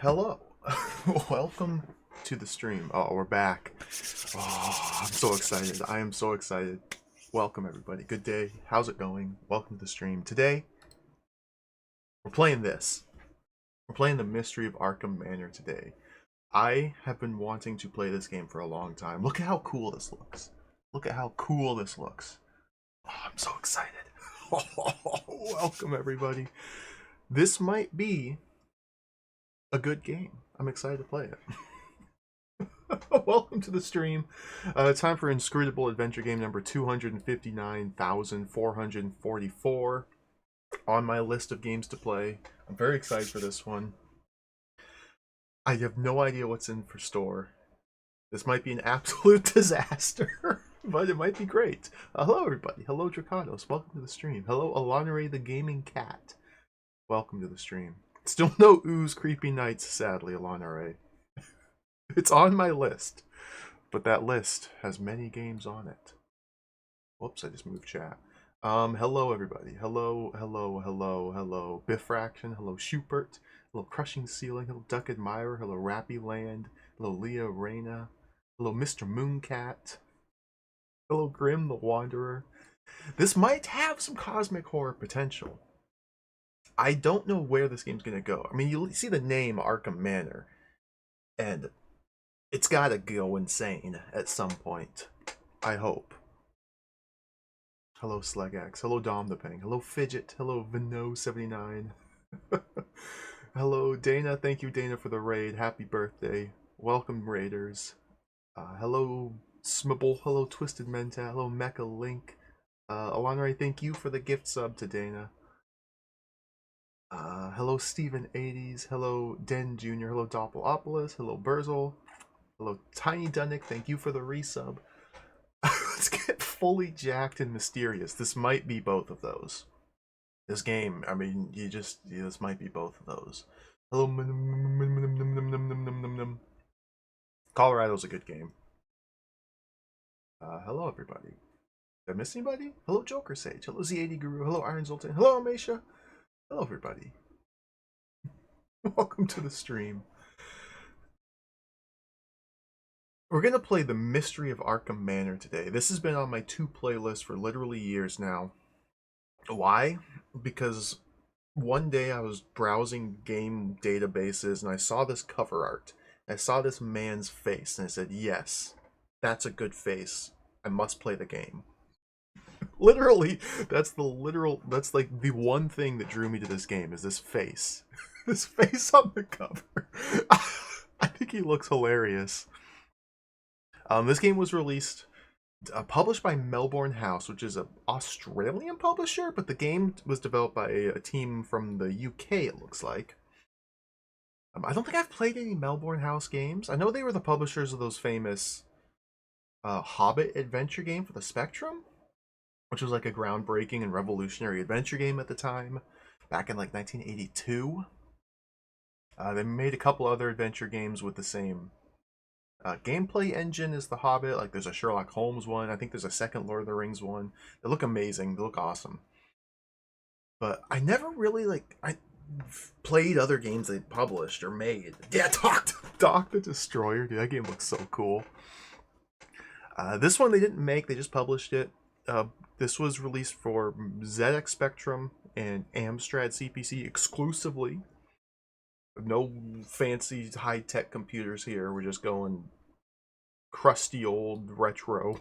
Hello. Welcome to the stream. Oh, we're back. Oh, I'm so excited. I am so excited. Welcome, everybody. Good day. How's it going? Welcome to the stream. Today, we're playing this. We're playing the Mystery of Arkham Manor today. I have been wanting to play this game for a long time. Look at how cool this looks. Look at how cool this looks. Oh, I'm so excited. Welcome, everybody. This might be a good game. I'm excited to play it. Welcome to the stream. Time for inscrutable adventure game number 259,444 on my list of games to play. I'm very excited for this one. I have no idea what's in for store. This might be an absolute disaster, but it might be great. Hello, everybody. Hello, Dracados. Welcome to the stream. Hello, Alana the Gaming Cat. Welcome to the stream. Still no Ooze Creepy Nights, sadly, Alana. It's on my list, but that list has many games on it. Whoops, I just moved chat. Hello everybody. Hello. Biffraction. Hello Schubert. Hello Crushing Ceiling. Hello Duck Admirer. Hello Rappy Land. Hello Leah Reyna. Hello Mr. Mooncat. Hello Grim the Wanderer. This might have some cosmic horror potential. I don't know where this game's gonna go. I mean, you see the name Arkham Manor, and it's gotta go insane at some point. I hope. Hello Slegax. Hello Dom the Peng. Hello Fidget. Hello Vino79. Hello Dana. Thank you, Dana, for the raid. Happy birthday. Welcome, Raiders. Hello Smibble. Hello Twisted Menta. Hello Mecha Link. Alana, thank you for the gift sub to Dana. Hello Steven80s. Hello Den Jr. Hello Doppelopoulos. Hello Burzel. Hello Tiny Dunnick. Thank you for the resub. Let's get fully jacked and mysterious. This might be both of those. This game, I mean, this might be both of those. Hello, Colorado's a good game. Hello, everybody. Did I miss anybody? Hello, Joker Sage. Hello, Z80 Guru. Hello, Iron Zoltan. Hello, Amesha. Hello, everybody. Welcome to the stream. We're going to play The Mystery of Arkham Manor today. This has been on my to-play list for literally years now. Why? Because one day I was browsing game databases and I saw this cover art. I saw this man's face and I said, yes, that's a good face. I must play the game. Literally, that's like the one thing that drew me to this game is this face. This face on the cover. I think he looks hilarious. This game was released, published by Melbourne House, which is an Australian publisher, but the game was developed by a team from the UK, it looks like. I don't think I've played any Melbourne House games. I know they were the publishers of those famous Hobbit adventure game for the Spectrum, which was like a groundbreaking and revolutionary adventure game at the time, back in like 1982. They made a couple other adventure games with the same gameplay engine as The Hobbit. Like there's a Sherlock Holmes one. I think there's a second Lord of the Rings one. They look amazing. They look awesome. But I never really I played other games they published or made. Yeah, Doc the Destroyer. Dude, that game looks so cool. This one they didn't make. They just published it. This was released for ZX Spectrum and Amstrad CPC exclusively. No fancy high-tech computers here. We're just going crusty old retro,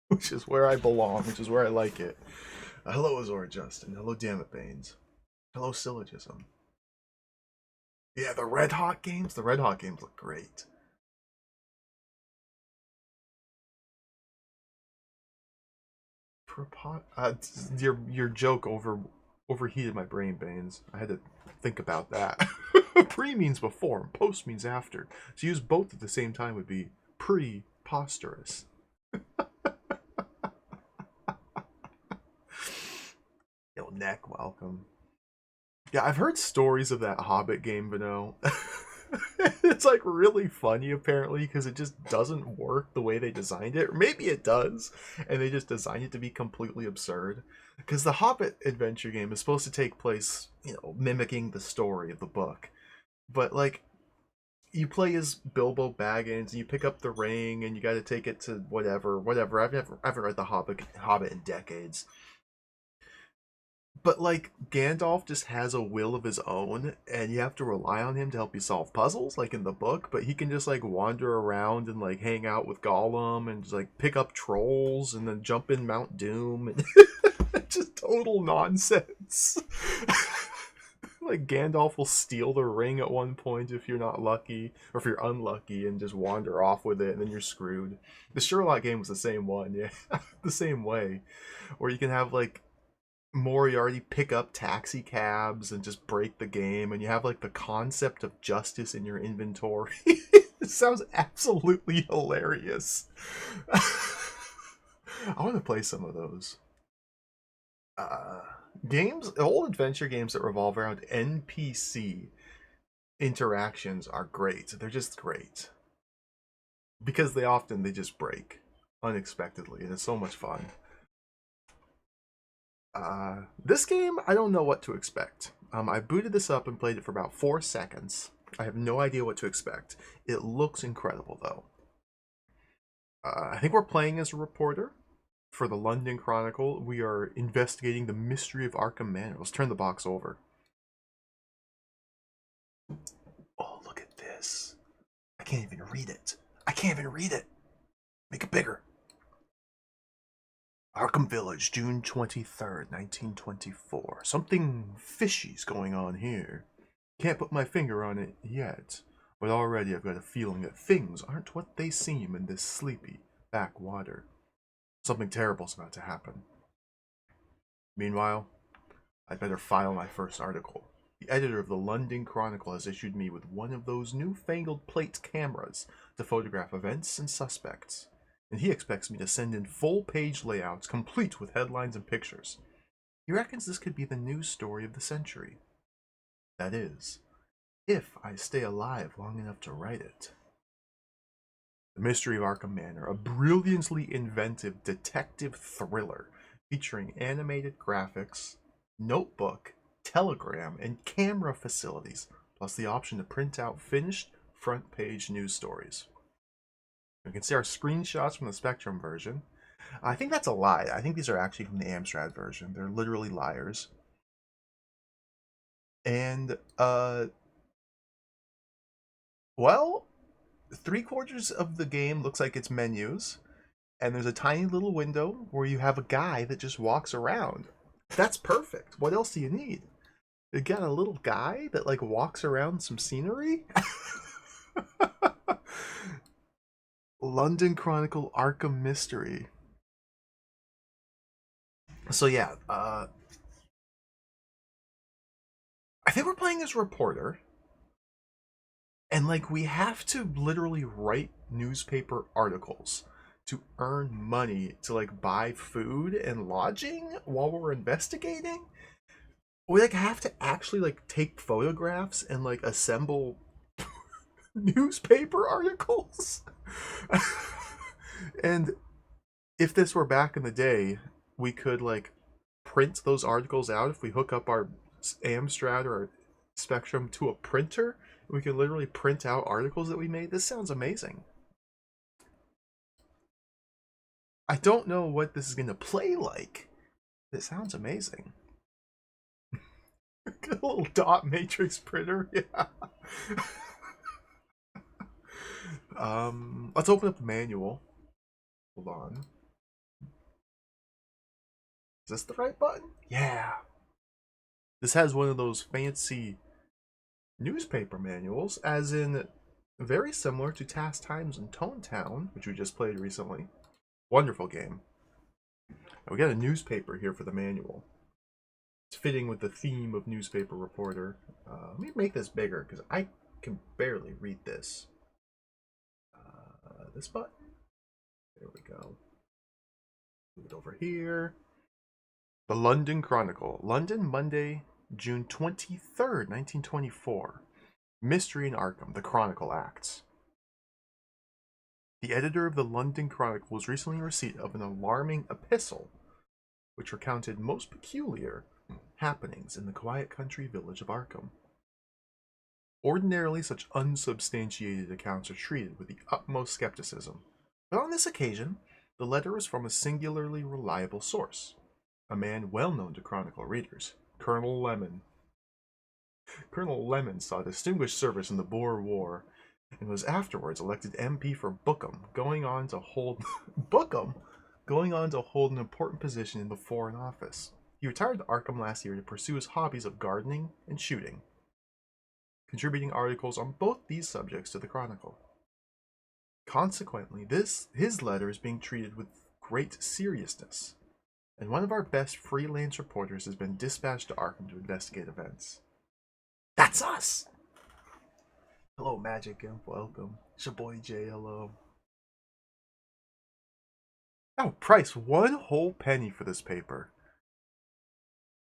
which is where I belong, which is where I like it. Hello, Azor Justin. Hello, Dammit Baines. Hello, Syllogism. Yeah, the Red Hot games. The Red Hot games look great. Your joke overheated my brain, Baines. I had to think about that. Pre means before, and post means after. To use both at the same time would be preposterous. Yo, Neck, welcome. Yeah, I've heard stories of that Hobbit game, Vino. It's like really funny apparently because it just doesn't work the way they designed it. Or maybe it does, and they just designed it to be completely absurd. Because the Hobbit adventure game is supposed to take place, mimicking the story of the book. But like, you play as Bilbo Baggins, and you pick up the ring, and you got to take it to whatever. I haven't read the Hobbit in decades. But like, Gandalf just has a will of his own, and you have to rely on him to help you solve puzzles, like in the book. But he can just like wander around and like hang out with Gollum, and just like pick up trolls, and then jump in Mount Doom, and just total nonsense. Like, Gandalf will steal the ring at one point if you're not lucky, or if you're unlucky, and just wander off with it, and then you're screwed. The Sherlock game was the same one, yeah, the same way, where you can have like Moriarty pick up taxi cabs and just break the game, and you have like the concept of justice in your inventory. It sounds absolutely hilarious. I want to play some of those. Uh, Games, old adventure games that revolve around NPC interactions are great. They're just great because they just break unexpectedly, and it's so much fun. This game, I don't know what to expect. I booted this up and played it for about 4 seconds. I have no idea what to expect. It looks incredible, though. I think we're playing as a reporter for the London Chronicle. We are investigating the mystery of Arkham Manor. Let's turn the box over. Oh, look at this. I can't even read it. I can't even read it. Make it bigger. Arkham Village, June 23rd, 1924. Something fishy's going on here. Can't put my finger on it yet, but already I've got a feeling that things aren't what they seem in this sleepy backwater. Something terrible's about to happen. Meanwhile, I'd better file my first article. The editor of the London Chronicle has issued me with one of those newfangled plate cameras to photograph events and suspects, and he expects me to send in full-page layouts complete with headlines and pictures. He reckons this could be the news story of the century. That is, if I stay alive long enough to write it. The Mystery of Arkham Manor, a brilliantly inventive detective thriller featuring animated graphics, notebook, telegram, and camera facilities, plus the option to print out finished front page news stories. You can see our screenshots from the Spectrum version. I think that's a lie. I think these are actually from the Amstrad version. They're literally liars. And, well, 3/4 of the game looks like it's menus, and there's a tiny little window where you have a guy that just walks around. That's perfect. What else do you need? You got a little guy that like walks around some scenery. London Chronicle Arkham Mystery. So yeah, I think we're playing as reporter, and like we have to literally write newspaper articles to earn money to like buy food and lodging while we're investigating. We like have to actually like take photographs and like assemble newspaper articles. And if this were back in the day, we could like print those articles out if we hook up our Amstrad or Spectrum to a printer. We can literally print out articles that we made. This sounds amazing. I don't know what this is going to play like. It sounds amazing. A little dot matrix printer, yeah. Let's open up the manual. Hold on. Is this the right button? Yeah. This has one of those fancy newspaper manuals, as in very similar to Task Times and Tone Town, which we just played recently. Wonderful game. We got a newspaper here for the manual. It's fitting with the theme of newspaper reporter. Let me make this bigger because I can barely read this. This button. There we go. Move it over here. The London Chronicle. London, Monday, June 23rd, 1924. Mystery in Arkham. The Chronicle acts. The editor of the London Chronicle was recently in receipt of an alarming epistle, which recounted most peculiar happenings in the quiet country village of Arkham. Ordinarily, such unsubstantiated accounts are treated with the utmost skepticism. But on this occasion, the letter is from a singularly reliable source, a man well known to Chronicle readers, Colonel Lemon. Colonel Lemon saw distinguished service in the Boer War and was afterwards elected MP for Bookham, going on to hold Bookham, going on to hold an important position in the Foreign Office. He retired to Arkham last year to pursue his hobbies of gardening and shooting, contributing articles on both these subjects to the Chronicle. Consequently, his letter is being treated with great seriousness, and one of our best freelance reporters has been dispatched to Arkham to investigate events. That's us! Hello, Magic Imp, welcome. It's your boy Jay, hello. Oh, price, one whole penny for this paper.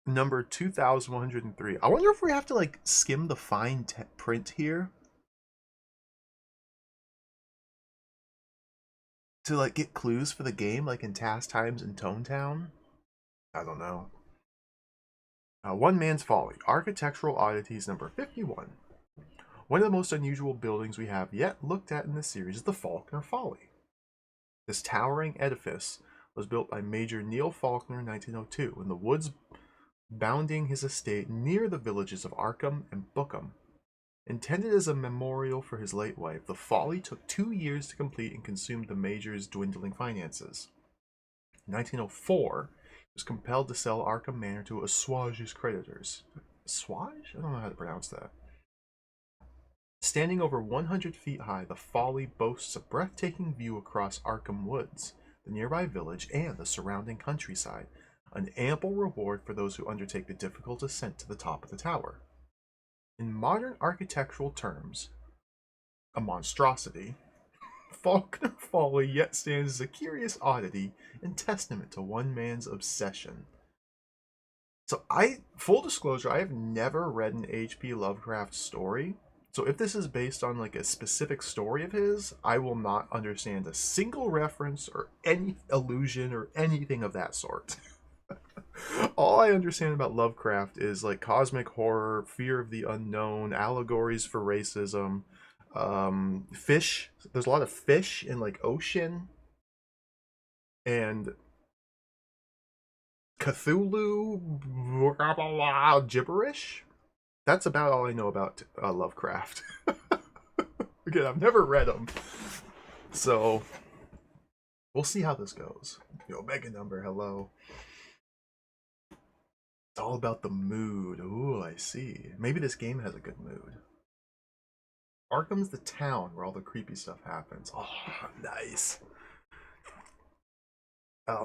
Number 2103. I wonder if we have to, like, skim the fine print here to, like, get clues for the game, like in Task Times and Tone Town. I don't know. One Man's Folly, Architectural Oddities number 51. One of the most unusual buildings we have yet looked at in this series is the Faulkner Folly. This towering edifice was built by Major Neil Faulkner in 1902 in the woods bounding his estate near the villages of Arkham and Bookham. Intended as a memorial for his late wife, the Folly took 2 years to complete and consumed the Major's dwindling finances. In 1904, he was compelled to sell Arkham Manor to Assuage's creditors. Assuage? I don't know how to pronounce that. Standing over 100 feet high, the Folly boasts a breathtaking view across Arkham Woods, the nearby village, and the surrounding countryside, an ample reward for those who undertake the difficult ascent to the top of the tower. In modern architectural terms, a monstrosity, Faulkner Folly yet stands as a curious oddity and testament to one man's obsession. So full disclosure, I have never read an H.P. Lovecraft story. So if this is based on like a specific story of his, I will not understand a single reference or any allusion or anything of that sort. All I understand about Lovecraft is like cosmic horror, fear of the unknown, allegories for racism, fish. There's a lot of fish in like ocean, and Cthulhu, blah, blah, blah, gibberish. That's about all I know about Lovecraft. Again, I've never read them, so we'll see how this goes. Yo, Mega Number, hello. It's all about the mood. Ooh, I see. Maybe this game has a good mood. Arkham's the town where all the creepy stuff happens. Oh, nice.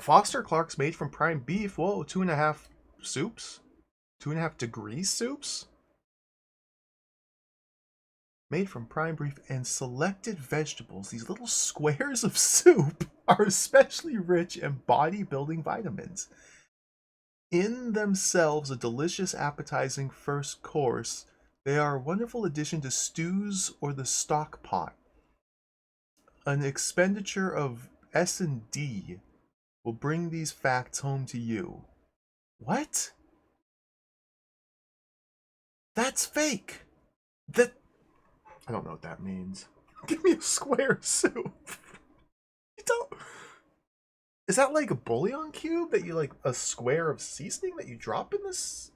Foster Clark's made from prime beef. Whoa, 2.5 soups? 2.5 degrees soups? Made from prime beef and selected vegetables, these little squares of soup are especially rich in body-building vitamins. In themselves a delicious appetizing first course, they are a wonderful addition to stews or the stock pot. An expenditure of S&D will bring these facts home to you. What? That's fake. I don't know what that means. Give me a square soup. You don't. Is that like a bouillon cube that you like a square of seasoning that you drop in this?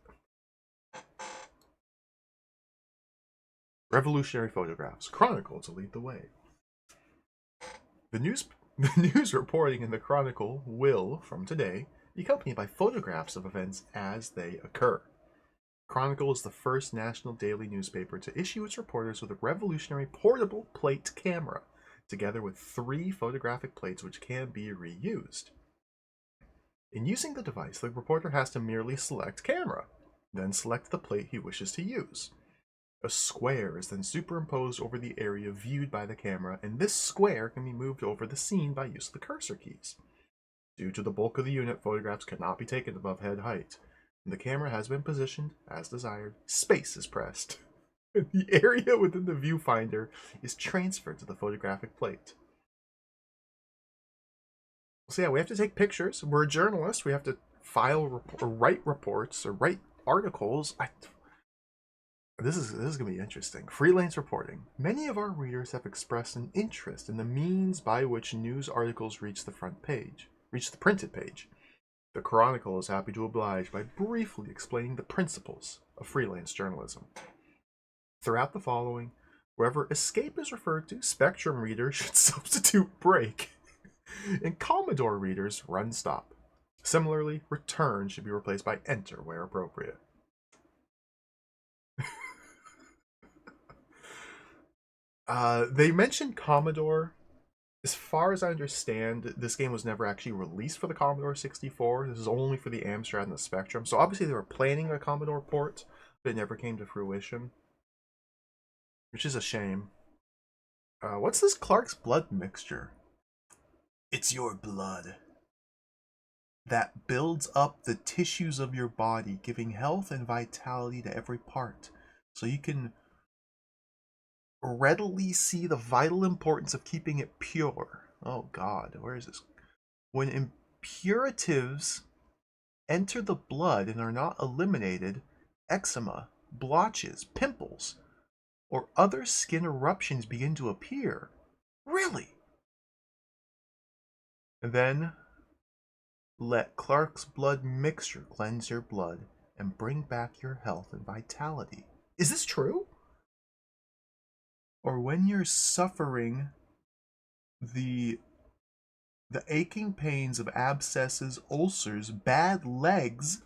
Revolutionary photographs. Chronicle to lead the way. The news reporting in the Chronicle will, from today, be accompanied by photographs of events as they occur. Chronicle is the first national daily newspaper to issue its reporters with a revolutionary portable plate camera, together with 3 photographic plates which can be reused. In using the device, the reporter has to merely select camera, then select the plate he wishes to use. A square is then superimposed over the area viewed by the camera, and this square can be moved over the scene by use of the cursor keys. Due to the bulk of the unit, photographs cannot be taken above head height. When the camera has been positioned as desired, space is pressed. The area within the viewfinder is transferred to the photographic plate. So yeah, we have to take pictures. We're a journalist. We have to file or write reports or write articles. This is gonna be interesting. Freelance reporting. Many of our readers have expressed an interest in the means by which news articles reach the printed page. The Chronicle is happy to oblige by briefly explaining the principles of freelance journalism. Throughout the following, wherever escape is referred to, Spectrum readers should substitute break, and Commodore readers run stop. Similarly, return should be replaced by enter where appropriate. They mentioned Commodore. As far as I understand, this game was never actually released for the Commodore 64. This is only for the Amstrad and the Spectrum. So obviously they were planning a Commodore port, but it never came to fruition, which is a shame. What's this Clark's blood mixture? It's your blood that builds up the tissues of your body, giving health and vitality to every part. So you can readily see the vital importance of keeping it pure. Oh God, where is this? When impurities enter the blood and are not eliminated, eczema, blotches, pimples, or other skin eruptions begin to appear. Really? And then let Clark's blood mixture cleanse your blood and bring back your health and vitality. Is this true? Or when you're suffering the aching pains of abscesses, ulcers, bad legs,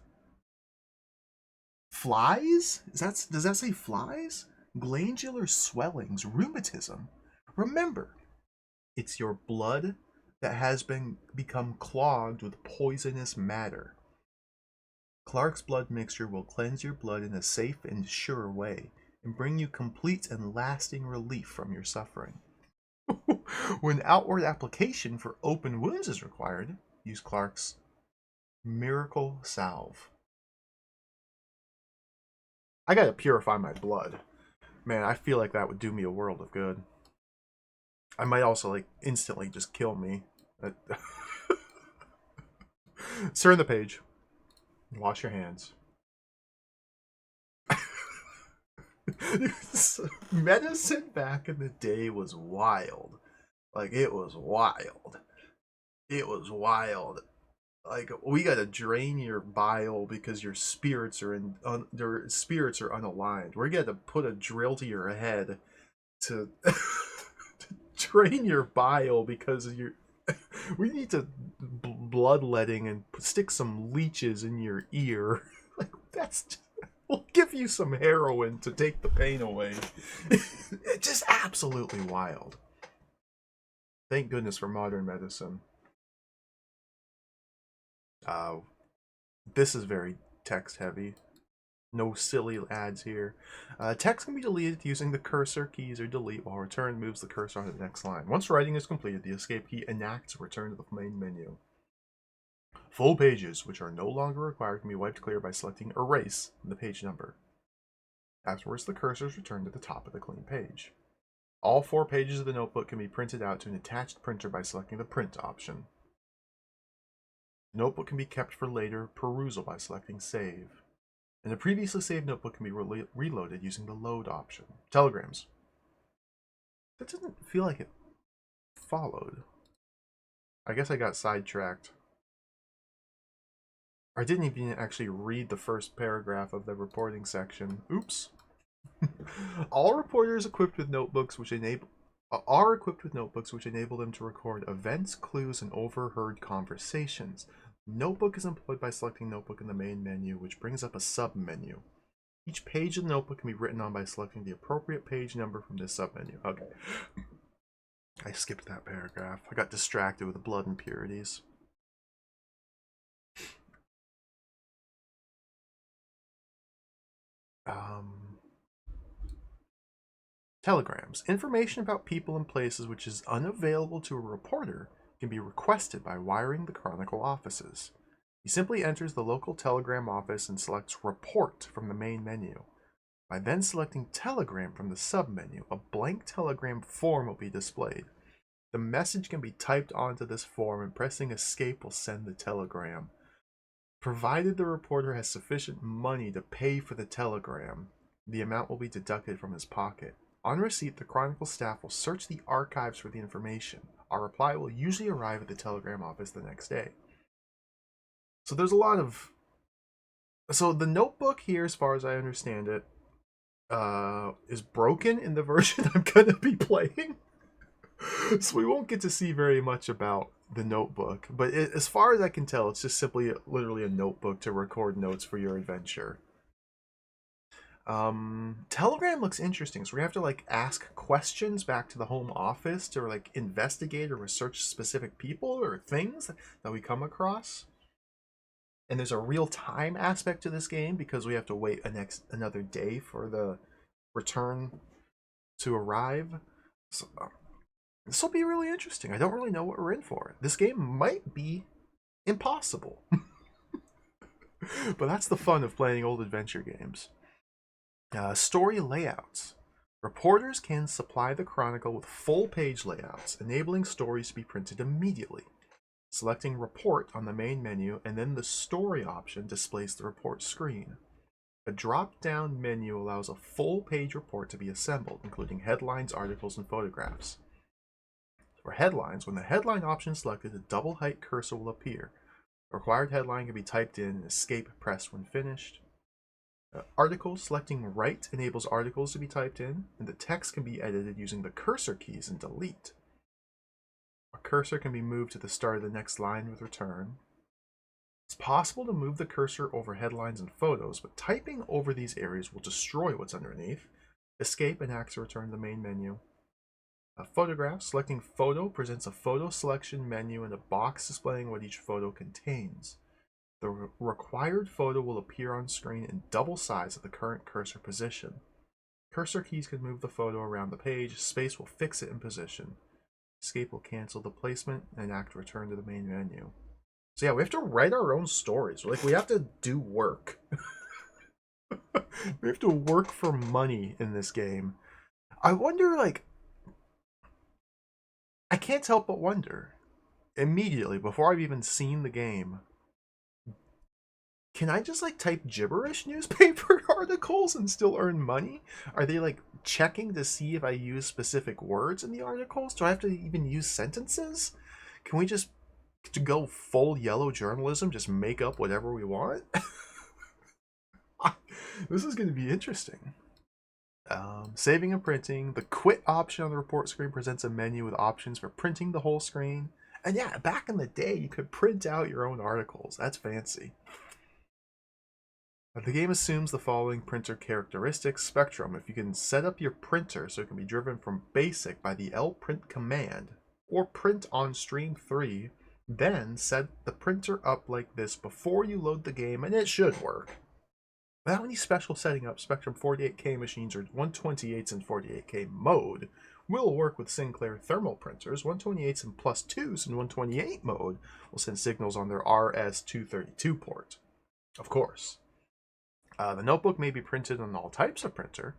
flies? Does that say flies? Glandular swellings, rheumatism. Remember, it's your blood that has become clogged with poisonous matter. Clark's blood mixture will cleanse your blood in a safe and sure way and bring you complete and lasting relief from your suffering. When outward application for open wounds is required, use Clark's Miracle Salve. I gotta purify my blood. Man, I feel like that would do me a world of good. I might also like instantly just kill me. Turn the page. Wash your hands. Medicine back in the day was wild. Like it was wild. It was wild. Like we gotta drain your bile because your spirits are their spirits are unaligned. We're gonna put a drill to your head to, to drain your bile because you're. We need to bloodletting and stick some leeches in your ear. Like that's. We'll give you some heroin to take the pain away. It's just absolutely wild. Thank goodness for modern medicine. Uh, this is very text heavy. No silly ads here. Text can be deleted using the cursor keys or delete, while return moves the cursor on to the next line. Once writing is completed, the escape key enacts return to the main menu. Full pages, which are no longer required, can be wiped clear by selecting Erase and the page number. Afterwards, the cursor is returned to the top of the clean page. All 4 pages of the notebook can be printed out to an attached printer by selecting the Print option. The notebook can be kept for later perusal by selecting Save. And the previously saved notebook can be reloaded using the Load option. Telegrams. That doesn't feel like it followed. I guess I got sidetracked. I didn't even actually read the first paragraph of the reporting section. Oops. All reporters equipped with notebooks which enable them to record events, clues, and overheard conversations. Notebook is employed by selecting Notebook in the main menu, which brings up a sub-menu. Each page of the notebook can be written on by selecting the appropriate page number from this sub-menu. Okay. I skipped that paragraph. I got distracted with the blood impurities. Telegrams. Information about people and places which is unavailable to a reporter can be requested by wiring the Chronicle offices. He simply enters the local telegram office and selects Report from the main menu. By then selecting Telegram from the sub-menu, a blank telegram form will be displayed. The message can be typed onto this form, and pressing Escape will send the telegram. Provided the reporter has sufficient money to pay for the telegram, The amount will be deducted from his pocket. On receipt, the Chronicle staff will search the archives for the information. Our reply will usually arrive at the telegram office the next day. So there's a lot of... So the notebook here, as far as I understand it, is broken in the version I'm going to be playing. So we won't get to see very much about the notebook. But as far as I can tell, it's just simply literally a notebook to record notes for your adventure. Telegram looks interesting, so we have to like ask questions back to the home office to like investigate or research specific people or things that we come across. And there's a real time aspect to this game because we have to wait another day for the return to arrive. So, this will be really interesting. I don't really know what we're in for. This game might be impossible. But that's the fun of playing old adventure games. Story layouts. Reporters can supply the Chronicle with full page layouts, enabling stories to be printed immediately. Selecting Report on the main menu and then the Story option displays the report screen. A drop-down menu allows a full-page report to be assembled, including headlines, articles, and photographs. For headlines, when the headline option is selected, a double-height cursor will appear. The required headline can be typed in and escape pressed when finished. Articles, selecting right enables articles to be typed in, and the text can be edited using the cursor keys and delete. A cursor can be moved to the start of the next line with return. It's possible to move the cursor over headlines and photos, but typing over these areas will destroy what's underneath. Escape and acts to return to the main menu. A photograph, selecting photo presents a photo selection menu and a box displaying what each photo contains. The required photo will appear on screen in double size at the current cursor position. Cursor keys can move the photo around the page, space will fix it in position. Escape will cancel the placement, and act to return to the main menu. So yeah, we have to write our own stories. Like, we have to do work. We have to work for money in this game. I wonder, like... I can't help but wonder, immediately, before I've even seen the game, can I just like type gibberish newspaper articles and still earn money? Are they like checking to see if I use specific words in the articles? Do I have to even use sentences? Can we just to go full yellow journalism, just make up whatever we want? This is going to be interesting. Saving and printing. The quit option on the report screen presents a menu with options for printing the whole screen. And yeah, back in the day, you could print out your own articles. That's fancy. The game assumes the following printer characteristics. Spectrum. If you can set up your printer so it can be driven from basic by the lprint command, or print on stream 3, then set the printer up like this before you load the game and it should work. Without any special setting up, Spectrum 48K machines or 128s in 48K mode will work with Sinclair thermal printers. 128s and plus 2s in 128 mode will send signals on their RS-232 port. Of course. The notebook may be printed on all types of printer,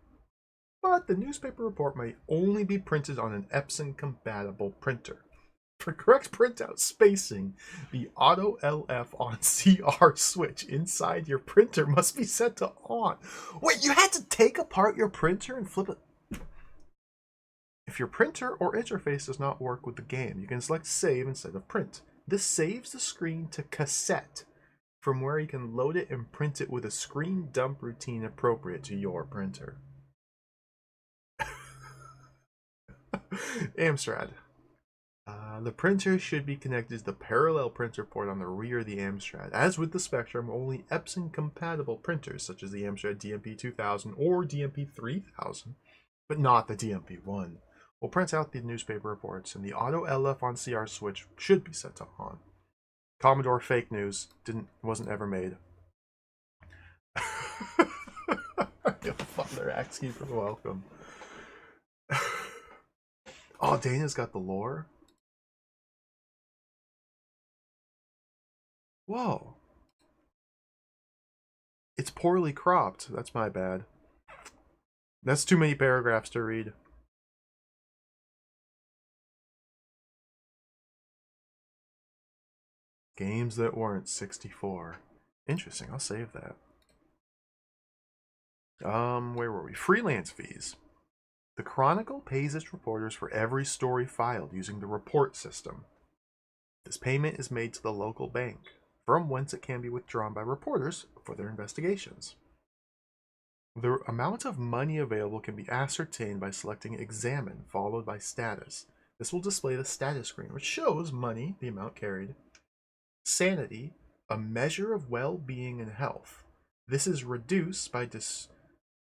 but the newspaper report may only be printed on an Epson-compatible printer. For correct printout spacing, the Auto LF on CR switch inside your printer must be set to on. Wait, you had to take apart your printer and flip it? If your printer or interface does not work with the game, you can select save instead of print. This saves the screen to cassette, from where you can load it and print it with a screen dump routine appropriate to your printer. Amstrad. The printer should be connected to the parallel printer port on the rear of the Amstrad. As with the Spectrum, only Epson-compatible printers, such as the Amstrad DMP-2000 or DMP-3000, but not the DMP-1, will print out the newspaper reports, and the Auto LF on CR switch should be set to on. Commodore fake news wasn't ever made. Father Axe Keeper, welcome. Oh, Dana's got the lore. Whoa. It's poorly cropped. That's my bad. That's too many paragraphs to read. Games that weren't 64. Interesting, I'll save that. Where were we? Freelance fees. The Chronicle pays its reporters for every story filed using the report system. This payment is made to the local bank, from whence it can be withdrawn by reporters for their investigations. The amount of money available can be ascertained by selecting Examine, followed by Status. This will display the status screen, which shows money, the amount carried. Sanity, a measure of well-being and health. This is reduced by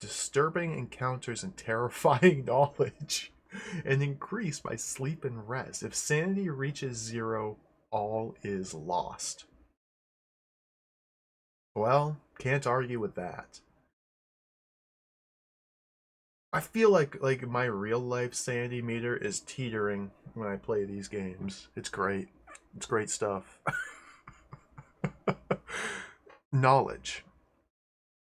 disturbing encounters and terrifying knowledge, and increased by sleep and rest. If sanity reaches 0, all is lost. Well, can't argue with that. I feel like my real life sanity meter is teetering when I play these games. It's great. It's great stuff. Knowledge.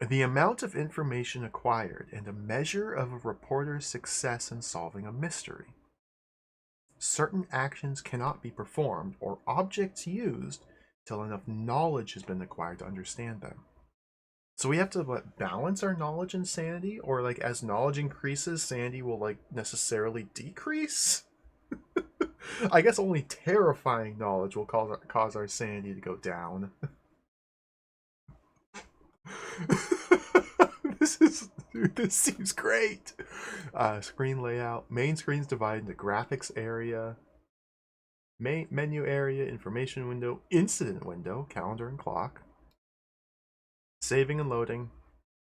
The amount of information acquired and a measure of a reporter's success in solving a mystery. Certain actions cannot be performed or objects used till enough knowledge has been acquired to understand them. So we have to balance our knowledge and sanity, or like as knowledge increases, sanity will like necessarily decrease. I guess only terrifying knowledge will cause our sanity to go down. This seems great. Screen layout. Main screen's divided into graphics area, main menu area, information window, incident window, calendar and clock. Saving and loading.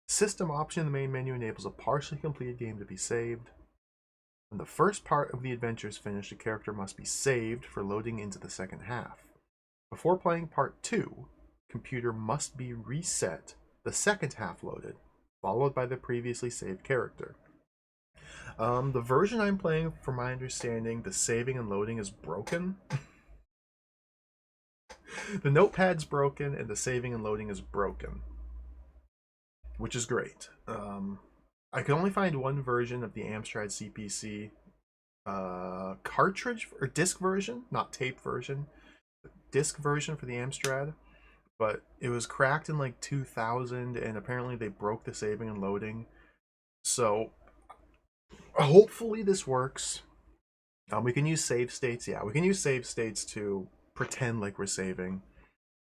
System option in the main menu enables a partially completed game to be saved. When the first part of the adventure is finished, the character must be saved for loading into the second half. Before playing part 2, computer must be reset, the second half loaded, followed by the previously saved character. The version I'm playing, from my understanding, the saving and loading is broken. The notepad's broken and the saving and loading is broken, which is great. I can only find one version of the Amstrad CPC cartridge or disc version, not tape version, disc version for the Amstrad, but it was cracked in like 2000 and apparently they broke the saving and loading. So hopefully this works. We can use save states. Yeah, we can use save states to pretend like we're saving.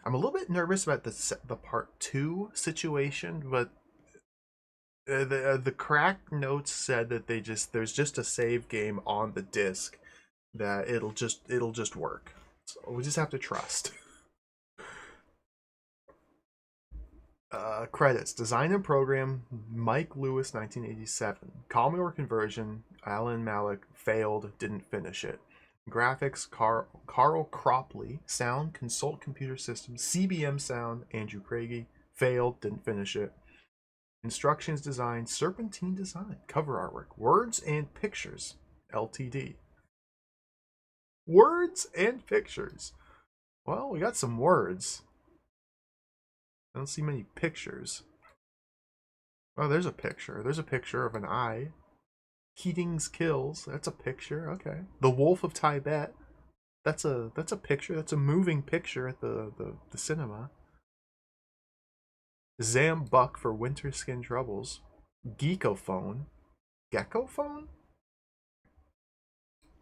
I'm a little bit nervous about the part 2 situation, but the cracked notes said that there's just a save game on the disc that it'll just work. So we just have to trust. Credits: Design and Program Mike Lewis, 1987. Commodore conversion Alan Malik, failed, didn't finish it. Graphics Carl Cropley. Sound Consult Computer Systems. CBM Sound Andrew Craigie, failed, didn't finish it. Instructions design Serpentine Design. Cover artwork Words and Pictures Ltd. Words and Pictures. Well, we got some words. I don't see many pictures. Oh, there's a picture. There's a picture of an eye. Keating's Kills. That's a picture. Okay. The Wolf of Tibet. That's a picture. That's a moving picture at the cinema. Zambuck for Winter Skin Troubles. Geekophone. Geckophone?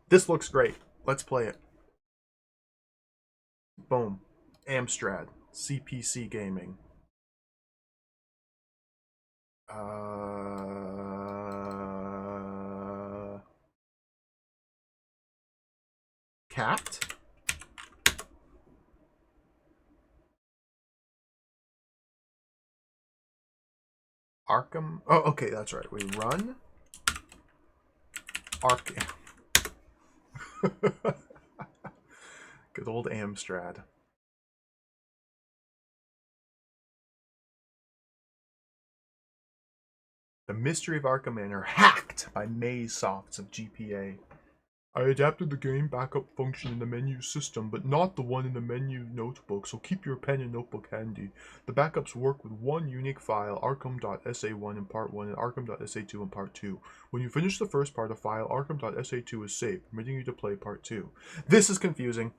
This looks great. Let's play it. Boom. Amstrad. CPC Gaming. Cat? Arkham? Oh, okay, that's right. We run Arkham. Good old Amstrad. The Mystery of Arkham Manor hacked by Maze Softs of GPA. I adapted the game backup function in the menu system, but not the one in the menu notebook, so keep your pen and notebook handy. The backups work with one unique file, arkham.sa1 in part 1 and arkham.sa2 in part 2. When you finish the first part of file, arkham.sa2 is saved, permitting you to play part 2. This is confusing.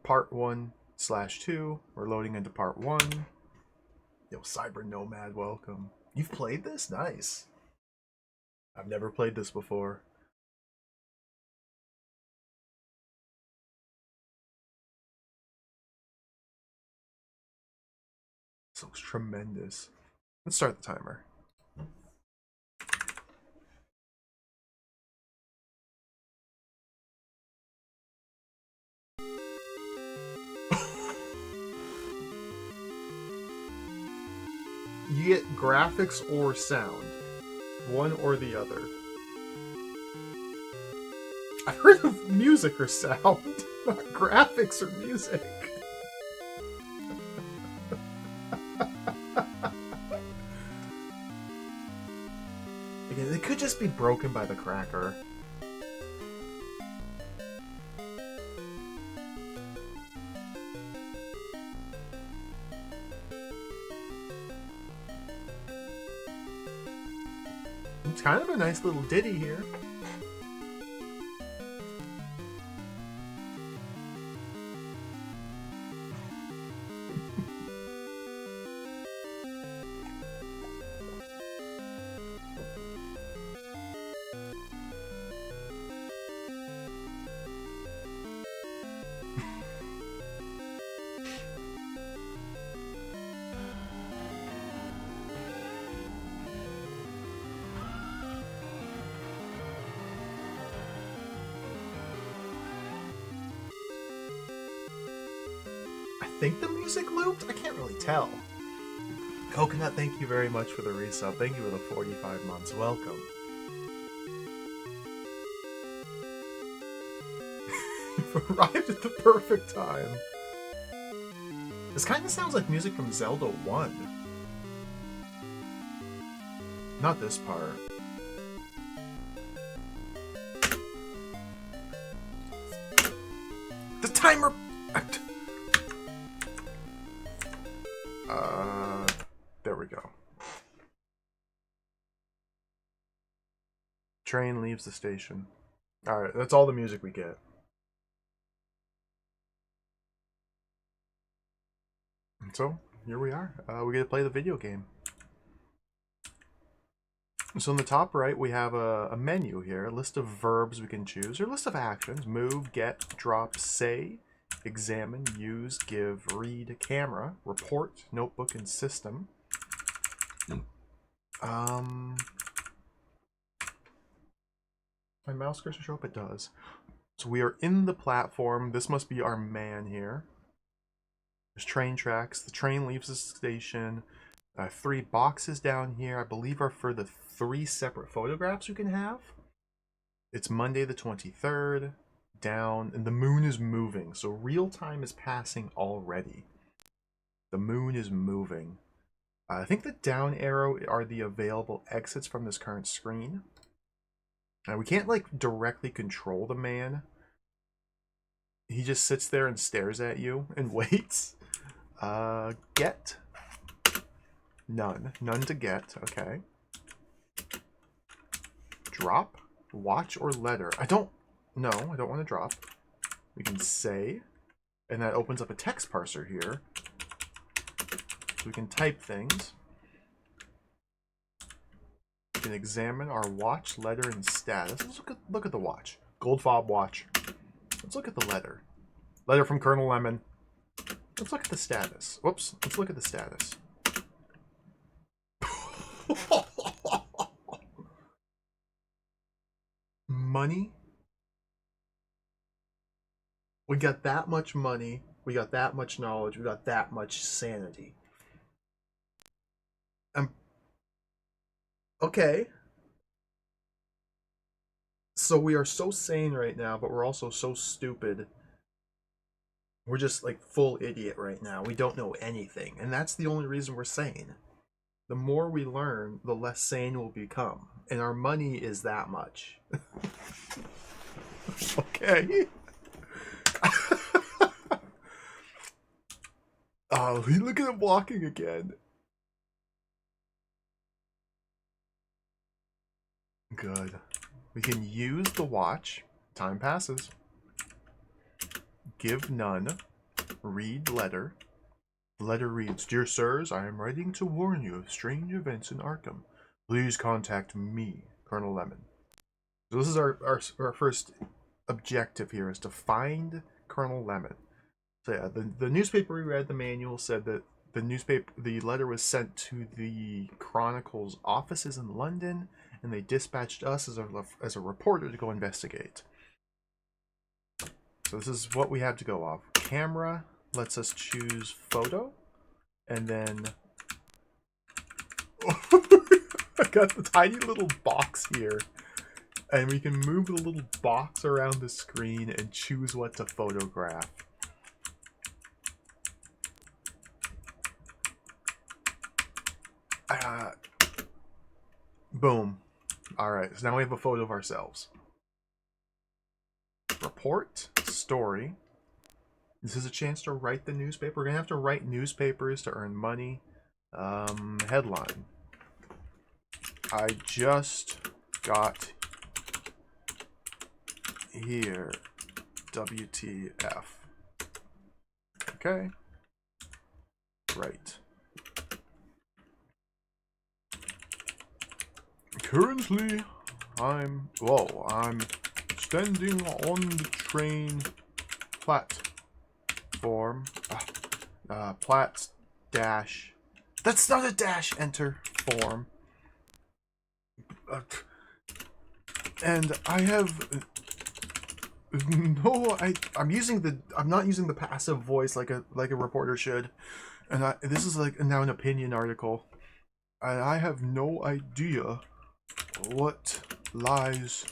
Part 1, 2. We're loading into part 1. Yo, Cyber Nomad, welcome. You've played this? Nice. I've never played this before. This looks tremendous. Let's start the timer. You get graphics or sound. One or the other. I've heard of music or sound, not graphics or music. Again, it could just be broken by the cracker. It's kind of a nice little ditty here. I think the music looped? I can't really tell. Coconut, thank you very much for the resub. Thank you for the 45 months. Welcome. You've arrived at the perfect time. This kind of sounds like music from Zelda 1. Not this part. The timer... There we go. Train leaves the station. Alright, that's all the music we get. And so, here we are. We get to play the video game. So in the top right, we have a menu here. A list of verbs we can choose, or a list of actions. Move, get, drop, say, examine, use, give, read, camera, report, notebook, and system. My mouse cursor show up? It does. So we are in the platform. This must be our man here. There's train tracks. The train leaves the station. 3 boxes down here, I believe, are for the 3 separate photographs you can have. It's Monday the 23rd. Down, and the moon is moving. So real time is passing already. The moon is moving. I think the down arrow are the available exits from this current screen. Now, we can't, like, directly control the man. He just sits there and stares at you and waits. Get. None. None to get. Okay. Drop. Watch or letter. I don't want to drop. We can say. And that opens up a text parser here. So we can type things. We can examine our watch, letter, and status. Let's look at the watch. Gold fob watch. Let's look at the letter. Letter from Colonel Lemon. Let's look at the status. Whoops. Let's look at the status. Money. We got that much money. We got that much knowledge. We got that much sanity. Okay. So we are so sane right now, but we're also so stupid. We're just like full idiot right now. We don't know anything. And that's the only reason we're sane. The more we learn, the less sane we'll become. And our money is that much. Okay. Oh, look at him walking again. Good. We can use the watch. Time passes. Give none. Read letter. The letter reads, Dear Sirs, I am writing to warn you of strange events in Arkham. Please contact me, Colonel Lemon. So this is our first objective here, is to find Colonel Lemon. So yeah, the newspaper we read, the manual, said that the letter was sent to the Chronicle's offices in London, and they dispatched us as a reporter to go investigate. So this is what we have to go off. Camera lets us choose photo, and then I got the tiny little box here, and we can move the little box around the screen and choose what to photograph. Boom. Alright, so now we have a photo of ourselves. Report, story. This is a chance to write the newspaper. We're going to have to write newspapers to earn money. Headline. I just got here. WTF. Okay. Right. Currently, I'm standing on the train platform. Plat dash. That's not a dash. Enter form. And I have no. I'm not using the passive voice like a reporter should. And this is like now an opinion article. And I have no idea what lies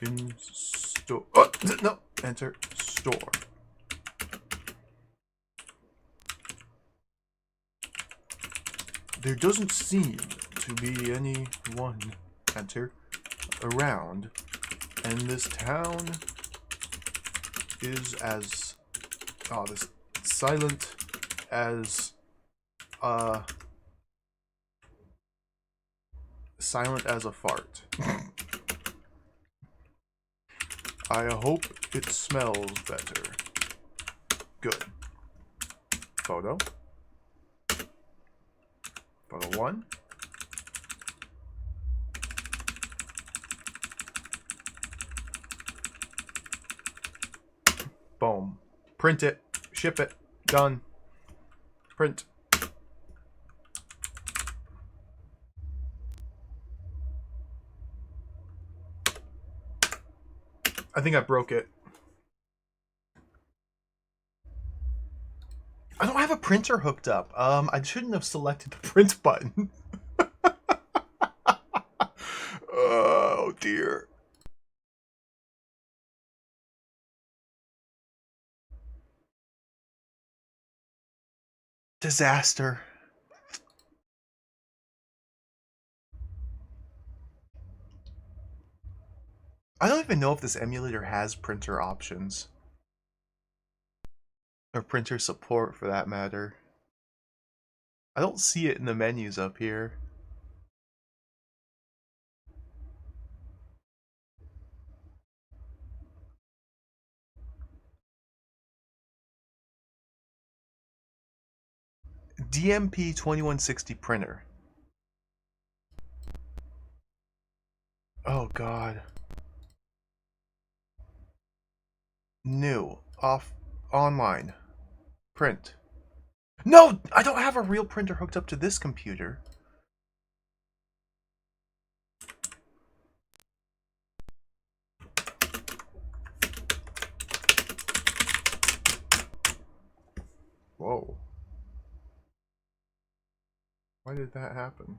in store. Oh, no. Enter store. There doesn't seem to be anyone, enter, around, and this town is as this silent as silent as a fart. I hope it smells better. Good. Photo. Photo 1. Boom. Print it. Ship it. Done. Print. I think I broke it. I don't have a printer hooked up. I shouldn't have selected the print button. Oh dear. Disaster. I don't even know if this emulator has printer options. Or printer support, for that matter. I don't see it in the menus up here. DMP 2160 printer. Oh god. New. Off. Online. Print. No! I don't have a real printer hooked up to this computer. Whoa. Why did that happen?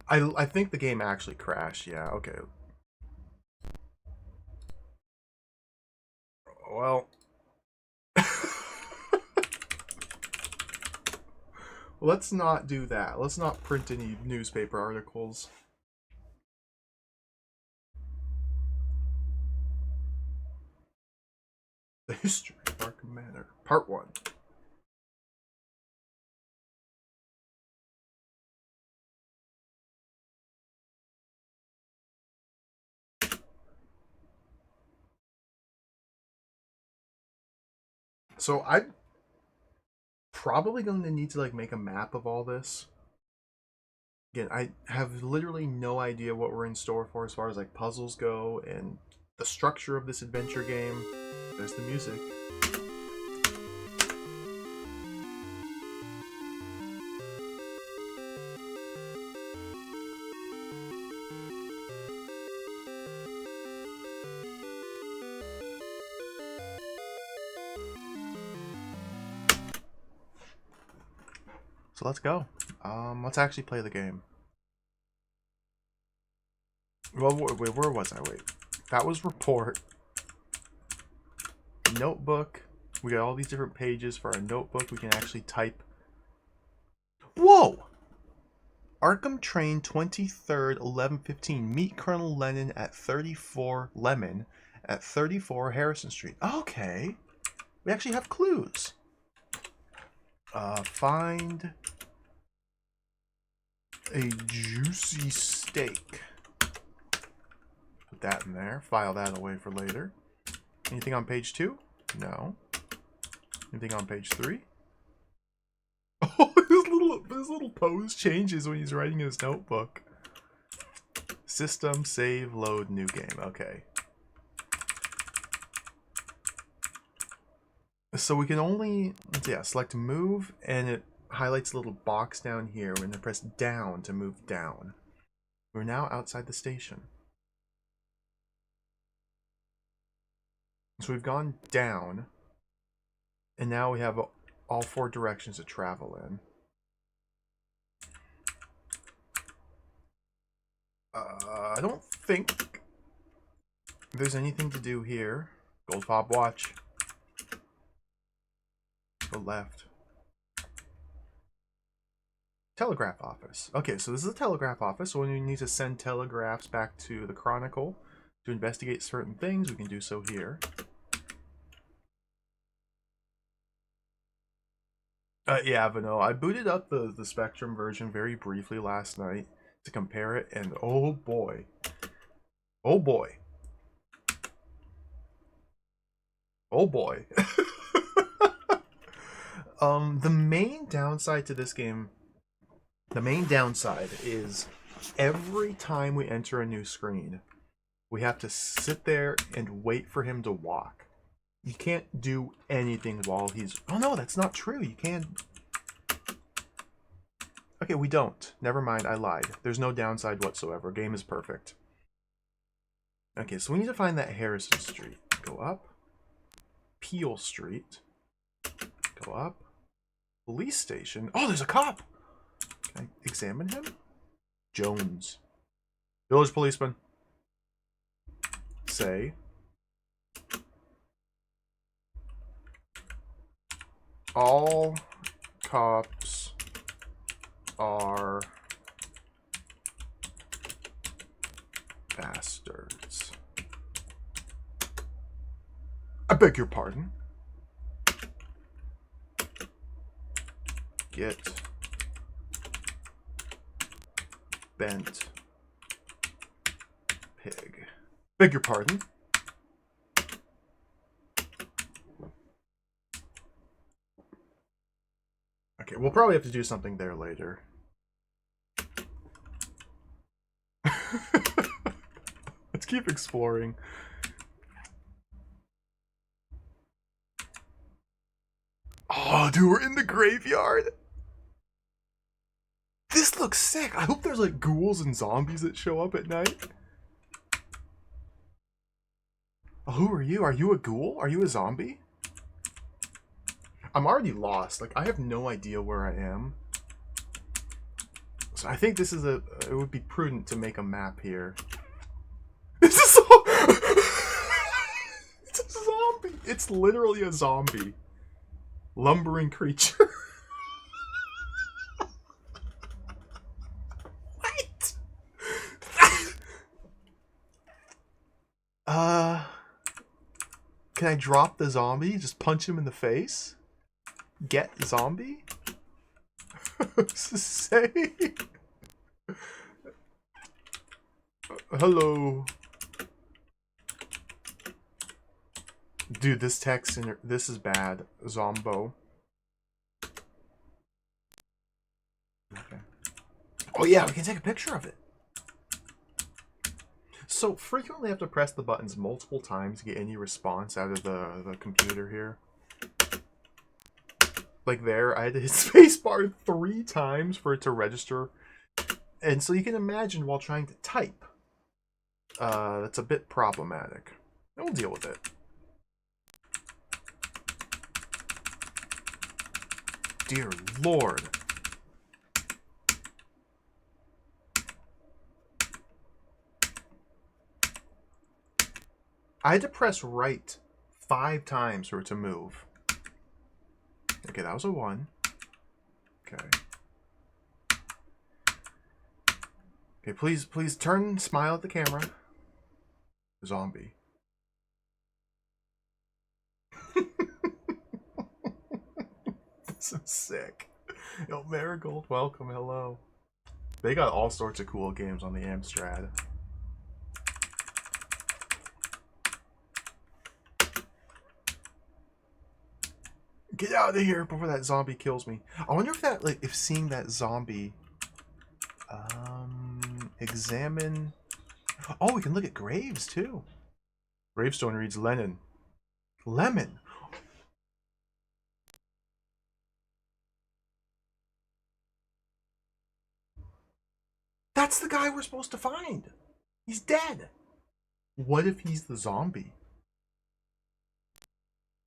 I think the game actually crashed. Yeah, okay. Well. Let's not do that. Let's not print any newspaper articles. The History of Arkham Manor. Part 1. So I'm probably going to need to like make a map of all this. Again, I have literally no idea what we're in store for as far as like puzzles go and the structure of this adventure game. There's the music. So let's go. Let's actually play the game. Well, wait, where was I? Wait, that was report. Notebook. We got all these different pages for our notebook. We can actually type. Whoa! Arkham Train 23rd, 11:15. Meet Colonel Lennon at 34 Lemon at 34 Harrison Street. Okay. We actually have clues. Find a juicy steak. Put that in there. File that away for later. Anything on page 2? No. Anything on page 3? Oh, his little pose changes when he's writing his notebook. System, save, load, new game. Okay. So we can only, select move, and it highlights a little box down here. We're going to press down to move down. We're now outside the station. So we've gone down, and now we have all 4 directions to travel in. I don't think there's anything to do here. Gold fob watch. Go left. Telegraph office. Okay, so this is a telegraph office, so when we need to send telegraphs back to the Chronicle to investigate certain things, we can do so here. Yeah, Vano, I booted up the Spectrum version very briefly last night to compare it, and oh boy. Oh boy. Oh boy. The main downside to this game, the main downside is every time we enter a new screen, we have to sit there and wait for him to walk. You can't do anything while he's... Oh no, that's not true. You can't... Okay, we don't. Never mind, I lied. There's no downside whatsoever. Game is perfect. Okay, so we need to find that Harrison Street. Go up. Peel Street. Go up. Police station. Oh, there's a cop! Can I examine him? Jones. Village policeman. Say. All cops are bastards. I beg your pardon. Get bent pig. Beg your pardon. Okay, we'll probably have to do something there later. Let's keep exploring. Oh, dude, we're in the graveyard. This looks sick. I hope there's like ghouls and zombies that show up at night. Oh, who are you? Are you a ghoul? Are you a zombie? I'm already lost. Like, I have no idea where I am. So I think this is it would be prudent to make a map here. This is it's a zombie. It's literally a zombie. Lumbering creature. What? Can I drop the zombie? Just punch him in the face? Get zombie? Say. Hello. Dude, this text this is bad. Zombo. Okay. Oh yeah, we can take a picture of it. So frequently have to press the buttons multiple times to get any response out of the computer here. Like there, I had to hit spacebar 3 times for it to register. And so you can imagine while trying to type, that's a bit problematic. And we'll deal with it. Dear Lord. I had to press right 5 times for it to move. Okay, that was a 1. Okay. Okay, please turn, smile at the camera. Zombie. This is sick. Yo, Marigold, welcome, hello. They got all sorts of cool games on the Amstrad. Get out of here before that zombie kills me. I wonder if that, like, if seeing that zombie, examine. Oh, we can look at graves too. Gravestone reads Lenin. Lemon. That's the guy we're supposed to find. He's dead. What if he's the zombie?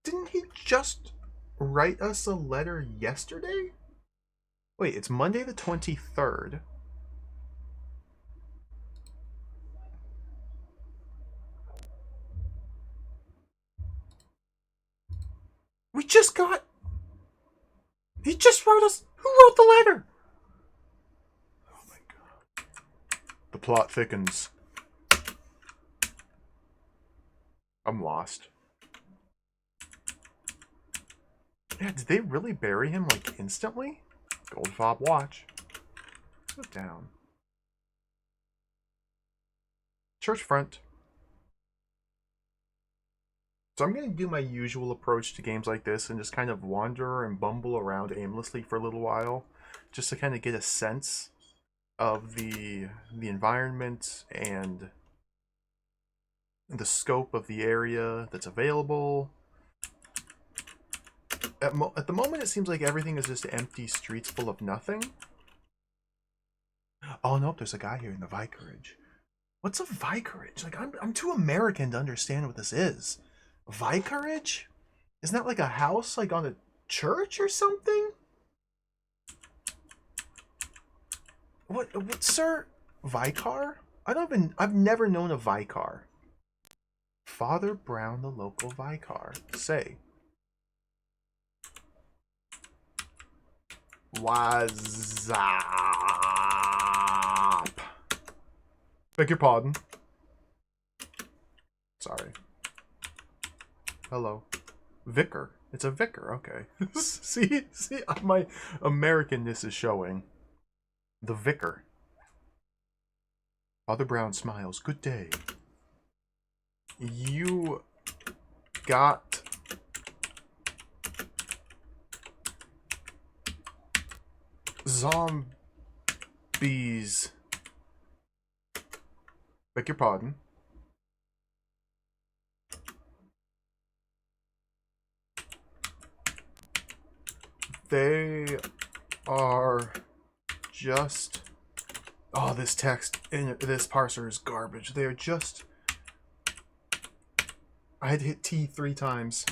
Didn't he just write us a letter yesterday? Wait, it's Monday the 23rd. We just got... He just wrote us... Who wrote the letter? Oh my god. The plot thickens. I'm lost. Yeah, did they really bury him, like, instantly? Gold fob watch. Put down. Church front. So I'm going to do my usual approach to games like this and just kind of wander and bumble around aimlessly for a little while, just to kind of get a sense of the environment and the scope of the area that's available. At the moment, it seems like everything is just empty streets full of nothing. Oh nope, there's a guy here in the vicarage. What's a vicarage? Like I'm too American to understand what this is. Vicarage? Isn't that like a house, like on a church or something? What, sir? Vicar? I've never known a vicar. Father Brown, the local vicar. Say. What's up? Beg your pardon. Sorry. Hello. Vicar. It's a vicar, okay. see, my Americanness is showing. The vicar. Father Brown smiles. Good day. You got zombies. Beg your pardon. They are just... Oh, this text in this parser is garbage. They are just... I had to hit T 3 times.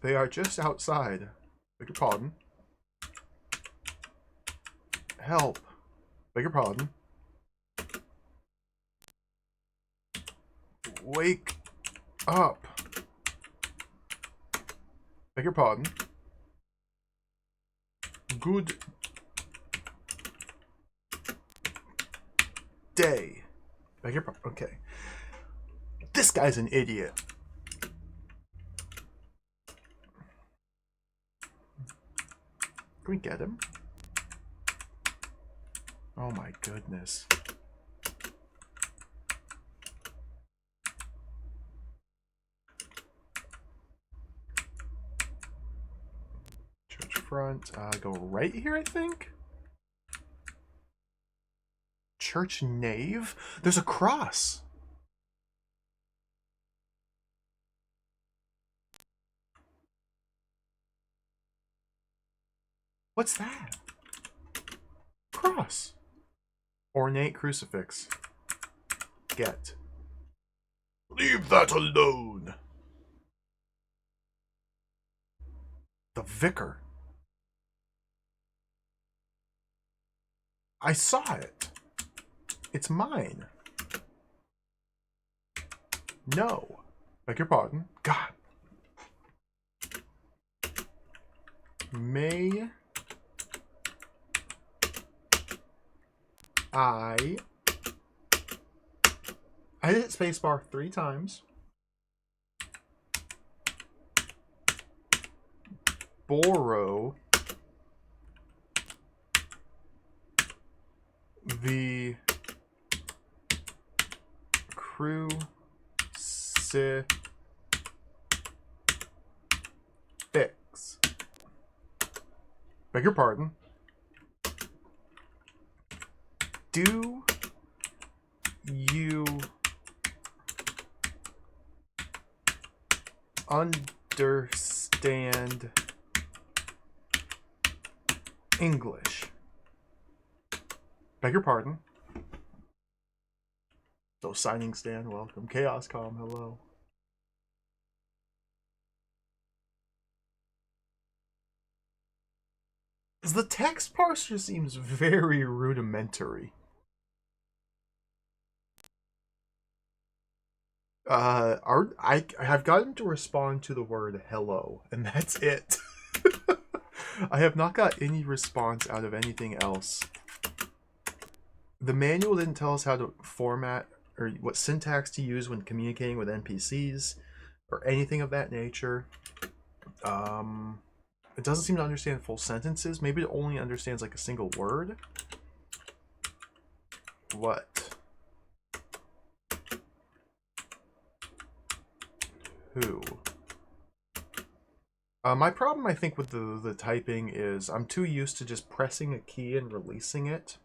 They are just outside. Beg your pardon. Help. Beg your pardon. Wake up. Beg your pardon. Good day. Beg your pardon. Okay. This guy's an idiot. Can we get him? Oh my goodness. seafront. Go right here, I think. Church nave. There's a cross. What's that? Cross. Ornate crucifix. Get. Leave that alone. The vicar. I saw it. It's mine. No. Beg your pardon. God. May I hit spacebar 3 times. Borrow the crucifix. Beg your pardon. Do you understand English? Beg your pardon. So signing stand, welcome. Chaos Calm, hello. The text parser seems very rudimentary. I have gotten to respond to the word hello, and that's it. I have not got any response out of anything else. The manual didn't tell us how to format or what syntax to use when communicating with NPCs or anything of that nature. It doesn't seem to understand full sentences. Maybe it only understands like a single word. What? Who? My problem, I think, with the typing is I'm too used to just pressing a key and releasing it.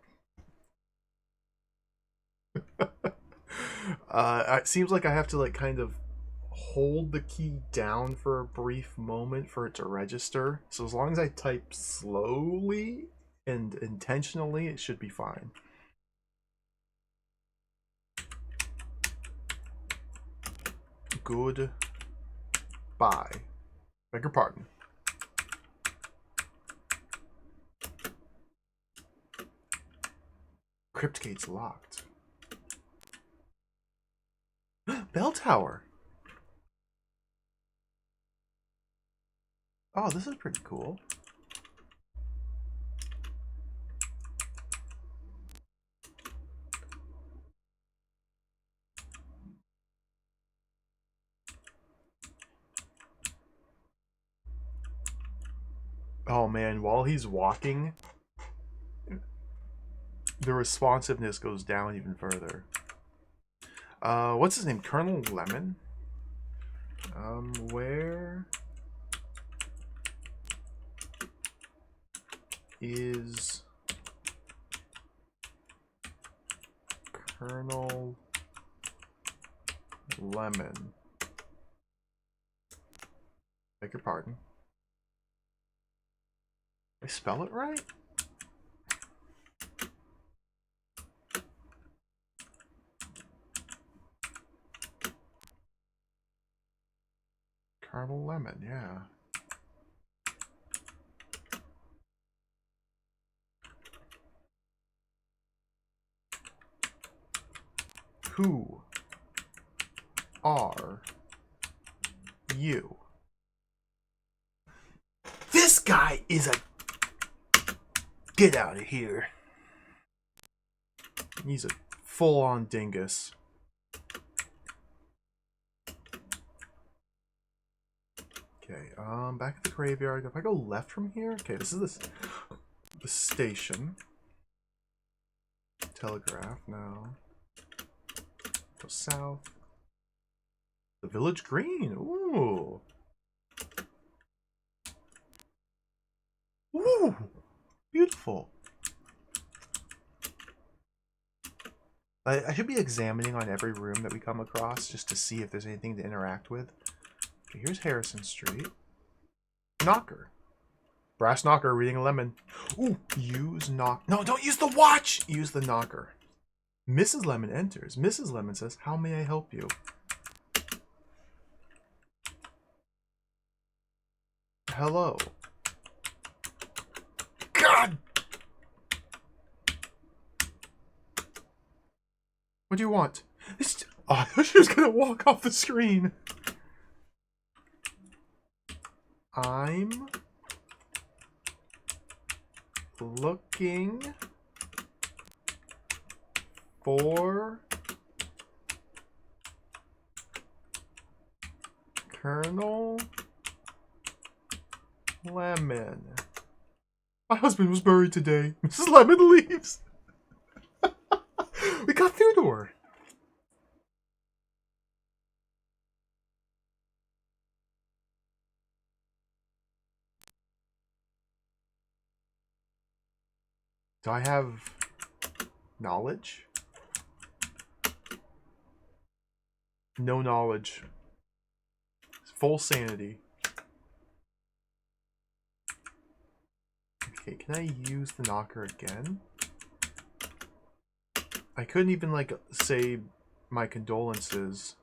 It seems like I have to like kind of hold the key down for a brief moment for it to register. So as long as I type slowly and intentionally, it should be fine. Goodbye. Beg your pardon. Crypt gate's locked. Bell tower. Oh, this is pretty cool. Oh man, while he's walking, the responsiveness goes down even further. What's his name? Colonel Lemon? Where is Colonel Lemon? Beg your pardon. Did I spell it right? Colonel Lemon, yeah. Who are you? This guy is a... Get out of here. He's a full-on dingus. Okay, back at the graveyard. If I go left from here... Okay, this is the station. Telegraph, no. Go south. The village green, ooh. Ooh! Beautiful. I should be examining on every room that we come across just to see if there's anything to interact with. Okay, here's Harrison Street. Knocker. Brass knocker reading a lemon. Ooh, use knock. No, don't use the watch! Use the knocker. Mrs. Lemon enters. Mrs. Lemon says, how may I help you? Hello. God! What do you want? Oh, I thought she was gonna walk off the screen. I'm looking for Colonel Lemon. My husband was buried today. Mrs. Lemon leaves. We got through to her. Do I have knowledge? No knowledge. Full sanity. Okay, can I use the knocker again? I couldn't even, like, say my condolences.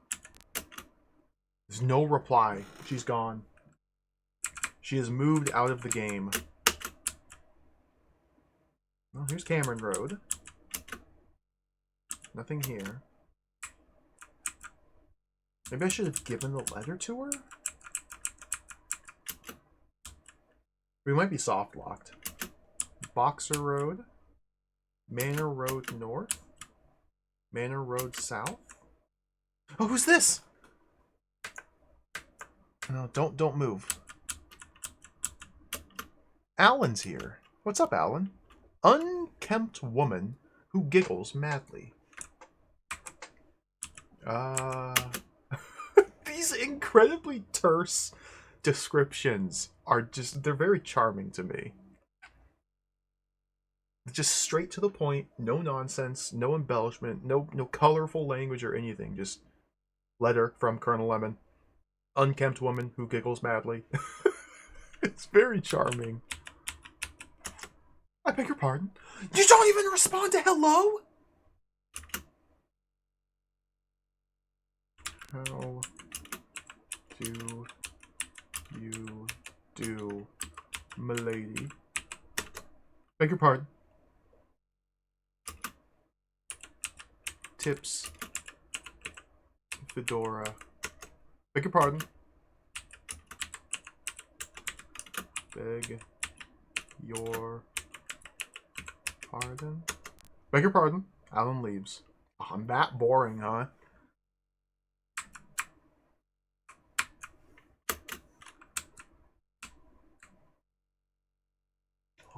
There's no reply. She's gone. She has moved out of the game. Well, here's Cameron Road. Nothing here. Maybe I should have given the letter to her? We might be soft locked. Boxer Road. Manor Road North. Manor Road South. Oh, who's this? No, don't move. Alan's here. What's up, Alan? Unkempt woman who giggles madly. These incredibly terse descriptions are just, they're very charming to me. Just straight to the point, no nonsense, no embellishment, no colorful language or anything. Just letter from Colonel Lemon. Unkempt woman who giggles madly. It's very charming. I beg your pardon? You don't even respond to hello? How do you do, milady? Beg your pardon. Tips. Fedora. Beg your pardon. Beg your pardon. Beg your pardon. Alan leaves. Oh, I'm that boring, huh?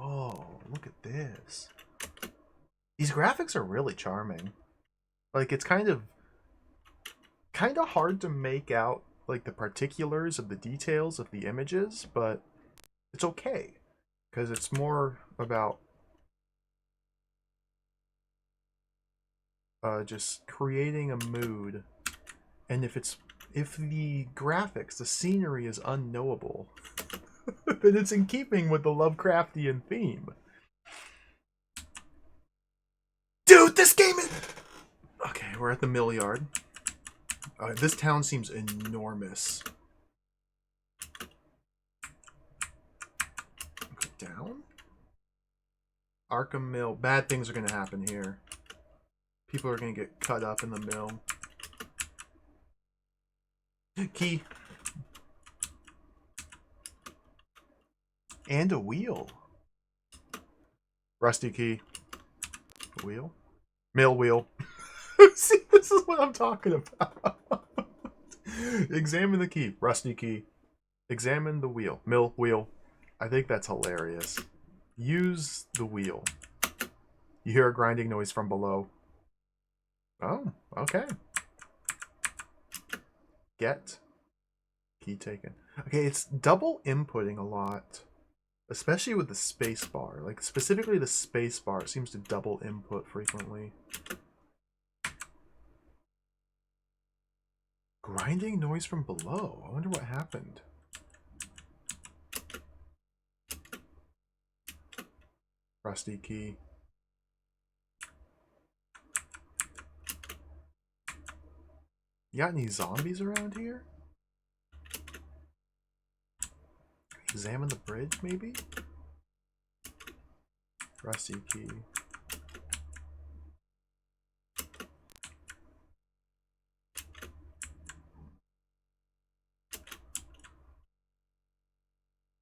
Oh, look at this. These graphics are really charming. Like, it's kind of hard to make out, like, the particulars of the details of the images, but it's okay. Because it's more about just creating a mood. And if the graphics, the scenery is unknowable, then it's in keeping with the Lovecraftian theme. Dude, this game is... Okay, we're at the mill yard. This town seems enormous. Go down? Arkham Mill. Bad things are going to happen here. People are going to get cut up in the mill. Key. And a wheel. Rusty key. Wheel? Mill wheel. See, this is what I'm talking about. Examine the key. Rusty key. Examine the wheel. Mill wheel. I think that's hilarious. Use the wheel. You hear a grinding noise from below. Oh, okay. Get. Key taken. Okay, it's double inputting a lot. Especially with the space bar. Like, specifically the space bar seems to double input frequently. Grinding noise from below. I wonder what happened. Rusty key. You got any zombies around here? Examine the bridge, maybe? Rusty key.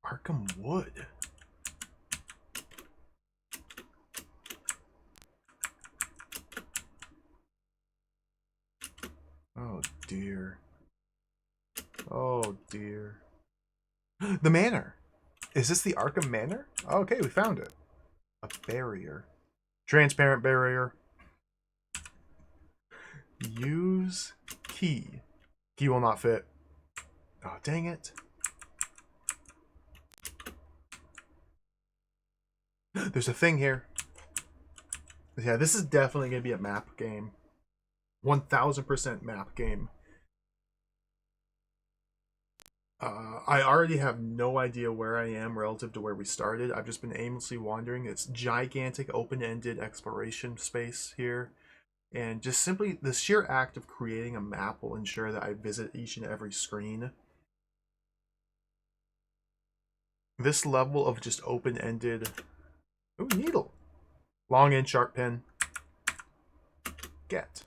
Arkham Wood. Oh dear. Oh dear. The Manor! Is this the Arkham Manor? Okay, we found it. A barrier. Transparent barrier. Use key. Key will not fit. Oh, dang it. There's a thing here. Yeah, this is definitely going to be a map game. 1000% map game. I already have no idea where I am relative to where we started. I've just been aimlessly wandering. It's gigantic, open-ended exploration space here. And just simply, the sheer act of creating a map will ensure that I visit each and every screen. This level of just open-ended... Ooh, needle. Long and sharp pin. Get.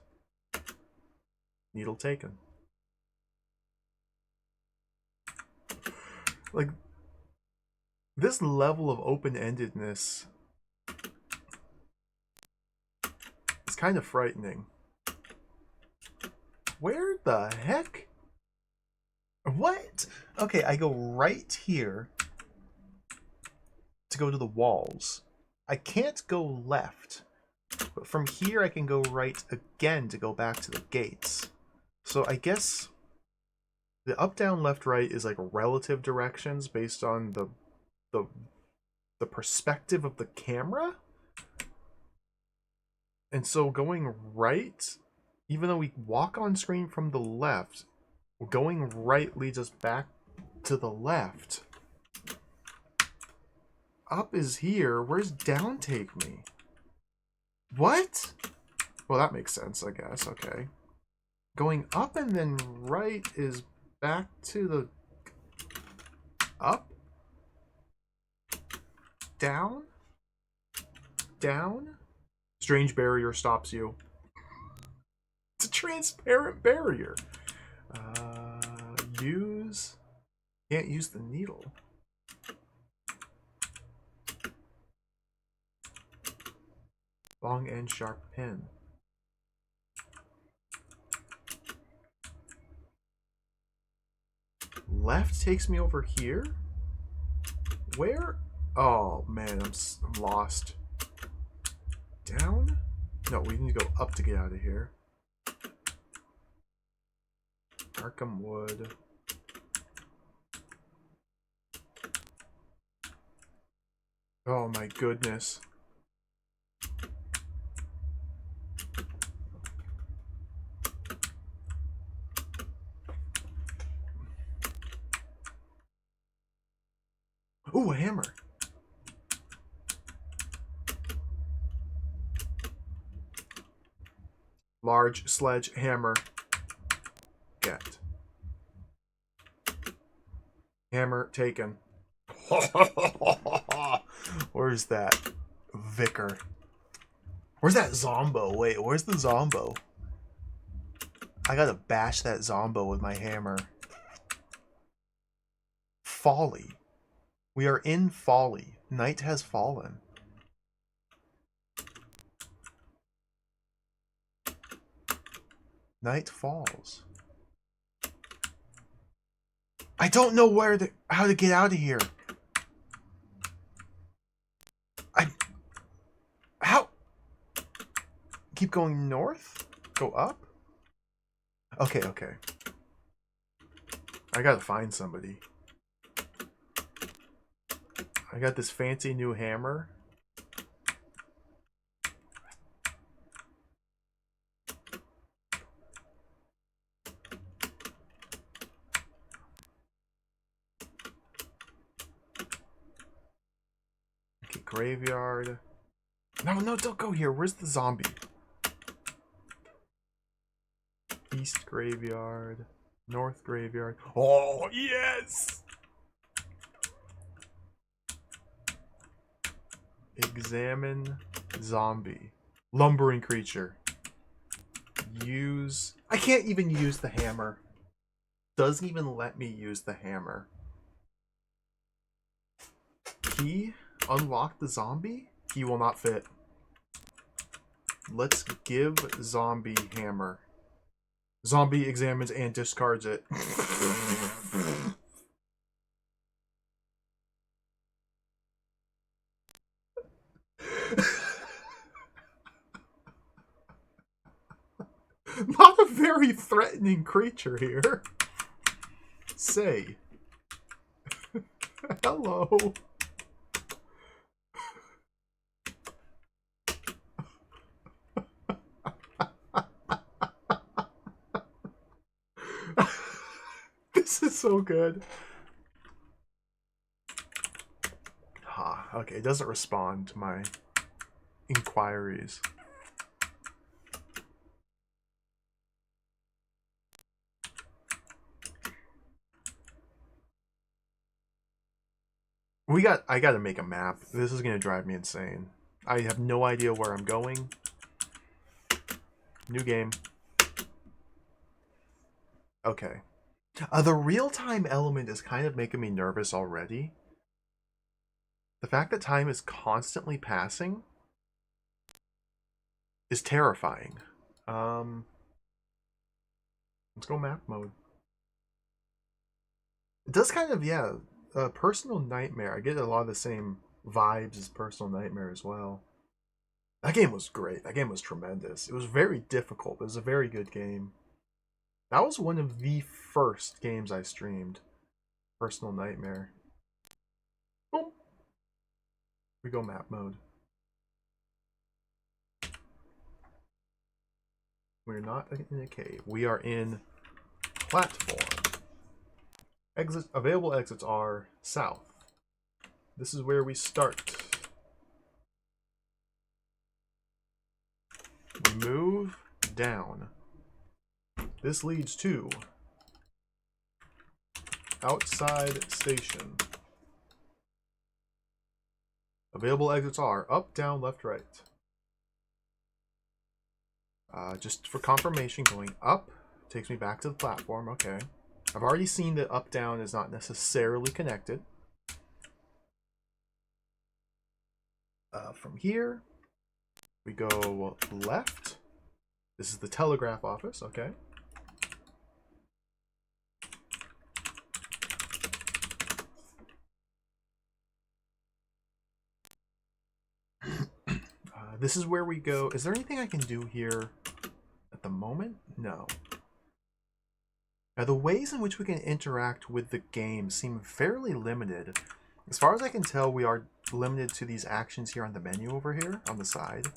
Needle taken. Like, this level of open-endedness is kind of frightening. Where the heck? What? Okay, I go right here to go to the walls. I can't go left. But from here I can go right again to go back to the gates. So I guess the up, down, left, right is like relative directions based on the perspective of the camera. And so going right, even though we walk on screen from the left, going right leads us back to the left. Up is here. Where's down take me? What? Well, that makes sense, I guess. Okay. Going up and then right is back to the... Up? Down? Down? Strange barrier stops you. It's a transparent barrier. Use... Can't use the needle. Long and sharp pin. Left takes me over here? Where? Oh man, I'm lost. Down? No, we need to go up to get out of here. Arkham Wood. Oh my goodness. Ooh, a hammer. Large sledgehammer. Get. Hammer taken. Where's that vicar? Where's that zombo? Wait, where's the zombo? I gotta bash that zombo with my hammer. Folly. We are in folly. Night has fallen. Night falls. I don't know how to get out of here. How? Keep going north? Go up? Okay, okay. I gotta find somebody. I got this fancy new hammer. Okay, graveyard. No, no, don't go here. Where's the zombie? East graveyard. North graveyard. Oh, yes! Examine zombie. Lumbering creature. Use... I can't even use the hammer. Doesn't even let me use the hammer. Key? Unlock the zombie? Key will not fit. Let's give zombie hammer. Zombie examines and discards it. Not a very threatening creature here. Say. Hello. This is so good. Okay, it doesn't respond to my inquiries. I gotta make a map. This is gonna drive me insane. I have no idea where I'm going. New game. Okay. The real-time element is kind of making me nervous already. The fact that time is constantly passing is terrifying. Let's go map mode. It does kind of, yeah, Personal Nightmare. I get a lot of the same vibes as Personal Nightmare as well. That game was great. That game was tremendous. It was very difficult, but it was a very good game. That was one of the first games I streamed. Personal Nightmare. Boom. We go map mode. We're not in a cave. We are in platform. Available exits are south. This is where we start. We move down. This leads to outside station. Available exits are up, down, left, right. Just for confirmation, going up takes me back to the platform. Okay. I've already seen that up, down is not necessarily connected. From here, we go left. This is the telegraph office. Okay. This is where we go. Is there anything I can do here at the moment? No. Now, the ways in which we can interact with the game seem fairly limited. As far as I can tell, we are limited to these actions here on the menu over here on the side.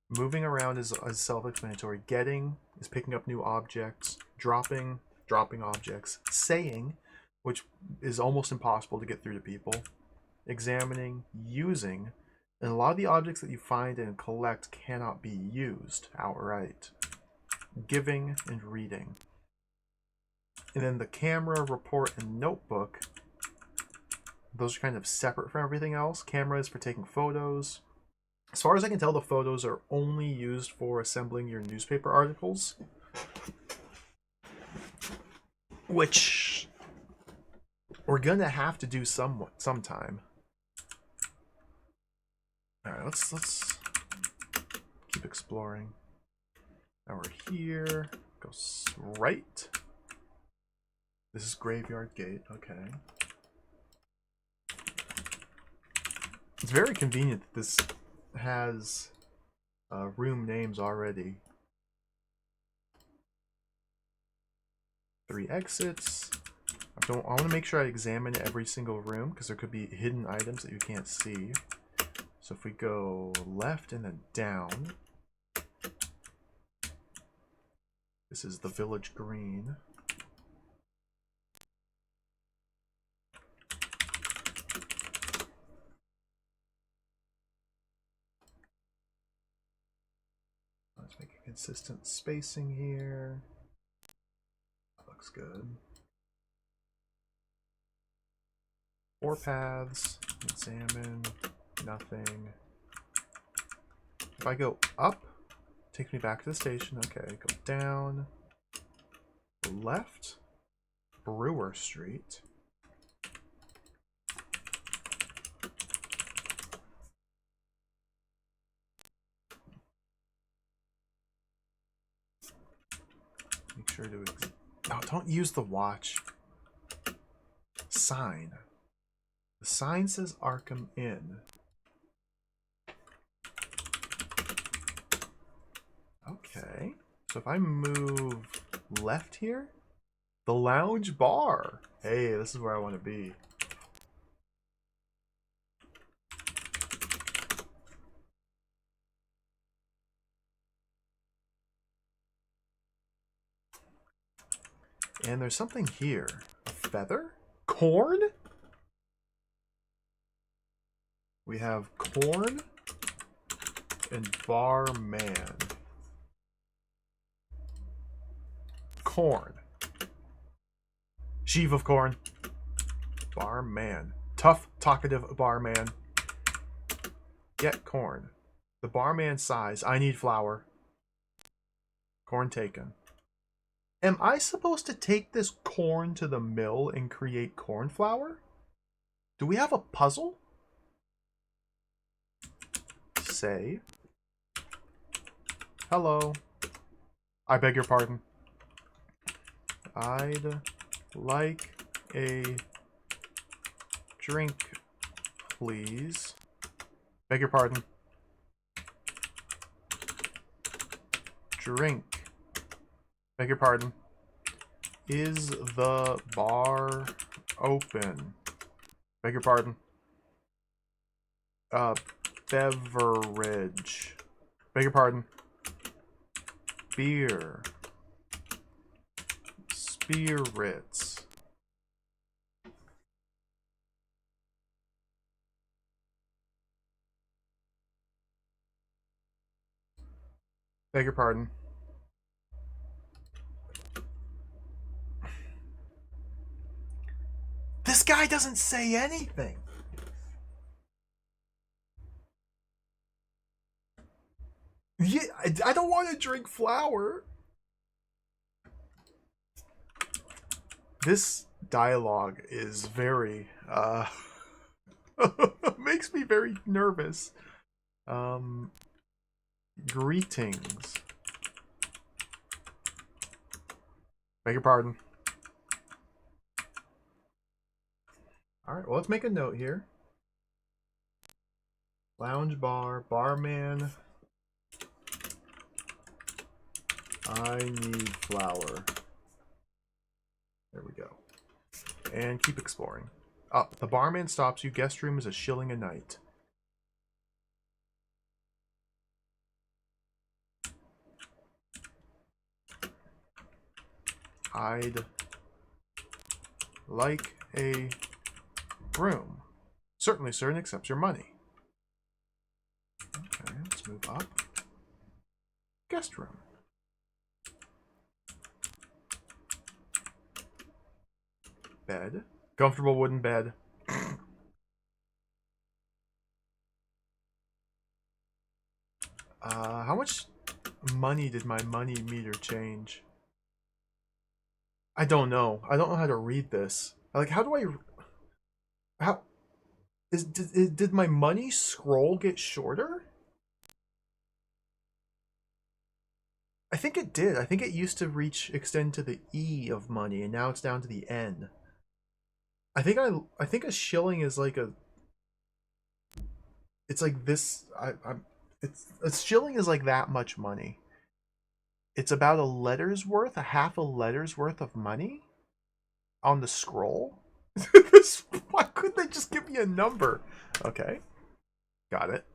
Moving around is self-explanatory. Getting is picking up new objects. Dropping objects. Saying, which is almost impossible to get through to people. Examining, using, and a lot of the objects that you find and collect cannot be used outright. Giving and reading. And then the camera, report, and notebook, those are kind of separate from everything else. Camera is for taking photos. As far as I can tell, the photos are only used for assembling your newspaper articles. Which we're gonna have to do sometime. Alright, let's keep exploring. Now we're here. Go right. This is Graveyard Gate, okay. It's very convenient that this has room names already. 3 exits. I want to make sure I examine every single room because there could be hidden items that you can't see. So if we go left and then down, this is the village green. Let's make a consistent spacing here. That looks good. 4 paths, examine, nothing. If I go up, it takes me back to the station. Okay, go down, left, Brewer Street. Make sure to... Oh, don't use the watch. Sign. The sign says Arkham Inn. Okay. So if I move left here, the lounge bar. Hey, this is where I want to be. And there's something here. A feather? Corn? We have corn and barman. Corn. Sheave of corn. Barman. Tough, talkative barman. Get corn. The barman sighs. I need flour. Corn taken. Am I supposed to take this corn to the mill and create corn flour? Do we have a puzzle? Say. Hello. I beg your pardon. I'd like a drink, please. Beg your pardon. Drink. Beg your pardon. Is the bar open? Beg your pardon. Beverage. Beg your pardon. Beer. Spirits. Beg your pardon. This guy doesn't say anything. Yeah, I don't want to drink flour. This dialogue is very makes me very nervous. Greetings. Beg your pardon. Alright, well, let's make a note here. Lounge bar, barman. I need flour. There we go. And keep exploring. Oh, the barman stops you. Guest room is a shilling a night. I'd like a room. Certainly, sir, and accepts your money. Okay, let's move up. Guest room. Bed. Comfortable wooden bed. How much money did my money meter change? I don't know. I don't know how to read this. Like, how do I... How... Did my money scroll get shorter? I think it did. I think it used to extend to the E of money, and now it's down to the N. I think a shilling is like a... It's like this... a shilling is like that much money. It's about a letter's worth, a half a letter's worth of money. On the scroll? Why couldn't they just give me a number? Okay. Got it.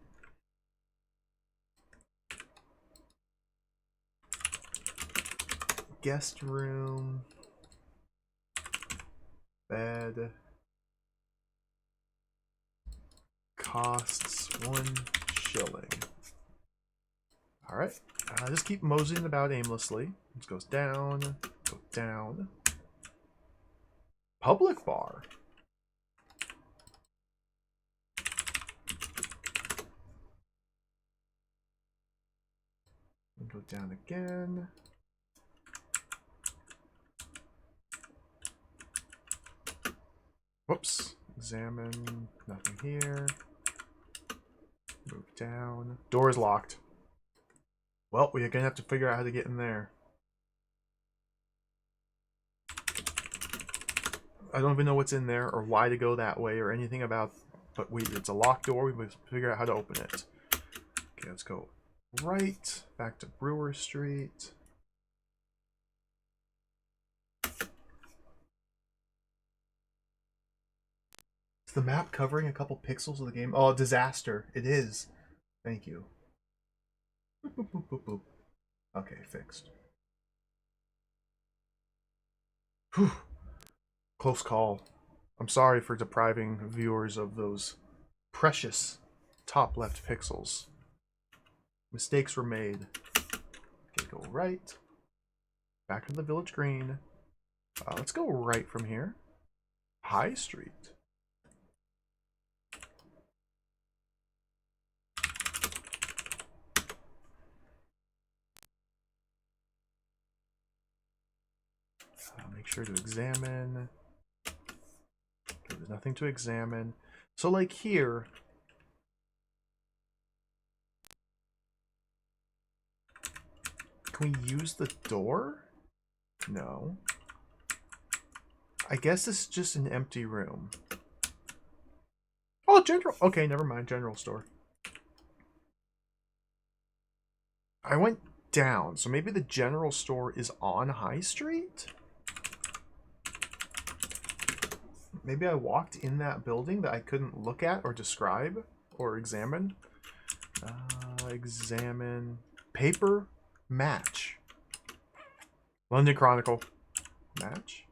Guest room. Bed. Costs 1 shilling. Alright. Just keep moseying about aimlessly. This goes down. Go down. Public bar. And go down again. Whoops. Examine. Nothing here. Move down. Door is locked. Well, we're gonna have to figure out how to get in there. I don't even know what's in there or why to go that way or anything about, but it's a locked door. We must figure out how to open it. Okay, let's go right back to Brewer Street. Is the map covering a couple pixels of the game? Oh, disaster. It is. Thank you. Boop, boop, boop, boop, boop. Okay, fixed. Whew. Close call. I'm sorry for depriving viewers of those precious top left pixels. Mistakes were made. Okay, go right. Back to the village green. Let's go right from here. High Street. Make sure to examine. Okay, there's nothing to examine. So like here, can we use the door? No. I guess this is just an empty room. Oh, general. Okay, never mind. General store. I went down, so maybe the general store is on High Street? Maybe I walked in that building that I couldn't look at or describe or examine. Examine. Paper match. London Chronicle. Match.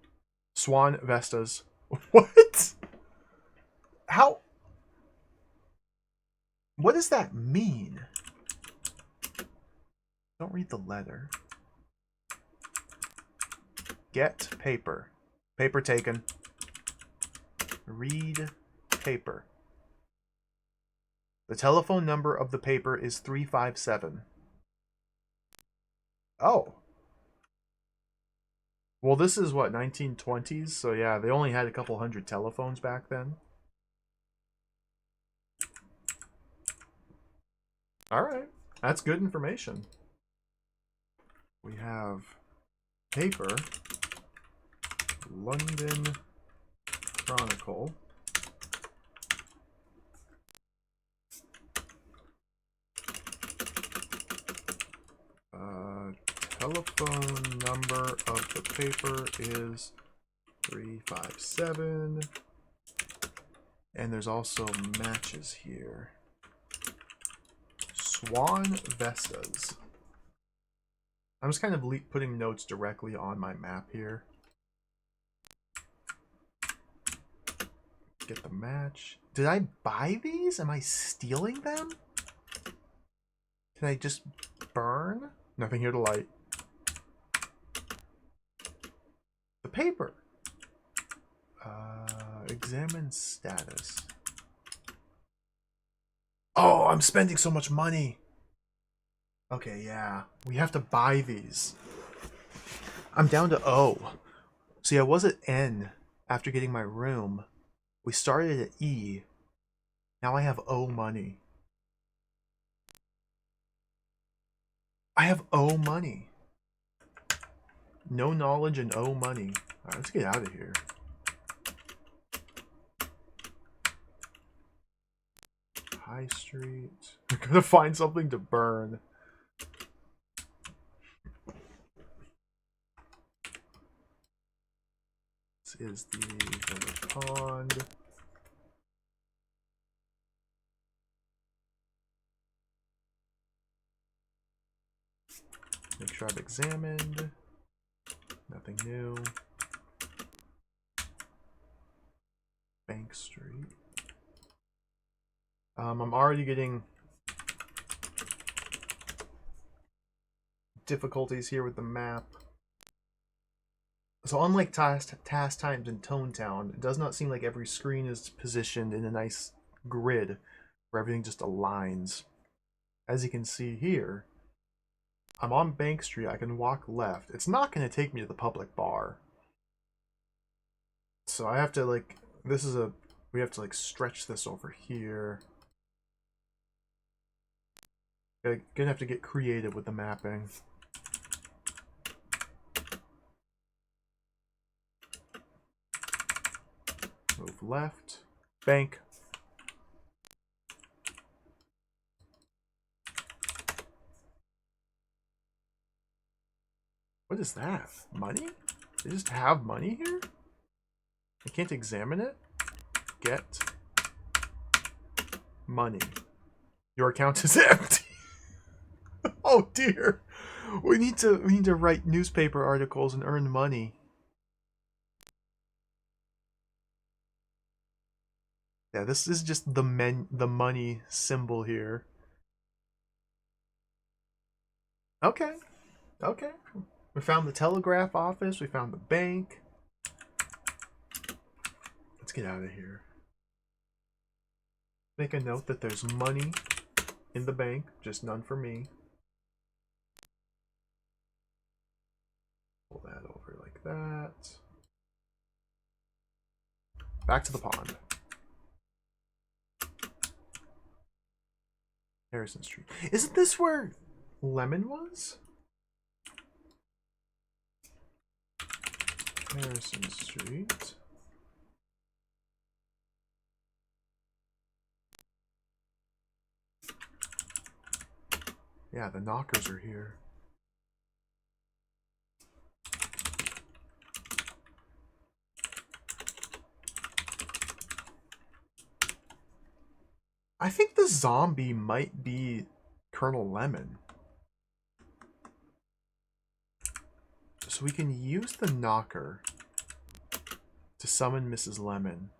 Swan Vestas. What? How? What does that mean? Don't read the letter. Get paper. Paper taken. Read paper. The telephone number of the paper is 357. Oh. Well, this is what, 1920s? So yeah, they only had a couple hundred telephones back then. Alright. That's good information. We have paper. London Chronicle. Telephone number of the paper is 357. And there's also matches here. Swan Vestas. I'm just kind of putting notes directly on my map here. Get the match. Did I buy these? Am I stealing them? Can I just burn? Nothing here to light. The paper. Examine status. Oh, I'm spending so much money. Okay, yeah. We have to buy these. I'm down to O. See, I was at N after getting my room. We started at E. Now I have O money. I have O money. No knowledge and O money. Alright, let's get out of here. High Street. I'm gonna find something to burn. This is the village pond. Make sure I've examined. Nothing new. Bank Street. I'm already getting difficulties here with the map. So unlike task times in Tone Town, it does not seem like every screen is positioned in a nice grid where everything just aligns. As you can see here, I'm on Bank Street. I can walk left. It's not going to take me to the public bar. So I have to like, we have to like stretch this over here. Gonna have to get creative with the mapping. Move left. Bank. What is that? Money? They just have money here? I can't examine it? Get money. Your account is empty. Oh dear. We need to write newspaper articles and earn money. Yeah, this is just the money symbol here. Okay. Okay. We found the telegraph office, we found the bank. Let's get out of here. Make a note that there's money in the bank, just none for me. Pull that over like that. Back to the pond. Harrison Street. Isn't this where Lemon was? Harrison Street. Yeah, the knockers are here. I think the zombie might be Colonel Lemon. So we can use the knocker to summon Mrs. Lemon.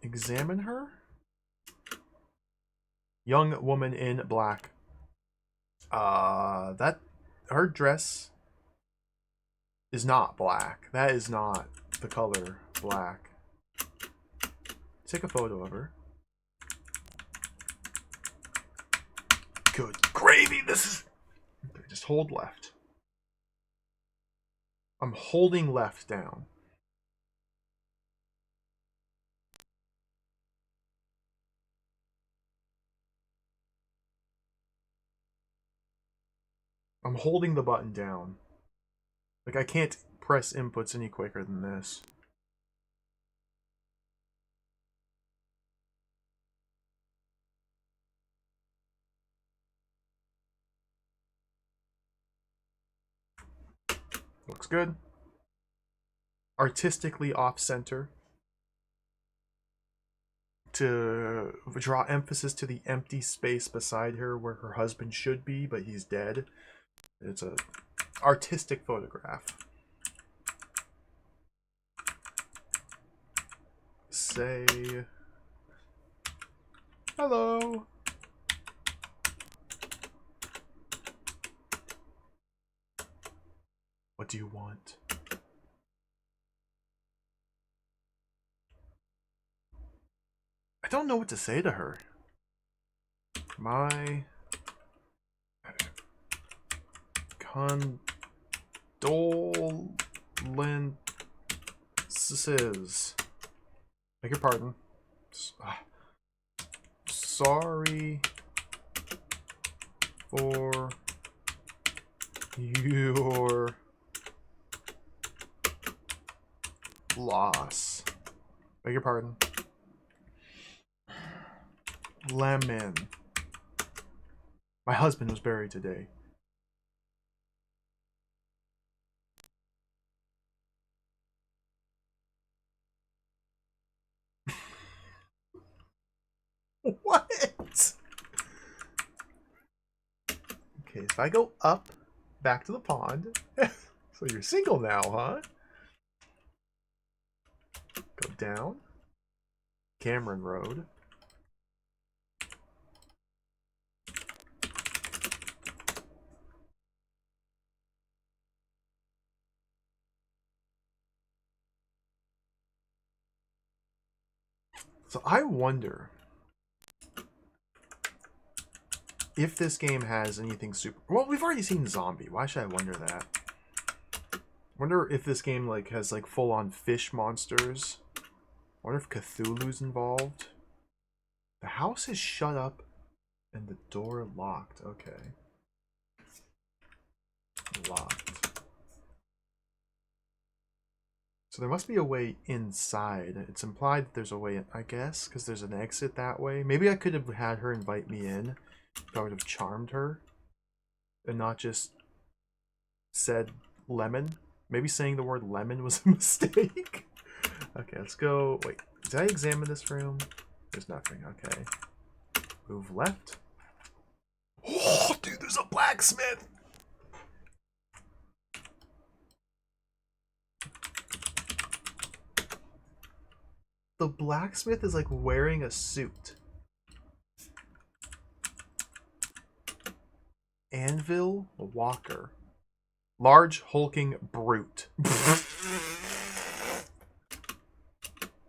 Examine her. Young woman in black. That her dress is not black. That is not the color black. Take a photo of her. Good gravy. This is. Okay, just hold left. I'm holding left down. I'm holding the button down. Like, I can't press inputs any quicker than this. Looks good. Artistically off-center. To draw emphasis to the empty space beside her where her husband should be, but he's dead. It's a artistic photograph. Say hello. What do you want? I don't know what to say to her. My condolences. Beg your pardon. Sorry for your loss. Beg your pardon. Lemon. My husband was buried today. What? Okay, if I go up, back to the pond. So you're single now, huh? Go down. Cameron Road. So I wonder if this game has anything super... Well, we've already seen zombie. Why should I wonder that? Wonder if this game like has like full-on fish monsters. Wonder if Cthulhu's involved. The house is shut up and the door locked. Okay. Locked. So there must be a way inside. It's implied that there's a way in, I guess, because there's an exit that way. Maybe I could have had her invite me in. That would have charmed her. And not just said lemon. Maybe saying the word lemon was a mistake. Okay, let's go. Wait, did I examine this room? There's nothing. Okay. Move left. Oh, dude, there's a blacksmith! The blacksmith is like wearing a suit. Anvil Walker. Large hulking brute.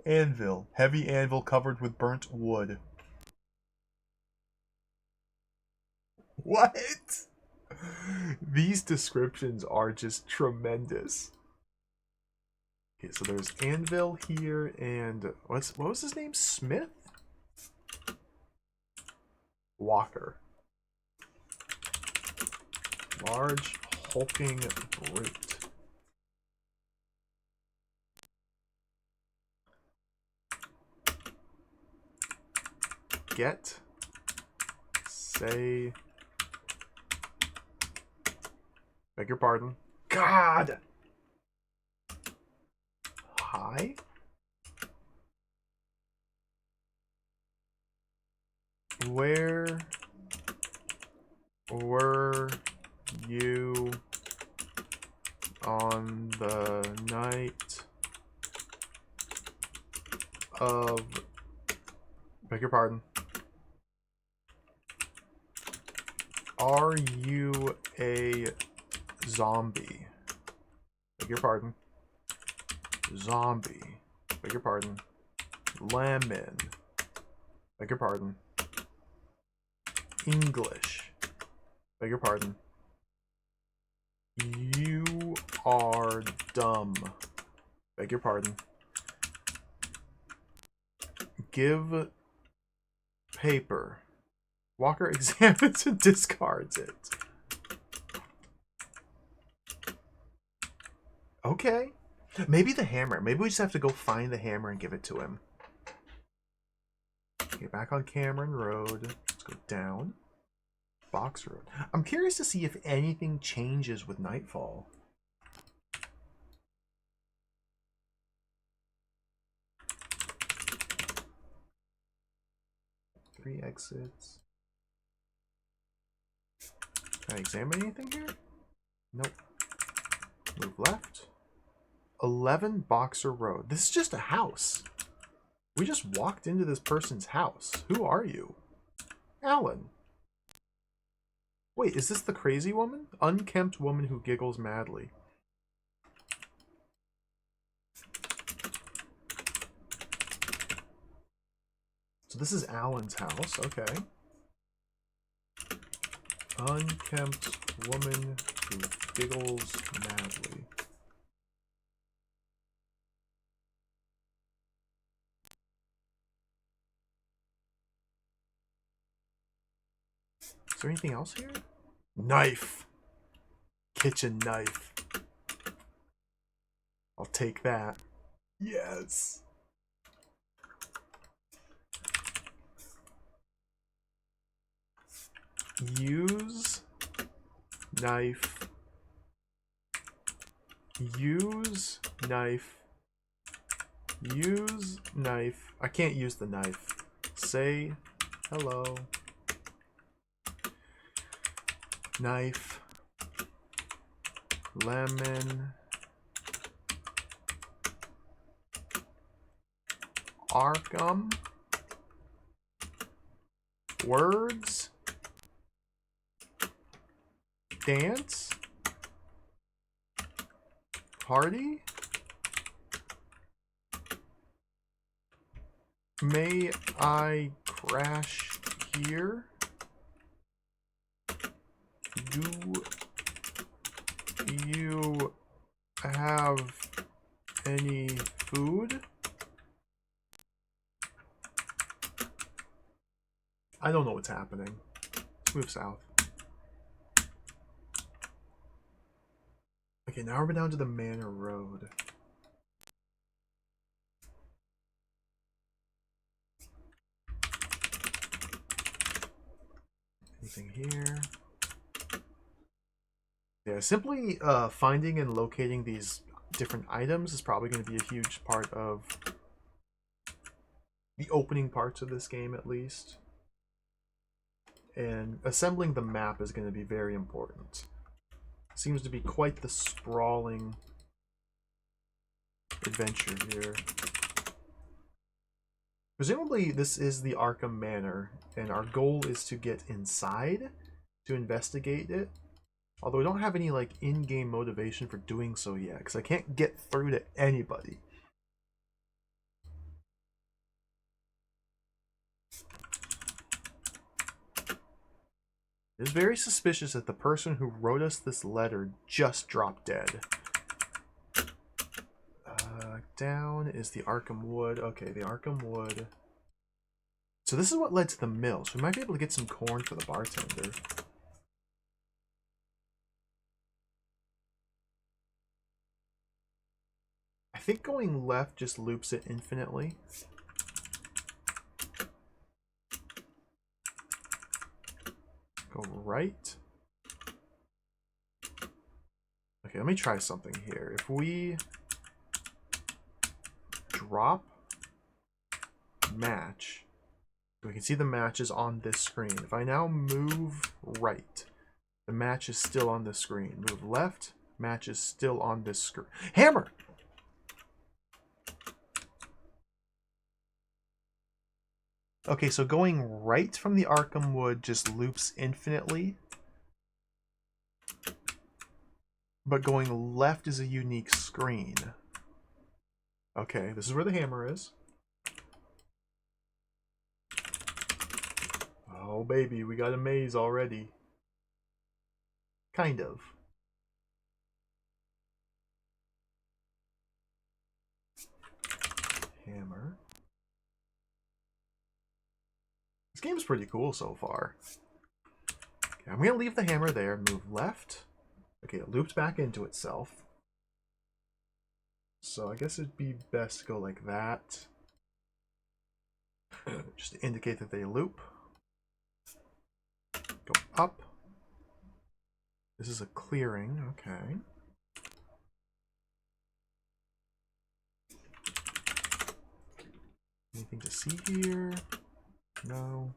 Anvil. Heavy anvil covered with burnt wood. What? These descriptions are just tremendous. Okay, so there's anvil here, and what was his name? Smith? Walker. Large hulking brute. Get. Say. Beg your pardon. God! Hi? Where were you on the night of... Beg your pardon. Are you a zombie? Beg your pardon. Zombie. Beg your pardon. Lemon. Beg your pardon. English. Beg your pardon. You are dumb. Beg your pardon. Give paper. Walker examines and discards it. Okay. Maybe the hammer. Maybe we just have to go find the hammer and give it to him. Okay, back on Cameron Road. Let's go down. Box Road. I'm curious to see if anything changes with nightfall. Three exits. Can I examine anything here? Nope. Move left. 11 Boxer Road. This is just a house. We just walked into this person's house. Who are you? Alan. Wait, is this the crazy woman? Unkempt woman who giggles madly. So this is Alan's house. Okay. Unkempt woman who giggles madly. Is there anything else here? Knife. Kitchen knife. I'll take that. Yes. Use knife. Use knife. Use knife. I can't use the knife. Say Hello. Knife. Lemon. Arkham. Words. Dance. Party. May I crash here? Do you have any food? I don't know what's happening. Let's move south. Okay, now we're down to the Manor Road. Anything here? Yeah, simply finding and locating these different items is probably going to be a huge part of the opening parts of this game, at least. And assembling the map is going to be very important. Seems to be quite the sprawling adventure here. Presumably this is the Arkham Manor, and our goal is to get inside to investigate it. Although I don't have any like in-game motivation for doing so yet, because I can't get through to anybody. It is very suspicious that the person who wrote us this letter just dropped dead. Down is the Arkham Wood. Okay, the Arkham Wood. So this is what led to the mill. So we might be able to get some corn for the bartender. I think going left just loops it infinitely. Go right. Okay, let me try something here. If we drop match, we can see the match is on this screen. If I now move right, the match is still on the screen. Move left, match is still on this screen. Hammer! Okay, so going right from the Arkham Wood just loops infinitely. But going left is a unique screen. Okay, this is where the hammer is. Oh, baby, we got a maze already. Kind of. Hammer. This game's pretty cool so far. Okay, I'm going to leave the hammer there, move left. Okay, it looped back into itself. So I guess it'd be best to go like that. Just to indicate that they loop. Go up. This is a clearing, okay. Anything to see here? No.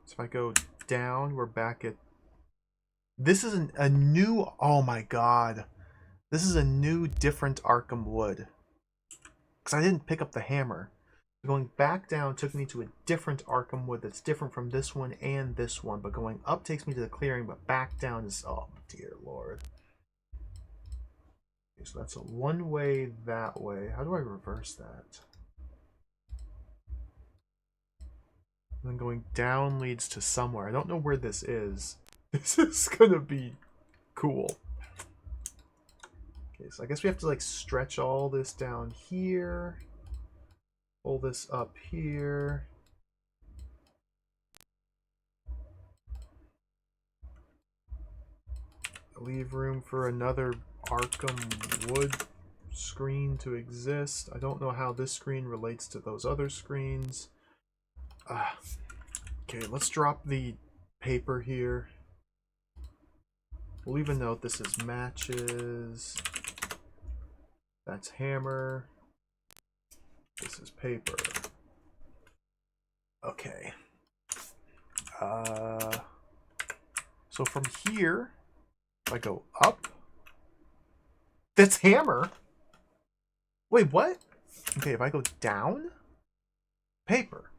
So if I go down, we're back at... This is a new... Oh my god. This is a new, different Arkham Wood. Because I didn't pick up the hammer. Going back down took me to a different Arkham Wood that's different from this one and this one. But going up takes me to the clearing, but back down is... Oh, dear lord. Okay, so that's a one way that way. How do I reverse that? And then going down leads to somewhere. I don't know where this is. This is gonna be cool. Okay, so I guess we have to like stretch all this down here. Pull this up here. Leave room for another Arkham Wood screen to exist. I don't know how this screen relates to those other screens. Okay, let's drop the paper here. We'll leave a note. This is matches. That's hammer. This is paper. Okay. So from here, if I go up, that's hammer. Wait, what? Okay, if I go down, paper.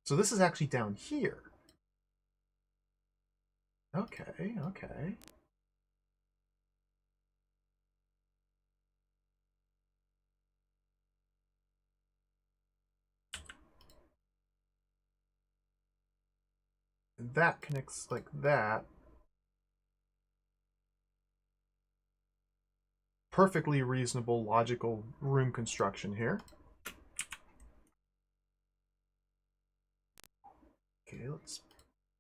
So this is actually down here. Okay, okay. That connects like that. Perfectly reasonable, logical room construction here. Okay, let's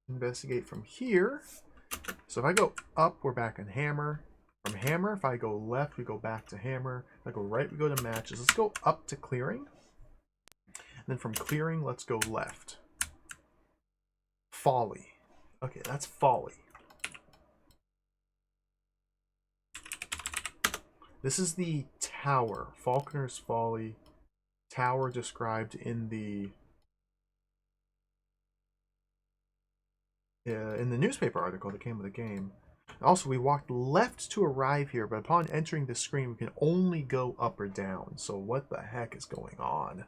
investigate from here. So if I go up, we're back on hammer. From hammer, if I go left, we go back to hammer. If I go right, we go to matches. Let's go up to clearing. And then from clearing, let's go left. Folly. Okay, that's folly. This is the tower. Faulkner's Folly. Tower described in the newspaper article that came with the game. Also, we walked left to arrive here, but upon entering the screen, we can only go up or down. So what the heck is going on?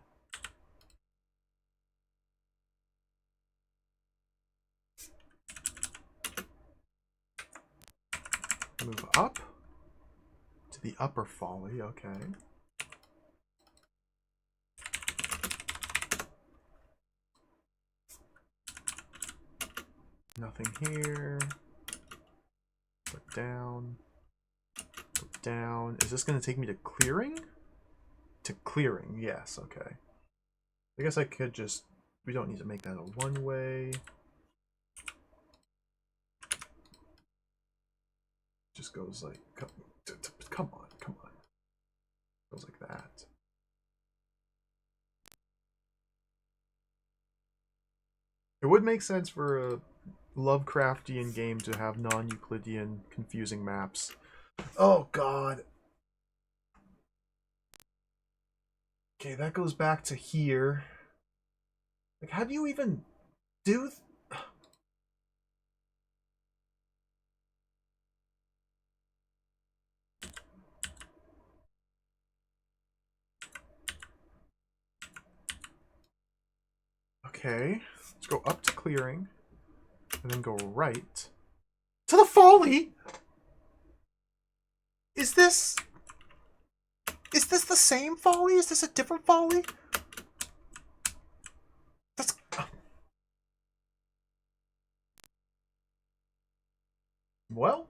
Move up to the upper folly, okay. Nothing here. Go down. Go down. Is this going to take me to clearing? To clearing, yes, okay. I guess I could just... We don't need to make that a one-way. Just goes like... Come on, come on. Goes like that. It would make sense for a Lovecraftian game to have non-Euclidean confusing maps. Oh god. Okay, that goes back to here. Like, how do you even do... Okay, let's go up to clearing, and then go right to the folly. Is this the same folly? Is this a different folly? That's... Well,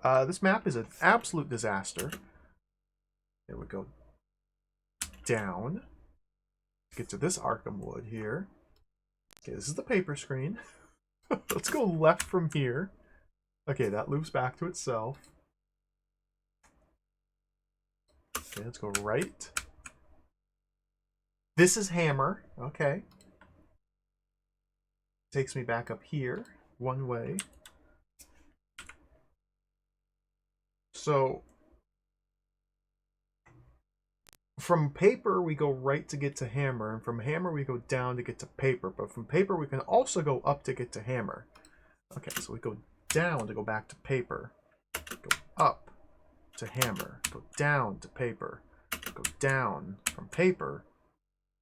this map is an absolute disaster. There we go. Down. Get to this Arkham Wood here. Okay, this is the paper screen. Let's go left from here. Okay, that loops back to itself. Okay, let's go right. This is hammer. Okay. Takes me back up here. One way. So... From paper, we go right to get to hammer, and from hammer, we go down to get to paper. But from paper, we can also go up to get to hammer. Okay, so we go down to go back to paper. Go up to hammer. Go down to paper. Go down from paper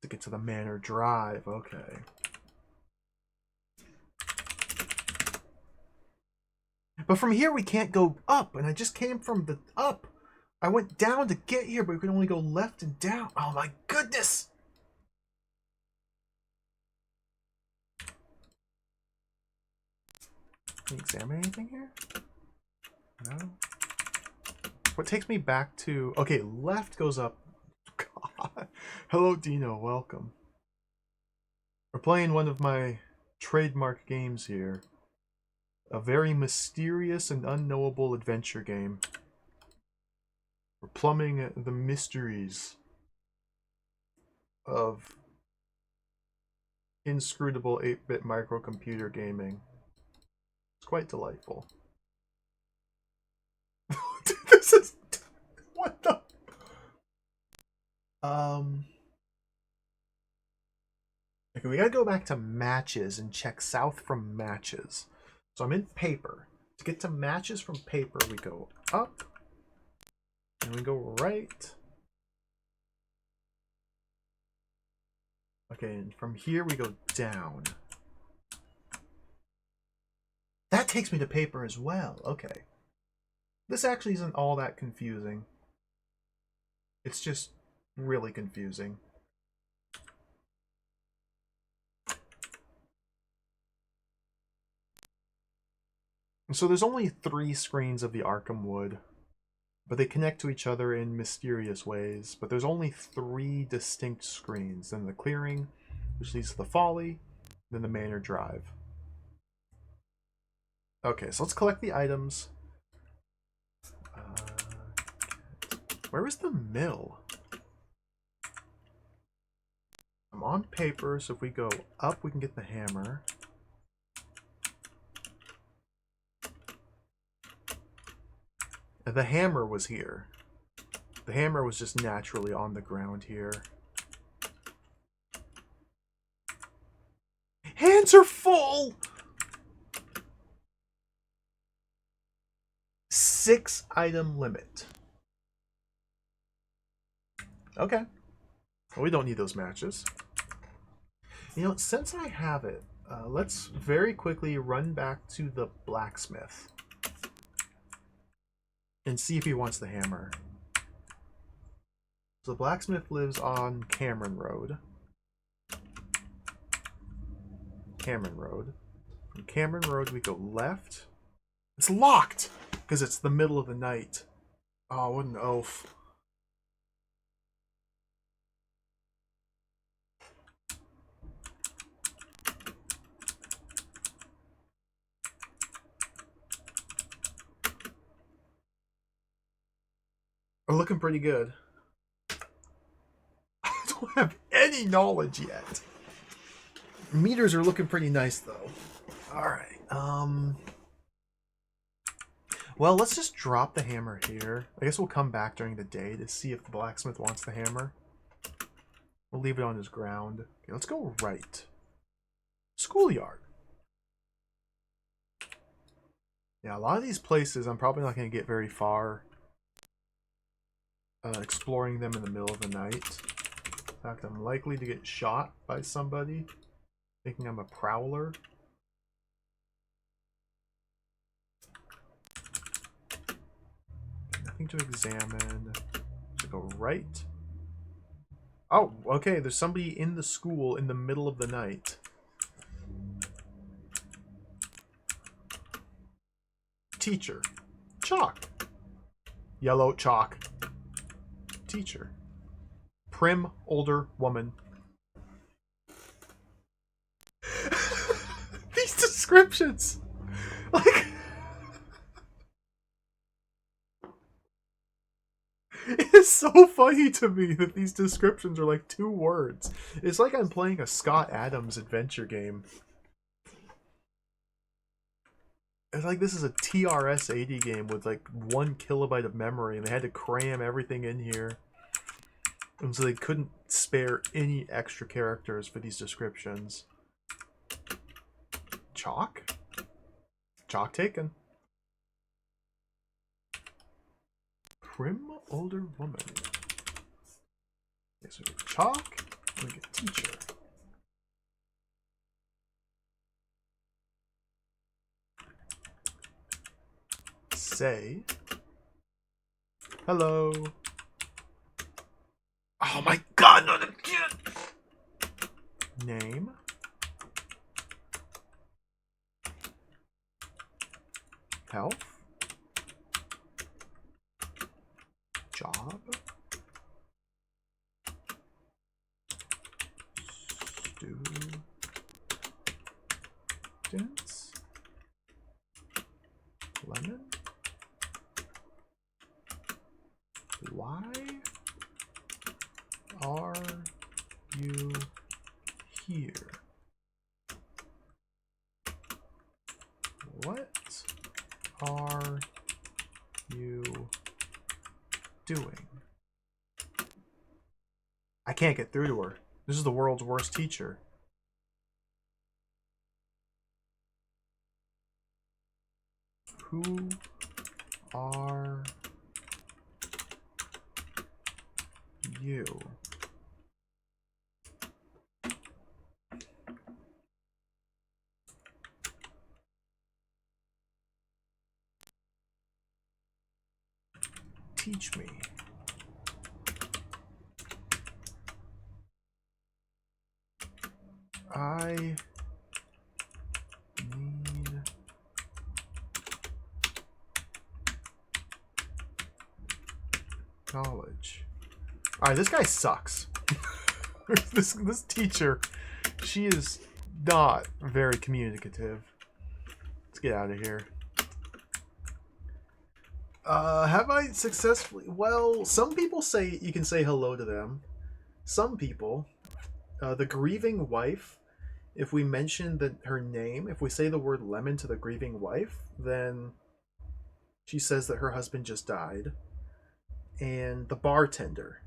to get to the Manor Drive. Okay. But from here, we can't go up, and I just came from the up. I went down to get here, but we can only go left and down. Oh my goodness! Can you examine anything here? No? What takes me back to... Okay, left goes up. God. Hello, Dino. Welcome. We're playing one of my trademark games here. A very mysterious and unknowable adventure game. We're plumbing the mysteries of inscrutable 8-bit microcomputer gaming. It's quite delightful. What the? Okay, we gotta go back to matches and check south from matches. So I'm in paper. To get to matches from paper, we go up and we go right. Okay, and from here we go down. That takes me to paper as well. Okay. This actually isn't all that confusing. It's just really confusing. So there's only 3 screens of the Arkham Wood, but they connect to each other in mysterious ways. But there's only 3 distinct screens. Then the clearing, which leads to the Folly, then the Manor Drive. Okay, so let's collect the items. Where is the mill? I'm on paper, so if we go up, we can get the hammer. The hammer was here. The hammer was just naturally on the ground here. Hands are full! 6 item limit. Okay. Well, we don't need those matches. You know, since I have it, let's very quickly run back to the blacksmith and see if he wants the hammer. So the blacksmith lives on Cameron Road. Cameron Road. From Cameron Road, we go left. It's locked because it's the middle of the night. Oh, what an oaf. We're looking pretty good. I don't have any knowledge yet. Meters are looking pretty nice, though. Alright, well, let's just drop the hammer here. I guess we'll come back during the day to see if the blacksmith wants the hammer. We'll leave it on his ground. Okay, let's go right. Schoolyard. Yeah, a lot of these places I'm probably not going to get very far exploring them in the middle of the night. In fact, I'm likely to get shot by somebody thinking I'm a prowler. Nothing to examine. So go right. Oh, okay, there's somebody in the school in the middle of the night. Teacher. Chalk. Yellow chalk. Teacher. Prim, older woman. These descriptions! Like... It is so funny to me that these descriptions are like 2 words. It's like I'm playing a Scott Adams adventure game. It's like this is a TRS-80 game with like 1 kilobyte of memory, and they had to cram everything in here. And so they couldn't spare any extra characters for these descriptions. Chalk? Chalk taken. Prim older woman. Okay, so we get chalk, and we get teacher. Say hello. Oh my god, not again! Name. Health. Job. Students. Lemon. Why are you here? What are you doing? I can't get through to her. This is the world's worst teacher. Who are you? Teach me. I need knowledge. Alright, this guy sucks. this teacher, she is not very communicative. Let's get out of here. Have I successfully... Well, some people say you can say hello to them. Some people. The grieving wife, if we mention her name, if we say the word lemon to the grieving wife, then she says that her husband just died. And the bartender.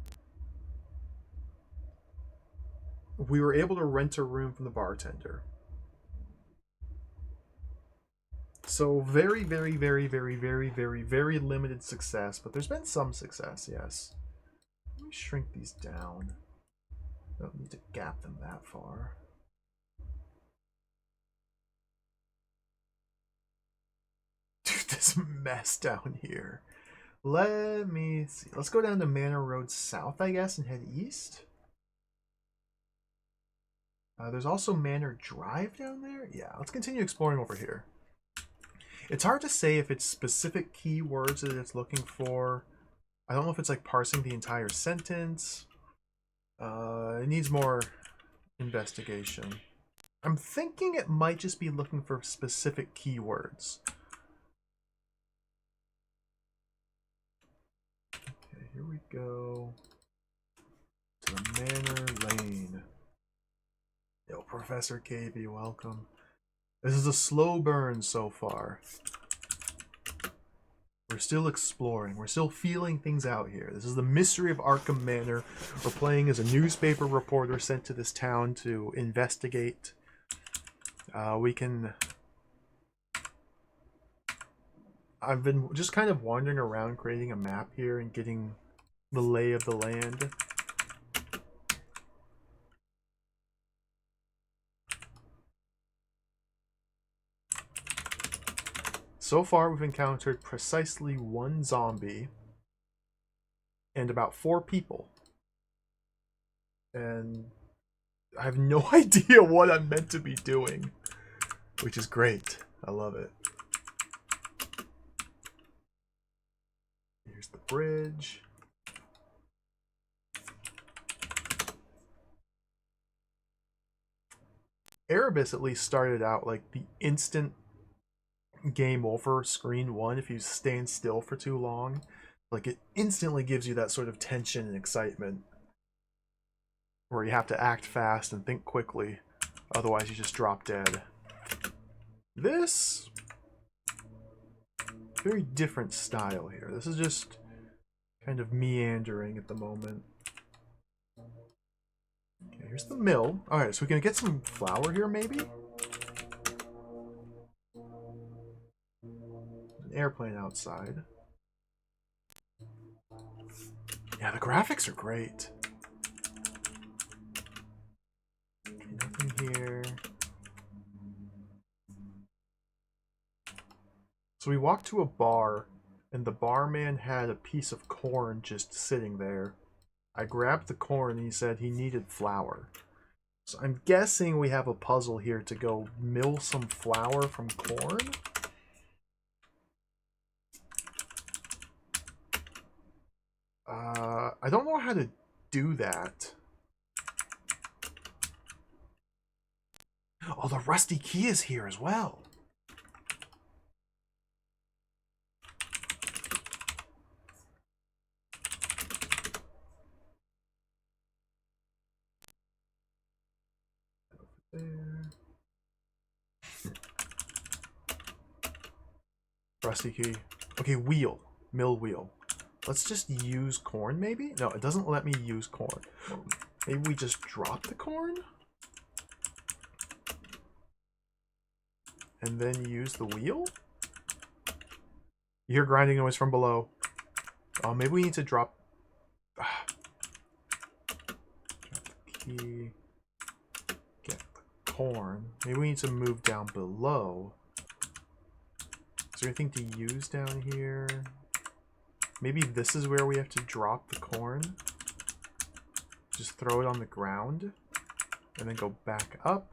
We were able to rent a room from the bartender. So very, very, very, very, very, very, very limited success, but there's been some success, yes. Let me shrink these down. Don't need to gap them that far. Dude, this mess down here. Let me see. Let's go down to Manor Road South, I guess, and head east. There's also Manor Drive down there. Yeah, let's continue exploring over here. It's hard to say if it's specific keywords that it's looking for. I don't know if it's like parsing the entire sentence. It needs more investigation. I'm thinking it might just be looking for specific keywords. Okay, here we go. To the Manor Lane. Yo, Professor KV, welcome. This is a slow burn so far. We're still exploring. We're still feeling things out here. This is the mystery of Arkham Manor. We're playing as a newspaper reporter sent to this town to investigate. We can... I've been just kind of wandering around creating a map here and getting the lay of the land. So far, we've encountered precisely one zombie and about 4 people. And I have no idea what I'm meant to be doing, which is great. I love it. Here's the bridge. Erebus at least started out like the instant game over screen 1 if you stand still for too long. Like, it instantly gives you that sort of tension and excitement where you have to act fast and think quickly, otherwise you just drop dead. This, very different style here. This is just kind of meandering at the moment. Okay, here's the mill. Alright, so we can get some flour here maybe? Airplane outside. Yeah, the graphics are great. Okay, nothing here. So we walked to a bar, and the barman had a piece of corn just sitting there. I grabbed the corn, and he said he needed flour. So I'm guessing we have a puzzle here to go mill some flour from corn? I don't know how to do that. Oh, the rusty key is here as well. There. Rusty key. Okay, wheel. Mill wheel. Let's just use corn, maybe? No, it doesn't let me use corn. Maybe we just drop the corn? And then use the wheel? You hear grinding noise from below. Oh, maybe we need to drop... Key. Get the corn. Maybe we need to move down below. Is there anything to use down here? Maybe this is where we have to drop the corn. Just throw it on the ground. And then go back up.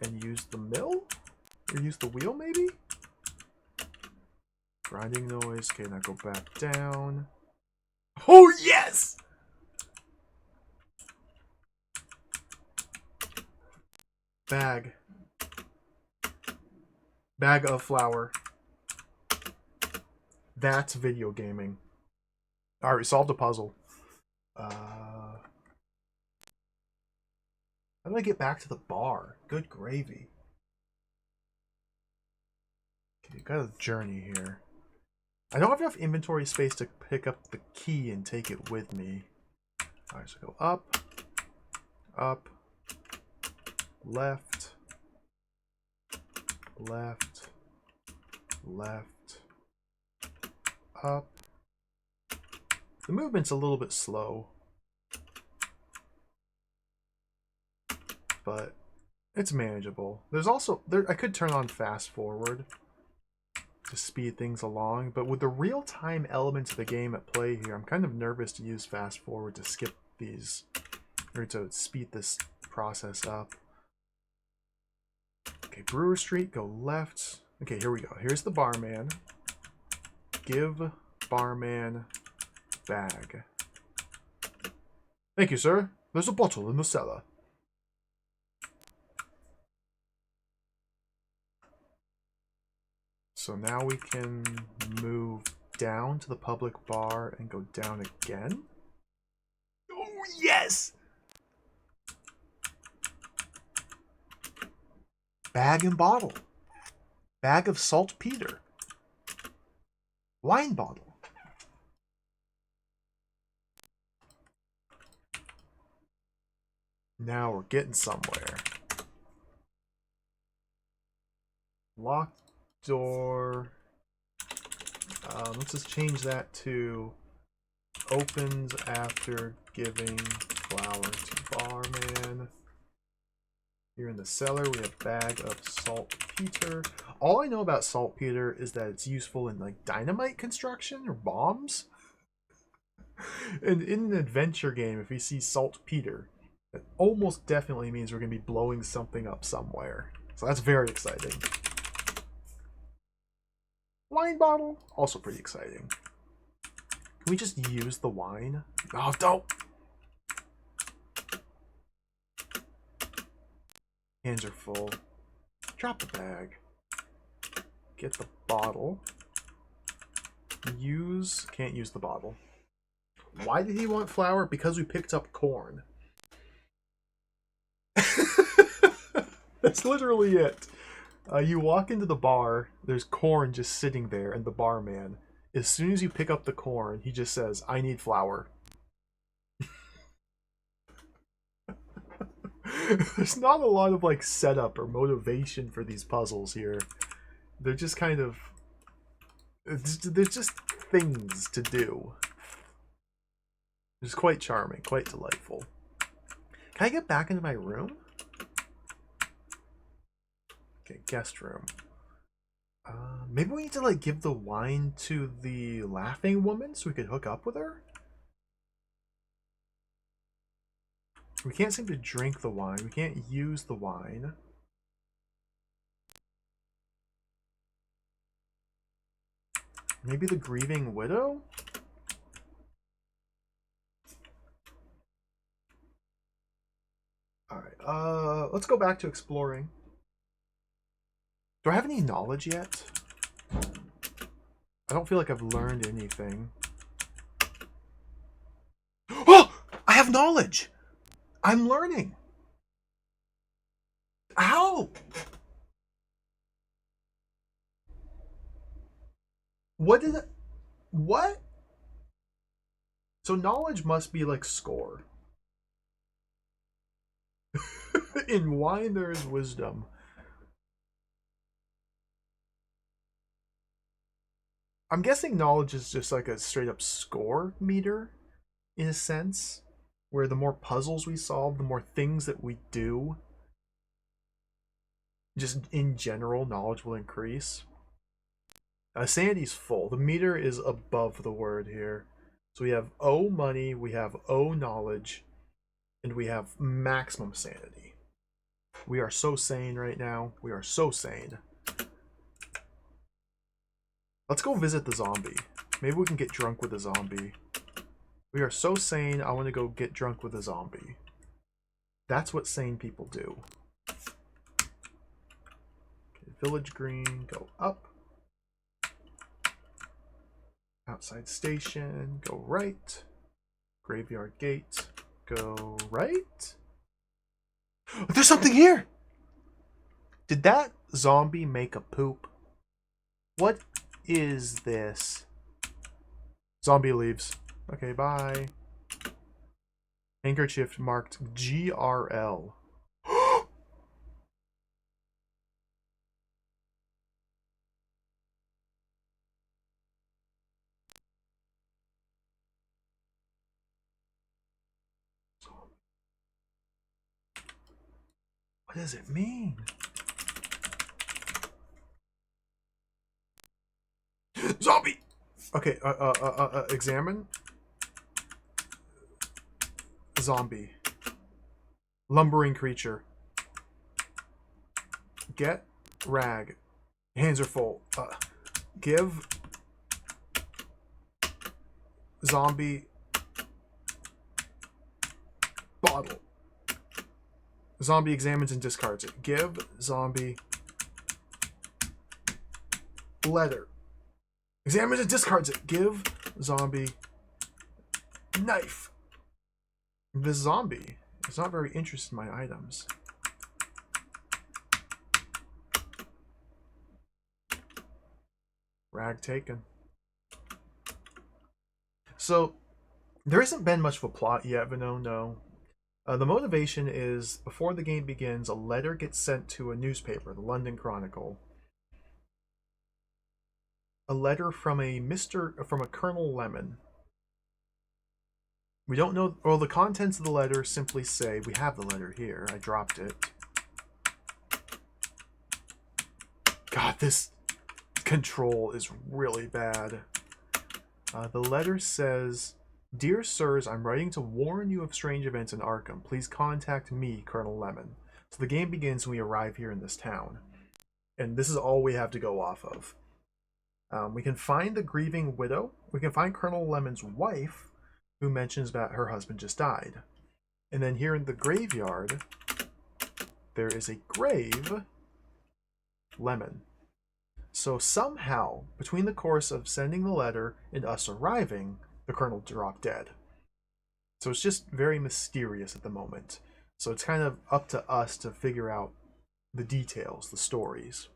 And use the mill? Or use the wheel, maybe? Grinding noise. Okay, now go back down. Oh, yes! Bag. Bag of flour. That's video gaming. Alright, we solved a puzzle. How do I get back to the bar? Good gravy. Okay, got a journey here. I don't have enough inventory space to pick up the key and take it with me. Alright, so go up. Up. Left. Left. Left. Up. The movement's a little bit slow. But it's manageable. There's also... I could turn on fast forward to speed things along, but with the real-time elements of the game at play here, I'm kind of nervous to use fast forward to skip these, or to speed this process up. Okay, Brewer Street, go left. Okay, here we go. Here's the barman. Give barman bag. Thank you, sir. There's a bottle in the cellar. So now we can move down to the public bar and go down again. Oh, yes! Bag and bottle. Bag of saltpeter. Wine bottle. Now we're getting somewhere. Locked door. Let's just change that to opens after giving flour to barman. Here in the cellar we have bag of saltpeter. All I know about saltpeter is that it's useful in like dynamite construction or bombs. And in an adventure game, if you see saltpeter, it almost definitely means we're going to be blowing something up somewhere. So that's very exciting. Wine bottle, also pretty exciting. Can we just use the wine? Oh, don't! Hands are full. Drop the bag. Get the bottle. Use... Can't use the bottle. Why did he want flour? Because we picked up corn. That's literally it. You walk into the bar, there's corn just sitting there, and the barman, as soon as you pick up the corn, he just says, I need flour. There's not a lot of like setup or motivation for these puzzles here. They're just kind of... They're just things to do. It's quite charming, quite delightful. Can I get back into my room? Okay, guest room. Maybe we need to like give the wine to the laughing woman so we could hook up with her? We can't seem to drink the wine. We can't use the wine. Maybe the grieving widow? Alright, let's go back to exploring. Do I have any knowledge yet? I don't feel like I've learned anything. Oh! I have knowledge! I'm learning! How? What did it... What? So knowledge must be like score. In wine there is wisdom. I'm guessing knowledge is just like a straight up score meter, in a sense, where the more puzzles we solve, the more things that we do, just in general, knowledge will increase. Sanity's full. The meter is above the word here. So we have O money, we have O knowledge, and we have maximum sanity. We are so sane right now. We are so sane. Let's go visit the zombie. Maybe we can get drunk with a zombie. We are so sane, I want to go get drunk with a zombie. That's what sane people do. Okay, village green, go up. Outside station, go right. Graveyard gate, go right. There's something here! Did that zombie make a poop? What is this? Zombie leaves. Okay, bye. Handkerchief marked GRL. What does it mean? Zombie! Okay, examine. Zombie. Lumbering creature. Get rag. Hands are full. Give zombie bottle. Zombie examines and discards it. Give zombie letter. Examines and discards it. Give zombie knife. This zombie is not very interested in my items. Rag taken. So, there hasn't been much of a plot yet, Vino, no. The motivation is, before the game begins, a letter gets sent to a newspaper, the London Chronicle. A letter from a Colonel Lemon. We don't know, well, the contents of the letter simply say, we have the letter here, I dropped it. God, this control is really bad. The letter says, Dear Sirs, I'm writing to warn you of strange events in Arkham. Please contact me, Colonel Lemon. So the game begins when we arrive here in this town. And this is all we have to go off of. We can find the grieving widow. We can find Colonel Lemon's wife, who mentions that her husband just died. And then here in the graveyard, there is a grave Lemon. So somehow, between the course of sending the letter and us arriving, the Colonel dropped dead. So it's just very mysterious at the moment. So it's kind of up to us to figure out the details, the stories.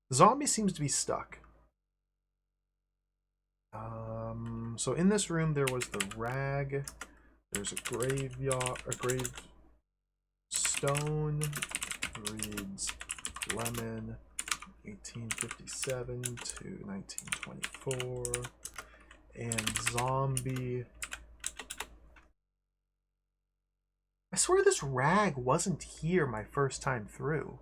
The zombie seems to be stuck. So in this room there was the rag. There's a graveyard, a grave stone. Reads Lemon, 1857 to 1924, and zombie. I swear this rag wasn't here my first time through.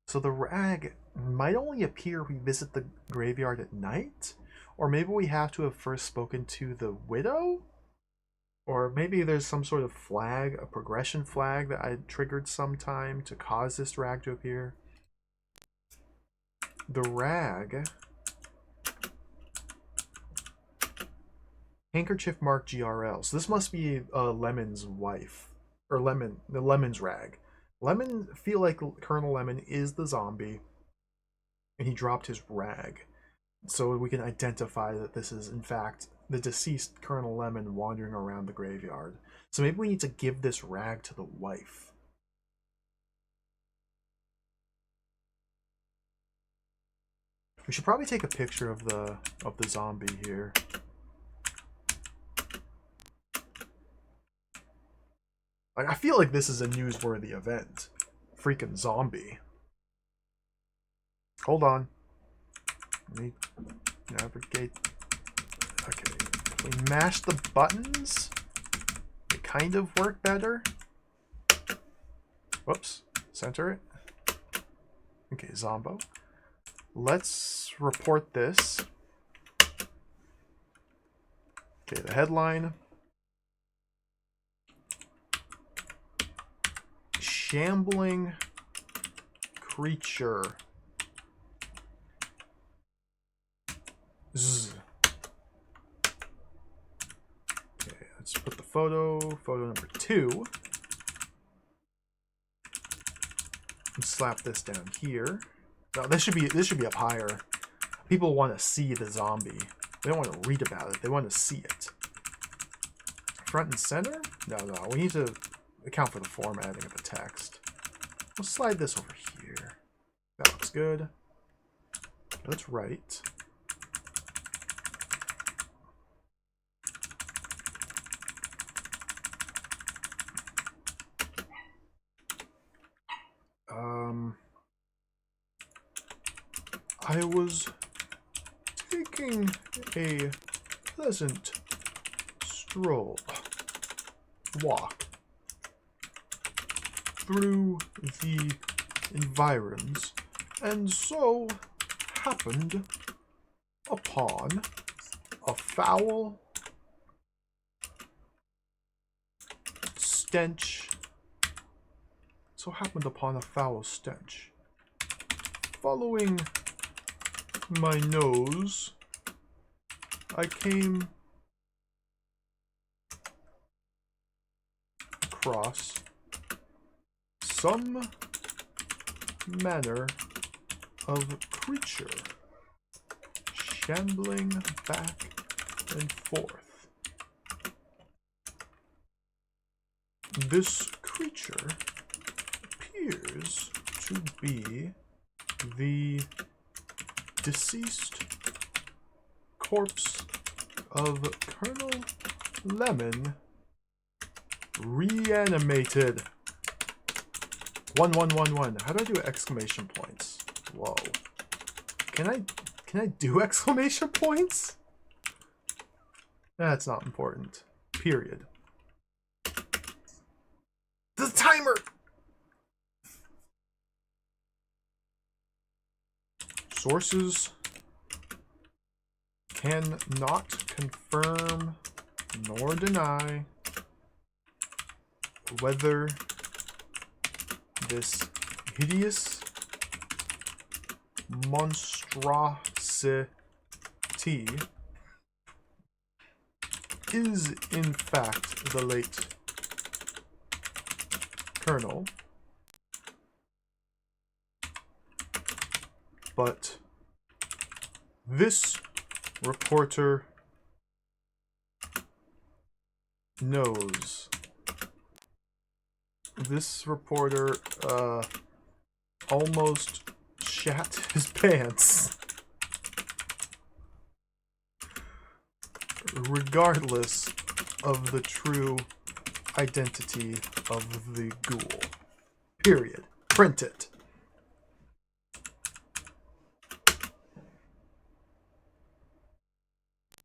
So the rag might only appear if we visit the graveyard at night? Or maybe we have to have first spoken to the widow? Or maybe there's some sort of flag, a progression flag that I triggered sometime to cause this rag to appear. The rag. Handkerchief marked GRL. So this must be Lemon's wife. Or the Lemon's rag. Lemon, feel like Colonel Lemon is the zombie. And he dropped his rag. So we can identify that this is, in fact, the deceased Colonel Lemon wandering around the graveyard. So maybe we need to give this rag to the wife. We should probably take a picture of the zombie here. I feel like this is a newsworthy event. freaking zombie. Hold on. Let me navigate. Okay. If we mash the buttons, they kind of work better. Whoops. Center it. Okay, Zombo. Let's report this. Okay, the headline. Shambling creature. Zzz. Okay, let's put the photo number 2. And slap this down here. No, this should be up higher. People want to see the zombie. They don't want to read about it. They want to see it. Front and center? No. We need to account for the formatting of the text. We'll slide this over here. That looks good. Let's write. I was taking a pleasant walk through the environs, and so happened upon a foul stench. Following my nose, I came across some manner of creature shambling back and forth. This creature appears to be the deceased corpse of Colonel Lemon, reanimated. 1111. How do I do exclamation points? Whoa. Can I do exclamation points? That's not important. Period. The timer! Sources cannot confirm nor deny whether this hideous monstrosity is in fact the late Colonel, but this reporter knows. This reporter almost shat his pants. Regardless of the true identity of the ghoul. Period. Print it.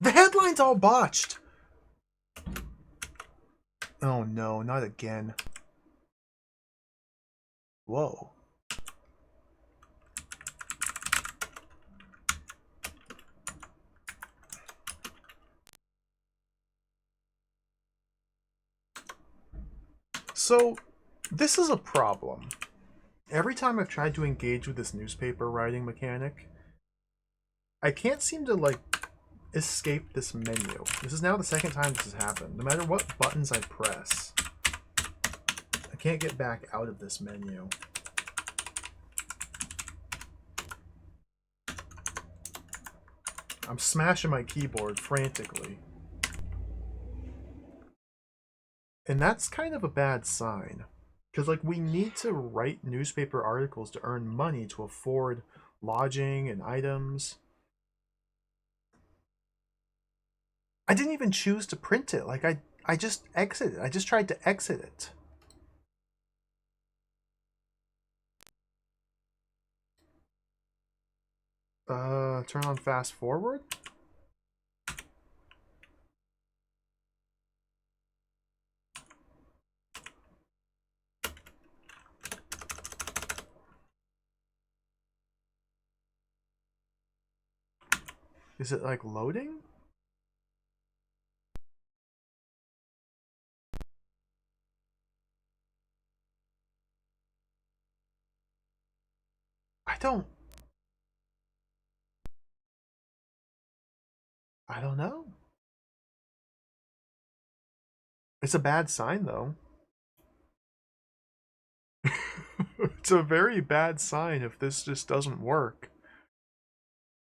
The headline's all botched. Oh no, not again. Whoa. So, this is a problem. Every time I've tried to engage with this newspaper writing mechanic, I can't seem to, like, escape this menu. This is now the second time this has happened. No matter what buttons I press, I can't get back out of this menu. I'm smashing my keyboard frantically. And that's kind of a bad sign. Because, like, we need to write newspaper articles to earn money to afford lodging and items. I didn't even choose to print it. Like, I just exited. I just tried to exit it. Turn on fast forward? Is it like loading? I don't know. It's a bad sign though. It's a very bad sign if this just doesn't work.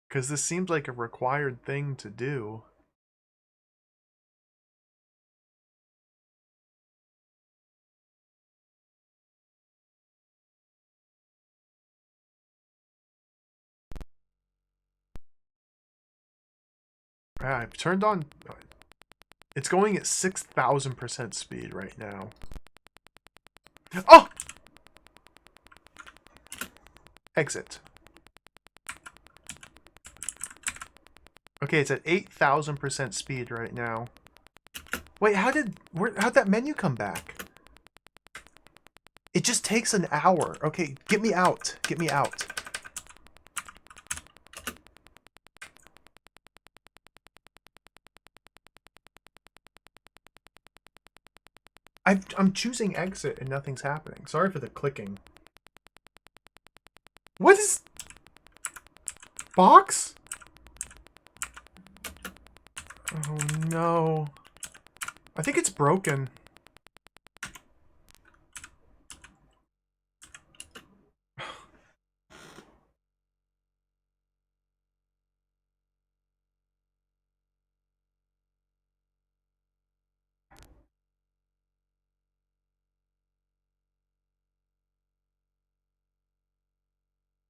Because this seems like a required thing to do. I've turned on... It's going at 6,000% speed right now. Oh! Exit. Okay, it's at 8,000% speed right now. Wait, how'd that menu come back? It just takes an hour. Okay, get me out. Get me out. I'm choosing exit and nothing's happening. Sorry for the clicking. What is... Box? Oh no. I think it's broken.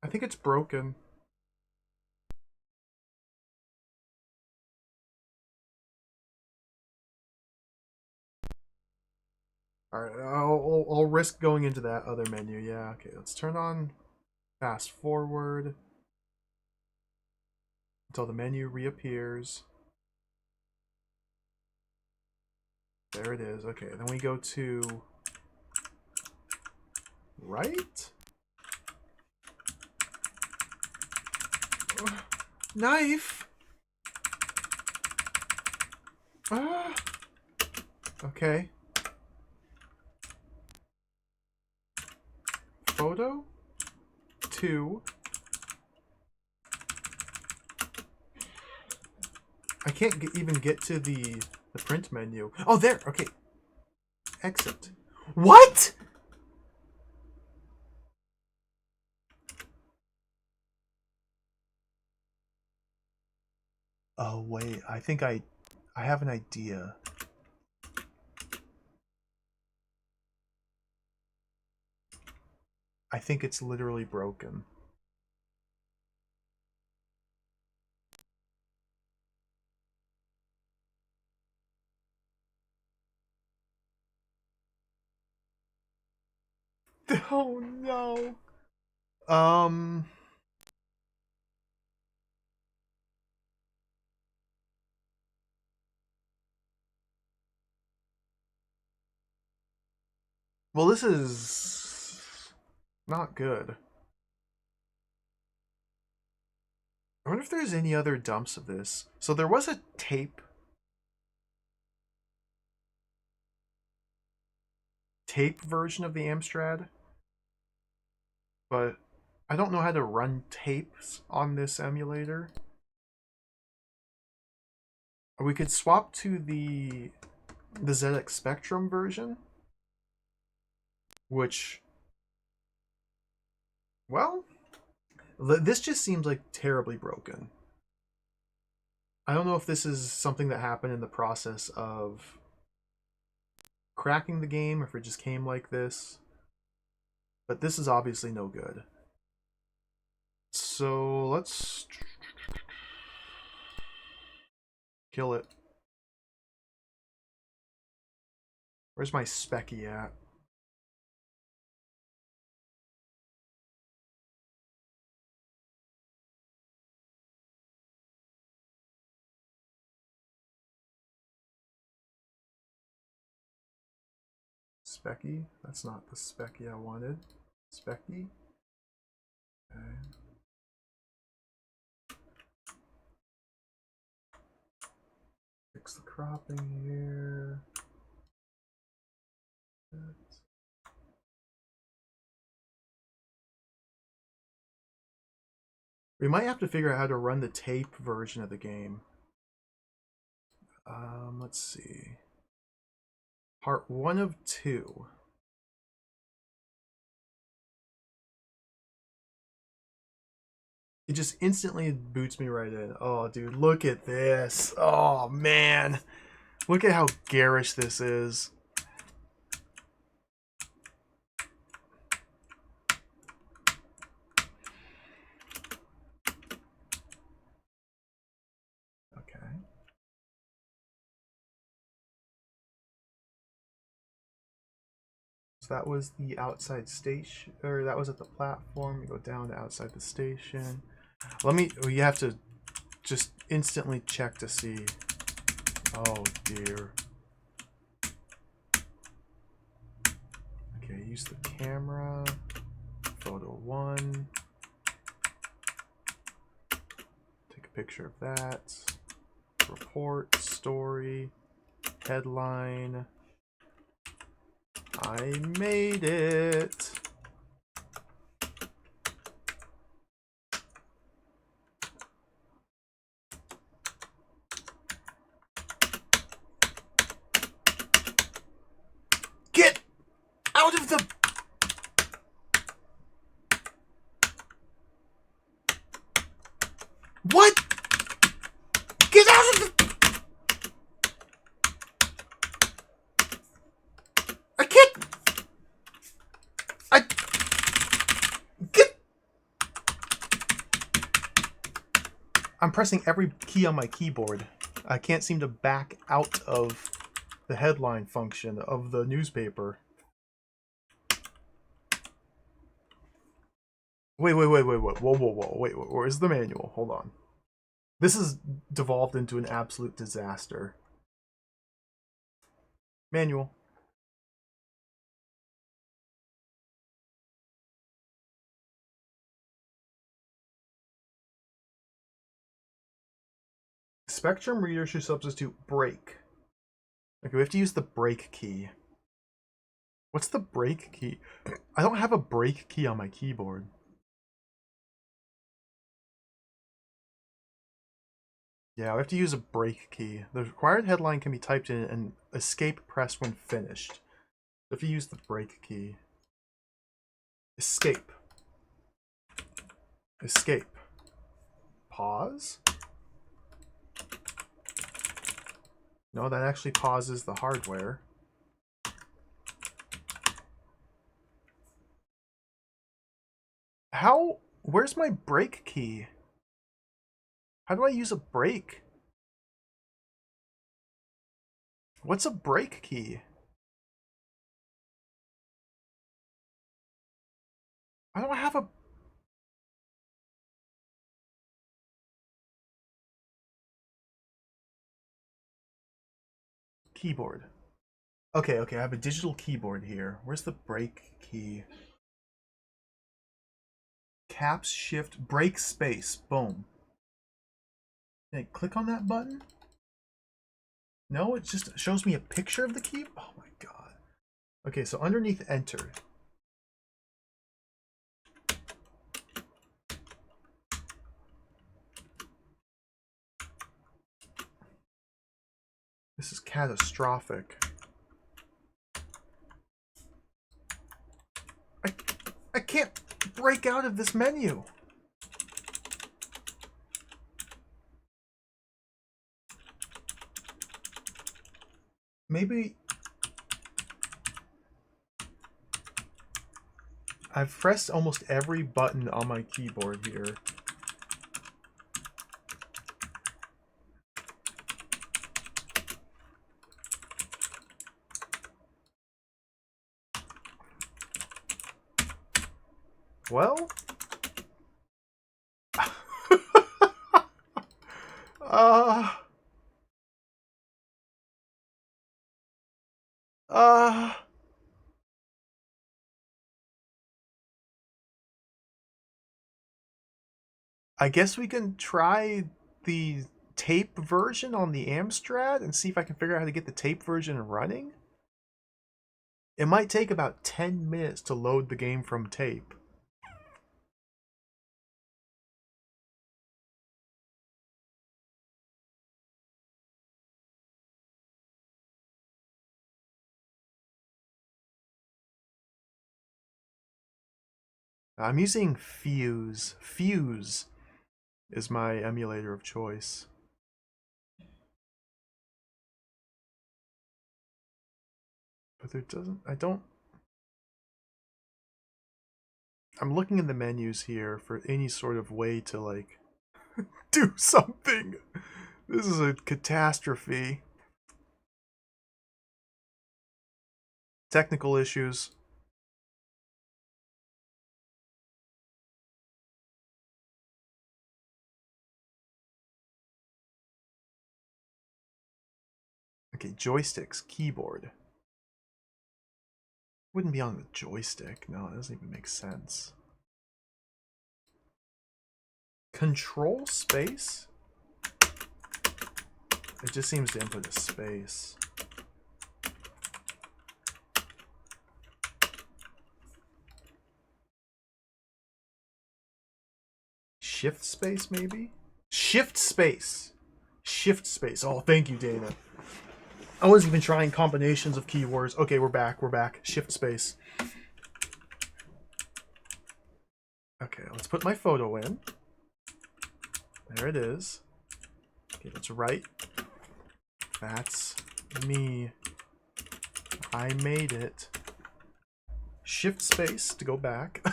I think it's broken. Alright, I'll risk going into that other menu. Yeah, okay, let's turn on fast forward until the menu reappears. There it is. Okay, then we go to right? Knife! Ah! Okay. Photo? 2. I can't even get to the print menu. Oh, there! Okay. Exit. What?! Oh, wait. I think I have an idea. I think it's literally broken. Oh no. Um well, this is not good. I wonder if there's any other dumps of this. So there was a tape version of the Amstrad, but I don't know how to run tapes on this emulator. We could swap to the ZX Spectrum version, which, well, this just seems like terribly broken. I don't know if this is something that happened in the process of cracking the game, or if it just came like this. But this is obviously no good. So let's kill it. Where's my Specky at? Specky? That's not the Specky I wanted. Specky? Okay. Fix the cropping here. We might have to figure out how to run the tape version of the game. Let's see. Part 1 of 2. It just instantly boots me right in. Oh, dude, look at this. Oh, man. Look at how garish this is. Okay. So that was the outside station, or that was at the platform. You go down to outside the station. You have to just instantly check to see. Oh, dear. Okay, use the camera. Photo 1. Take a picture of that. Report, story, headline. I made it. Get out of the... What? Get out of the... I can't... Get... I'm pressing every key on my keyboard. I can't seem to back out of the headline function of the newspaper. Wait. Whoa. Wait, where's the manual? Hold on. This has devolved into an absolute disaster. Manual. Spectrum reader should substitute break. Okay, we have to use the break key. What's the break key? I don't have a break key on my keyboard. Yeah, we have to use a break key. The required headline can be typed in and escape pressed when finished. If you use the break key. Escape. Escape. Pause. No, that actually pauses the hardware. How? Where's my break key? How do I use a break? What's a break key? I don't have a... keyboard. Okay, I have a digital keyboard here. Where's the break key? Caps, shift, break, space. Boom. Can I click on that button? No, it just shows me a picture of the key. Oh my god. Okay, so underneath enter. This is catastrophic. I can't break out of this menu. Maybe I've pressed almost every button on my keyboard here. Well, uh, uh, I guess we can try the tape version on the Amstrad and see if I can figure out how to get the tape version running. It might take about 10 minutes to load the game from tape. I'm using Fuse. Fuse is my emulator of choice. But there doesn't, I'm looking in the menus here for any sort of way to like do something. This is a catastrophe. Technical issues. Okay, joysticks, keyboard. Wouldn't be on the joystick. No, it doesn't even make sense. Control space? It just seems to input a space. Shift space, maybe? Shift space! Shift space. Oh, thank you, Dana. I wasn't even trying combinations of keywords. Okay, we're back. We're back. Shift space. Okay, let's put my photo in. There it is. Okay, let's write. That's me. I made it. Shift space to go back.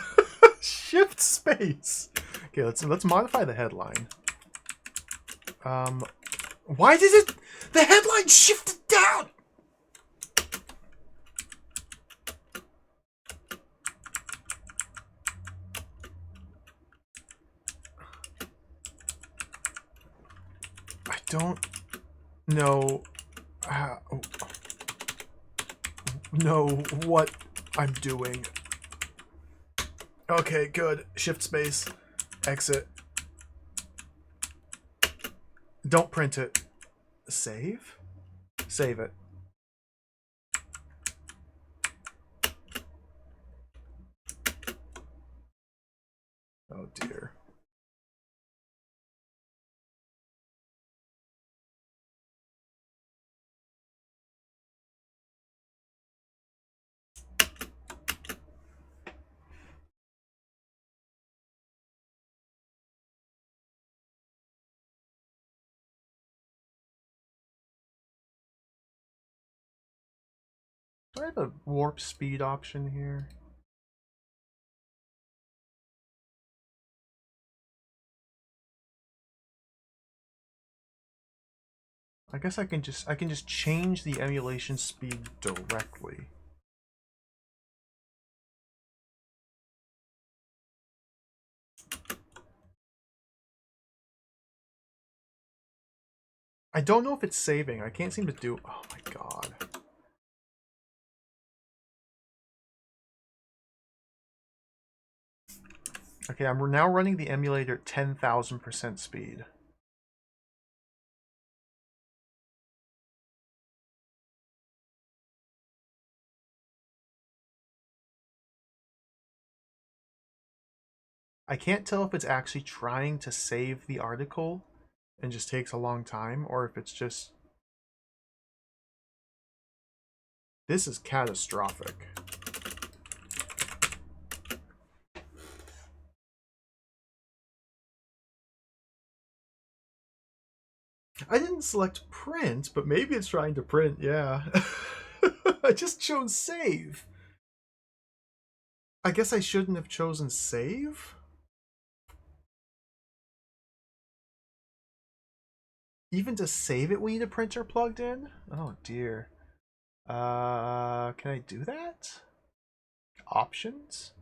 Shift space. Okay, let's modify the headline. Why did it? The headline shifted down. I don't know how, know what I'm doing. Okay, good. Shift space. Exit. Don't print it. Save? Save it. Oh dear. Do I have a warp speed option here? I guess I can just change the emulation speed directly. I don't know if it's saving. I can't seem to do. Oh my god. Okay, I'm now running the emulator at 10,000% speed. I can't tell if it's actually trying to save the article and just takes a long time, or if it's just... This is catastrophic. I didn't select print, but maybe it's trying to print, yeah. I just chose save. I guess I shouldn't have chosen save? Even to save it, we need a printer plugged in? Oh dear. Can I do that? Options?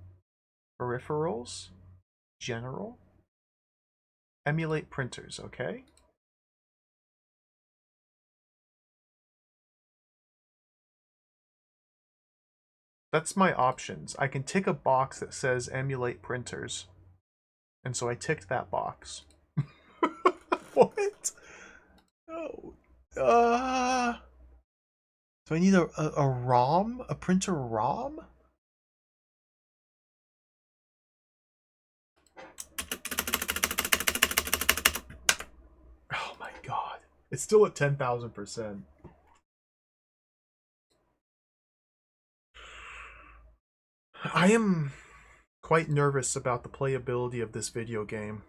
Peripherals? General? Emulate printers, okay? That's my options. I can tick a box that says emulate printers. And so I ticked that box. What? No. Do I need a ROM? A printer ROM? Oh my god. It's still at 10,000%. I am quite nervous about the playability of this video game.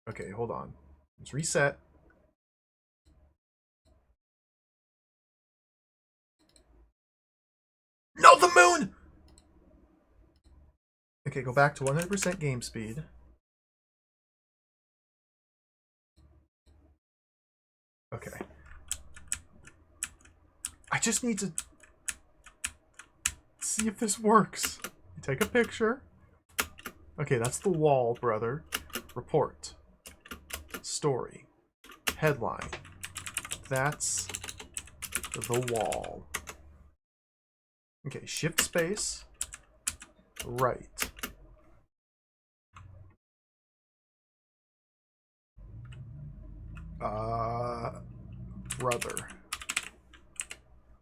Okay, hold on. Let's reset. No, the moon! Okay, go back to 100% game speed. Okay. I just need to see if this works. Take a picture. Okay, that's the wall, brother. Report. Story. Headline. That's the wall. Okay, shift space. Right. Brother.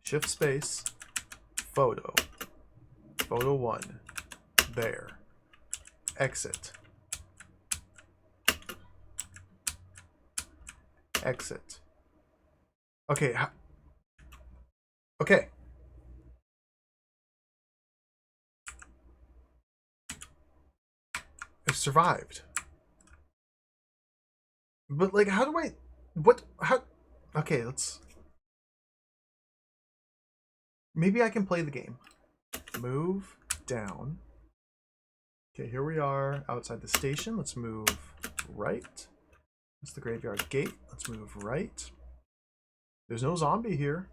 Shift space. Photo. Photo 1. There. Exit. Exit. Okay. Okay. I've survived. But, like, how do I... What? How... Okay, let's... Maybe I can play the game. Move down. Okay, here we are outside the station. Let's move right. That's the graveyard gate. Let's move right. There's no zombie here.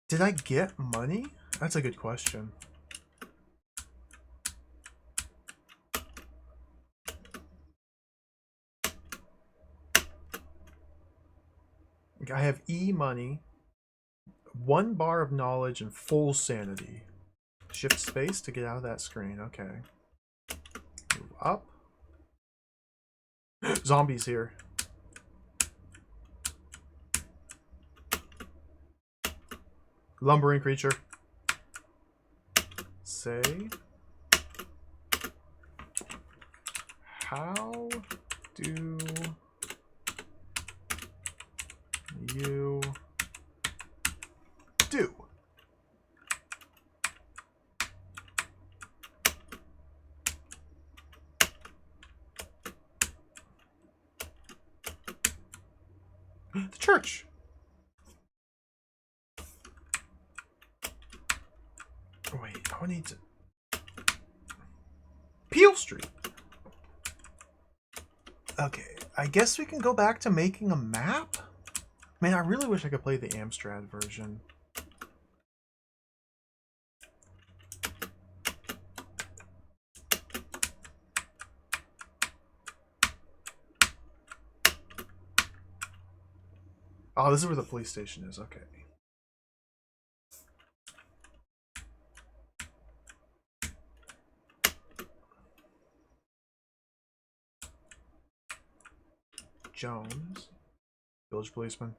Did I get money? That's a good question. I have E money, 1 bar of knowledge, and full sanity. Shift space to get out of that screen. Okay. Move up. Zombies here. Lumbering creature. Say. How do you do? The church. Wait, I need to... Peel Street. Okay, I guess we can go back to making a map? Man, I really wish I could play the Amstrad version. Oh, this is where the police station is. Okay. Jones. Village policeman.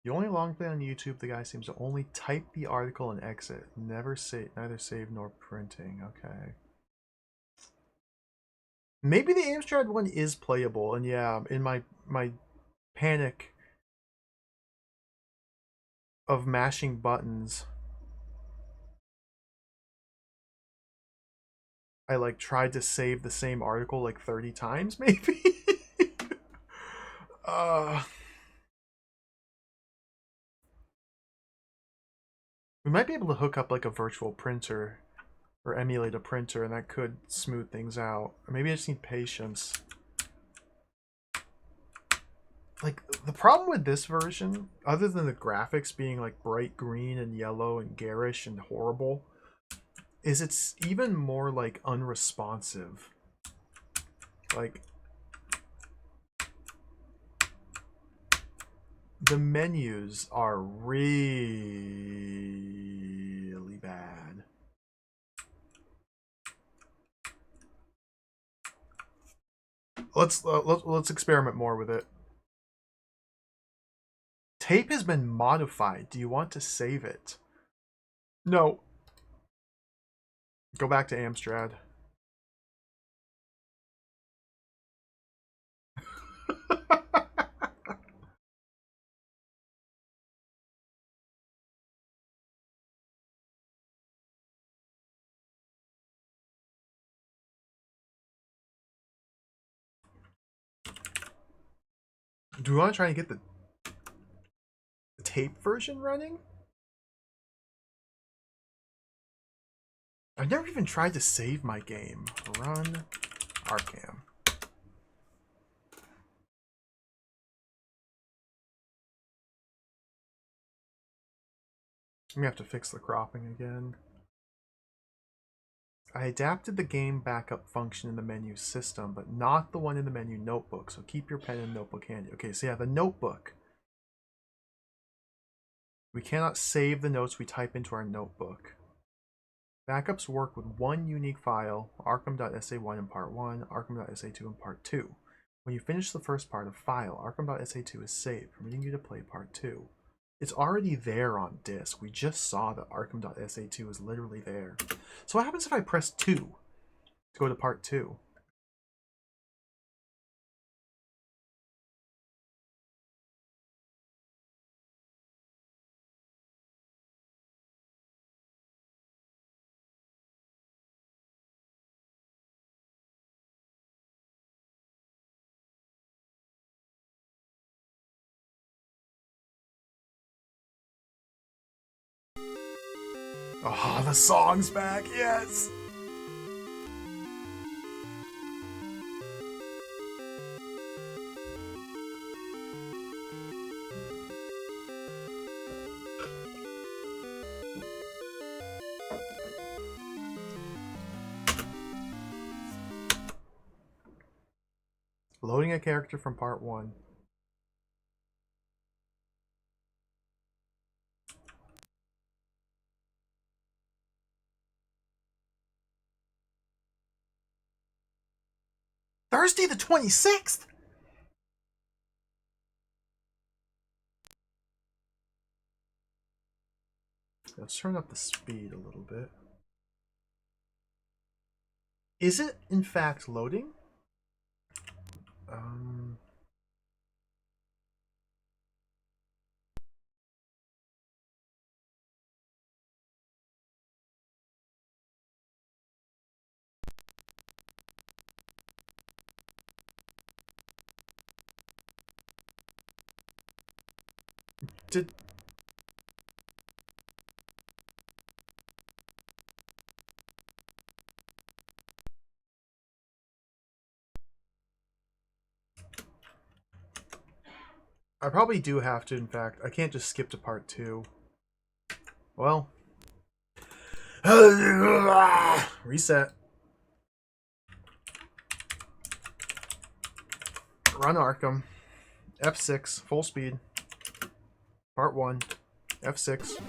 The only long play on YouTube, the guy seems to only type the article and exit. Never save, neither save nor printing. Okay. Maybe the Amstrad one is playable, and yeah, in my panic of mashing buttons, I like tried to save the same article like 30 times, maybe. We might be able to hook up like a virtual printer or emulate a printer, and that could smooth things out. Or maybe I just need patience. like, the problem with this version, other than the graphics being like bright green and yellow and garish and horrible, is it's even more like unresponsive. Like, the menus are really bad. Let's experiment more with it. Tape has been modified. Do you want to save it? No. Go back to Amstrad. Do we want to try and get the tape version running? I've never even tried to save my game. Run Arkham. I'm gonna have to fix the cropping again. I adapted the game backup function in the menu system, but not the one in the menu notebook, so keep your pen and notebook handy. Okay, so yeah, the notebook. We cannot save the notes we type into our notebook. Backups work with one unique file, arkham.sa1 in part 1, arkham.sa2 in part 2. When you finish the first part of file, arkham.sa2 is saved, permitting you to play part 2. It's already there on disk. We just saw that arkham.sa2 is literally there. So what happens if I press 2 to go to part 2? Oh, the song's back, yes! Loading a character from part 1. Thursday the 26th? Let's turn up the speed a little bit. Is it, in fact, loading? Did... I probably do have to, in fact. I can't just skip to part 2. Well. Reset. Run Arkham. F6, full speed. Part 1. F6.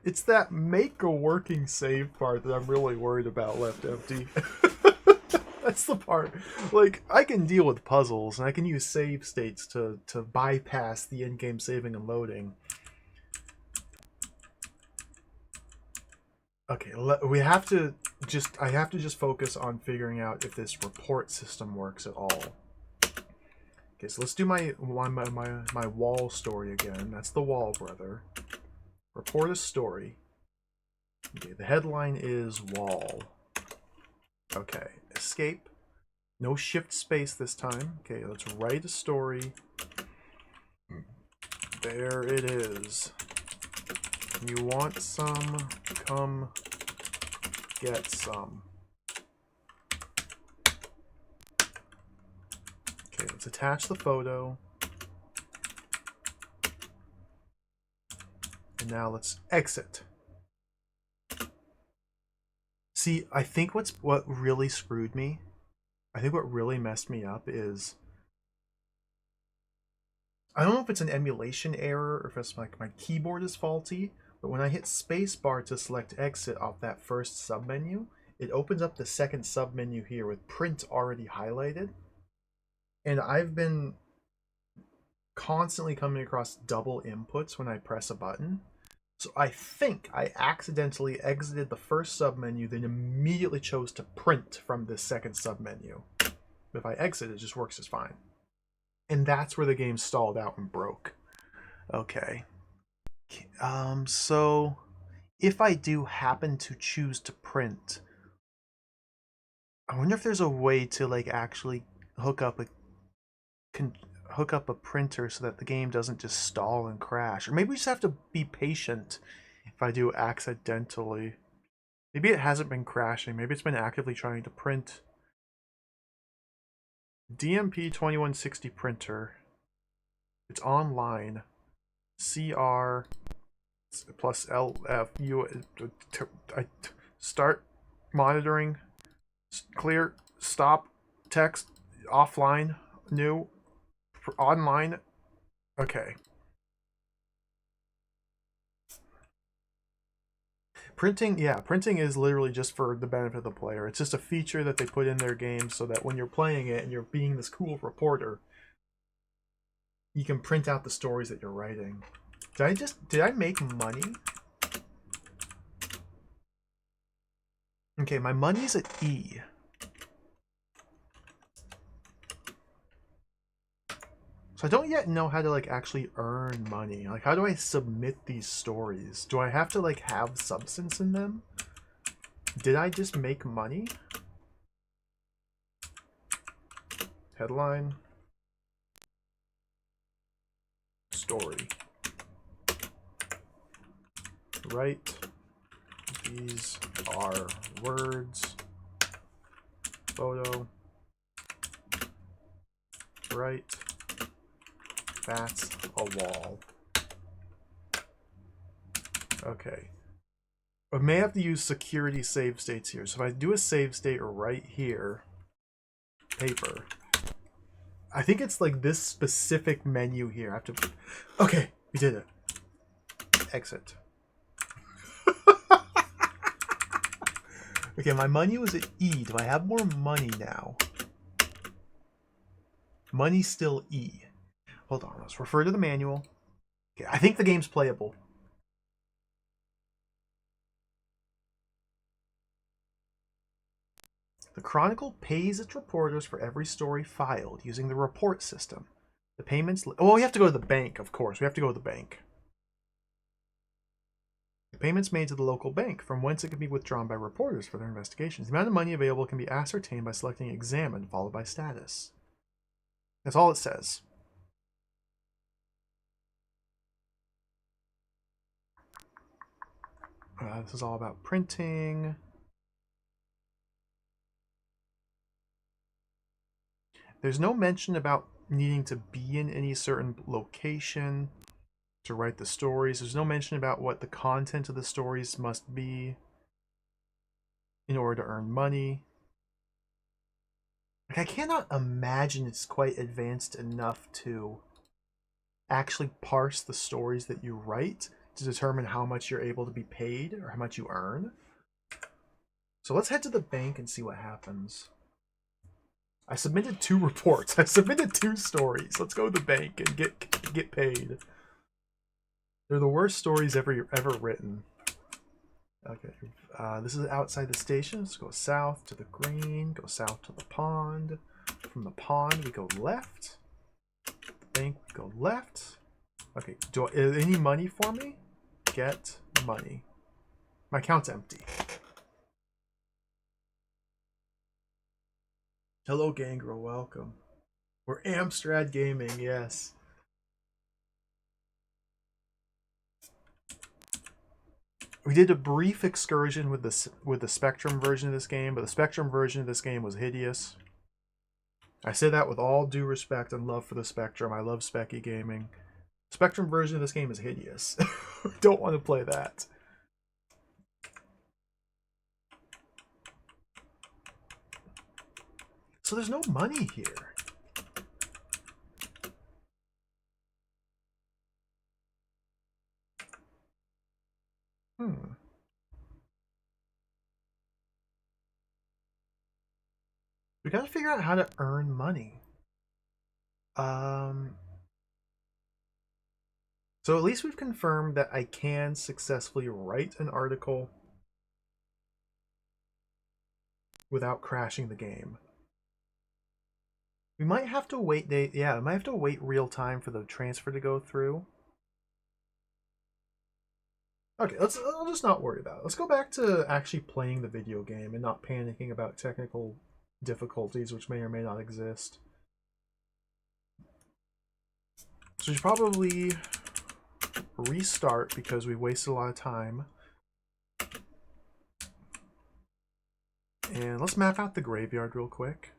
It's that make a working save part that I'm really worried about left empty. That's the part. Like, I can deal with puzzles, and I can use save states to bypass the in-game saving and loading. Okay, we have to just... I have to just focus on figuring out if this report system works at all. Okay, so let's do my wall story again. That's the wall, brother. Report a story. Okay, the headline is wall. Okay, escape. No shift space this time. Okay, let's write a story. There it is. You want some? Come get some. let's attach the photo. And now let's exit. See, I think what really screwed me, I think what really messed me up is, I don't know if it's an emulation error or if it's like my keyboard is faulty, but when I hit spacebar to select exit off that first submenu, it opens up the second submenu here with print already highlighted. And I've been constantly coming across double inputs when I press a button. So I think I accidentally exited the first submenu, then immediately chose to print from this second submenu. If I exit, it just works just fine. And that's where the game stalled out and broke. Okay. So if I do happen to choose to print, I wonder if there's a way to like actually hook up a printer so that the game doesn't just stall and crash. Or maybe we just have to be patient if I do accidentally. Maybe it hasn't been crashing. Maybe it's been actively trying to print. DMP 2160 printer. It's online. CR plus LFU. Start monitoring. Clear. Stop. Text. Offline. New. Online. Okay. Printing is literally just for the benefit of the player. It's just a feature that they put in their game so that when you're playing it and you're being this cool reporter, you can print out the stories that you're writing. Did I make money? Okay, my money's at E. So I don't yet know how to like actually earn money. Like, how do I submit these stories? Do I have to like have substance in them? Did I just make money? Headline. Story. Write. These are words. Photo. Write. That's a wall. Okay. I may have to use security save states here. So if I do a save state right here, paper, I think it's like this specific menu here. I have to. Okay, we did it. Exit. Okay, my money was at E. Do I have more money now? Money still E. Hold on, let's refer to the manual. Okay, I think the game's playable. The Chronicle pays its reporters for every story filed using the report system. The payments... Oh, we have to go to the bank, of course. We have to go to the bank. The payments made to the local bank, from whence it can be withdrawn by reporters for their investigations. The amount of money available can be ascertained by selecting Examine, followed by Status. That's all it says. This is all about printing. There's no mention about needing to be in any certain location to write the stories. There's no mention about what the content of the stories must be in order to earn money. Like, I cannot imagine it's quite advanced enough to actually parse the stories that you write to determine how much you're able to be paid or how much you earn. So let's head to the bank and see what happens. I submitted 2 reports. I submitted 2 stories. Let's go to the bank and get paid. They're the worst stories ever written. Okay, this is outside the station. Let's go south to the green. Go south to the pond. From the pond, we go left. The bank, we go left. Okay, any money for me? Get money. My account's empty. Hello, Gangrel. Welcome. We're Amstrad Gaming. Yes. We did a brief excursion with the Spectrum version of this game, but the Spectrum version of this game was hideous. I say that with all due respect and love for the Spectrum. I love Specky gaming. Spectrum version of this game is hideous. Don't want to play that. So there's no money here. We gotta figure out how to earn money. So at least we've confirmed that I can successfully write an article without crashing the game. We might have to wait. Yeah, I might have to wait real time for the transfer to go through. Okay, I'll just not worry about it. Let's go back to actually playing the video game and not panicking about technical difficulties which may or may not exist. So we should probably restart because we wasted a lot of time. And let's map out the graveyard real quick.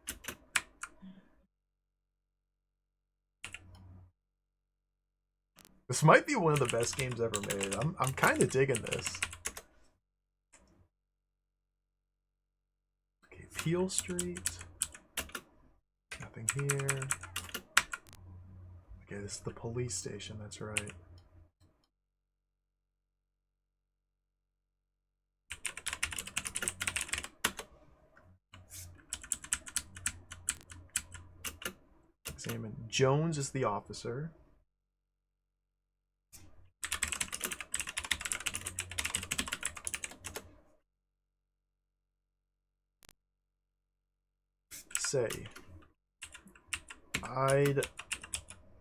This might be one of the best games ever made. I'm kind of digging this. Okay, Peel Street. Nothing here. Okay, this is the police station, that's right. Examine. Jones is the officer. Say, I'd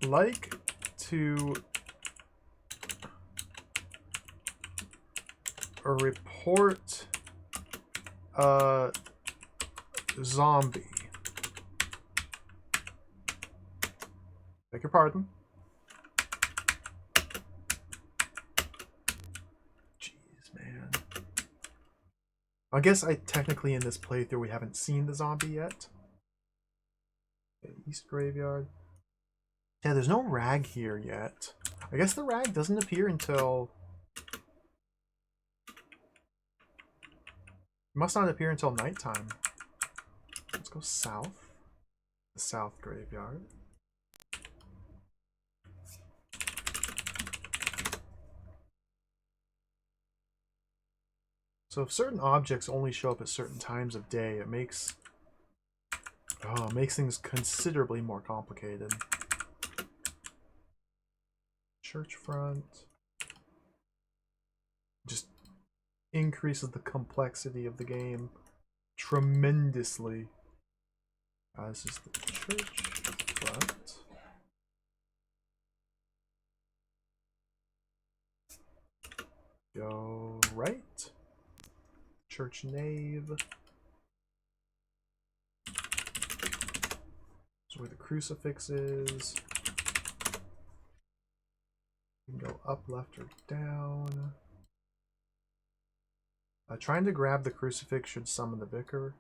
like to report a zombie. Beg your pardon. Jeez, man. I guess technically in this playthrough we haven't seen the zombie yet. Okay, East Graveyard. Yeah, there's no rag here yet. I guess the rag doesn't appear until... It must not appear until nighttime. Let's go south. The South Graveyard. So if certain objects only show up at certain times of day, it makes things considerably more complicated. Church front. Just increases the complexity of the game tremendously. This is the church front. Go right. Church nave. That's where the crucifix is. You can go up, left, or down. Trying to grab the crucifix should summon the vicar.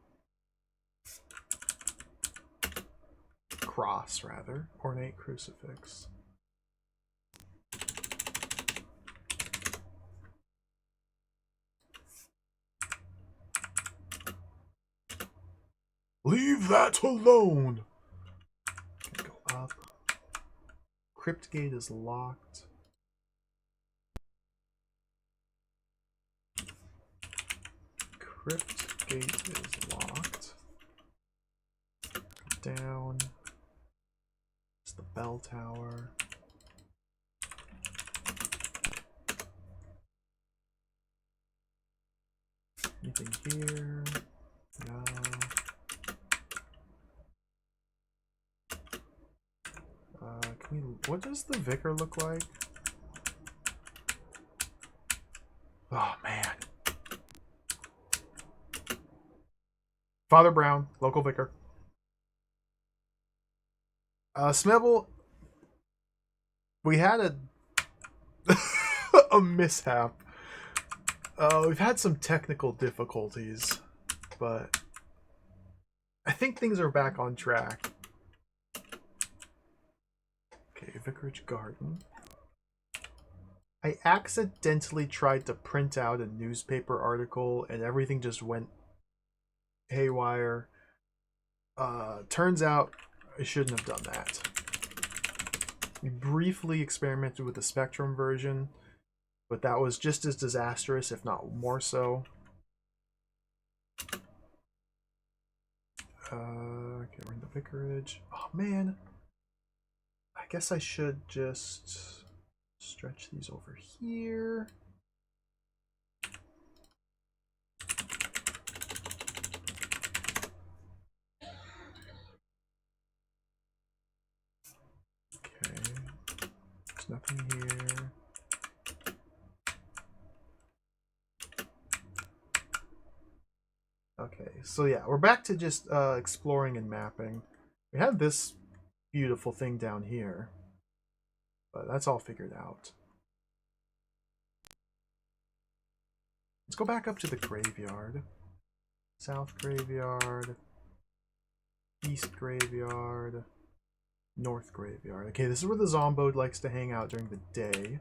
Cross, rather. Ornate crucifix. Leave that alone! Go up. Crypt gate is locked. Crypt gate is locked. Down. It's the bell tower. Anything here? No. What does the vicar look like? Oh, man. Father Brown, local vicar. Smebble, we had a mishap. We've had some technical difficulties, but I think things are back on track. Okay, Vicarage Garden. I accidentally tried to print out a newspaper article and everything just went haywire. Turns out I shouldn't have done that. We briefly experimented with the Spectrum version, but that was just as disastrous, if not more so. Okay, we're in the Vicarage. Oh man, I guess I should just stretch these over here. Okay, there's nothing here. Okay, so yeah, we're back to just exploring and mapping. We have this beautiful thing down here, but that's all figured out. Let's go back up to the graveyard. South graveyard, east graveyard, north graveyard. Okay, this is where the Zombode likes to hang out during the day.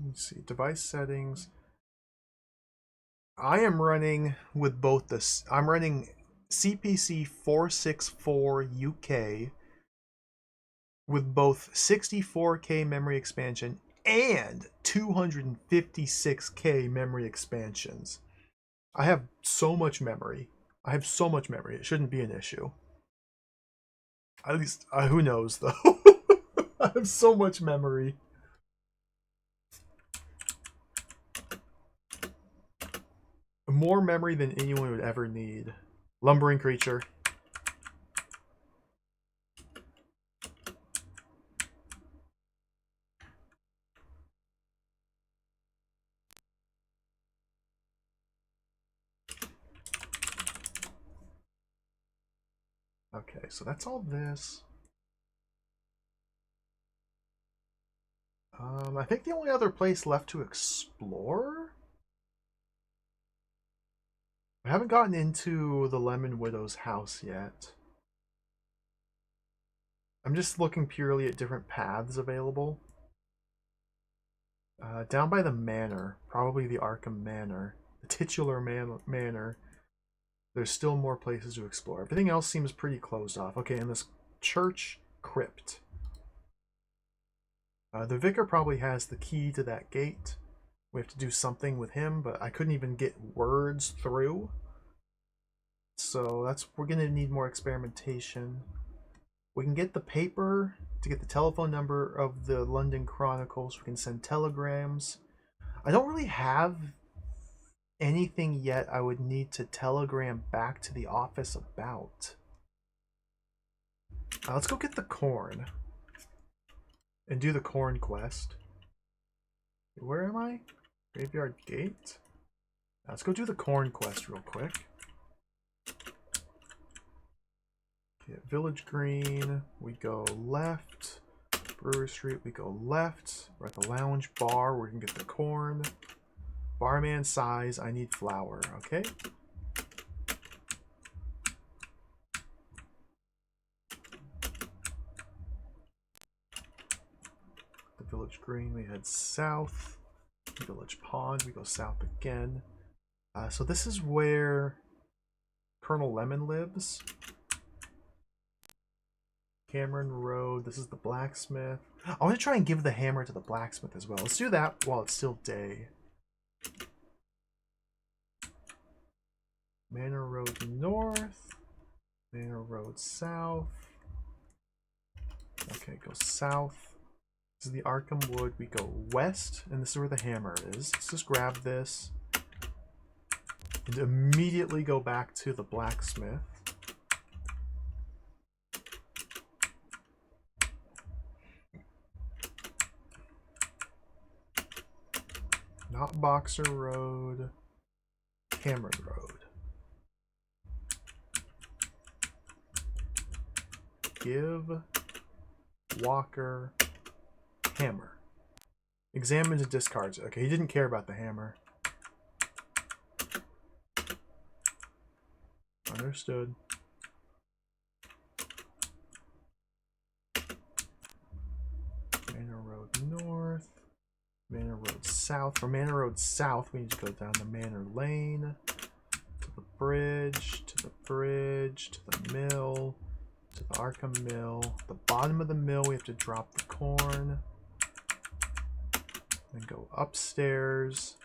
Let's see, device settings. I am running with both this. I'm running CPC 464 UK with both 64K memory expansion and 256K memory expansions. I have so much memory. It shouldn't be an issue. At least, who knows though. I have so much memory. More memory than anyone would ever need. Lumbering creature. Okay, so that's all this. I think the only other place left to explore? I haven't gotten into the Lemon Widow's house yet. I'm just looking purely at different paths available. Down by the Manor, probably the Arkham Manor, the titular Manor, there's still more places to explore. Everything else seems pretty closed off. Okay, and this church crypt. The vicar probably has the key to that gate. We have to do something with him, but I couldn't even get words through. So we're gonna need more experimentation. We can get the paper to get the telephone number of the London Chronicles. We can send telegrams. I don't really have anything yet I would need to telegram back to the office about. Let's go get the corn and do the corn quest. Where am I? Graveyard Gate? Let's go do the corn quest real quick. Okay, Village Green, we go left. Brewer Street, we go left. We're at the lounge bar, we can get the corn. Barman size, I need flour, okay? The Village Green, we head south. Village Pond, we go south again. So this is where Colonel Lemon lives. Cameron Road, this is the blacksmith. I want to try and give the hammer to the blacksmith as well. Let's do that while it's still day. Manor Road north. Manor Road south. Okay, go south. This is the Arkham Wood. We go west, and this is where the hammer is. Let's just grab this. And immediately go back to the blacksmith. Not Boxer Road. Cameron Road. Give Walker, hammer. Examines and discards. Okay, he didn't care about the hammer. Understood. Manor Road North. Manor Road South. For Manor Road South, we need to go down the Manor Lane. To the bridge. To the bridge. To the mill. To the Arkham mill. The bottom of the mill, we have to drop the corn. Then go upstairs.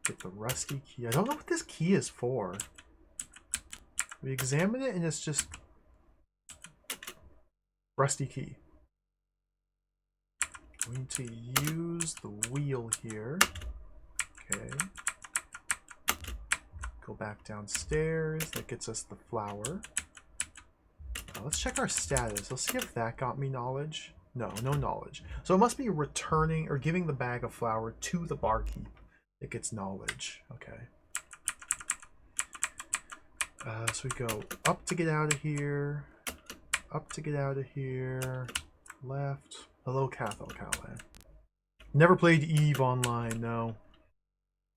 Get the rusty key. I don't know what this key is for. We examine it and it's just rusty key. We need to use the wheel here. Okay. Go back downstairs. That gets us the flour. Let's check our status. Let's see if that got me knowledge. No, no knowledge. So it must be returning or giving the bag of flour to the barkeep. It gets knowledge. Okay. So we go up to get out of here. Up to get out of here. Left. Hello, Cathal Callahan. Never played Eve online, no.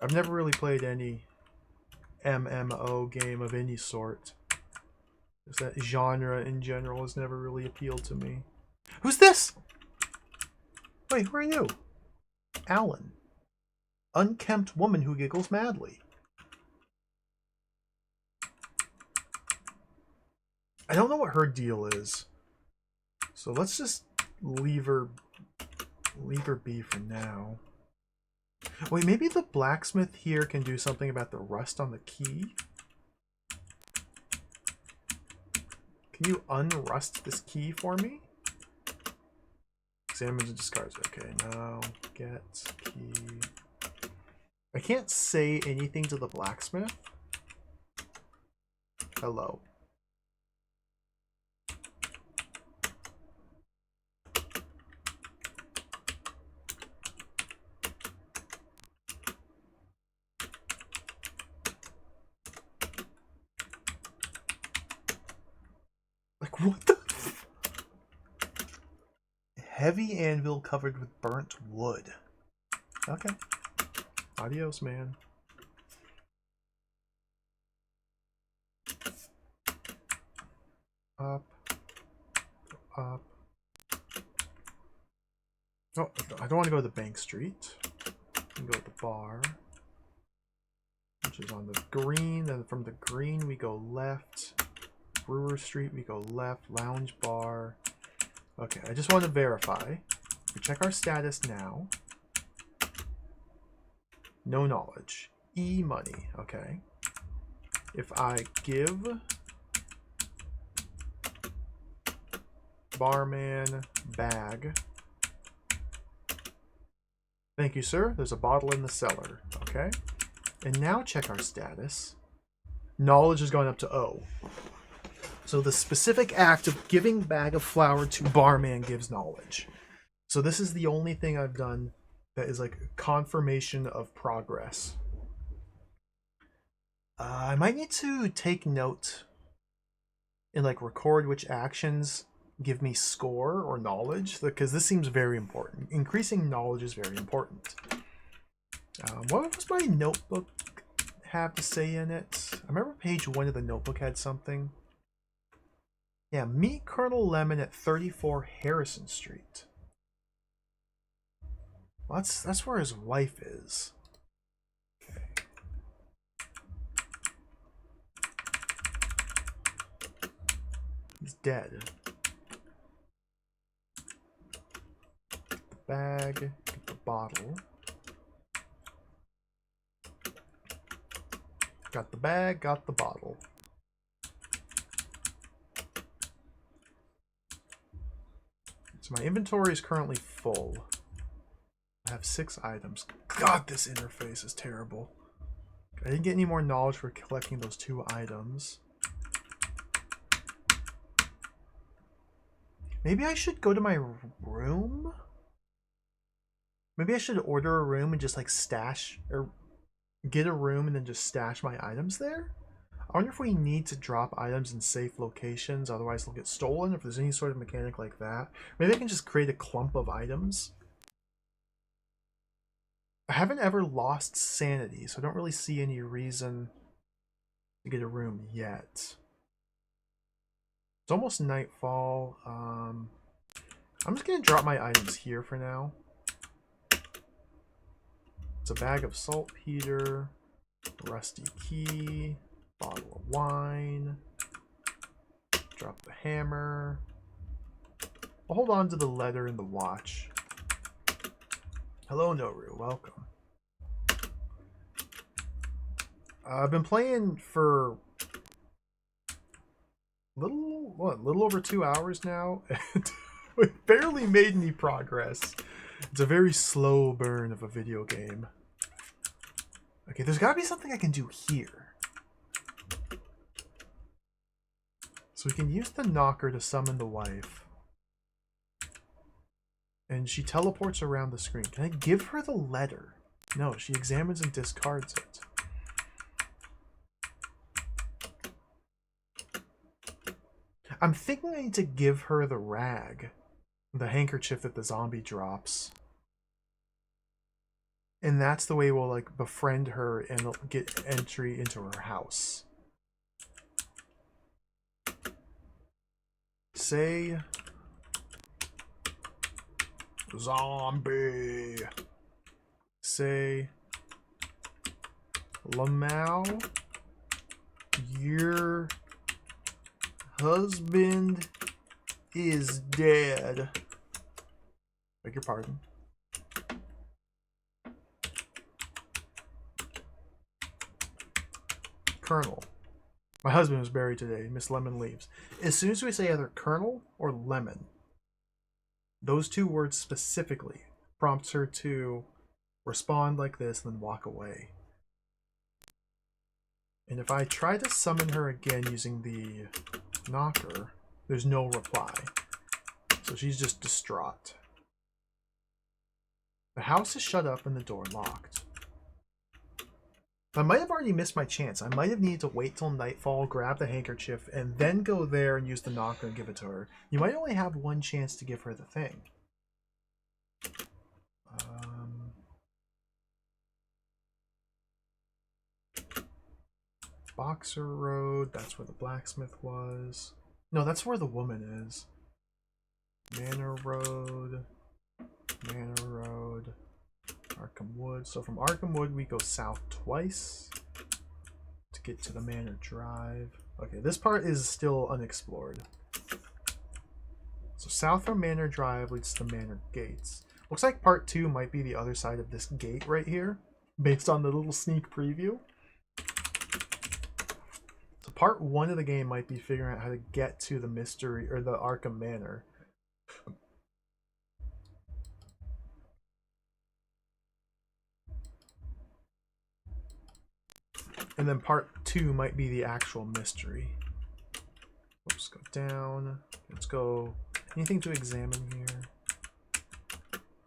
I've never really played any MMO game of any sort. Just that genre in general has never really appealed to me. Who's this? Wait, who are you? Alan. Unkempt woman who giggles madly. I don't know what her deal is. So let's just leave her be for now. Wait, maybe the blacksmith here can do something about the rust on the key? Can you unrust this key for me? Examines and discards. Okay, now get key. I can't say anything to the blacksmith. Hello. Like, what the? Heavy anvil covered with burnt wood. Okay. Adios, man. Up. Up. Oh, I don't want to go to the Bank Street. I can go to the bar, which is on the green. Then from the green, we go left. Brewer Street, we go left. Lounge bar. Okay, I just want to verify. We check our status now. No knowledge. E-money. Okay. If I give barman bag. Thank you, sir. There's a bottle in the cellar. Okay. And now check our status. Knowledge is going up to O. So the specific act of giving bag of flour to barman gives knowledge. So this is the only thing I've done that is like confirmation of progress. I might need to take note and like record which actions give me score or knowledge, because this seems very important. Increasing knowledge is very important. What does my notebook have to say in it? I remember page 1 of the notebook had something. Yeah, meet Colonel Lemon at 34 Harrison Street. Well, that's where his wife is. Okay. He's dead. Get the bag, get the bottle. Got the bag, got the bottle. So my inventory is currently full. I have 6 items. God, this interface is terrible. I didn't get any more knowledge for collecting those 2 items. Maybe I should go to my room? Maybe I should order a room and just like stash, or get a room and then just stash my items there? I wonder if we need to drop items in safe locations, otherwise they'll get stolen. If there's any sort of mechanic like that. Maybe I can just create a clump of items. I haven't ever lost sanity, so I don't really see any reason to get a room yet. It's almost nightfall. I'm just going to drop my items here for now. It's a bag of saltpeter, rusty key, bottle of wine, drop the hammer. I'll hold on to the letter and the watch. Hello, Noru. Welcome. I've been playing for little over 2 hours now, and we barely made any progress. It's a very slow burn of a video game. Okay, there's got to be something I can do here. So we can use the knocker to summon the wife. And she teleports around the screen. Can I give her the letter? No, she examines and discards it. I'm thinking I need to give her the rag. The handkerchief that the zombie drops. And that's the way we'll like befriend her and get entry into her house. Say zombie. Say Lamau, your husband is dead. Beg your pardon. Colonel. My husband was buried today. Miss Lemon leaves. As soon as we say either Colonel or Lemon, those two words specifically prompts her to respond like this and then walk away. And if I try to summon her again using the knocker, there's no reply. So she's just distraught. The house is shut up and the door locked. I might have already missed my chance. I might have needed to wait till nightfall, grab the handkerchief, and then go there and use the knocker and give it to her. You might only have one chance to give her the thing. Boxer Road, that's where the blacksmith was. No, that's where the woman is. Manor Road, Arkham Wood. So from Arkham Wood, we go south twice to get to the Manor Drive. Okay, this part is still unexplored. So south from Manor Drive leads to the Manor Gates. Looks like part 2 might be the other side of this gate right here, based on the little sneak preview. So part 1 of the game might be figuring out how to get to the mystery, or the Arkham Manor. And then part 2 might be the actual mystery. Let's go down. Let's go. Anything to examine here?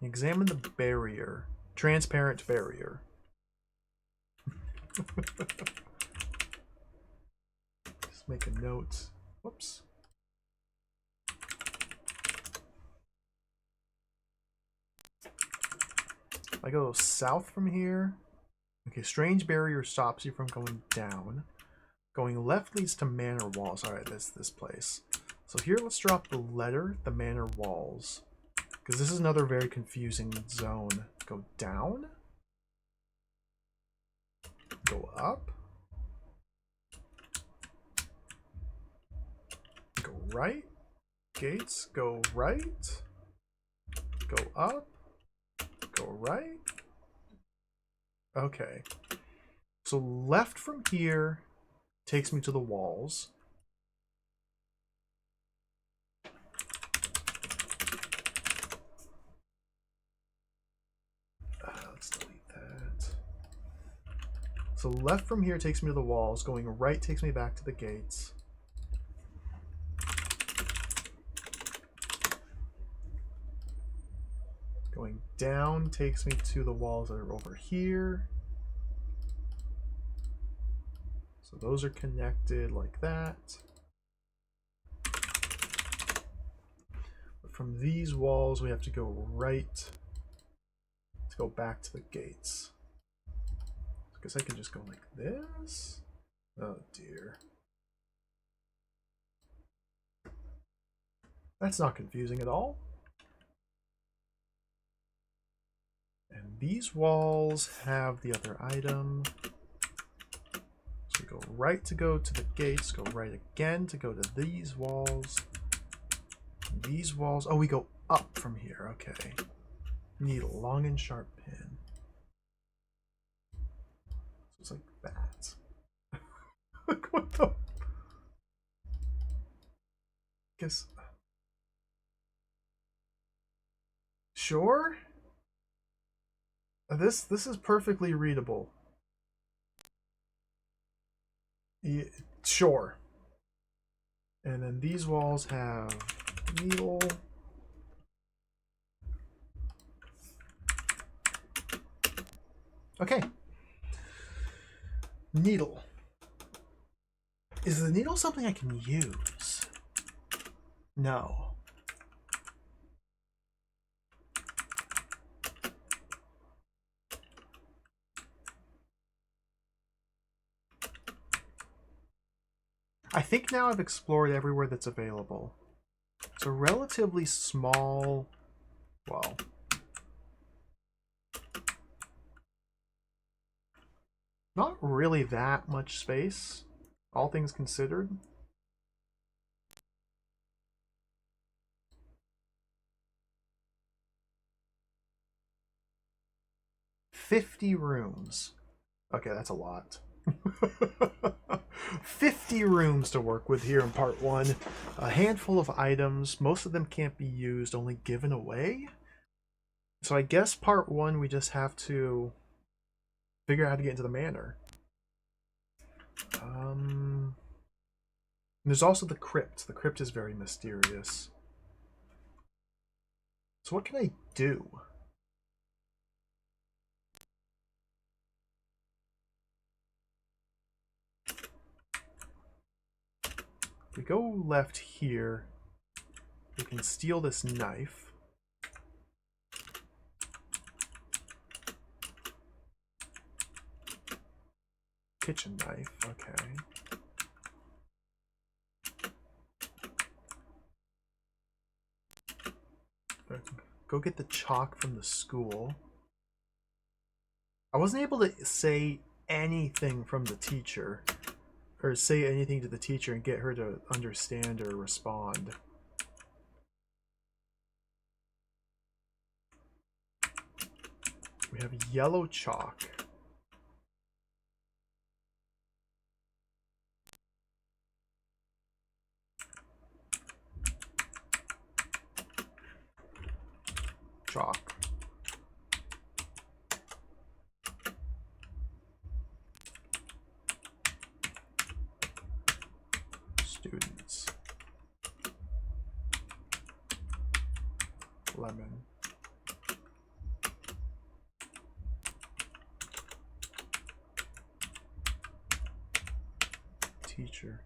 Examine the barrier. Transparent barrier. Just make a note. Whoops. I go south from here. Okay, strange barrier stops you from going down. Going left leads to Manor Walls. Alright, that's this place. So here, let's drop the letter, the Manor Walls. Because this is another very confusing zone. Go down. Go up. Go right. Gates, go right. Go up. Go right. Okay. So left from here takes me to the walls. Let's delete that. So left from here takes me to the walls. Going right takes me back to the gates. Going down takes me to the walls that are over here. So So those are connected like that. But from these walls, we have to go right to go back to the gates. I guess I can just go like this. Oh dear. That's not confusing at all. And these walls have the other item. So we go right to go to the gates, go right again to go to these walls. These walls, oh, we go up from here, okay. Needle, long and sharp pin. So it's like that. Like, what the? Guess. Sure? This is perfectly readable. Yeah, sure. And then these walls have needle. Okay. Needle. Is the needle something I can use? No. I think now I've explored everywhere that's available. It's a relatively small, well, not really that much space, all things considered. $50 rooms. Okay, that's a lot. 50 rooms to work with here in part 1. A handful of items. Most of them can't be used, only given away. So I guess part 1 we just have to figure out how to get into the manor. There's also the crypt. The crypt is very mysterious. So what can I do? If we go left here, we can steal this knife. Kitchen knife, okay. Go get the chalk from the school. I wasn't able to say anything from the teacher, or say anything to the teacher and get her to understand or respond. We have yellow chalk. Chalk. Students. Lemon. Teacher.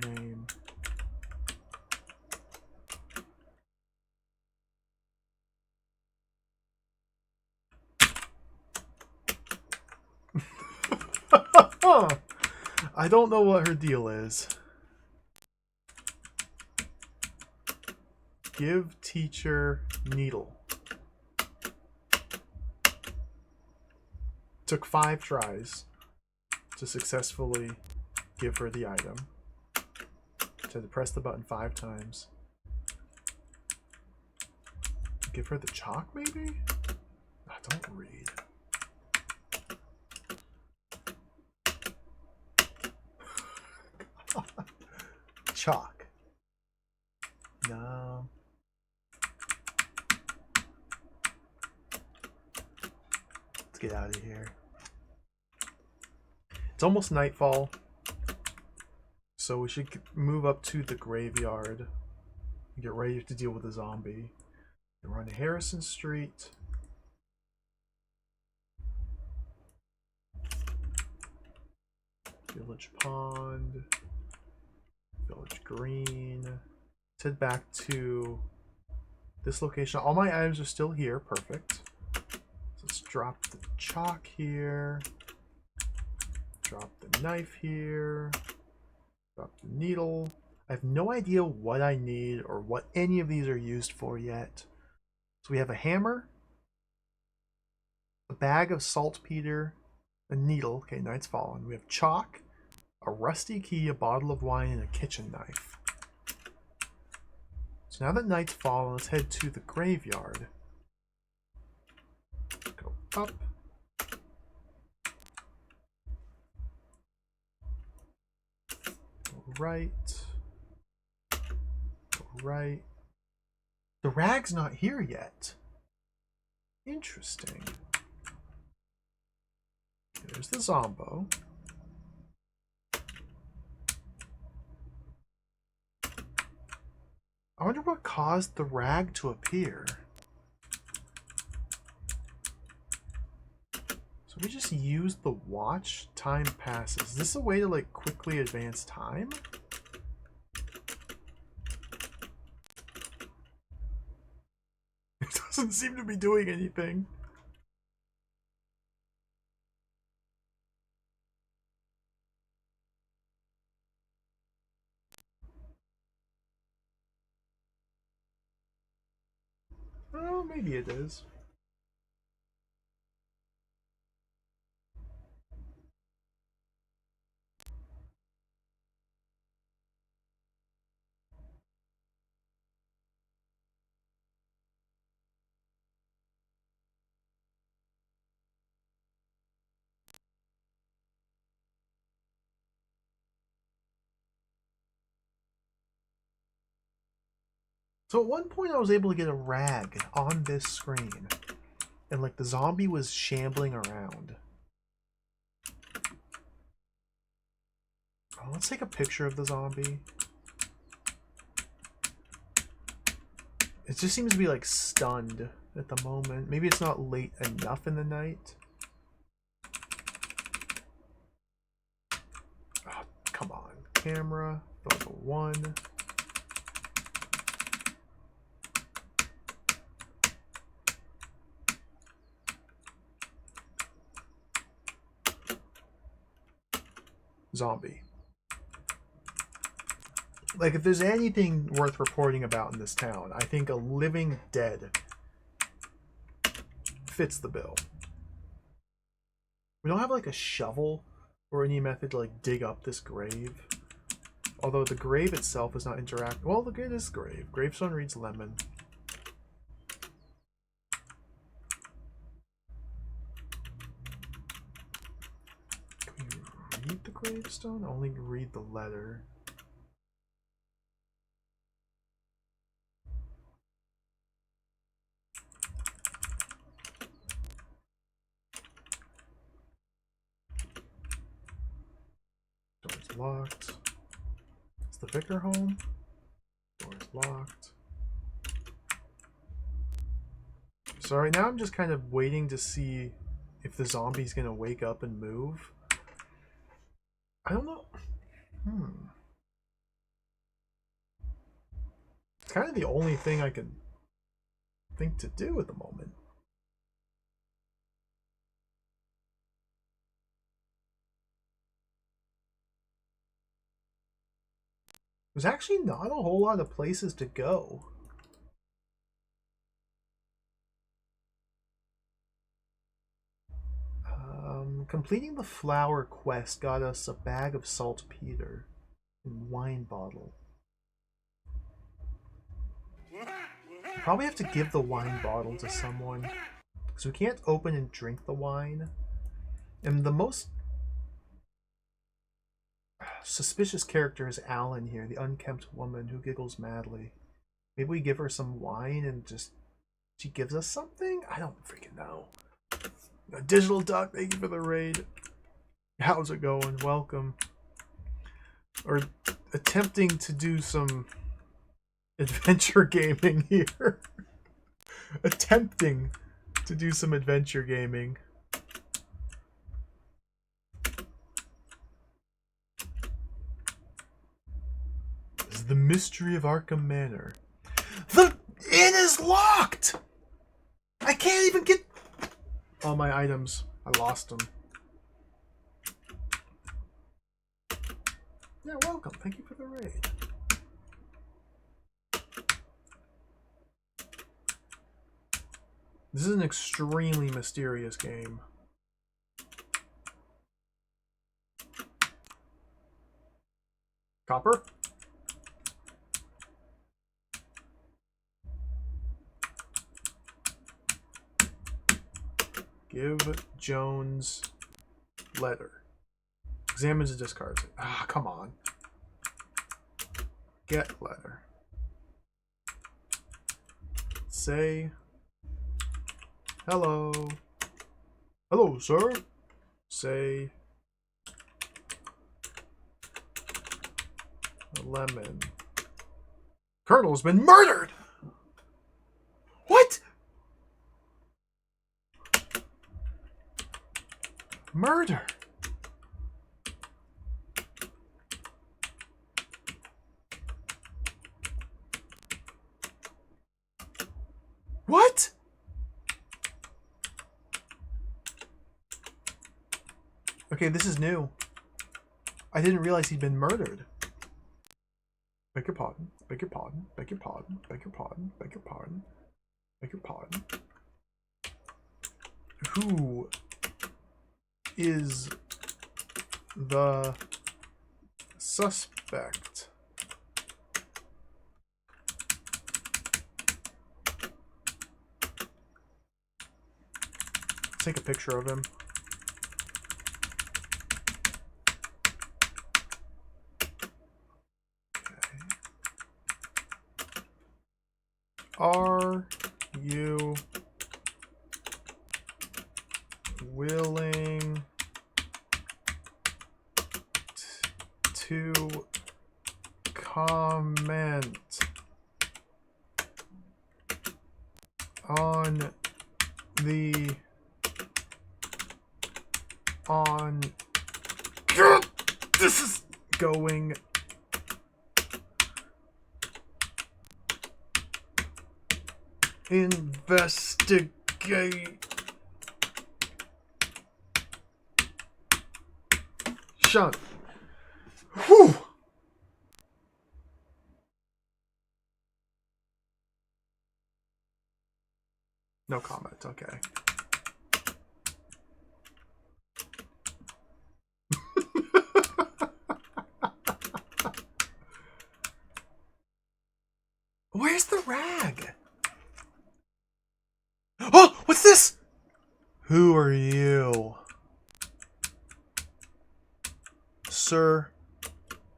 Name. I don't know what her deal is. Give teacher needle. Took 5 tries to successfully give her the item. So to press the button 5 times. Give her the chalk, maybe? Oh, don't read. Chalk. No. Let's get out of here. It's almost nightfall, so we should move up to the graveyard and get ready to deal with the zombie. And run to Harrison Street. Village Pond. Village Green. Let's head back to this location. All my items are still here. Perfect. So let's drop the chalk here. Drop the knife here. Drop the needle. I have no idea what I need or what any of these are used for yet. So we have a hammer, a bag of saltpeter, a needle. Okay, night's fallen. We have chalk, a rusty key, a bottle of wine, and a kitchen knife. So now that night's fallen, let's head to the graveyard. Go up. Go right. Go right. The rag's not here yet. Interesting. There's the Zombo. I wonder what caused the rag to appear. So we just use the watch. Time passes. Is this a way to like quickly advance time? It doesn't seem to be doing anything. Oh, maybe it is. So at one point I was able to get a rag on this screen. And like the zombie was shambling around. Oh, let's take a picture of the zombie. It just seems to be like stunned at the moment. Maybe it's not late enough in the night. Oh, come on. Camera. Photo 1. Zombie. Like, if there's anything worth reporting about in this town, I think a living dead fits the bill. We don't have like a shovel or any method to like dig up this grave. Although the grave itself is not interactive. Well, look at this grave. Gravestone reads lemon. Can we read the gravestone? Only read the letter. Door's locked. Is the vicar home? Door's locked. So right now I'm just kind of waiting to see if the zombie's gonna wake up and move. I don't know. It's kind of the only thing I can think to do at the moment. There's actually not a whole lot of places to go. Completing the flower quest got us a bag of saltpeter and wine bottle. Probably have to give the wine bottle to someone, because we can't open and drink the wine. And the most suspicious character is Alan here, the unkempt woman who giggles madly. Maybe we give her some wine and just she gives us something? I don't freaking know. Digital Duck, thank you for the raid. How's it going? Welcome. Or attempting to do some adventure gaming here. Attempting to do some adventure gaming. The Mystery of Arkham Manor. The inn is locked! I can't even get all my items. I lost them. Yeah, welcome. Thank you for the raid. This is an extremely mysterious game. Copper? Give Jones letter. Examines and discards it. Ah, come on. Get letter. Say hello. Hello, sir. Say lemon. Colonel's been murdered! What? Murder. What? Okay, this is new. I didn't realize he'd been murdered. Beg your pardon. Beg your pardon. Beg your pardon. Beg your pardon. Beg your pardon. Beg your pardon. Who is the suspect? Take a picture of him. Okay. Are you willing to comment on the this is going investigate Sean. Whew. No comment, okay. Where's the rag? Oh, what's this? Who are you? Sir,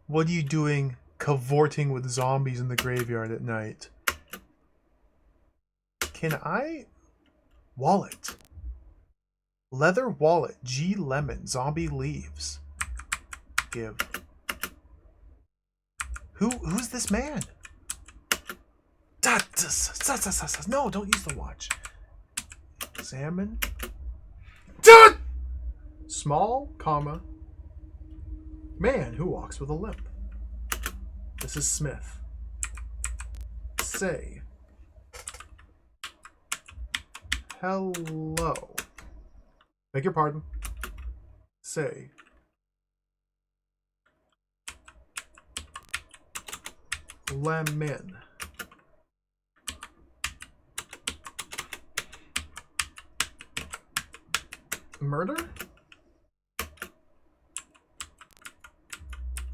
what are you doing cavorting with zombies in the graveyard at night? Can I? Wallet. Leather wallet. G lemon. Zombie leaves. Give. Who's this man? No, don't use the watch. Examine. Small, comma. Man who walks with a limp. This is Smith. Say hello. Beg your pardon. Say lemon. Murder?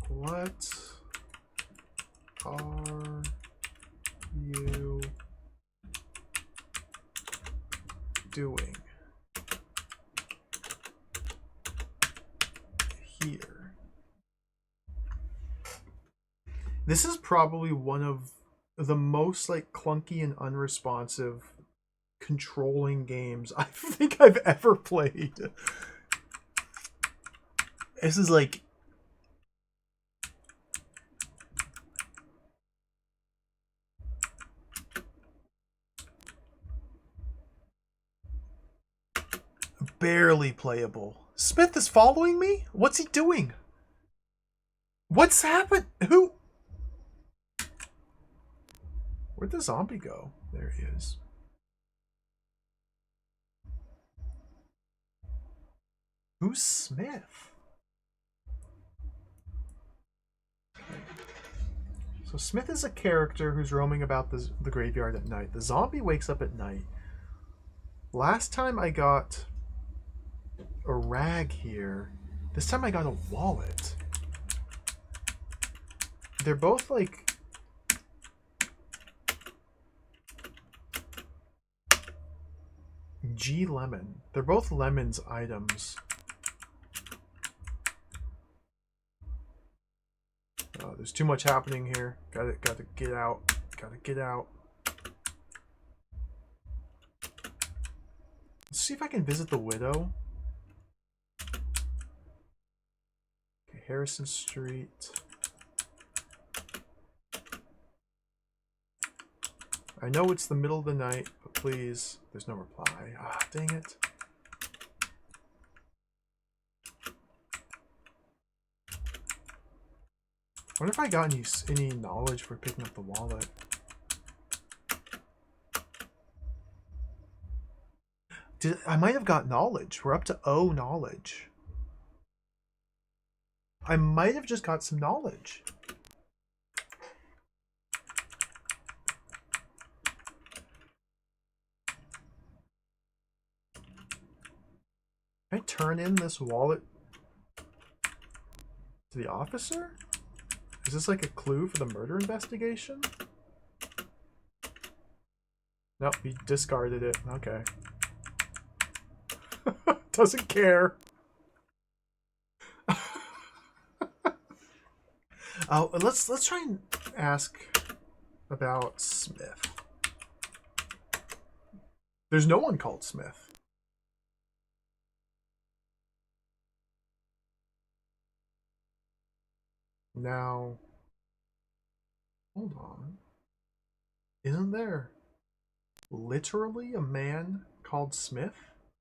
What are you doing here? This is probably one of the most like clunky and unresponsive controlling games I think I've ever played. This is like barely playable. Smith is following me? What's he doing? What's happened? Who? Where'd the zombie go? There he is. Who's Smith? So Smith is a character who's roaming about the graveyard at night. The zombie wakes up at night. Last time I got a rag here. This time I got a wallet. They're both like... G lemon. They're both lemons items. Oh, there's too much happening here. Gotta get out. Gotta get out. Let's see if I can visit the widow. Okay, Harrison Street. I know it's the middle of the night, but please. There's no reply. Ah, dang it. I wonder if I got any knowledge for picking up the wallet. I might have got knowledge. We're up to O knowledge. I might have just got some knowledge. Can I turn in this wallet to the officer? Is this like a clue for the murder investigation? Nope, he discarded it. Okay. Doesn't care. Oh, let's try and ask about Smith. There's no one called Smith. Now, hold on. Isn't there literally a man called Smith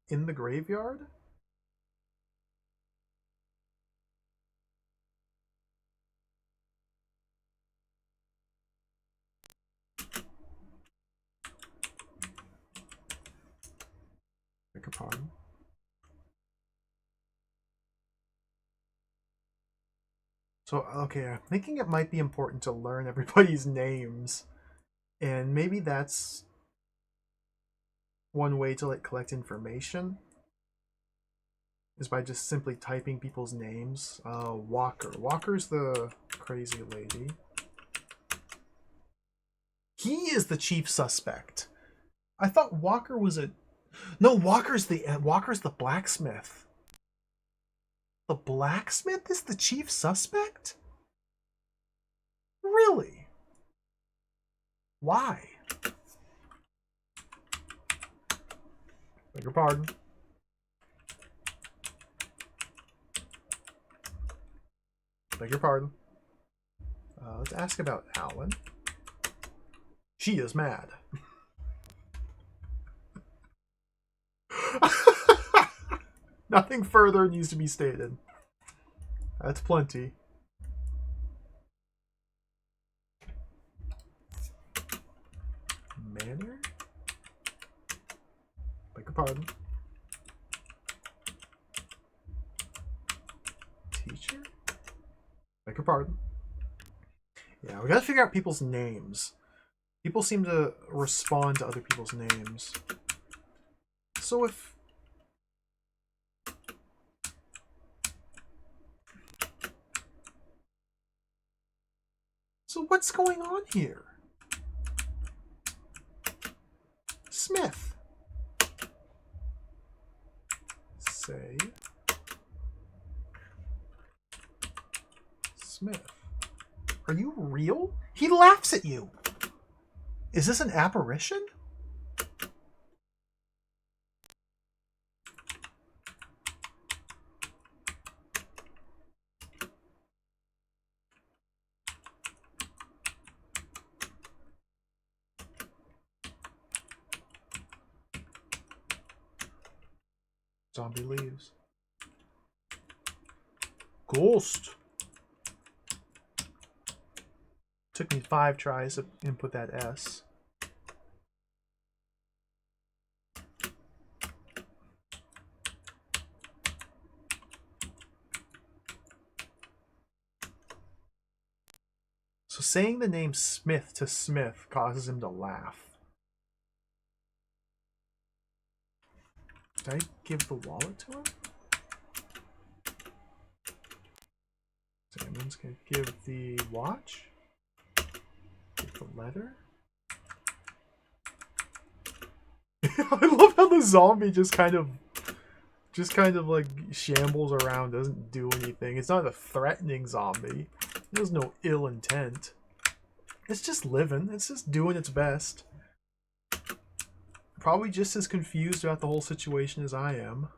in the graveyard? Beg your pardon. So, okay, I'm thinking it might be important to learn everybody's names. And maybe that's one way to like collect information. Is by just simply typing people's names. Walker. Walker's the crazy lady. He is the chief suspect. I thought Walker was a... No, Walker's the blacksmith. The blacksmith is the chief suspect? Really? Why? Beg your pardon. Beg your pardon. Let's ask about Alan. She is mad. Nothing further needs to be stated. That's plenty. Manor? Beg your pardon. Teacher? Beg your pardon. Yeah, we gotta figure out people's names. People seem to respond to other people's names. So if... So what's going on here? Smith. Say... Smith. Are you real? He laughs at you. Is this an apparition? Zombie leaves. Ghost. Took me 5 tries to input that S. So saying the name Smith to Smith causes him to laugh. Did I give the wallet to him? Someone's gonna give the watch? Give the letter? I love how the zombie just kind of like shambles around, doesn't do anything. It's not a threatening zombie. There's no ill intent. It's just living. It's just doing its best. Probably just as confused about the whole situation as I am.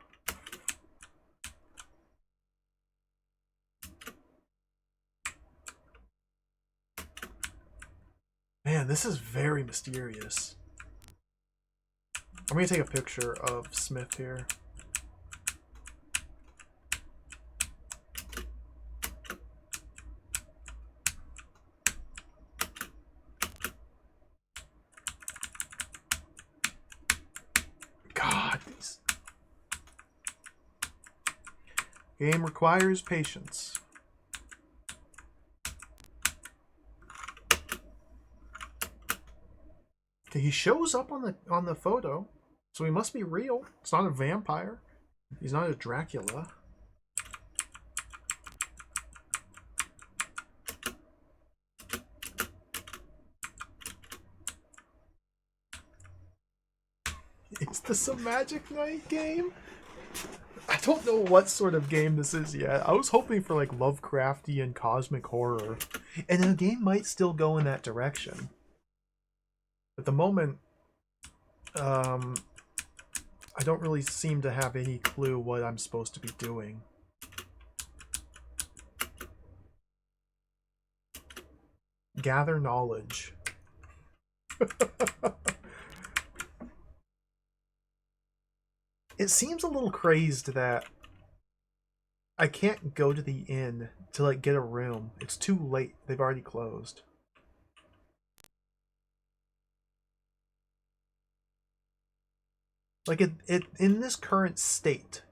Man, this is very mysterious. I'm gonna take a picture of Smith here. God, this game requires patience. Okay, he shows up on the photo, so he must be real. It's not a vampire. He's not a Dracula. Is this a Magic Night game? I don't know what sort of game this is yet. I was hoping for like Lovecraftian cosmic horror. And the game might still go in that direction. At the moment, I don't really seem to have any clue what I'm supposed to be doing. Gather knowledge. It seems a little crazed that I can't go to the inn to like get a room. It's too late. They've already closed. Like it in this current state,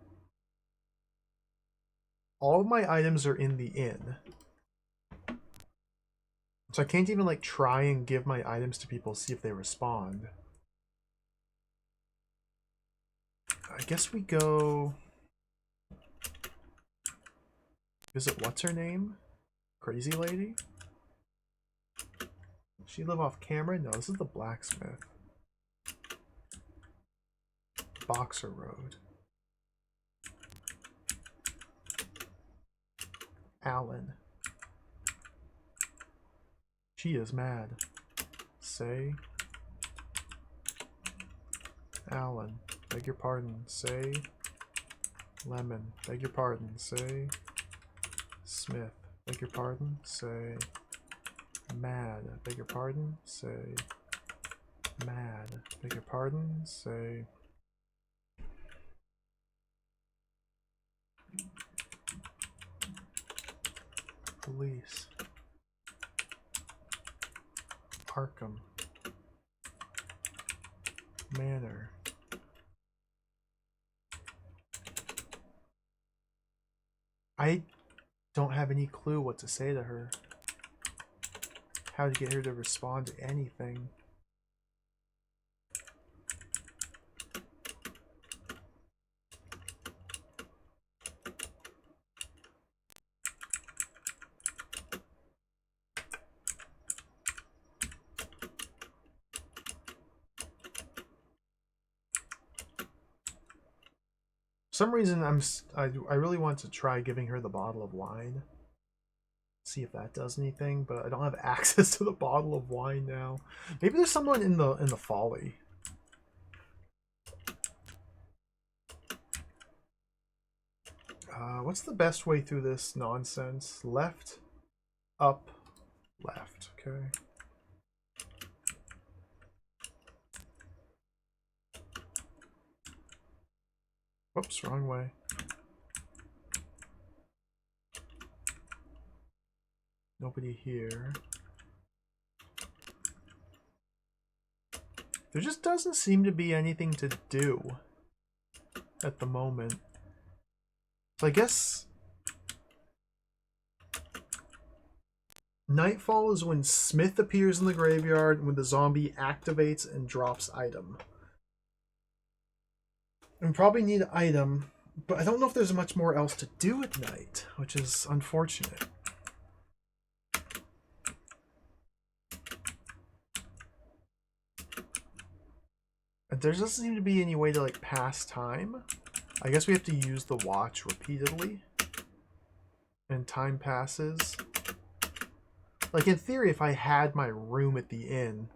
all of my items are in the inn. So I can't even like try and give my items to people, see if they respond. I guess we go visit what's her name? Crazy lady? Does she live off camera? No, this is the blacksmith. Boxer Road. Alan. She is mad. Say. Alan. Beg your pardon. Say. Lemon. Beg your pardon. Say. Smith. Beg your pardon. Say. Mad. Beg your pardon. Say. Mad. Beg your pardon. Say. Police. Arkham. Manor. I don't have any clue what to say to her. How to get her to respond to anything. For some reason I really want to try giving her the bottle of wine. See if that does anything, but I don't have access to the bottle of wine now. Maybe there's someone in the folly. What's the best way through this nonsense? Left, up, left. Okay. Whoops, wrong way. Nobody here. There just doesn't seem to be anything to do at the moment. So I guess Nightfall is when Smith appears in the graveyard when the zombie activates and drops item. And we probably need an item, but I don't know if there's much more else to do at night, which is unfortunate. There doesn't seem to be any way to like pass time. I guess we have to use the watch repeatedly. And time passes. Like in theory, if I had my room at the inn,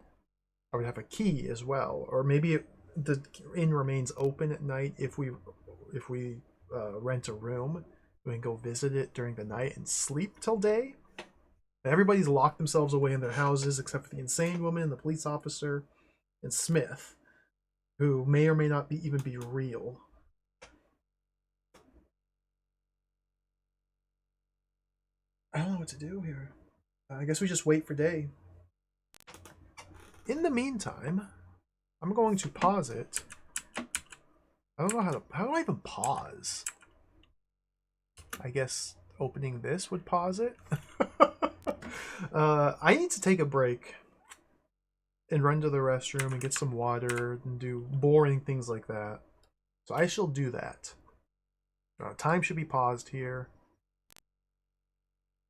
I would have a key as well. Or maybe the inn remains open at night if we rent a room. We can go visit it during the night and sleep till day. And everybody's locked themselves away in their houses except for the insane woman, the police officer, and Smith, who may or may not even be real. I don't know what to do here. I guess we just wait for day. In the meantime, I'm going to pause it. I don't know how do I even pause? I guess opening this would pause it. I need to take a break and run to the restroom and get some water and do boring things like that. So I shall do that. Time should be paused here.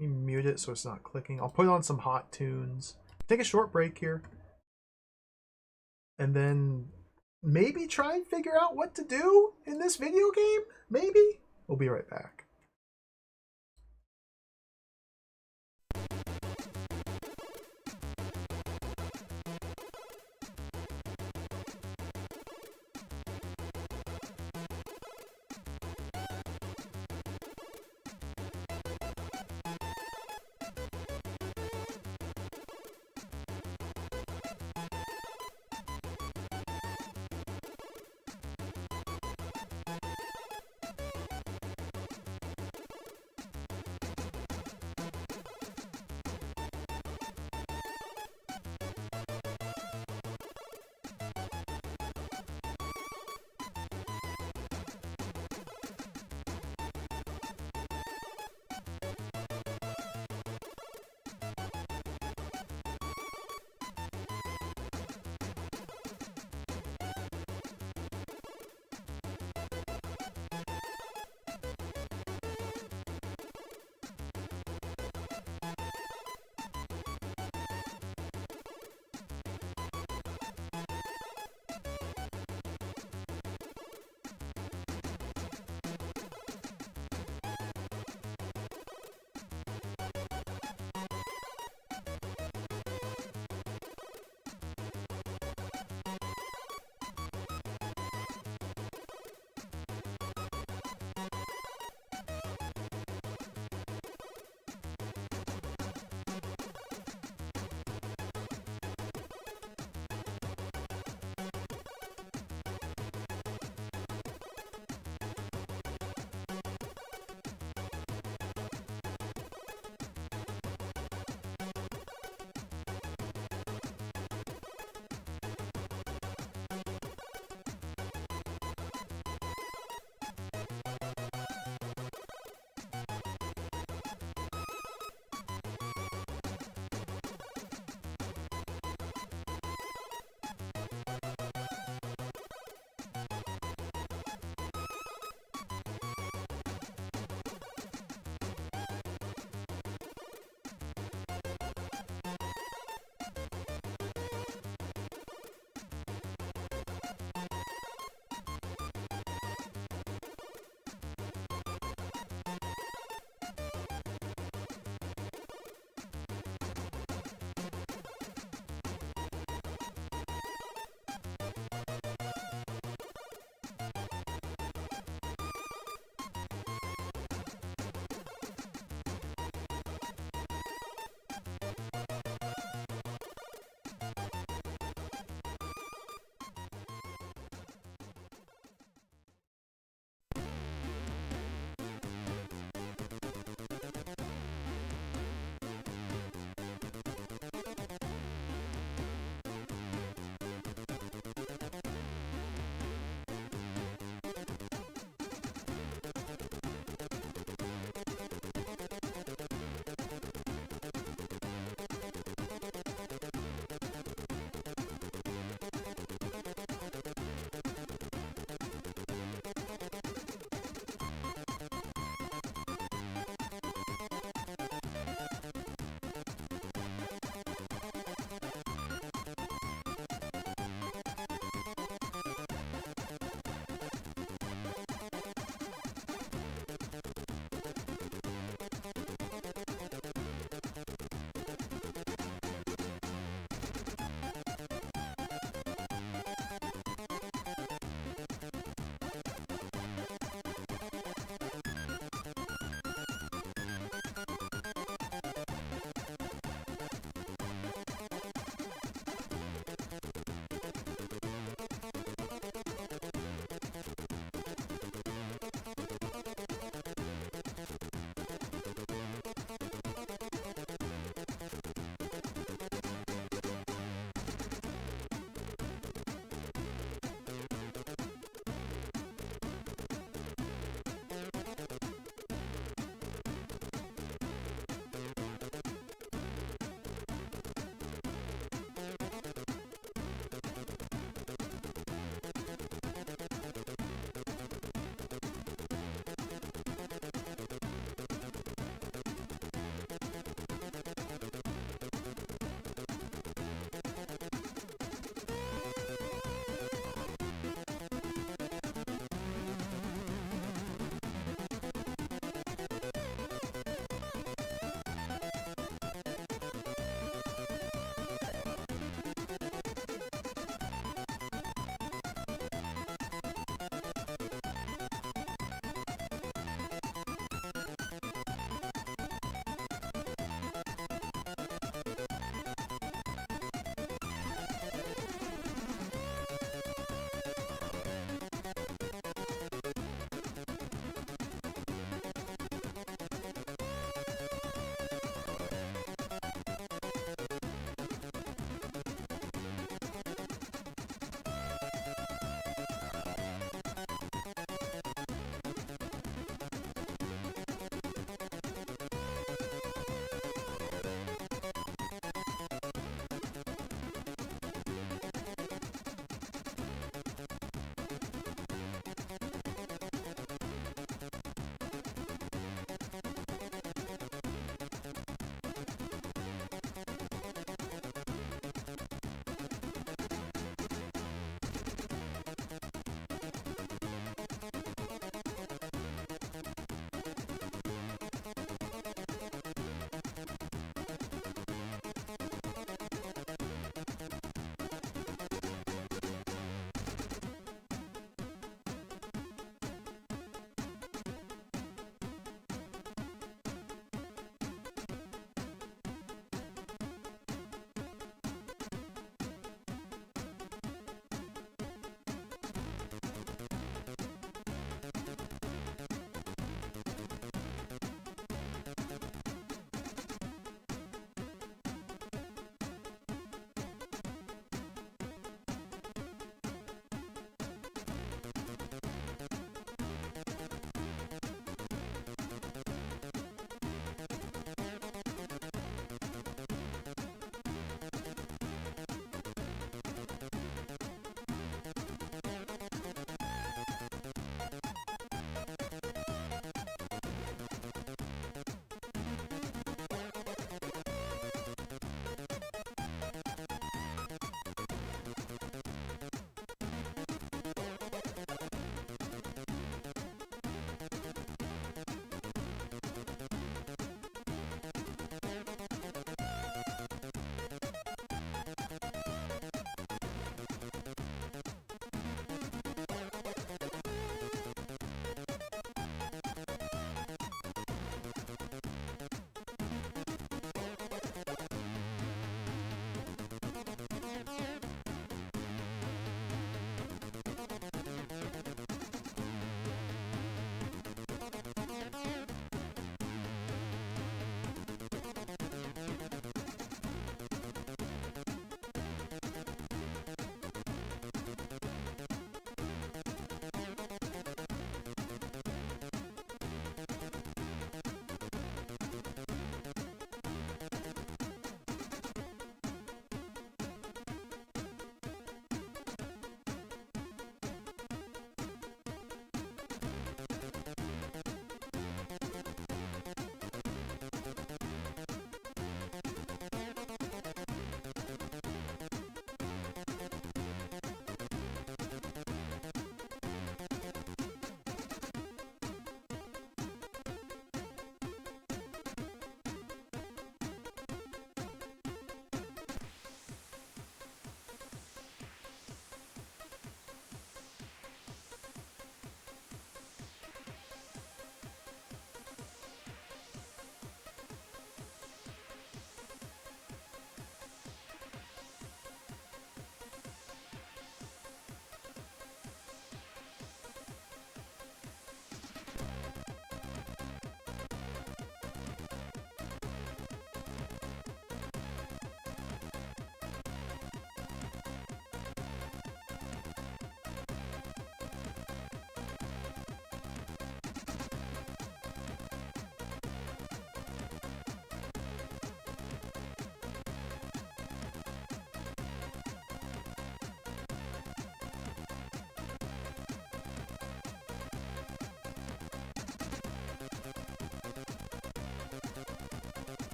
Let me mute it so it's not clicking. I'll put on some hot tunes. Take a short break here. And then maybe try and figure out what to do in this video game? Maybe? We'll be right back.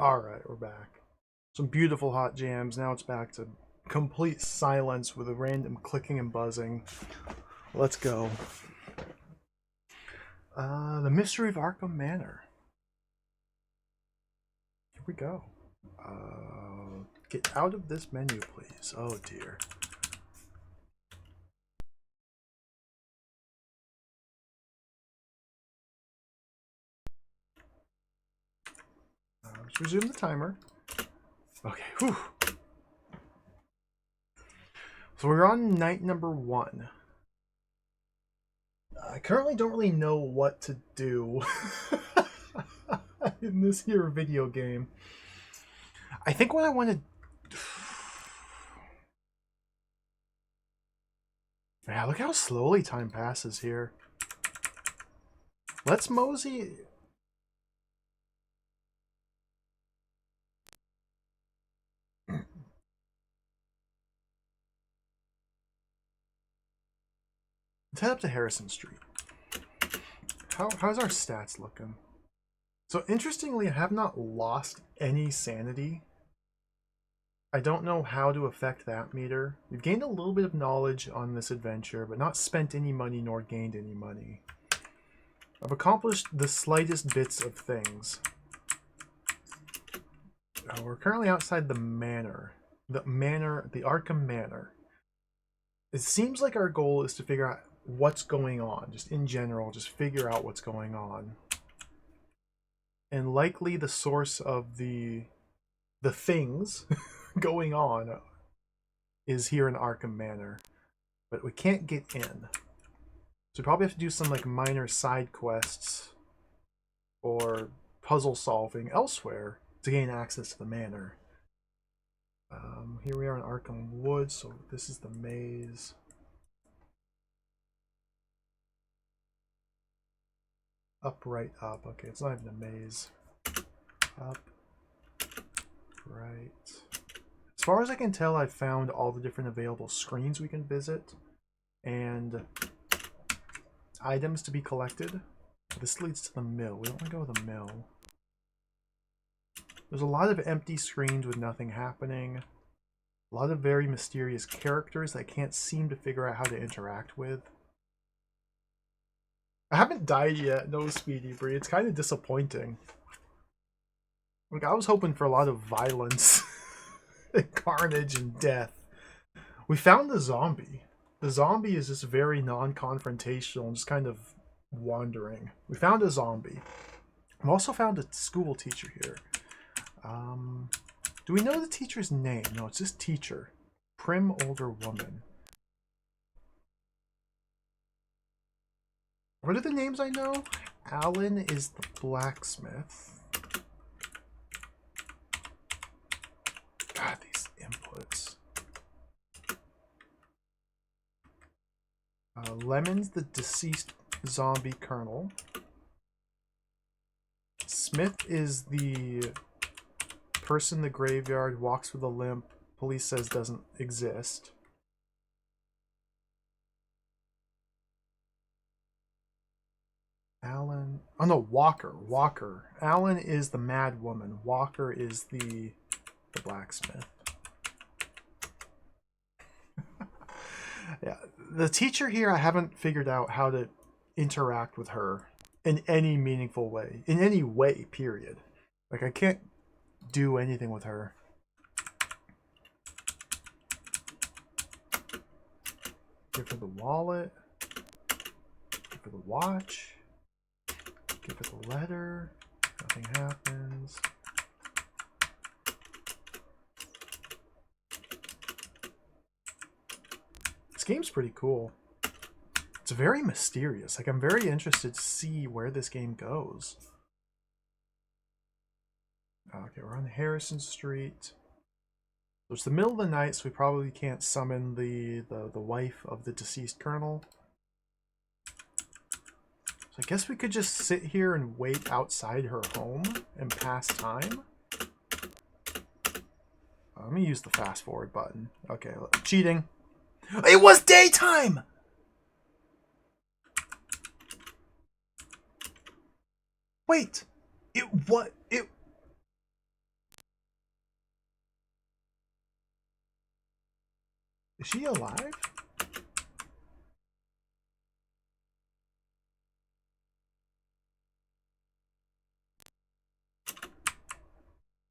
Alright, we're back. Some beautiful hot jams. Now it's back to complete silence with a random clicking and buzzing. Let's go. The Mystery of Arkham Manor. Here we go. Get out of this menu, please. Oh dear. Let's resume the timer. Okay, whew. So we're on night number 1. I currently don't really know what to do in this here video game. I think what I want to... Yeah, look how slowly time passes here. Let's mosey... Let's head up to Harrison Street. How's our stats looking? So interestingly, I have not lost any sanity. I don't know how to affect that meter. We've gained a little bit of knowledge on this adventure, but not spent any money nor gained any money. I've accomplished the slightest bits of things. We're currently outside the Manor. The Arkham Manor. It seems like our goal is to figure out what's going on. Just in general, just figure out what's going on. And likely the source of the things going on is here in Arkham Manor. But we can't get in. So we probably have to do some like minor side quests or puzzle solving elsewhere to gain access to the manor. Here we are in Arkham Woods, so this is the maze. Up, right, up. Okay, it's not even a maze. Up, right. As far as I can tell, I've found all the different available screens we can visit and items to be collected. This leads to the mill. We don't want to go to the mill. There's a lot of empty screens with nothing happening. A lot of very mysterious characters that I can't seem to figure out how to interact with. I haven't died yet, no Speedy Bree. It's kind of disappointing. Like, I was hoping for a lot of violence and carnage and death. We found the zombie. The zombie is just very non-confrontational and just kind of wandering. We found a zombie. I've also found a school teacher here. Do we know the teacher's name? No, it's just teacher. Prim older woman. What are the names I know? Alan is the blacksmith. God, these inputs. Lemon's the deceased zombie colonel. Smith is the person in the graveyard, walks with a limp, police says doesn't exist. Alan, oh no, Walker. Alan is the mad woman. Walker is the blacksmith. Yeah, the teacher here, I haven't figured out how to interact with her in any meaningful way. In any way, period. Like, I can't do anything with her. Give her the wallet. Give her the watch. Give her the letter. Nothing happens. This game's pretty cool. It's very mysterious. Like, I'm very interested to see where this game goes. Okay, we're on Harrison Street. So it's the middle of the night, so we probably can't summon the wife of the deceased colonel. So I guess we could just sit here and wait outside her home and pass time. Let me use the fast forward button. Okay, cheating. It was daytime! Wait! Is she alive?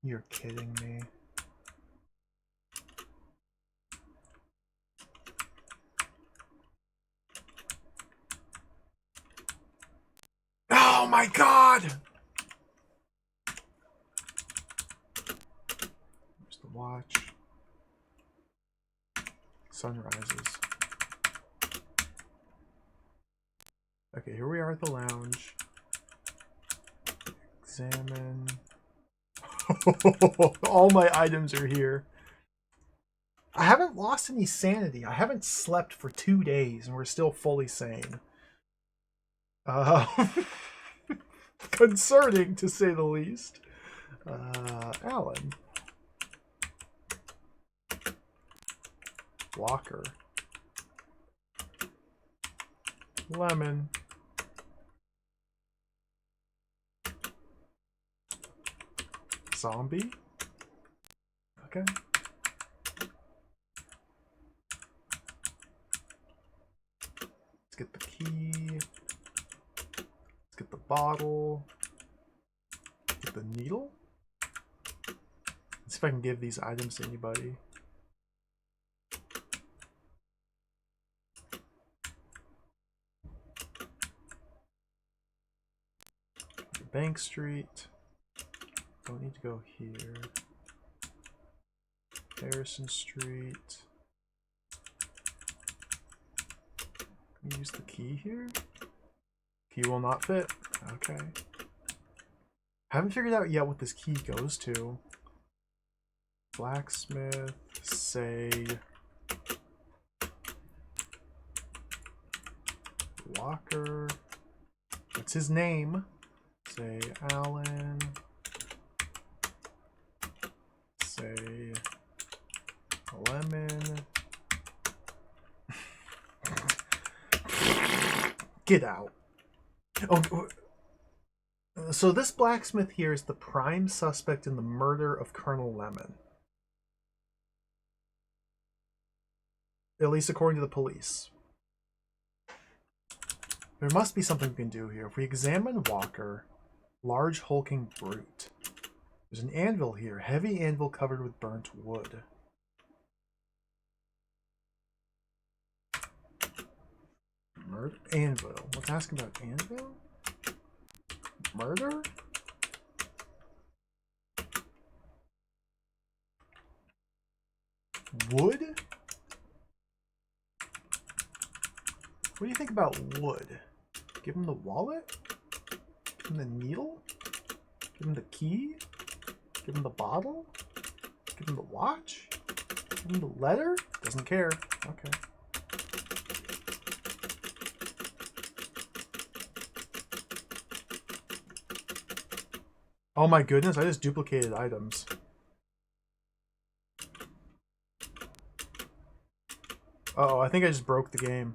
You're kidding me. Oh my god! There's the watch. Sunrises. Okay, here we are at the lounge. Examine. All my items are here. I haven't lost any sanity. I haven't slept for 2 days and we're still fully sane. Concerning, to say the least. Alan. Walker. Lemon. Zombie. Okay. Let's get the key. Let's get the bottle. Get the needle. Let's see if I can give these items to anybody. Bank Street. Don't need to go here. Harrison Street. Can we use the key here? Key will not fit. Okay. Haven't figured out yet what this key goes to. Blacksmith, say Walker. What's his name? Say Alan. Say Lemon. Get out. Oh, so this blacksmith here is the prime suspect in the murder of Colonel Lemon. At least according to the police. There must be something we can do here. If we examine Walker, large hulking brute. There's an anvil here. Heavy anvil covered with burnt wood. Murder? Anvil. Let's ask about anvil? Murder? Wood? What do you think about wood? Give him the wallet? Give him the needle? Give him the key? Give him the bottle? Give him the watch? Give him the letter? Doesn't care. Okay. Oh my goodness, I just duplicated items. Uh-oh, I think I just broke the game.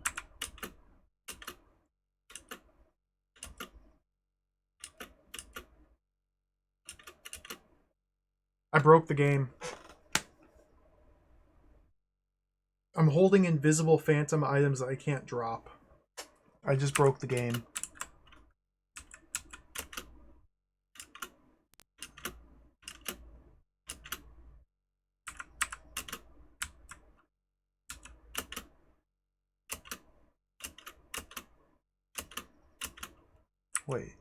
I broke the game. I'm holding invisible phantom items that I can't drop. I just broke the game. Wait.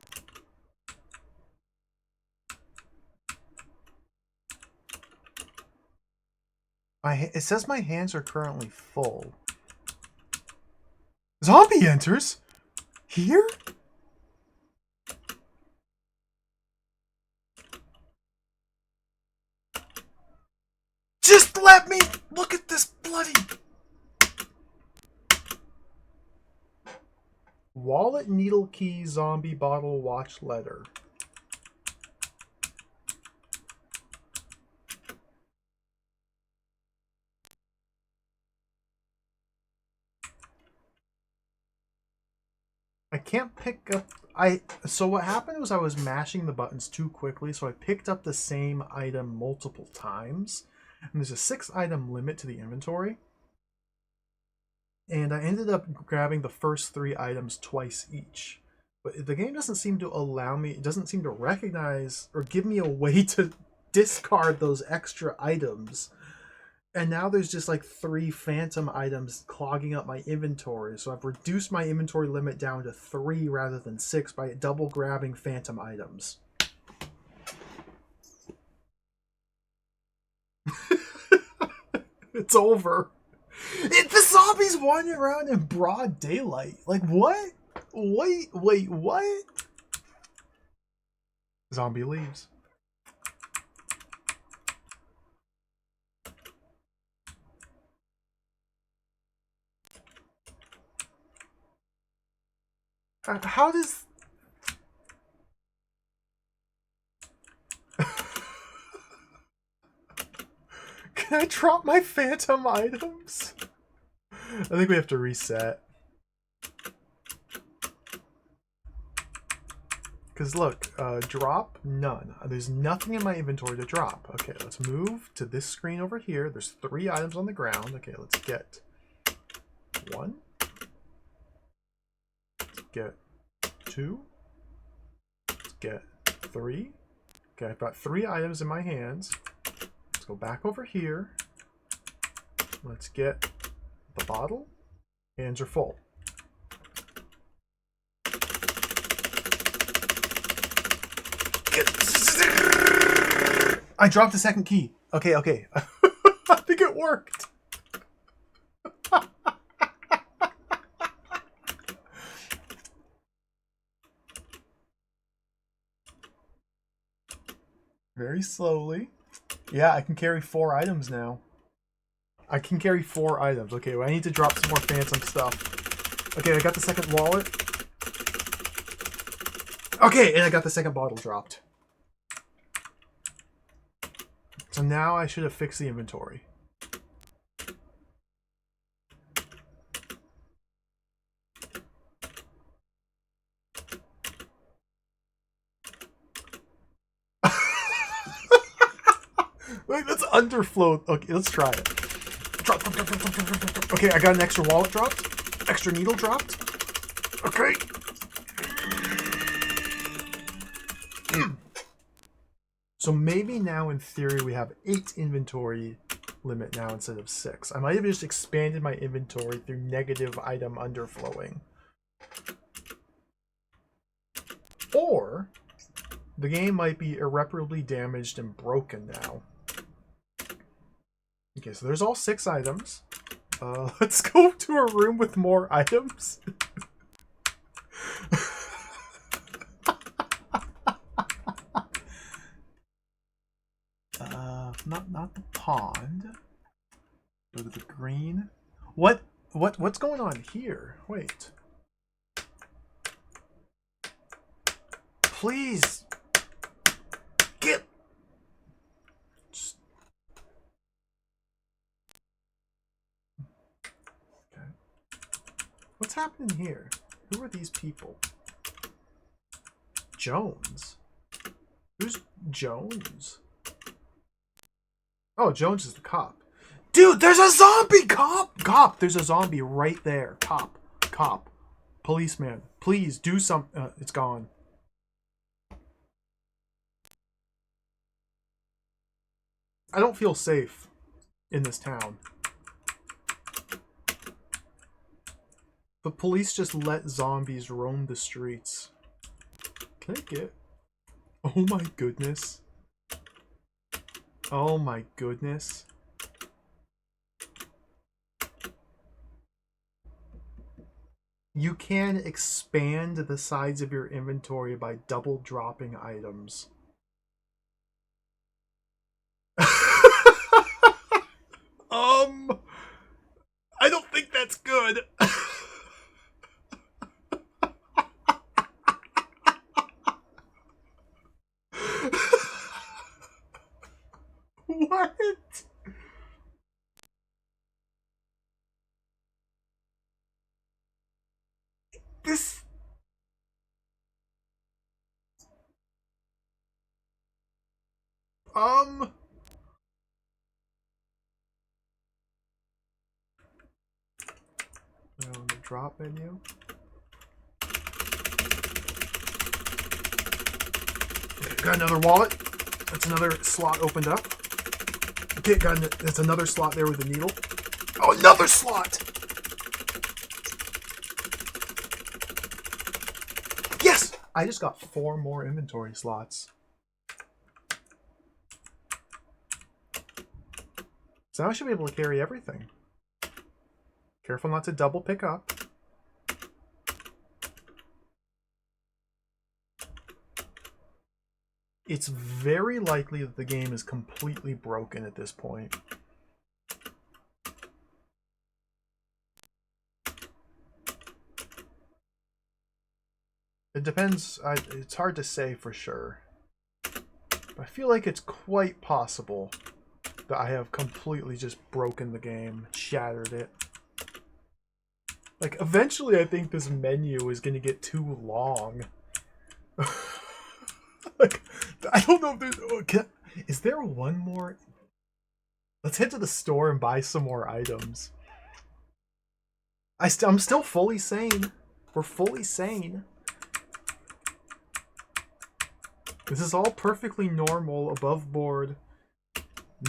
It says my hands are currently full. Zombie enters? Here? Just let me look at this bloody... Wallet, needle, key, zombie, bottle, watch, letter. I can't pick up... So what happened was I was mashing the buttons too quickly, so I picked up the same item multiple times. And there's a 6 item limit to the inventory. and I ended up grabbing the first 3 items twice each. But the game doesn't seem to allow me, it doesn't seem to recognize or give me a way to discard those extra items. And now there's just like 3 phantom items clogging up my inventory. So I've reduced my inventory limit down to 3 rather than 6 by double grabbing phantom items. It's over. The zombies wandering around in broad daylight. Like, what? Wait, what? Zombie leaves. How does... Can I drop my phantom items? I think we have to reset. Because look, drop, none. There's nothing in my inventory to drop. Okay, let's move to this screen over here. There's 3 items on the ground. Okay, let's get 1. Let's get 2. Let's get 3. Okay, I've got 3 items in my hands. Let's go back over here. Let's get the bottle. Hands are full. I dropped the second key. Okay. I think it worked. Very slowly. Yeah, I can carry 4 items now. I can carry 4 items. Okay, well, I need to drop some more phantom stuff. Okay, I got the second wallet. Okay, and I got the second bottle dropped. So now I should have fixed the inventory. Wait, that's underflow. Okay, let's try it. Drop. Okay, I got an extra wallet dropped. Extra needle dropped. Okay. So maybe now in theory we have 8 inventory limit now instead of 6. I might have just expanded my inventory through negative item underflowing. Or the game might be irreparably damaged and broken now. Okay, so there's all 6 items. Let's go to a room with more items. Not the pond. Go to the green. What's going on here? Wait. Please. Get. Just... Okay. What's happening here? Who are these people? Jones. Who's Jones? Oh, Jones is the cop. Dude, there's a zombie! Cop! There's a zombie right there. Cop. Policeman. Please, do something. It's gone. I don't feel safe in this town. The police just let zombies roam the streets. Can I get... Oh my goodness. Oh my goodness. You can expand the size of your inventory by double dropping items. I don't think that's good. What? This... drop menu. Okay, got another wallet. That's another slot opened up. Okay, that's another slot there with the needle. Oh, another slot! Yes! I just got 4 more inventory slots. So now I should be able to carry everything. Careful not to double pick up. It's very likely that the game is completely broken at this point. It depends. It's hard to say for sure. But I feel like it's quite possible that I have completely just broken the game, shattered it. Like, eventually I think this menu is going to get too long. Like, I don't know if there's... is there one more? Let's head to the store and buy some more items. I'm still fully sane. We're fully sane. This is all perfectly normal, above board.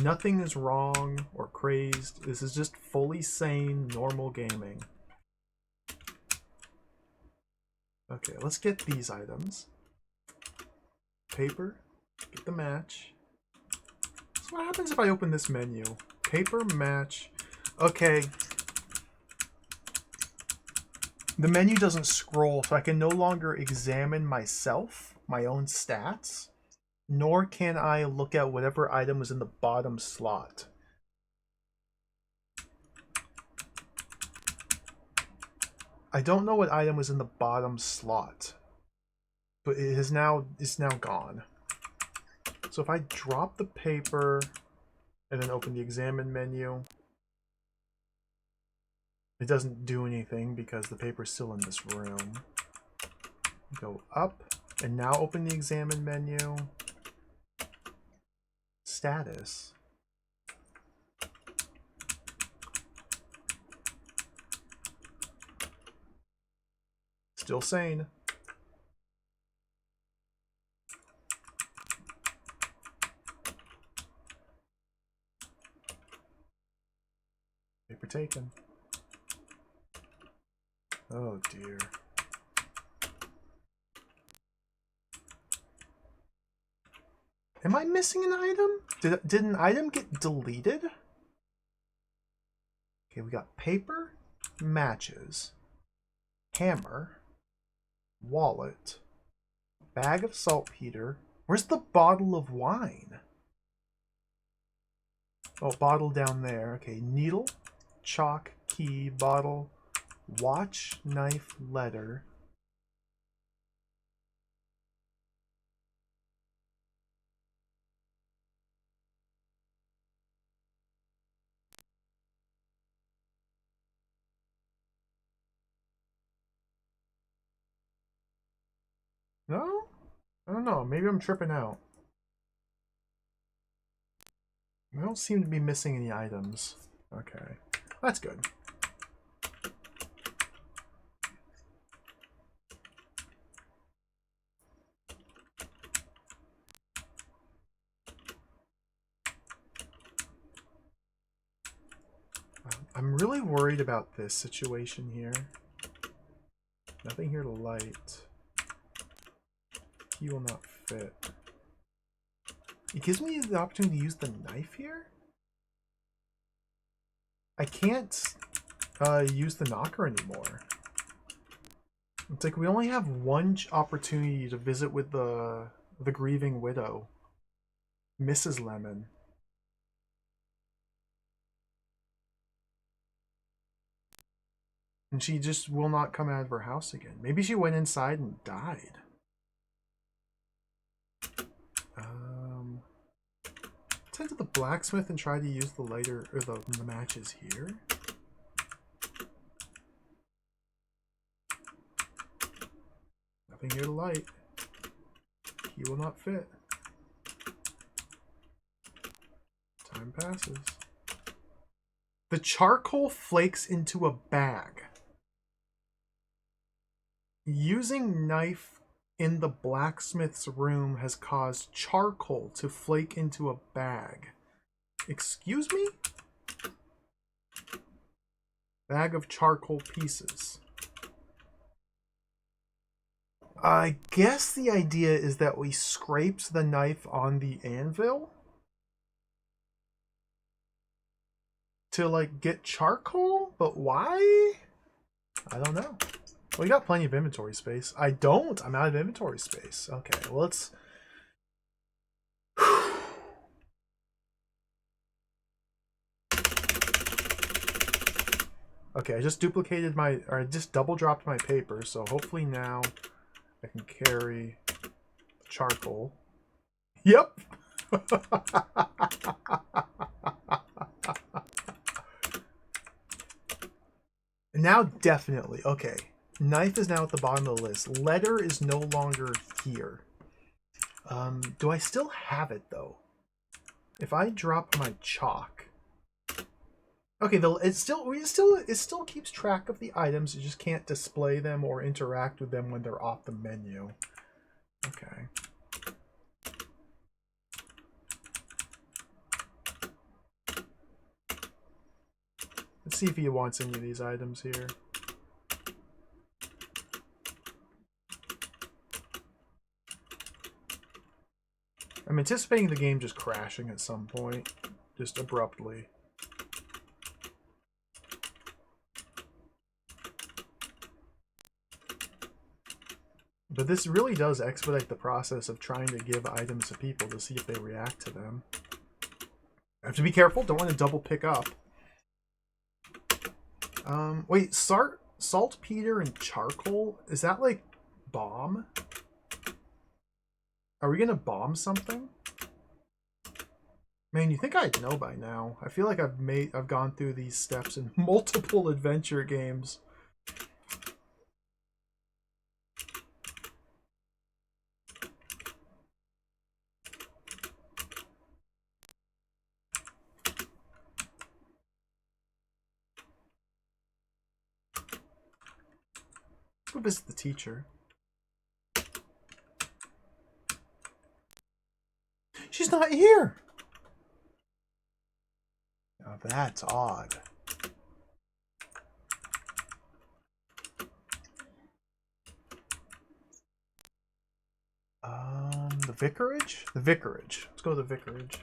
Nothing is wrong or crazed. This is just fully sane, normal gaming. Okay, let's get these items. Paper. Get the match. So what happens if I open this menu? Paper, match. Okay. The menu doesn't scroll, so I can no longer examine myself, my own stats, nor can I look at whatever item is in the bottom slot. I don't know what item was in the bottom slot, but it's now gone. So if I drop the paper and then open the examine menu, it doesn't do anything because the paper's still in this room. Go up and now open the examine menu. Status. Still sane. Paper taken. Oh dear. Am I missing an item? Did an item get deleted? Okay, we got paper, matches, hammer, wallet, bag of saltpeter. Where's the bottle of wine? Oh, bottle down there. Okay, needle, chalk, key, bottle, watch, knife, letter. No? I don't know. Maybe I'm tripping out. I don't seem to be missing any items. Okay. That's good. I'm really worried about this situation here. Nothing here to light. Key will not fit. It gives me the opportunity to use the knife here? I can't use the knocker anymore. It's like we only have one opportunity to visit with the grieving widow, Mrs. Lemon. And she just will not come out of her house again. Maybe she went inside and died. Let's head to the blacksmith and try to use the lighter or the matches here. Nothing here to light. He will not fit. Time passes. The charcoal flakes into a bag. Using knife in the blacksmith's room has caused charcoal to flake into a bag. Excuse me? Bag of charcoal pieces. I guess the idea is that we scraped the knife on the anvil to like get charcoal, but why? I don't know. Well, we got plenty of inventory space. I don't. I'm out of inventory space. Okay, well, let's... Okay, I just duplicated my... Or I just double dropped my paper, so hopefully now I can carry charcoal. Yep! Now definitely. Okay. Knife is now at the bottom of the list. Letter is no longer here. Do I still have it though? If I drop my chalk, okay, it still keeps track of the items. You just can't display them or interact with them when they're off the menu. Okay. Let's see if he wants any of these items here. I'm anticipating the game just crashing at some point, just abruptly. But this really does expedite the process of trying to give items to people to see if they react to them. I have to be careful, don't want to double pick up. Wait, saltpeter and charcoal? Is that like bomb? Are we gonna bomb something? Man, you think I'd know by now. I feel like I've gone through these steps in multiple adventure games. Let's go visit the teacher. She's not here! Now that's odd. The vicarage? The vicarage. Let's go to the vicarage.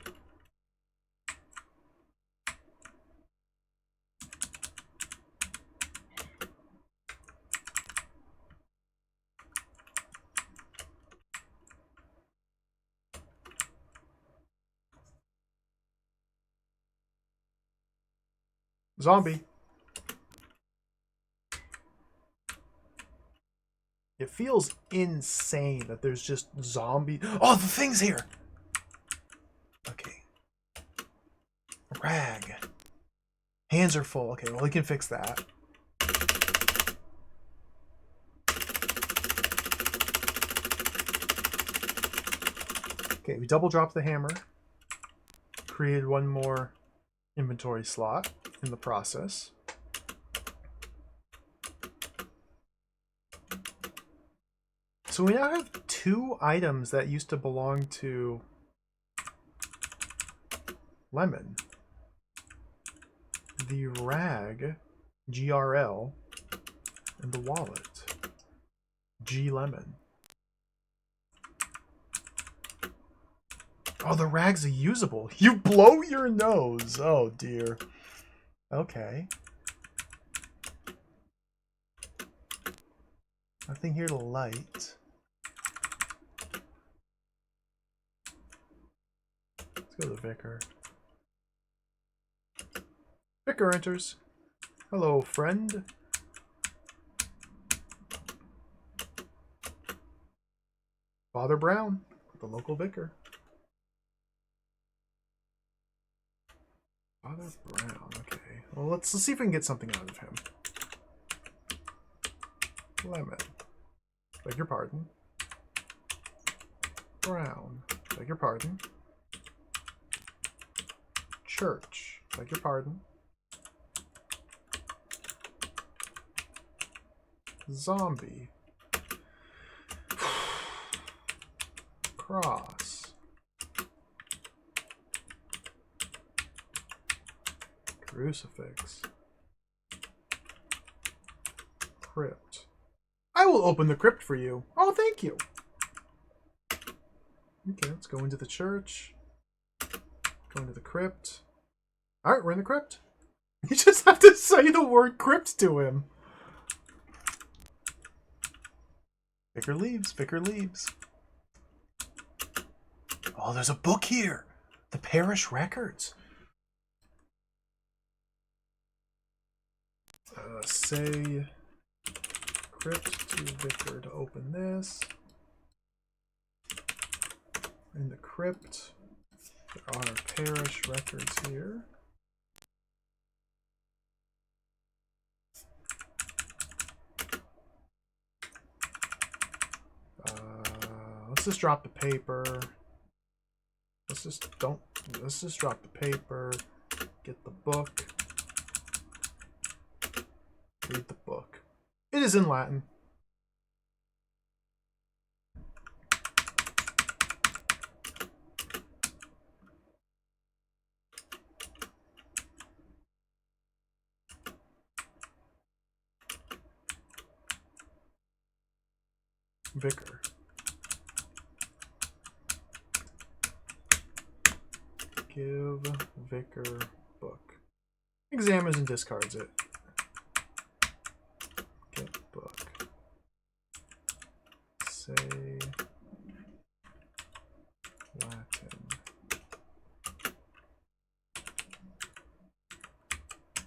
Zombie. It feels insane that there's just zombie. Oh, the thing's here. Okay. Rag. Hands are full. Okay, well, we can fix that. Okay, we double dropped the hammer. Created one more inventory slot in the process. So we now have 2 items that used to belong to Lemon. The rag, GRL, and the wallet, G Lemon. Oh, the rag's a usable. You blow your nose. Oh, dear. Okay. Nothing here to light. Let's go to the vicar. Vicar enters. Hello, friend. Father Brown, the local vicar. Father Brown, okay. Well, let's see if we can get something out of him. Lemon. Beg your pardon. Brown. Beg your pardon. Church. Beg your pardon. Zombie. Cross. Crucifix. Crypt. I will open the crypt for you. Oh, thank you. Okay, let's go into the church. Go into the crypt. Alright, we're in the crypt. You just have to say the word crypt to him. Vicar leaves. Vicar leaves. Oh, there's a book here. The parish records. Say crypt to vicar to open this. In the crypt, there are parish records here. Let's just drop the paper. Let's just drop the paper. Get the book. Read the book. It is in Latin. Vicar. Give vicar book. Examines and discards it. Get book. Say Latin.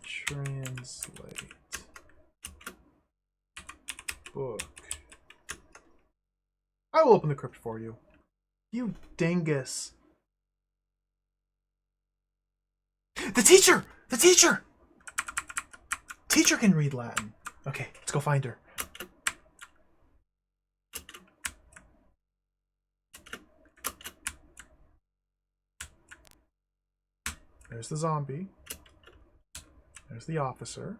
Translate. Book. I will open the crypt for you. You dingus. The teacher! The teacher! Teacher can read Latin. Okay, let's go find her. There's the zombie. There's the officer.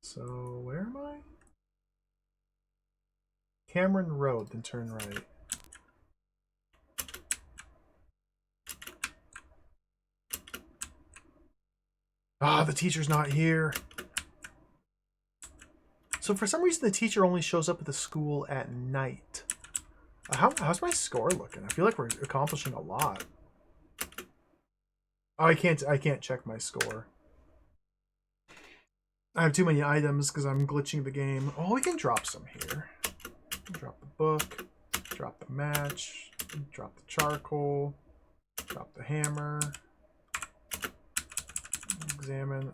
So, where am I? Cameron Road, then turn right. Ah, the teacher's not here. So for some reason, the teacher only shows up at the school at night. How's my score looking? I feel like we're accomplishing a lot. Oh, I can't check my score. I have too many items because I'm glitching the game. Oh, we can drop some here. Drop the book. Drop the match. Drop the charcoal. Drop the hammer. Examine.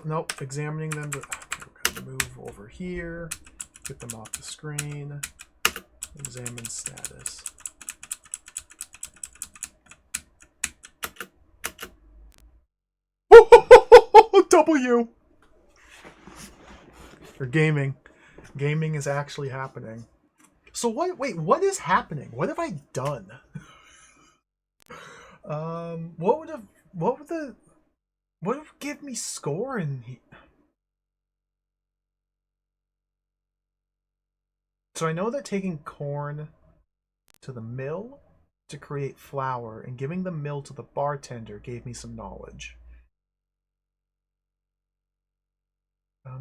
Nope. Examining them. Okay, we're gonna move over here. Get them off the screen. Examine status. W. For gaming. Gaming is actually happening. So what? Wait, what is happening? What have I done? What would give me score in here? So I know that taking corn to the mill to create flour and giving the mill to the bartender gave me some knowledge.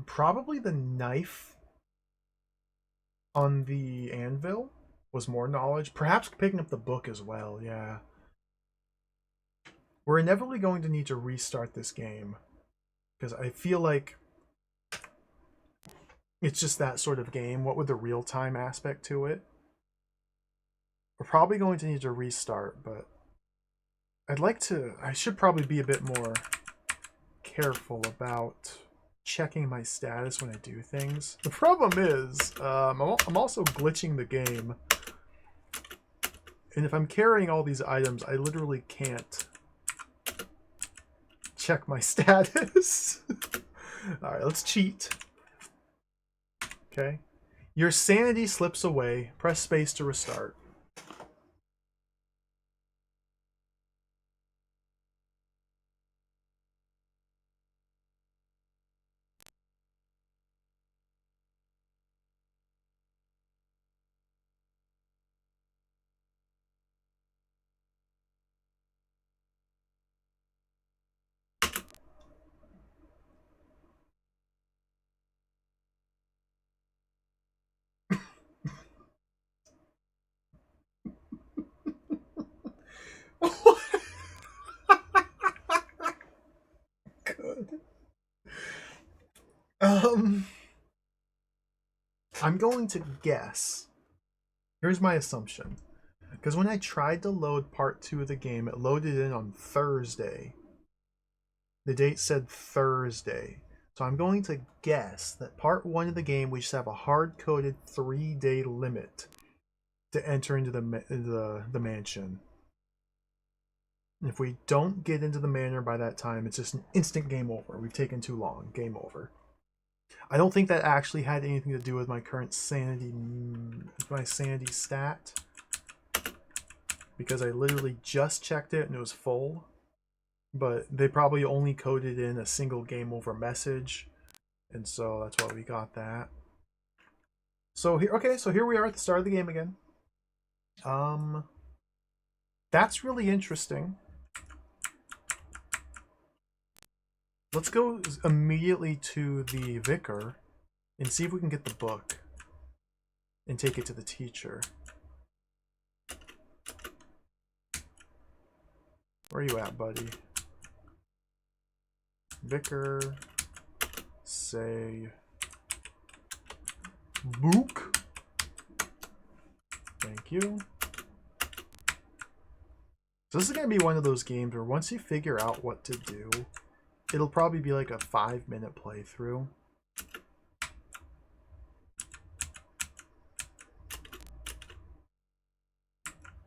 Probably the knife on the anvil was more knowledge. Perhaps picking up the book as well, yeah. We're inevitably going to need to restart this game because I feel like it's just that sort of game. What with the real-time aspect to it? We're probably going to need to restart, but I should probably be a bit more careful about checking my status when I do things. The problem is, I'm also glitching the game. And if I'm carrying all these items, I literally can't check my status. Alright, let's cheat. Okay. Your sanity slips away. Press space to restart. Good. Um, I'm going to guess. Here's my assumption. Because when I tried to load part 2 of the game, it loaded in on Thursday. The date said Thursday. So I'm going to guess that part 1 of the game, we just have a hard-coded 3-day limit to enter into the mansion. And if we don't get into the manor by that time, it's just an instant game over. We've taken too long. Game over. I don't think that actually had anything to do with my current sanity, my sanity stat, because I literally just checked it and it was full. But they probably only coded in a single game over message, and so that's why we got that. So here, okay, so here we are at the start of the game again. That's really interesting. Let's go immediately to the vicar and see if we can get the book and take it to the teacher. Where are you at, buddy? Vicar, say book. Thank you. So this is going to be one of those games where once you figure out what to do, it'll probably be like a 5-minute playthrough.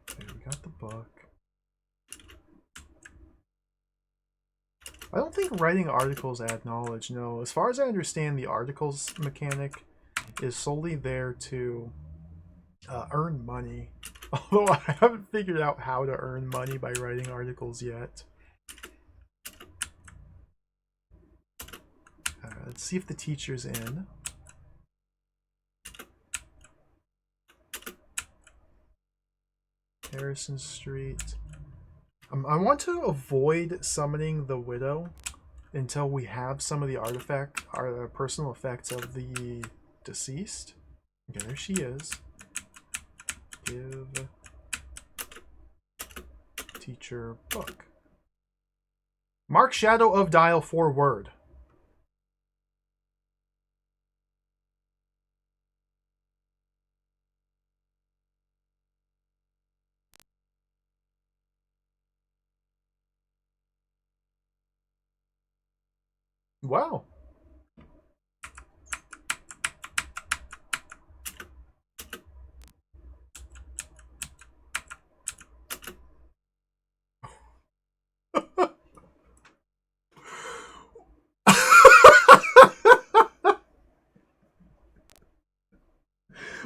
Okay, we got the book. I don't think writing articles add knowledge, no. As far as I understand, the articles mechanic is solely there to earn money. Although I haven't figured out how to earn money by writing articles yet. Let's see if the teacher's in. Harrison Street. I want to avoid summoning the widow until we have some of the personal effects of the deceased. Okay, there she is. Give teacher book. Mark Shadow of Dial for word. Wow.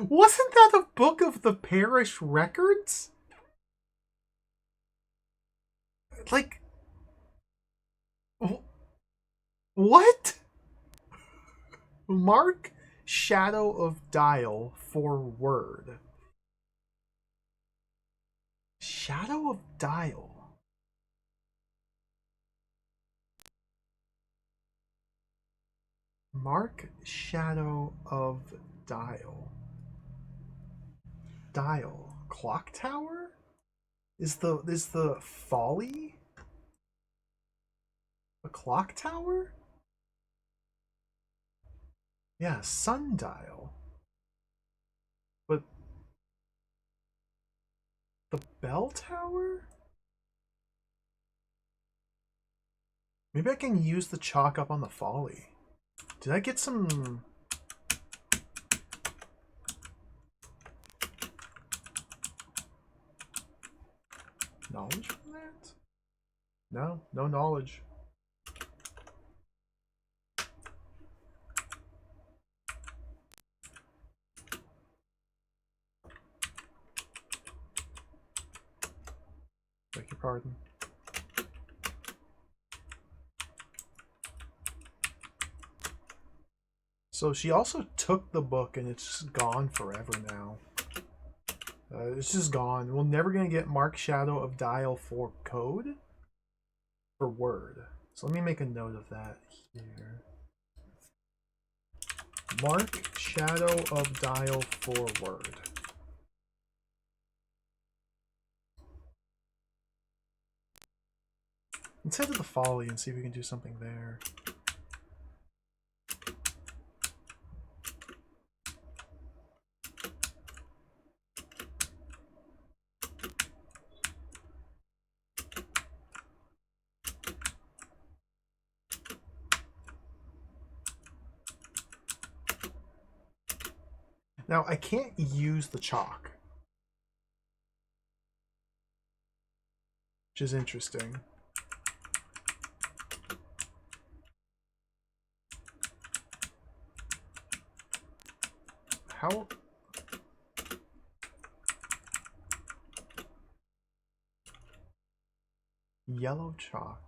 Wasn't that a book of the parish records? Like, what? Mark Shadow of Dial for word. Shadow of Dial. Mark Shadow of Dial. Dial. Clock tower? Is the folly a clock tower? Yeah, sundial. But the bell tower? Maybe I can use the chalk up on the folly. Did I get some... knowledge from that? No, no knowledge. Beg your pardon. So she also took the book and it's just gone forever now. It's just gone. We're never going to get Mark Shadow of Dial for code for word. So let me make a note of that here. Mark Shadow of Dial for word. Let's head to the folly and see if we can do something there. Now, I can't use the chalk, which is interesting. How? Yellow chalk.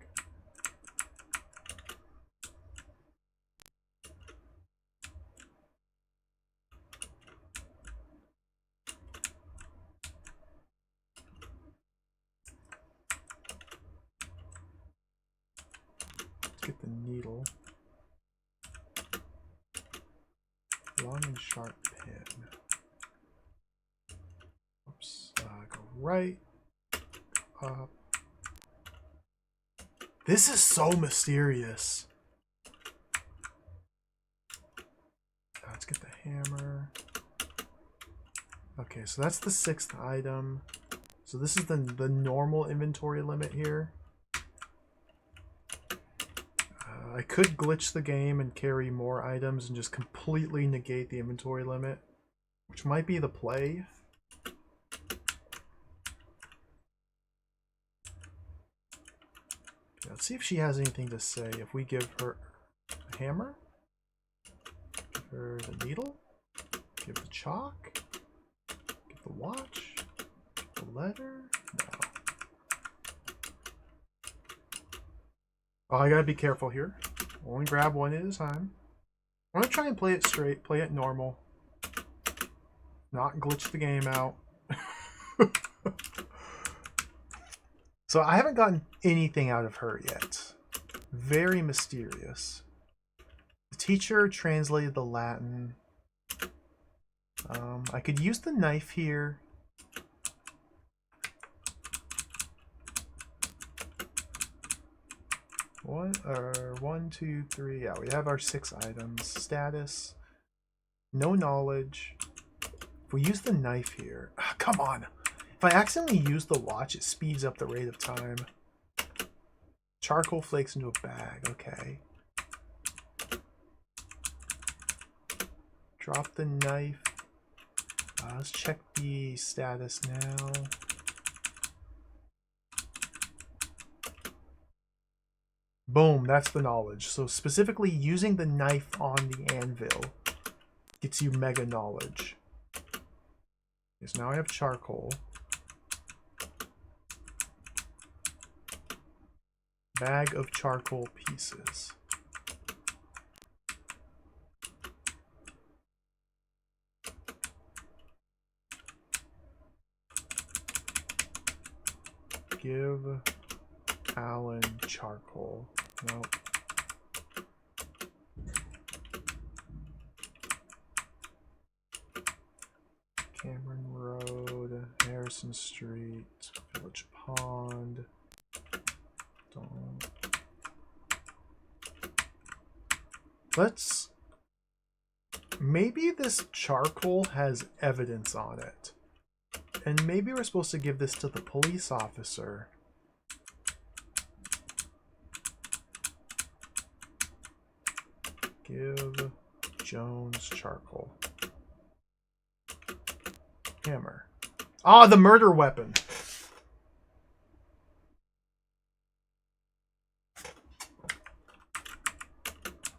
Get the needle. Long and sharp pin. Oops. Go right. Up. This is so mysterious. Let's get the hammer. Okay, so that's the 6th item. So this is the normal inventory limit here. I could glitch the game and carry more items and just completely negate the inventory limit, which might be the play. Okay, let's see if she has anything to say. If we give her a hammer, give her the needle, give the chalk, give the watch, give the letter. No. Oh, I gotta be careful here. Only grab one at a time. I'm gonna try and play it straight, play it normal. Not glitch the game out. So I haven't gotten anything out of her yet. Very mysterious. The teacher translated the Latin. I could use the knife here. One, two, three. Yeah, we have our 6 items. Status. No knowledge. If we use the knife here. Come on. If I accidentally use the watch, it speeds up the rate of time. Charcoal flakes into a bag. Okay. Drop the knife. Let's check the status now. Boom, that's the knowledge. So specifically using the knife on the anvil gets you mega knowledge. Okay, so now I have charcoal. Bag of charcoal pieces. Give Alan charcoal. Nope. Cameron Road, Harrison Street, Village Pond. Don't. Let's... Maybe this charcoal has evidence on it. And maybe we're supposed to give this to the police officer. Give Jones charcoal. Hammer. Ah, the murder weapon.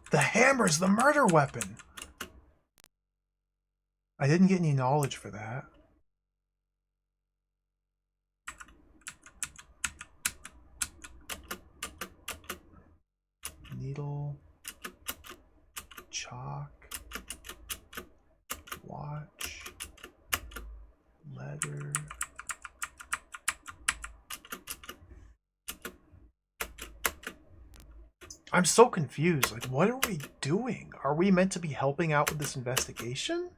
The hammer's the murder weapon. I didn't get any knowledge for that. Needle. Chalk. Watch. Letter. I'm so confused. Like, what are we doing? Are we meant to be helping out with this investigation?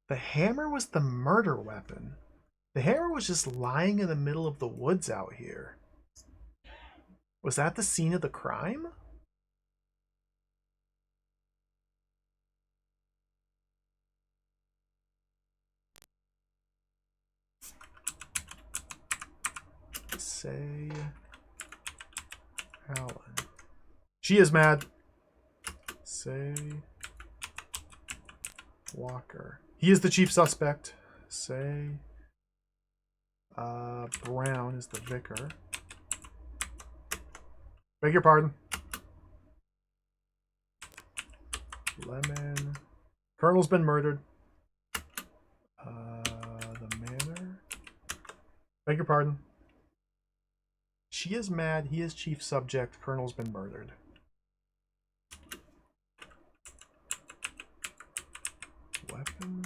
The hammer was the murder weapon. The hammer was just lying in the middle of the woods out here. Was that the scene of the crime? Say Alan. She is mad. Say Walker. He is the chief suspect. Say Brown is the vicar. Beg your pardon. Lemon. Colonel's been murdered. The Manor. Beg your pardon. She is mad. He is chief subject. Colonel's been murdered. Weapon.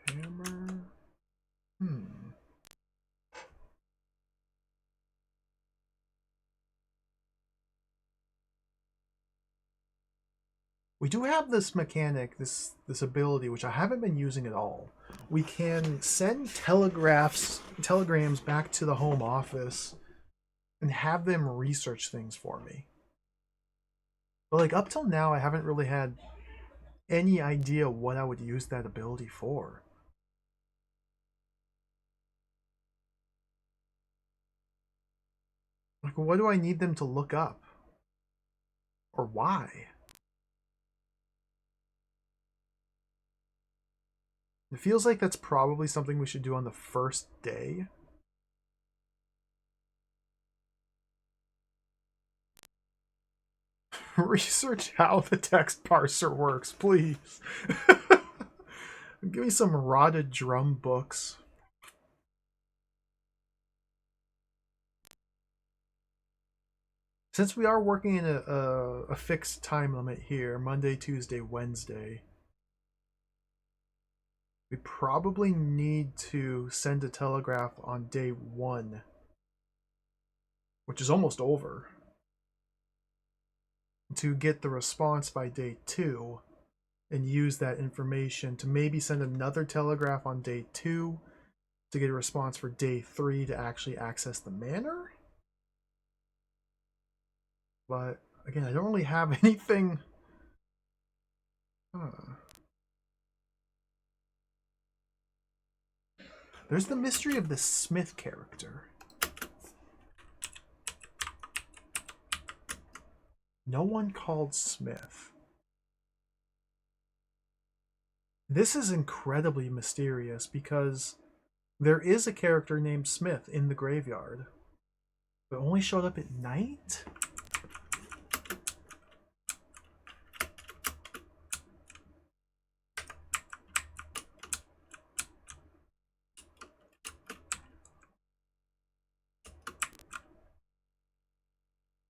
Hammer. We do have this mechanic, this ability, which I haven't been using at all. We can send telegrams back to the home office and have them research things for me. But like up till now, I haven't really had any idea what I would use that ability for. Like, what do I need them to look up? Or why? It feels like that's probably something we should do on the first day. Research how the text parser works, please. Give me some rotted drum books. Since we are working in a fixed time limit here, Monday, Tuesday, Wednesday, we probably need to send a telegraph on day 1, which is almost over, to get the response by day 2 and use that information to maybe send another telegraph on day 2 to get a response for day 3 to actually access the manor. But again, I don't really have anything. There's the mystery of the Smith character. No one called Smith. This is incredibly mysterious because there is a character named Smith in the graveyard, but only showed up at night?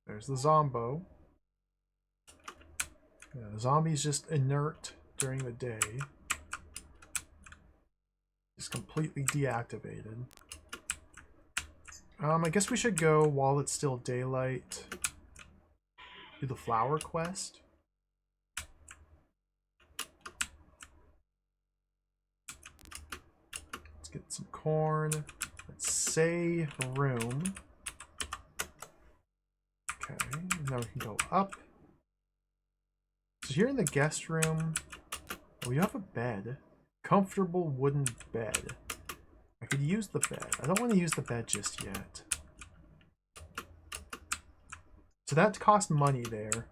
There's the Zombo. Yeah, the zombie's just inert during the day. Just completely deactivated. I guess we should go while it's still daylight. Do the flower quest. Let's get some corn. Let's say room. Okay, now we can go up. So here in the guest room, we have a bed. Comfortable wooden bed. I could use the bed. I don't want to use the bed just yet. So that cost money there.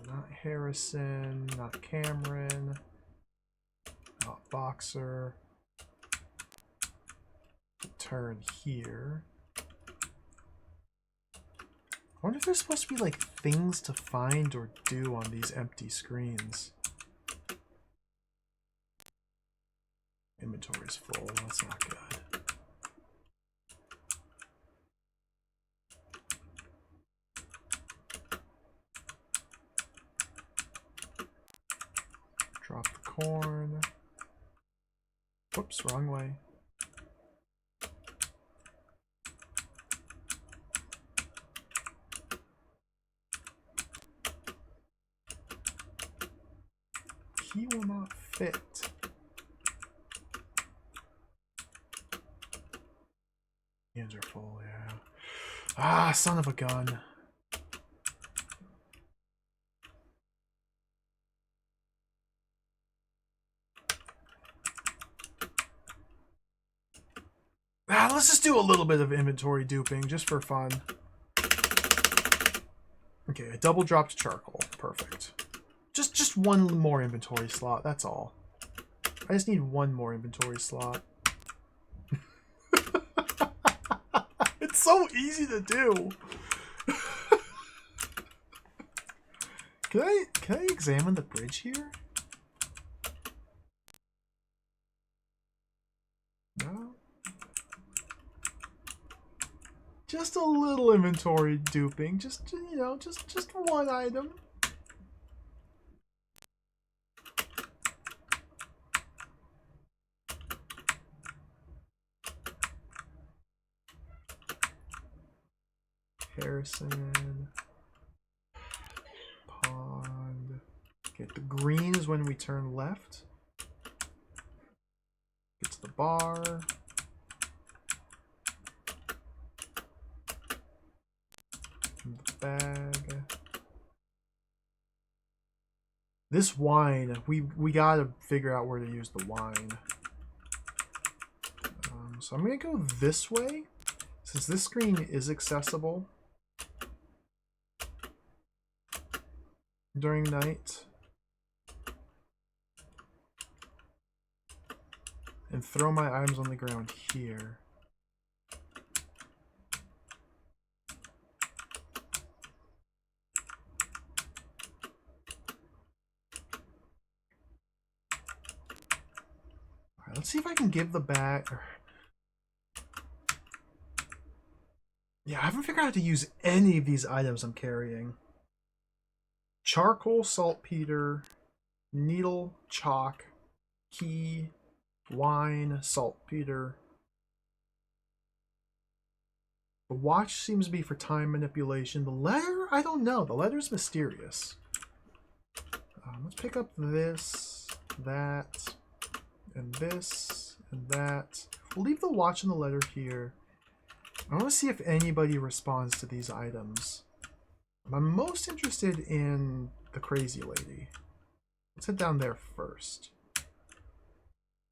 Not Harrison, not Cameron, not Boxer. Turn here. I wonder if there's supposed to be like things to find or do on these empty screens. Inventory's full, that's not good. Drop the corn. Whoops, wrong way. not fit. Hands are full, yeah. Ah, son of a gun. Let's just do a little bit of inventory duping just for fun. Okay, I double dropped charcoal. Perfect. Just one more inventory slot, that's all. I just need one more inventory slot. It's so easy to do. Can I examine the bridge here? No. Just a little inventory duping. Just you know, just one item. Harrison. Pond. Okay, the green is when we turn left. Get to the bar. The bag. This wine, we gotta figure out where to use the wine. So I'm gonna go this way, since this screen is accessible during night. And throw my items on the ground here. Alright, let's see if I can give the bag... Yeah, I haven't figured out how to use any of these items I'm carrying. Charcoal, saltpeter, needle, chalk, key, wine, saltpeter. The watch seems to be for time manipulation. The letter? I don't know. The letter's mysterious. Let's pick up this, that, and this, and that. We'll leave the watch and the letter here. I want to see if anybody responds to these items. I'm most interested in the crazy lady. Let's head down there first.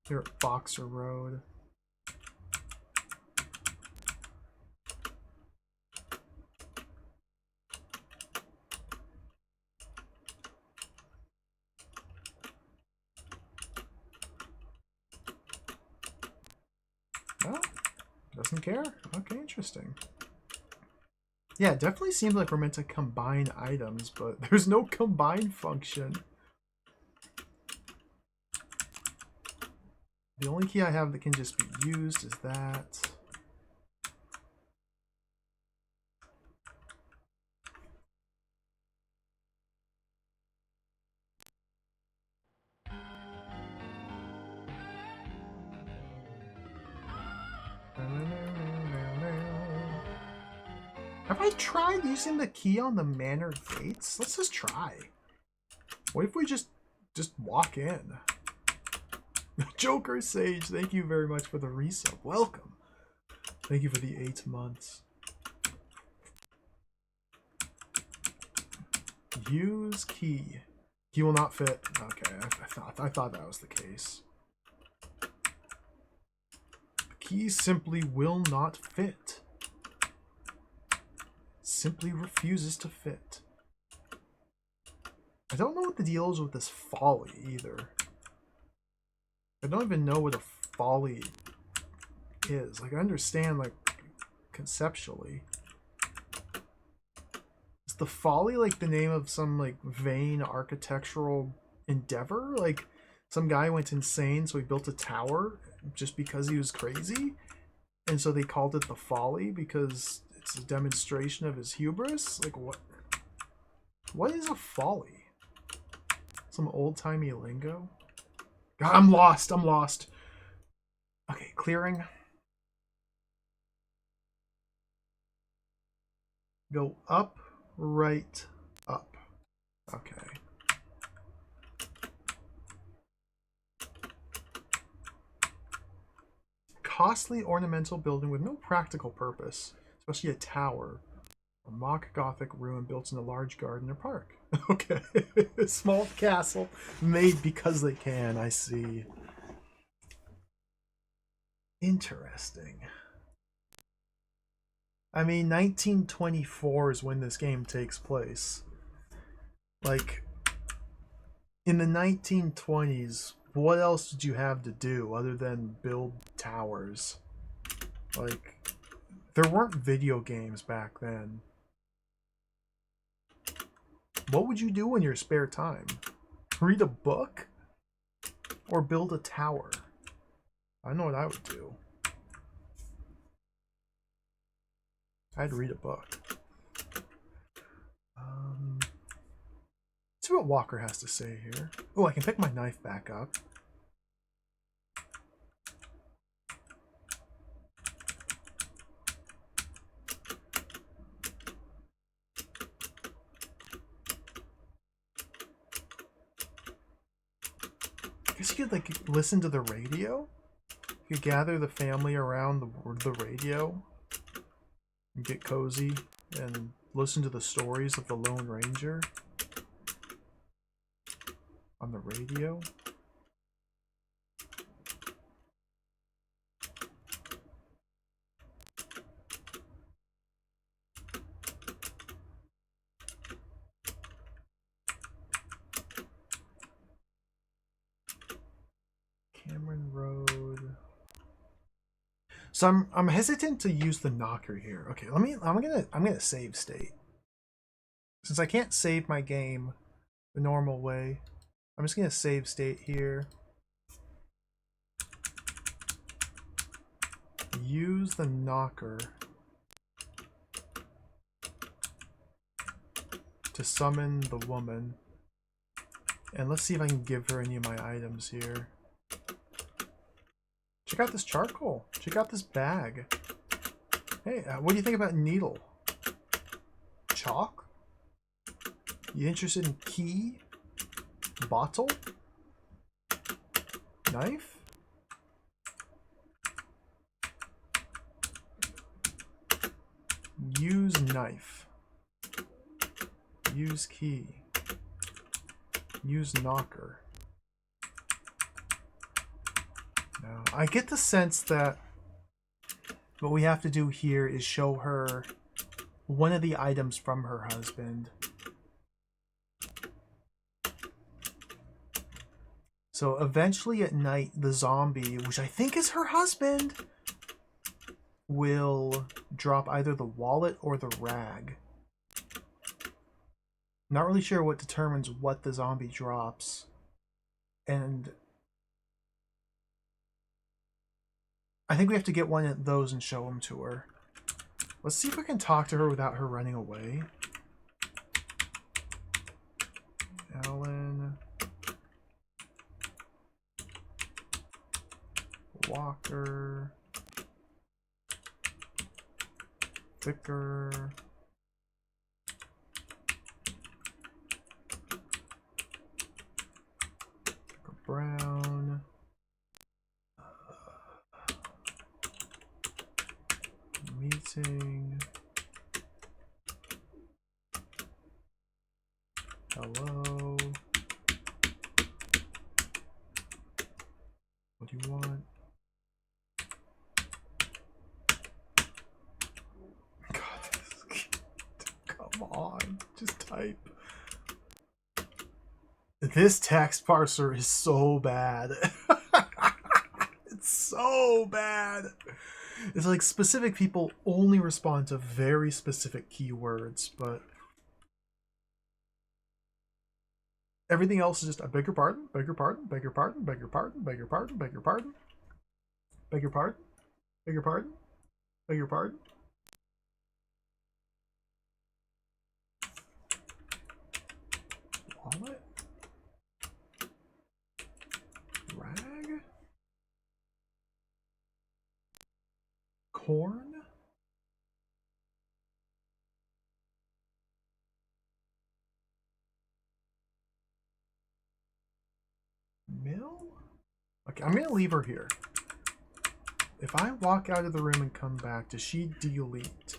Here at Boxer Road. Oh, doesn't care? Okay, interesting. Yeah, it definitely seems like we're meant to combine items, but there's no combine function. The only key I have that can just be used is that. Have I tried using the key on the Manor gates? Let's just try. What if we just walk in? Joker Sage, thank you very much for the resub. Welcome. Thank you for the 8 months. Use key. Key will not fit. Okay, I thought that was the case. The key simply will not fit. Simply refuses to fit. I don't know what the deal is with this folly either. I don't even know what a folly is. Like, I understand, like, conceptually. Is the folly like the name of some, like, vain architectural endeavor? Like, some guy went insane, so he built a tower just because he was crazy? And so they called it the folly because it's a demonstration of his hubris? Like, what? What is a folly? Some old-timey lingo? God, I'm lost. I'm lost. Okay, clearing. Go up, right, up. Okay. costly ornamental building with no practical purpose, especially a tower. A mock Gothic ruin built in a large garden or park. Okay. A small castle made because they can, I see. Interesting. I mean, 1924 is when this game takes place. Like, in the 1920s, what else did you have to do other than build towers? Like, there weren't video games back then. What would you do in your spare time? Read a book? Or build a tower? I know what I would do. I'd read a book. Let's see what Walker has to say here. Oh, I can pick my knife back up. I guess you could, like, listen to the radio? You could gather the family around the radio and get cozy and listen to the stories of the Lone Ranger on the radio. Cameron Road. So I'm hesitant to use the knocker here. Okay, I'm gonna save state. Since I can't save my game the normal way, I'm just gonna save state here. Use the knocker to summon the woman. And let's see if I can give her any of my items here. Check out this charcoal. Check out this bag. Hey, what do you think about needle? Chalk? You interested in key? Bottle? Knife? Use knife. Use key. Use knocker. Now, I get the sense that what we have to do here is show her one of the items from her husband. So eventually at night, the zombie, which I think is her husband, will drop either the wallet or the rag. Not really sure what determines what the zombie drops. And I think we have to get one of those and show them to her. Let's see if we can talk to her without her running away. Alan. Walker. Vicar. Brown. Meeting. Hello. What do you want? God, come on. Just type. This text parser is so bad. It's so bad. It's like specific people only respond to very specific keywords, but everything else is just a beg your pardon, beg your pardon, beg your pardon, beg your pardon, beg your pardon, beg your pardon, beg your pardon, beg your pardon, beg your pardon. Wallet? Rag? Corn? Mill? Okay, I'm gonna leave her here. If I walk out of the room and come back, does she delete?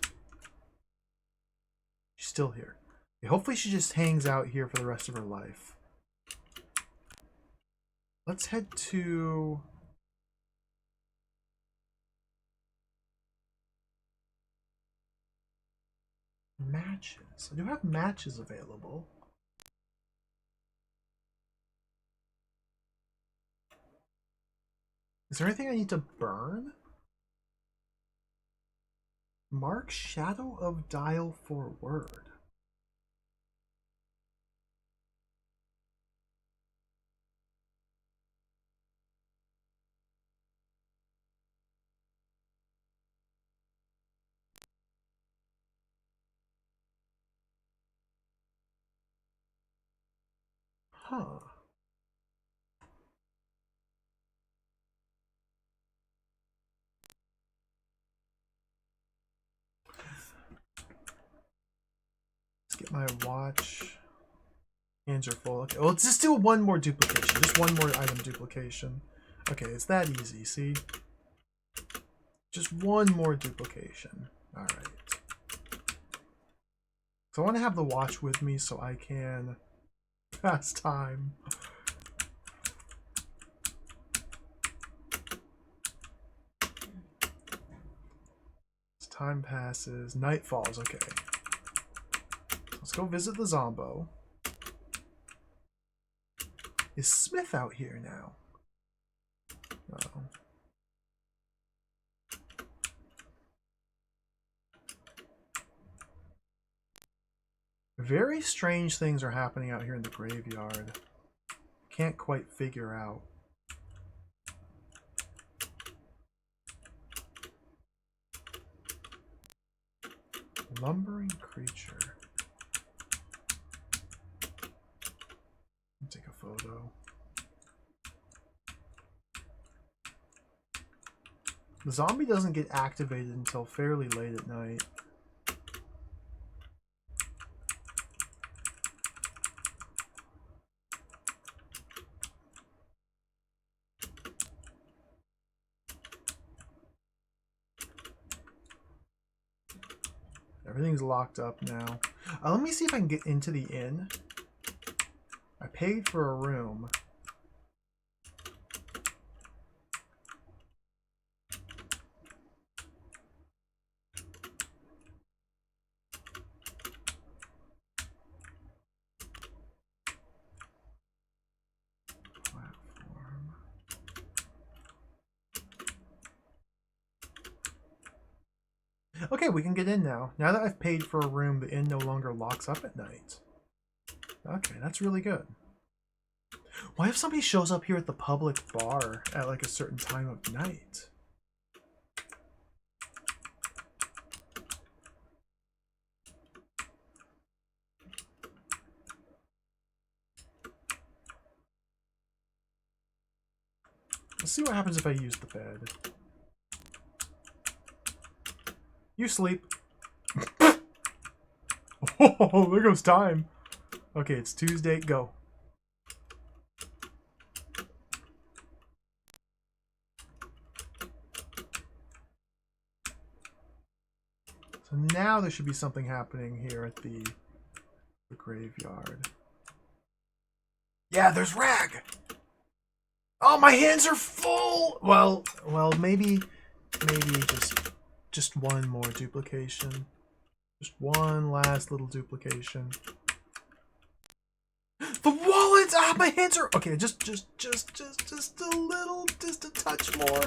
She's still here. Okay, hopefully she just hangs out here for the rest of her life. Let's head to... matches. I do have matches available. Is there anything I need to burn? Mark Shadow of Dial for word. Huh. Let's get my watch. Hands are full. Okay, well, let's just do one more duplication. Just one more item duplication. Okay, it's that easy, see? Just one more duplication. Alright. So I want to have the watch with me so I can pass time. As time passes, night falls. Okay. Let's go visit the Zombo. Is Smith out here now? Uh-oh. Very strange things are happening out here in the graveyard. Can't quite figure out. Lumbering creature. Take a photo. The zombie doesn't get activated until fairly late at night. Everything's locked up now. Let me see if I can get into the inn. I paid for a room. Platform. Okay, we can get in now. Now that I've paid for a room, the inn no longer locks up at night. Okay, that's really good. What if somebody shows up here at the public bar at like a certain time of night? Let's see what happens if I use the bed. You sleep. Oh, there goes time. Okay, it's Tuesday. Go. So now there should be something happening here at the graveyard. Yeah, there's Rag. Oh, my hands are full. Well, maybe just one more duplication. Just one last little duplication. The wallet! Ah, my hands are... Okay, just a little, just a touch more.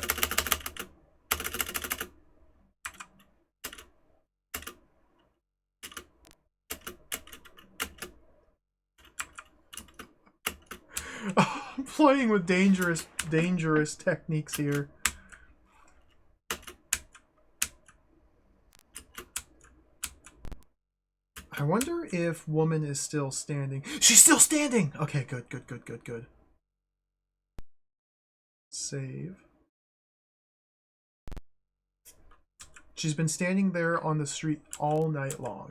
Oh, I'm playing with dangerous techniques here. I wonder if woman is still standing. She's still standing! Okay, good. Save. She's been standing there on the street all night long.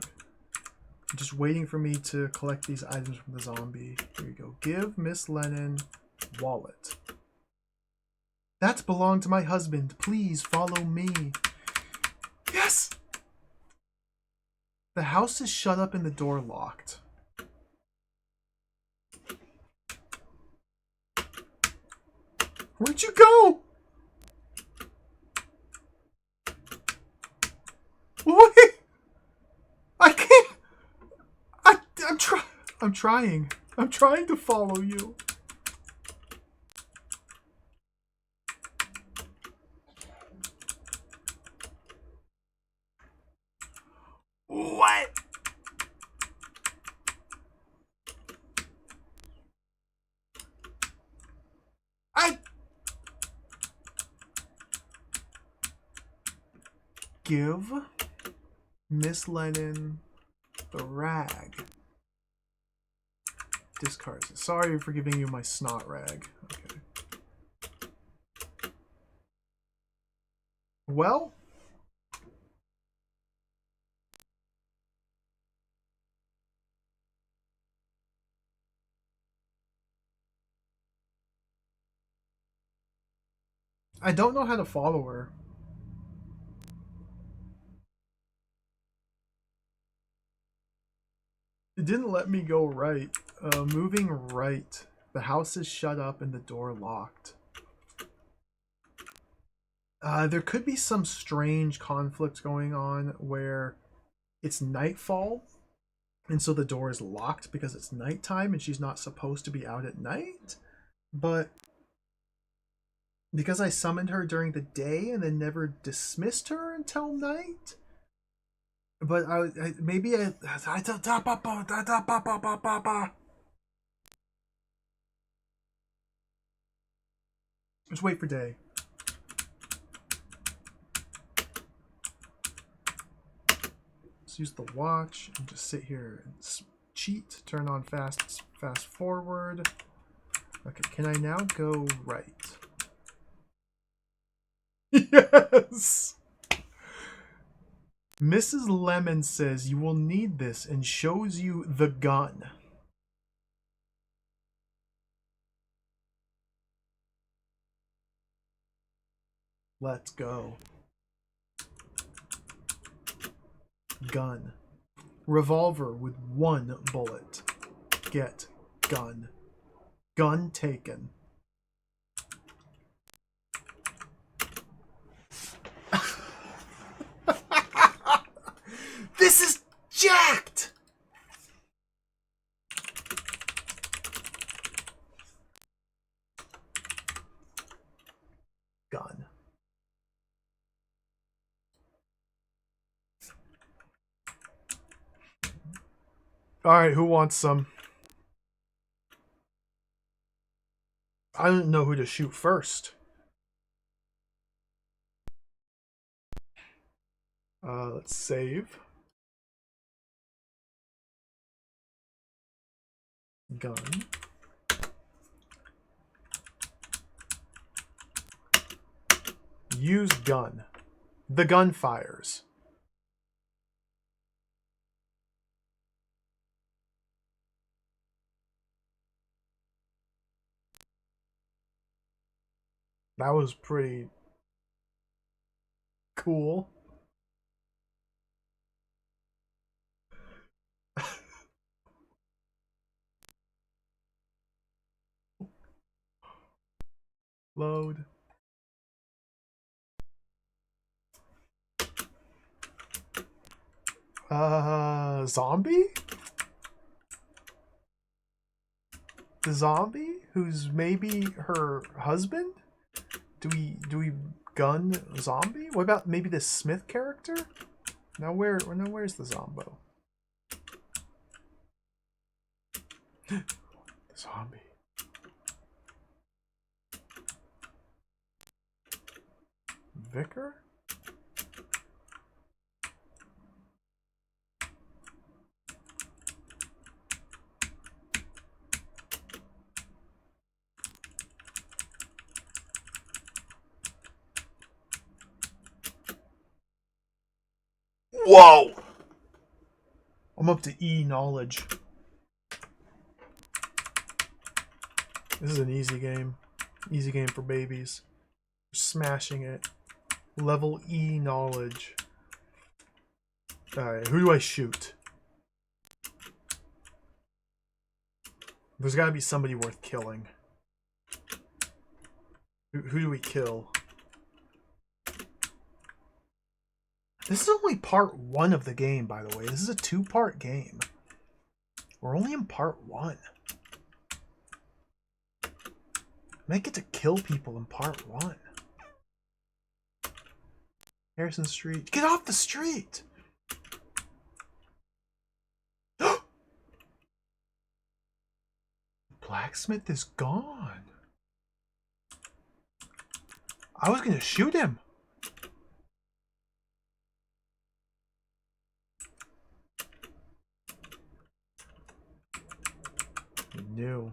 Just waiting for me to collect these items from the zombie. Here you go. Give Miss Lennon wallet. That belonged to my husband. Please follow me. Yes! The house is shut up and the door locked. Where'd you go? Wait! I can't. I'm trying. I'm trying to follow you. What? I give Miss Lennon the rag. Discards it. Sorry for giving you my snot rag. Okay. Well, I don't know how to follow her. It didn't let me go right. Moving right. The house is shut up and the door locked. There could be some strange conflict going on where it's nightfall, and so the door is locked because it's nighttime and she's not supposed to be out at night. But because I summoned her during the day and then never dismissed her until night. But maybe I just wait for day. Let's use the watch and just sit here and cheat. Turn on fast forward. Okay, can I now go right? Yes! Mrs. Lemon says you will need this and shows you the gun. Let's go. Gun. Revolver with 1 bullet. Get gun. Gun taken. This is jacked! Gun. Alright, who wants some? I don't know who to shoot first. Let's save. Gun. Use gun. The gun fires. That was pretty cool. Load. Zombie? The zombie who's maybe her husband? Do we gun zombie? What about maybe the Smith character? Now where's the zombo? Zombie. Vicar? Whoa! I'm up to E knowledge. This is an easy game. Easy game for babies. Smashing it. Level E knowledge. Alright, who do I shoot? There's gotta be somebody worth killing. Who do we kill? This is only part 1 of the game, by the way. This is a 2-part game. We're only in part 1. I get to kill people in part 1. Harrison Street. Get off the street! Blacksmith is gone. I was gonna shoot him. You knew.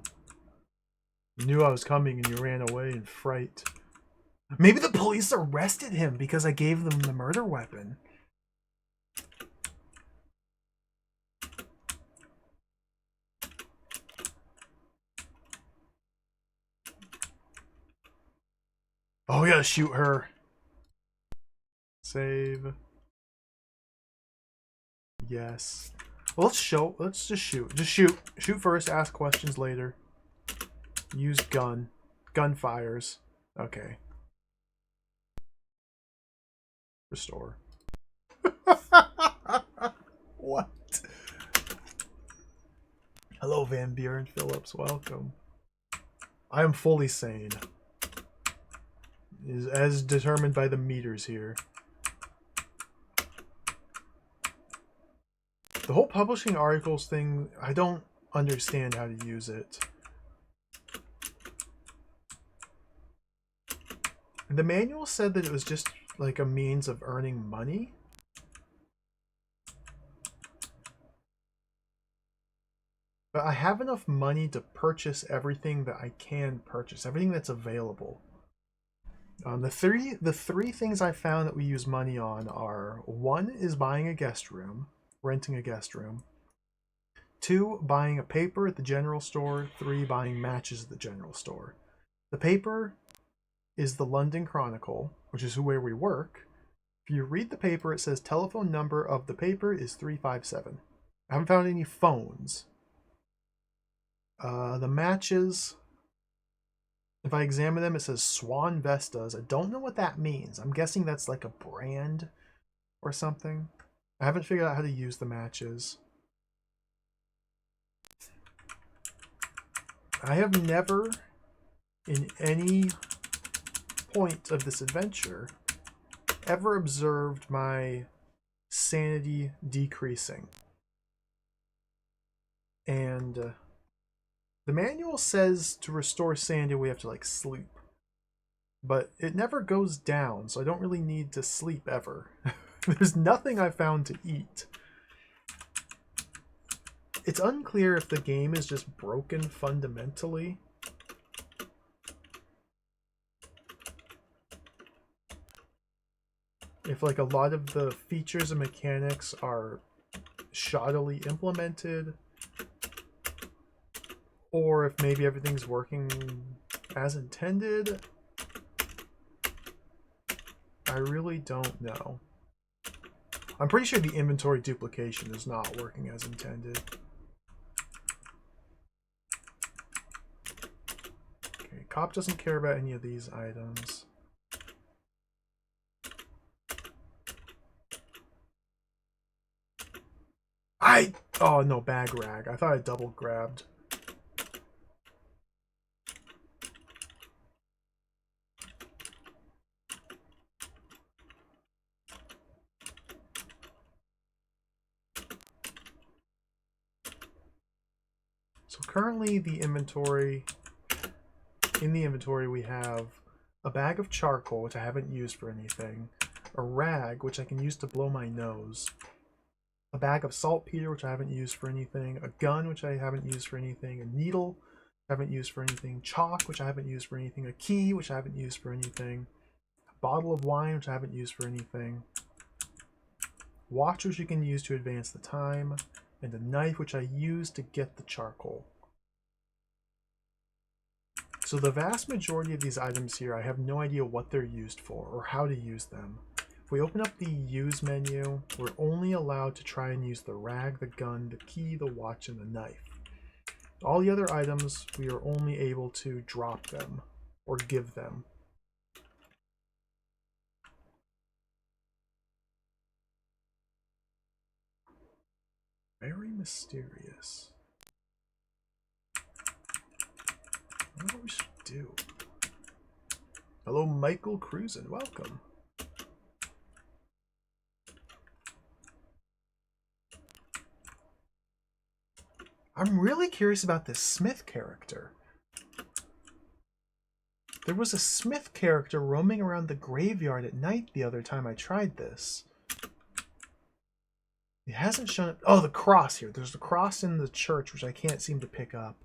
You knew I was coming and you ran away in fright. Maybe the police arrested him because I gave them the murder weapon. Oh, we gotta shoot her. Save. Yes. Well, let's just shoot. Just shoot. Shoot first, ask questions later. Use gun. Gun fires. Okay. Restore. What? Hello, Van Buren Phillips. Welcome. I am fully sane. Is as determined by the meters here. The whole publishing articles thing, I don't understand how to use it. The manual said that it was just like a means of earning money. But I have enough money to purchase everything that I can purchase, everything that's available. The three things I found that we use money on are: 1 is buying a guest room, renting a guest room. 2, buying a paper at the general store. 3, buying matches at the general store. The paper is the London Chronicle, which is where we work. If you read the paper, it says telephone number of the paper is 357. I haven't found any phones. The matches, if I examine them, it says Swan Vestas. I don't know what that means. I'm guessing that's like a brand or something. I haven't figured out how to use the matches. I have never, in any point of this adventure, ever observed my sanity decreasing. And the manual says to restore sanity we have to like sleep. But it never goes down, so I don't really need to sleep ever. There's nothing I found to eat. It's unclear if the game is just broken fundamentally. If like a lot of the features and mechanics are shoddily implemented, or if maybe everything's working as intended. I really don't know. I'm pretty sure the inventory duplication is not working as intended. Okay, cop doesn't care about any of these items. Oh no, bag rag. I thought I double grabbed. So currently in the inventory we have a bag of charcoal, which I haven't used for anything, a rag, which I can use to blow my nose, a bag of saltpeter, which I haven't used for anything, a gun, which I haven't used for anything, a needle, which I haven't used for anything, chalk, which I haven't used for anything, a key, which I haven't used for anything, a bottle of wine, which I haven't used for anything, watch, which you can use to advance the time, and a knife, which I use to get the charcoal. So the vast majority of these items here, I have no idea what they're used for or how to use them. If we open up the use menu, we're only allowed to try and use the rag, the gun, the key, the watch, and the knife. All the other items, we are only able to drop them or give them. Very mysterious. I wonder what we should do. Hello, Michael Cruisin. Welcome. I'm really curious about this Smith character. There was a Smith character roaming around the graveyard at night the other time I tried this. It hasn't shown up. Oh, the cross here. There's the cross in the church, which I can't seem to pick up.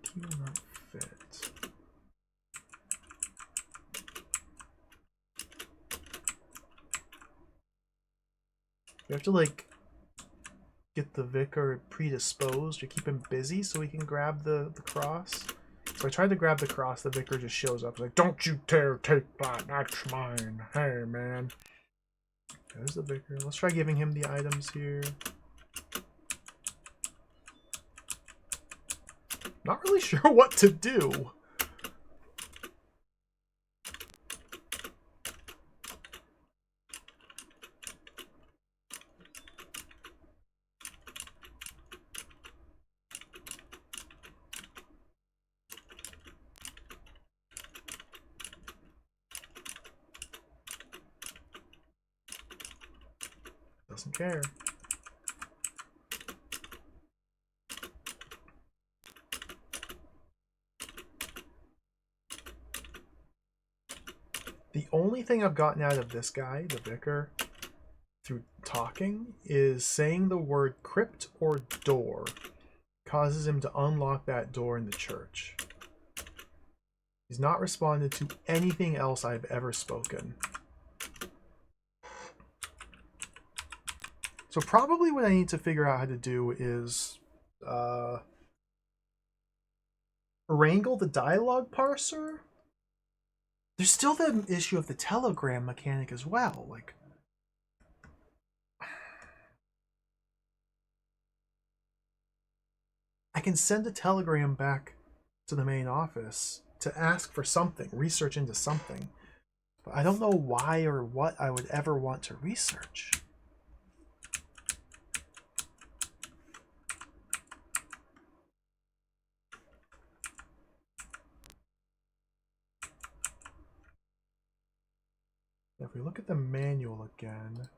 Key will not fit. We have to, like, get the vicar predisposed or keep him busy so we can grab the cross. So I tried to grab the cross, the vicar just shows up like, don't you dare take that, that's mine. Hey, man. There's the vicar. Let's try giving him the items here. Not really sure what to do. Doesn't care. The only thing I've gotten out of this guy, the vicar, through talking, is saying the word crypt or door causes him to unlock that door in the church. He's not responded to anything else I've ever spoken. So probably what I need to figure out how to do is wrangle the dialogue parser. There's still the issue of the telegram mechanic as well. Like, I can send a telegram back to the main office to ask for something, research into something. But I don't know why or what I would ever want to research. If we look at the manual again,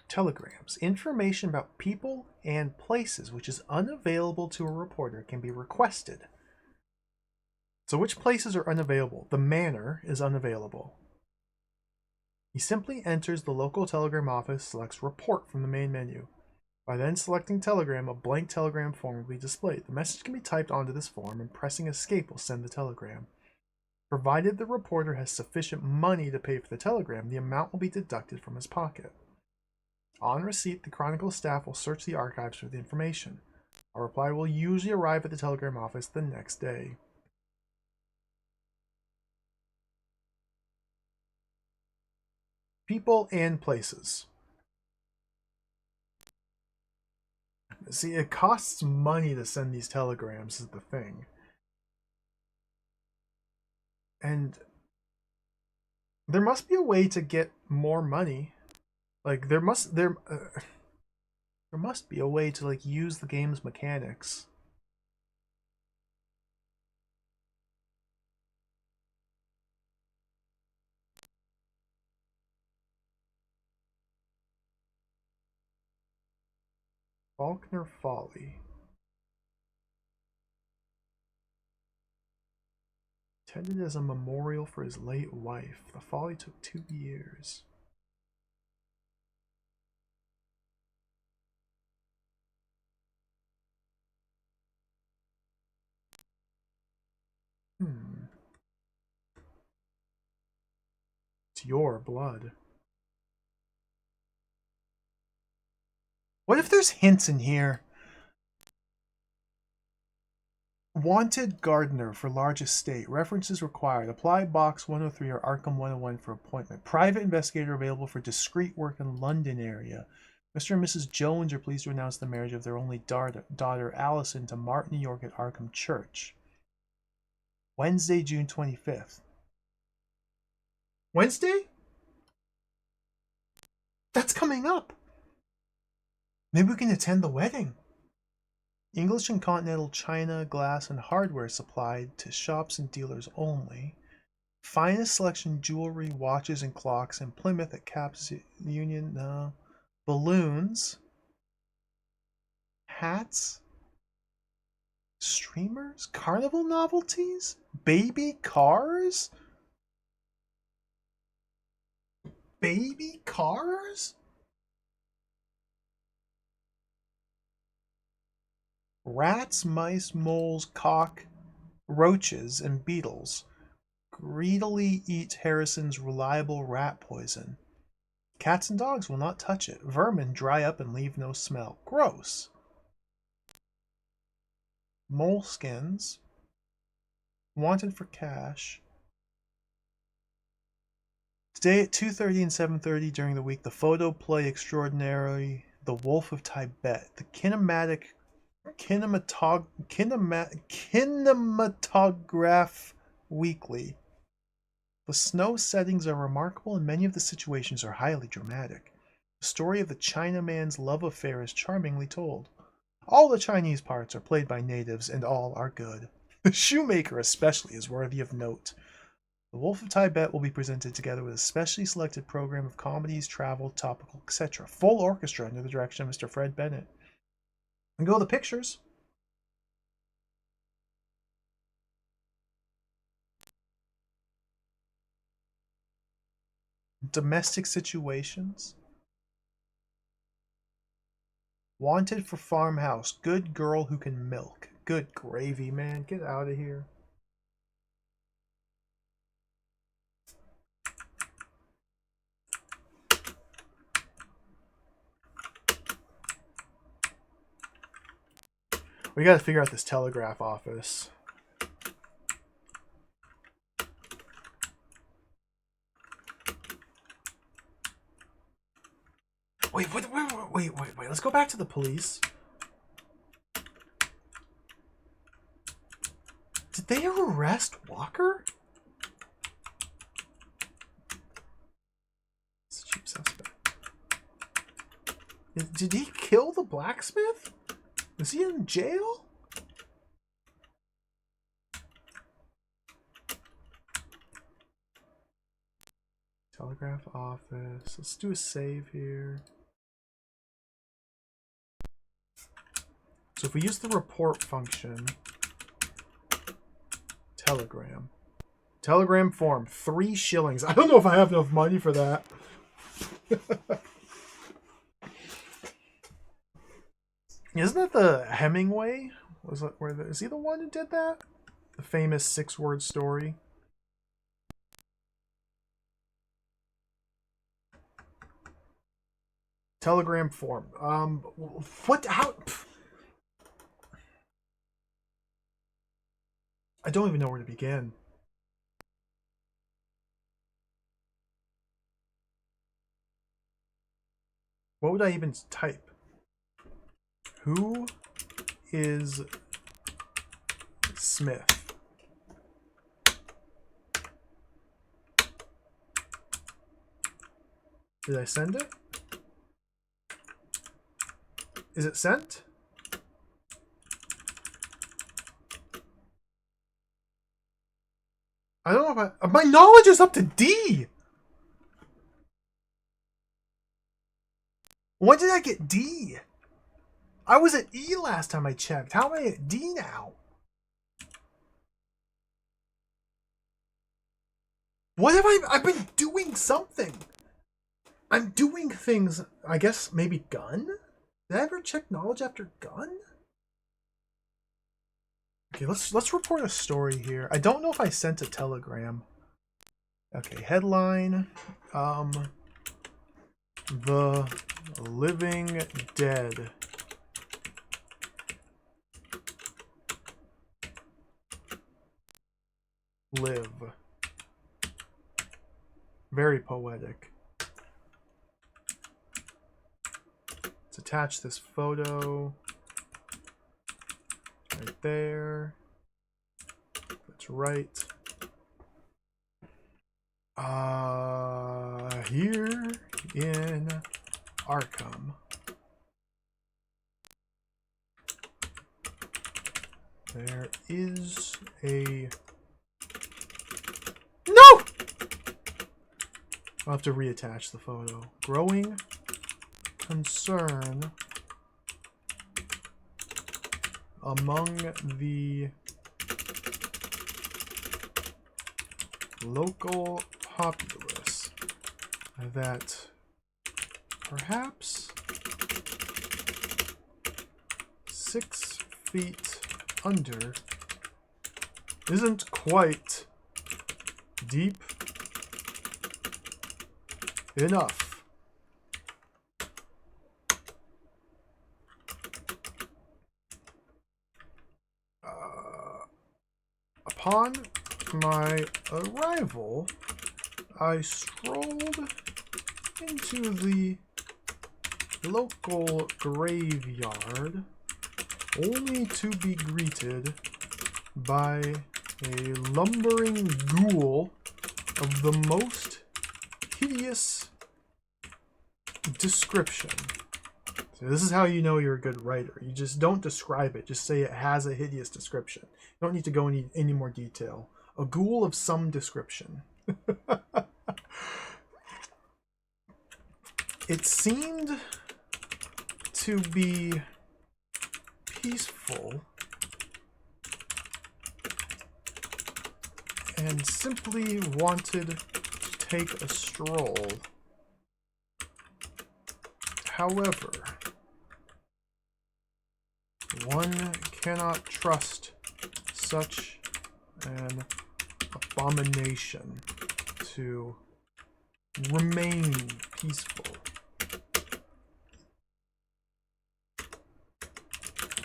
telegrams. Information about people and places which is unavailable to a reporter can be requested. So which places are unavailable? The Manor is unavailable. He simply enters the local telegram office, selects report from the main menu. By then selecting telegram, a blank telegram form will be displayed. The message can be typed onto this form, and pressing escape will send the telegram. Provided the reporter has sufficient money to pay for the telegram, the amount will be deducted from his pocket. On receipt, the Chronicle staff will search the archives for the information. A reply will usually arrive at the telegram office the next day. People and places. See, it costs money to send these telegrams, is the thing. And there must be a way to get more money. Like, there must be a way to, like, use the game's mechanics. Faulkner Folly. Intended as a memorial for his late wife. The folly took 2 years. It's your blood. What if there's hints in here? Wanted gardener for large estate. References required. Apply box 103 or Arkham 101 for appointment. Private investigator available for discreet work in London area. Mr. and Mrs. Jones are pleased to announce the marriage of their only daughter Allison to Martin, New York at Arkham Church. Wednesday, June 25th. Wednesday? That's coming up. Maybe we can attend the wedding. English and continental china, glass, and hardware supplied to shops and dealers only. Finest selection jewelry, watches, and clocks in Plymouth at Caps Union. No. Balloons. Hats. Streamers. Carnival novelties. Baby cars. Baby cars? Rats, mice, moles, cockroaches, and beetles greedily eat Harrison's reliable rat poison. Cats and dogs will not touch it. Vermin dry up and leave no smell. Gross. Moleskins. Wanted for cash. Today at 2:30 and 7:30 during the week, the photo play extraordinary, The Wolf of Tibet, the Kinematograph Weekly. The snow settings are remarkable and many of the situations are highly dramatic. The story of the Chinaman's love affair is charmingly told. All the Chinese parts are played by natives and all are good. The shoemaker especially is worthy of note. The Wolf of Tibet will be presented together with a specially selected program of comedies, travel, topical, etc. Full orchestra under the direction of Mr. Fred Bennett. And go the pictures. Domestic situations. Wanted for farmhouse. Good girl who can milk. Good gravy, man. Get out of here. We gotta figure out this telegraph office. Wait, wait. Let's go back to the police. Did they arrest Walker? It's a cheap suspect. Did he kill the blacksmith? Is he in jail? Telegraph office. Let's do a save here. So if we use the report function, telegram form, 3 shillings. I don't know if I have enough money for that. Isn't that the Hemingway? Is he the one who did that? The famous 6-word story. Telegram form. What? How? I don't even know where to begin. What would I even type? Who is Smith? Did I send it? Is it sent? I don't know if my knowledge is up to D. When did I get D? I was at E last time I checked. How am I at D now? What have I've been doing something. I'm doing things, I guess maybe gun? Did I ever check knowledge after gun? Okay, let's report a story here. I don't know if I sent a telegram. Okay, headline. The Living Dead live. Very poetic. Let's attach this photo right there. That's right. Here in Arkham, there is a... No! I'll have to reattach the photo. Growing concern among the local populace that perhaps 6 feet under isn't quite deep enough. Upon my arrival, I strolled into the local graveyard, only to be greeted by a lumbering ghoul of the most hideous description. So this is how you know you're a good writer. You just don't describe it. Just say it has a hideous description. You don't need to go into any more detail. A ghoul of some description. It seemed to be peaceful and simply wanted to take a stroll. However, one cannot trust such an abomination to remain peaceful.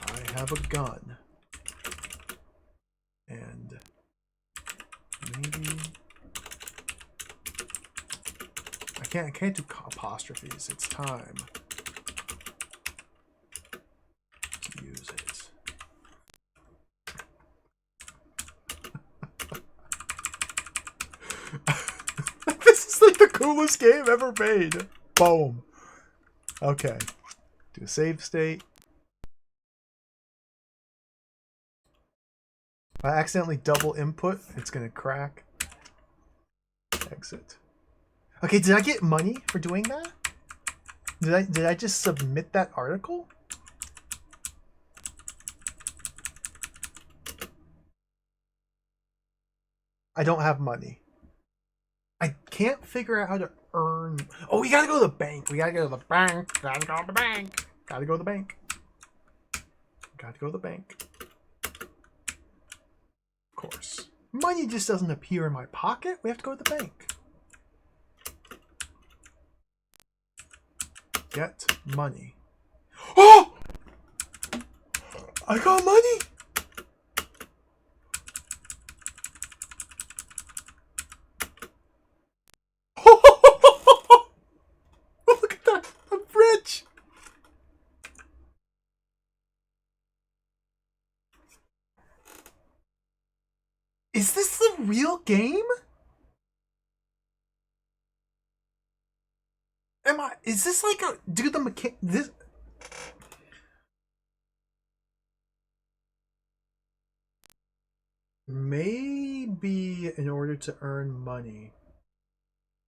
I have a gun, and maybe I can't do apostrophes. It's time to use it. This is like the coolest game ever made. Boom. Okay. Do a save state. If I accidentally double input, it's gonna crack. Exit. Okay, did I get money for doing that? Did I just submit that article? I don't have money. I can't figure out how to earn... Oh, we gotta go to the bank. We gotta go to the bank. Gotta go to the bank. Gotta go to the bank. Gotta go to the bank. Of course. Money just doesn't appear in my pocket. We have to go to the bank. Get money. Oh! I got money! Look at that! I'm rich! Is this the real game? Is this like a... Do the mechanic... This... Maybe in order to earn money,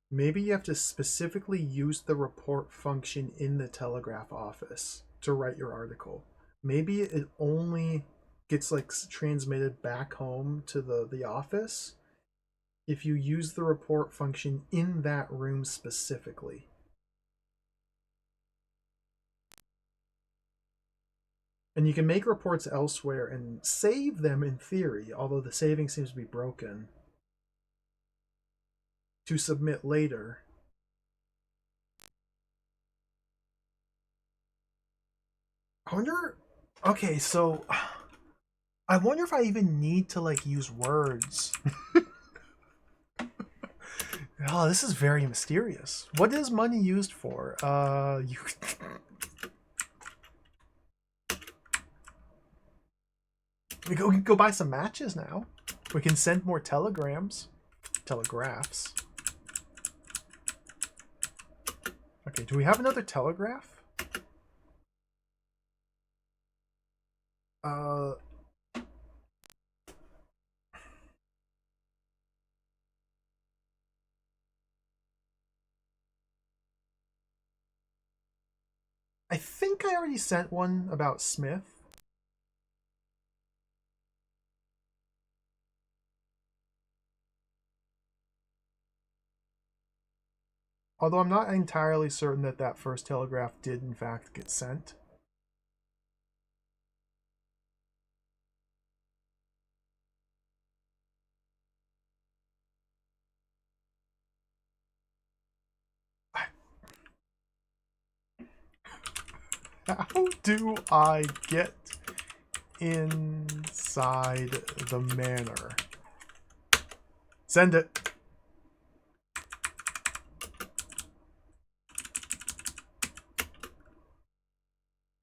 maybe you have to specifically use the report function in the telegraph office to write your article. Maybe it only gets like transmitted back home to the office if you use the report function in that room specifically. And you can make reports elsewhere and save them in theory, although the saving seems to be broken. to submit later. I wonder... Okay, so... I wonder if I even need to, like, use words. Oh, this is very mysterious. What is money used for? We can go buy some matches now. We can send more telegrams. Telegraphs. Okay, do we have another telegraph? I think I already sent one about Smith. Although I'm not entirely certain that that first telegraph did in fact get sent. How do I get inside the manor? Send it.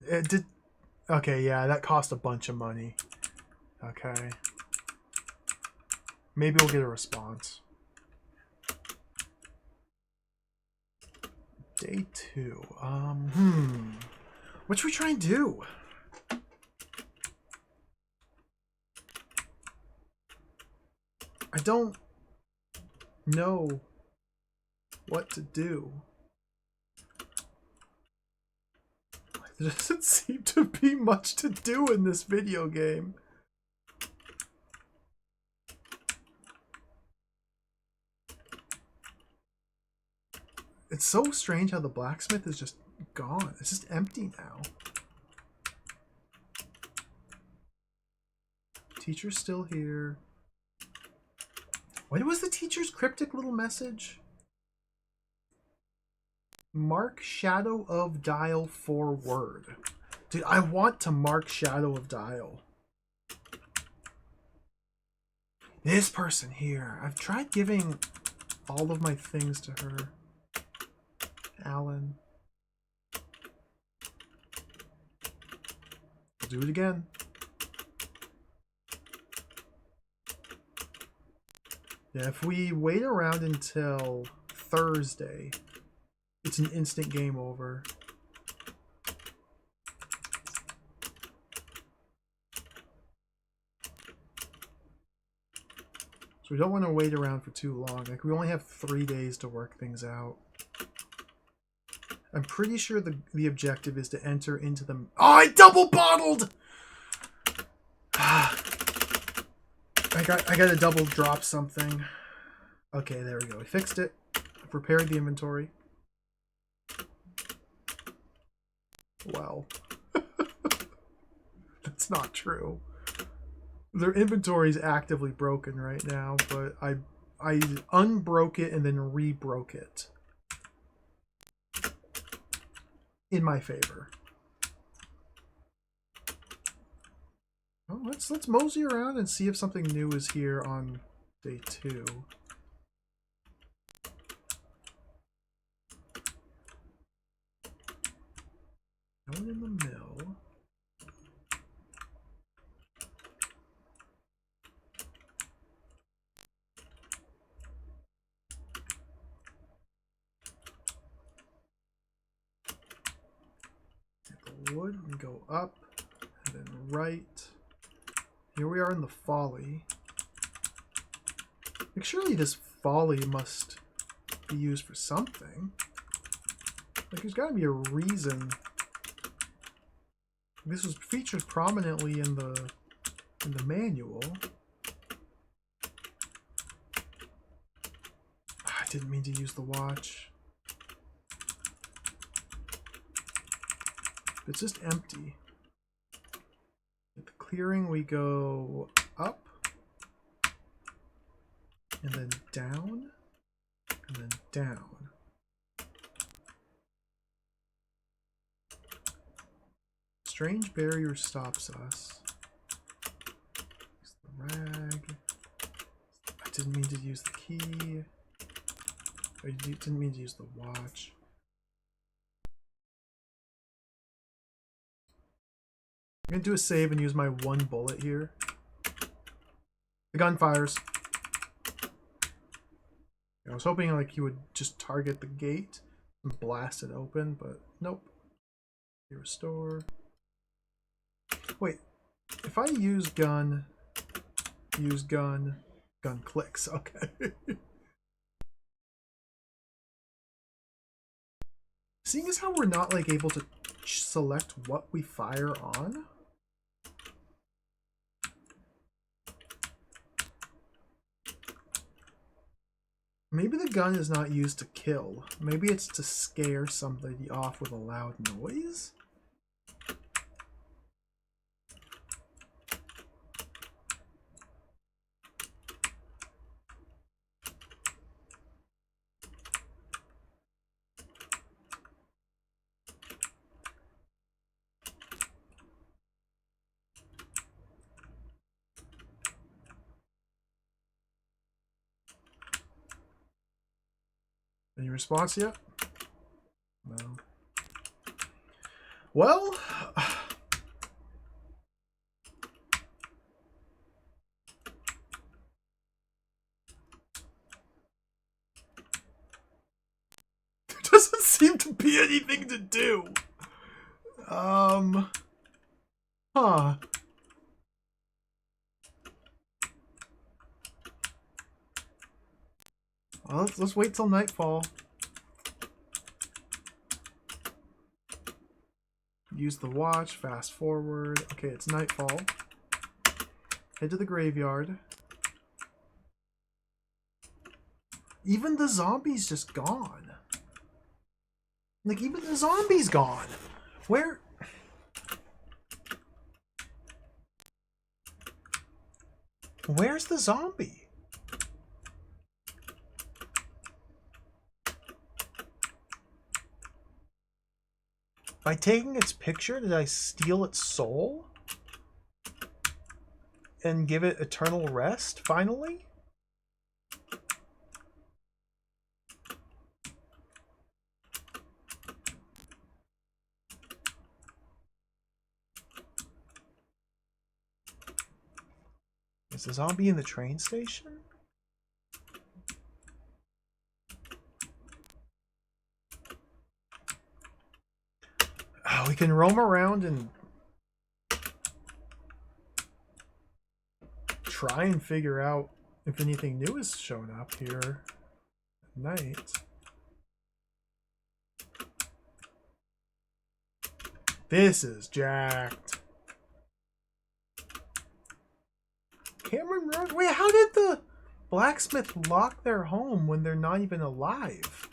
It did. Okay, yeah, that cost a bunch of money. Okay. Maybe we'll get a response. Day 2. What should we try and do? I don't know what to do. There doesn't seem to be much to do in this video game. It's so strange how the blacksmith is just gone. It's just empty now. Teacher's still here. What was the teacher's cryptic little message? Mark Shadow of Dial for word. Dude, I want to mark Shadow of Dial. This person here. I've tried giving all of my things to her. Alan. I'll do it again. Yeah, if we wait around until Thursday, it's an instant game over. So we don't want to wait around for too long. Like, we only have 3 days to work things out. I'm pretty sure the objective is to enter into the... Oh, I double bottled! I got to double drop something. Okay, there we go. We fixed it. I prepared the inventory. Well, that's not true. Their inventory is actively broken right now, but I unbroke it and then rebroke it in my favor. Oh, let's mosey around and see if something new is here on day 2. No one in the mill. Get the wood and go up and then right. Here we are in the folly. Like, surely this folly must be used for something. Like, there's got to be a reason. This was featured prominently in the manual. I didn't mean to use the watch. It's just empty. At the clearing, we go up and then down. down. Strange barrier stops us. Use the rag. I didn't mean to use the key. I didn't mean to use the watch. I'm gonna do a save and use my one bullet here. The gun fires. I was hoping like he would just target the gate and blast it open, but nope. Restore. Wait, if I use gun, gun clicks. Okay. Seeing as how we're not like able to select what we fire on. Maybe the gun is not used to kill. Maybe it's to scare somebody off with a loud noise? Any response yet? No. Well, there doesn't seem to be anything to do. Huh. Well, let's wait till nightfall. Use the watch, fast forward. Okay, it's nightfall. Head to the graveyard. Even the zombie's just gone. Like, even the zombie's gone. Where? Where's the zombie? By taking its picture, did I steal its soul? And give it eternal rest, finally? Is the zombie in the train station? Oh, we can roam around and try and figure out if anything new has shown up here at night. This is jacked. Cameron Road? Wait, how did the blacksmith lock their home when they're not even alive?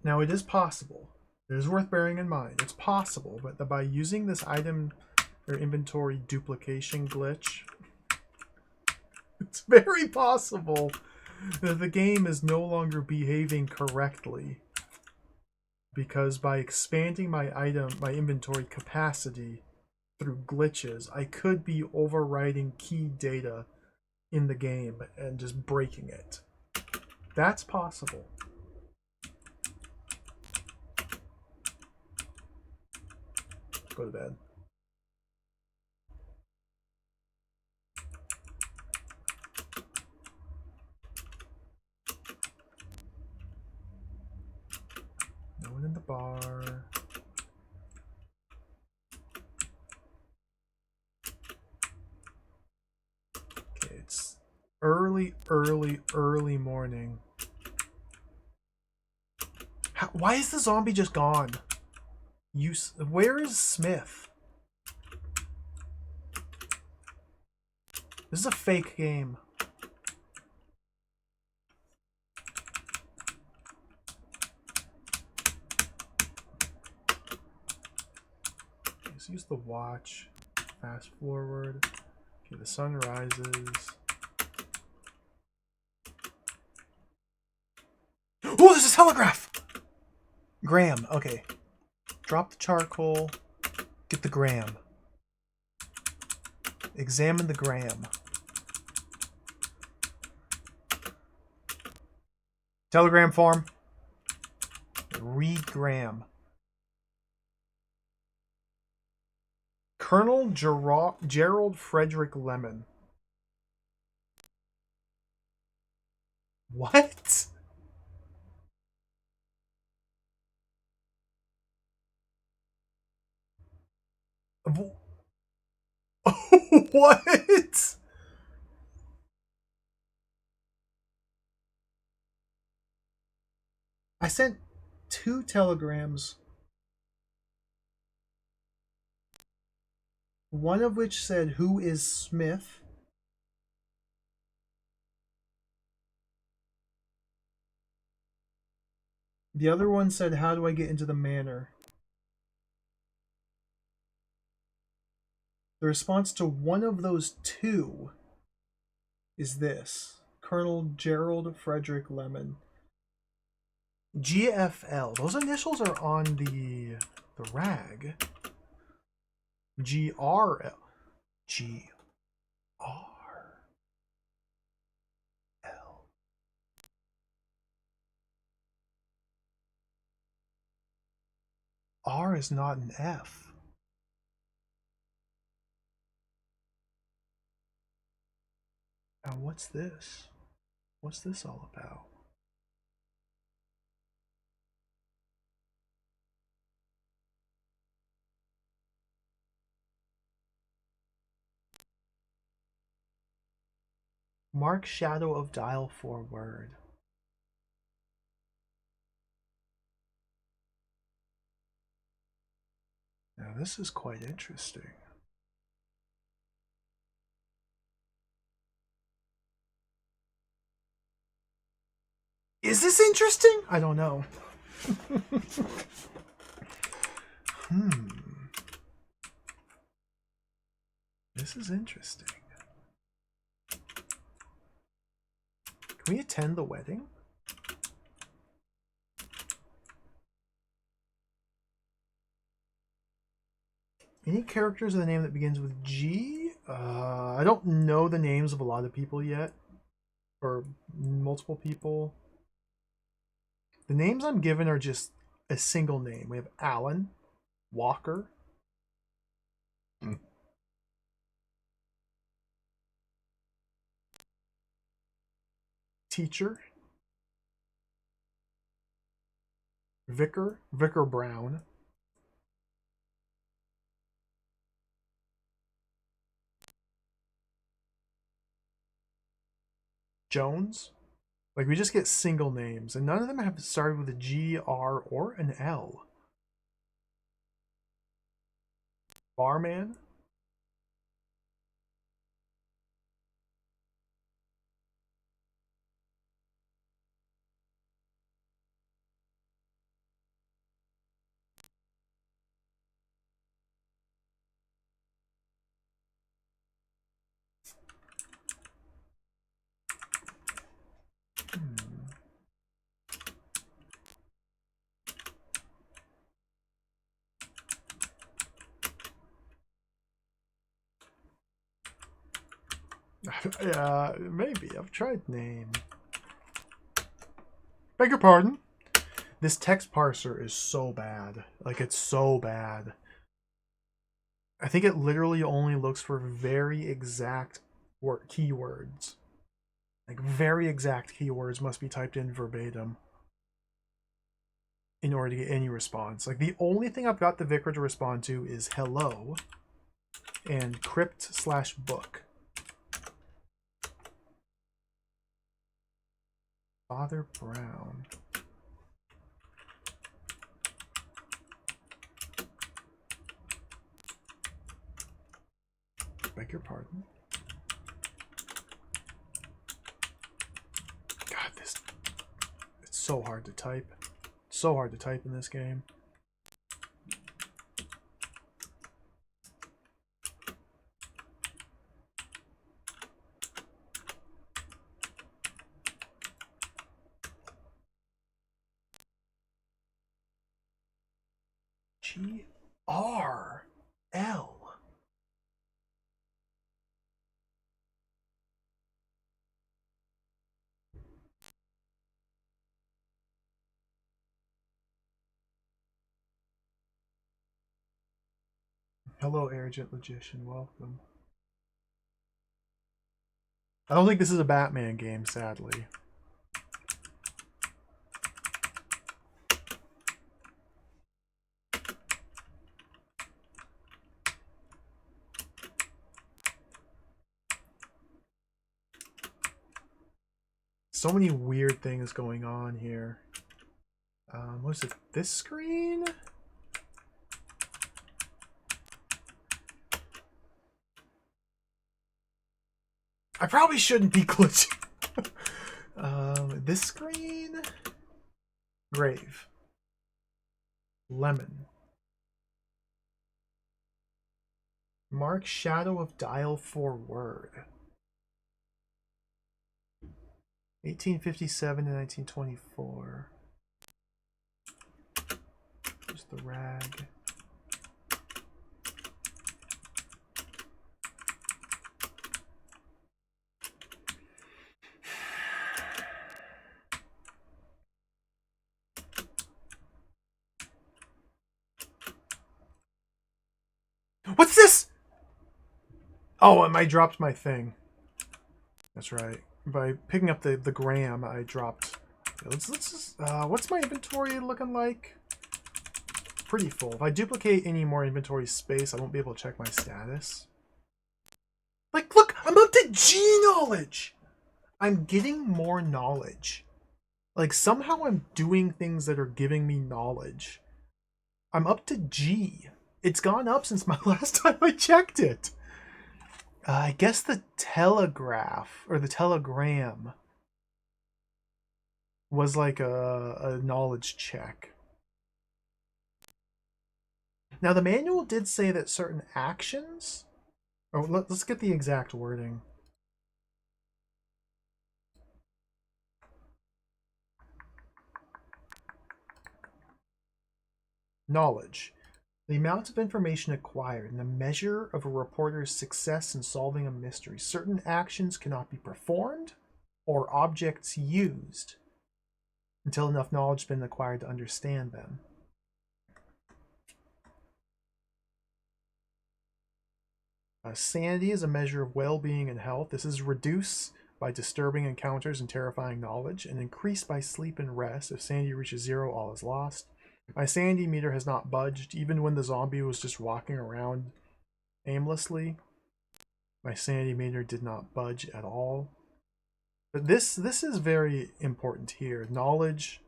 Now, it is possible. It is worth bearing in mind. It's possible, but by using this item or inventory duplication glitch, it's very possible that the game is no longer behaving correctly. Because by expanding my inventory capacity through glitches, I could be overwriting key data in the game and just breaking it. That's possible. Go to bed. No one in the bar. Okay, it's early morning. Why is the zombie just gone? Where is Smith? This is a fake game. Let's use the watch. Fast forward. Okay, the sun rises. Oh, there's a telegraph! Gram, okay. Drop the charcoal. Get the gram. Examine the gram. Telegram form. Read gram. Colonel Gerald Frederick Lemon. What? What? I sent 2 telegrams, one of which said, "Who is Smith?" The other one said, "How do I get into the manor?" The response to one of those 2 is this: Colonel Gerald Frederick Lemon. GFL. Those initials are on the rag. GRL. GRL. R is not an F. Now what's this? What's this all about? Mark shadow of dial for word. Now this is quite interesting. Is this interesting? I don't know. This is interesting. Can we attend the wedding? Any characters with a name that begins with G? I don't know the names of a lot of people yet. Or multiple people. The names I'm given are just a single name. We have Alan, Walker, Teacher, Vicar Brown, Jones. Like, we just get single names, and none of them have started with a G, R, or an L. Barman. Maybe. I've tried name. Beg your pardon? This text parser is so bad. Like, it's so bad. I think it literally only looks for very exact keywords. Like, very exact keywords must be typed in verbatim in order to get any response. Like, the only thing I've got the vicar to respond to is hello and crypt/book. Father Brown. Beg your pardon. God, it's so hard to type. So hard to type in this game. GRL. Hello, Arrogant Logician. Welcome. I don't think this is a Batman game, sadly. So many weird things going on here. What is it? This screen? I probably shouldn't be glitching. This screen? Grave. Lemon. Mark Shadow of Dial for Word. 1857 to 1924. There's the rag. What's this? Oh, and I dropped my thing. That's right. By picking up the gram, I dropped. Let's just, what's my inventory looking like? Pretty full. If I duplicate any more inventory space, I won't be able to check my status. Like, look, I'm up to G knowledge. I'm getting more knowledge. Like, somehow I'm doing things that are giving me knowledge. I'm up to G. It's gone up since my last time I checked it. I guess the telegraph, or the telegram, was like a knowledge check. Now, the manual did say that certain actions... Oh, let's get the exact wording. Knowledge. The amount of information acquired and the measure of a reporter's success in solving a mystery. Certain actions cannot be performed or objects used until enough knowledge has been acquired to understand them. Sanity is a measure of well-being and health. This is reduced by disturbing encounters and terrifying knowledge, and increased by sleep and rest. If sanity reaches 0, all is lost. My sanity meter has not budged, even when the zombie was just walking around aimlessly. My sanity meter did not budge at all. But this is very important here. Knowledge.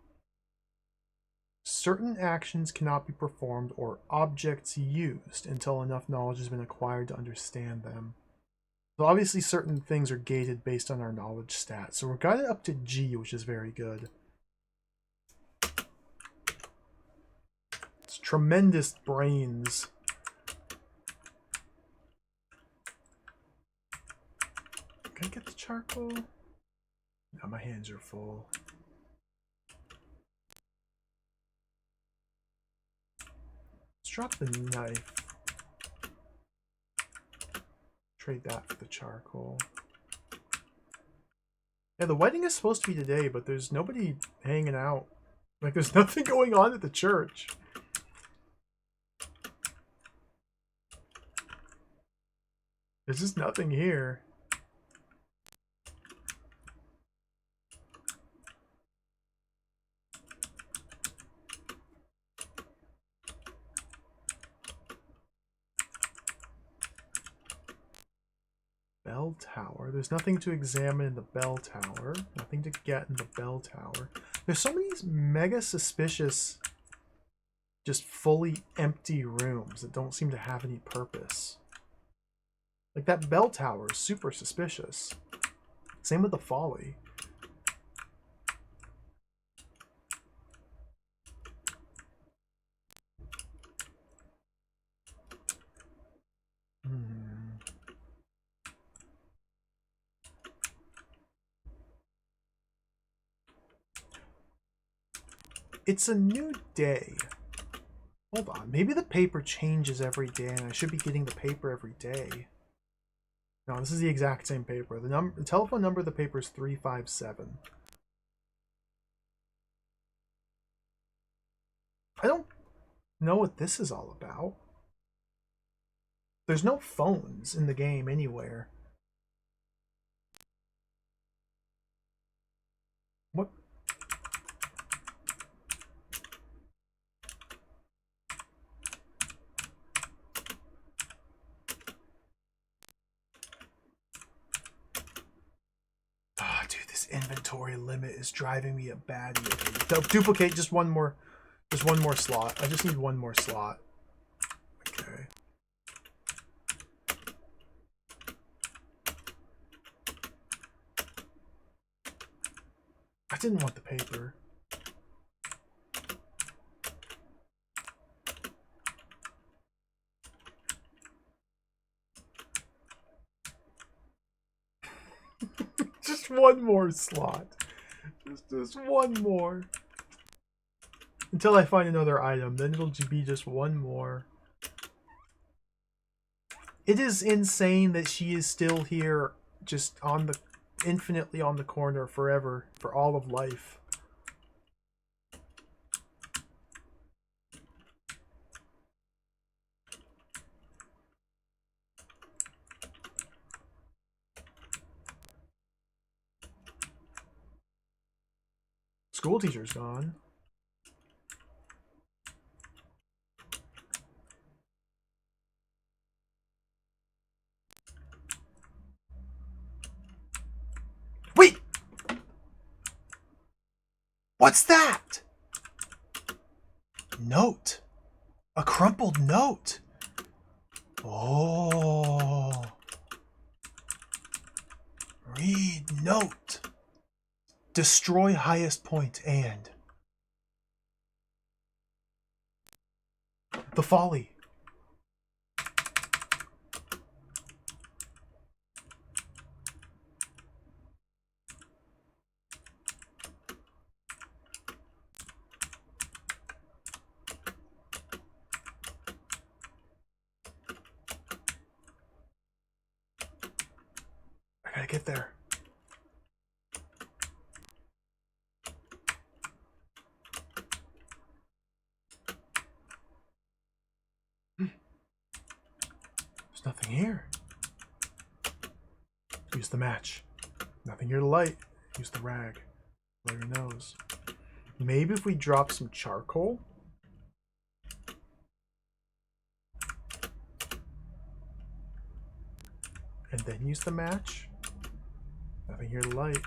Certain actions cannot be performed or objects used until enough knowledge has been acquired to understand them. So obviously certain things are gated based on our knowledge stats. So we're got it up to G, which is very good. It's tremendous brains. Can I get the charcoal? No, my hands are full. Let's drop the knife. Trade that for the charcoal. Yeah, the wedding is supposed to be today, but there's nobody hanging out. Like, there's nothing going on at the church. There's just nothing here. Bell tower. There's nothing to examine in the bell tower. Nothing to get in the bell tower. There's so many mega suspicious, just fully empty rooms that don't seem to have any purpose. Like that bell tower is super suspicious. Same with the folly. It's a new day. Hold on. Maybe the paper changes every day and I should be getting the paper every day. No, this is the exact same paper. The telephone number of the paper is 357. I don't know what this is all about. There's no phones in the game anywhere. What? Oh, dude, this inventory limit is driving me a batty. Duplicate just one more slot. I just need one more slot. Okay. I didn't want the paper. Just one more slot. Just one more. Until I find another item, then it'll be just one more. It is insane that she is still here, just on the infinitely on the corner forever, for all of life. School teacher's gone. Wait! What's that? Note. A crumpled note. Oh. Read note. Destroy highest point and the folly. I gotta get there. There's nothing here. Use the match. Nothing here to light. Use the rag. Blow your nose. Maybe if we drop some charcoal? And then use the match? Nothing here to light.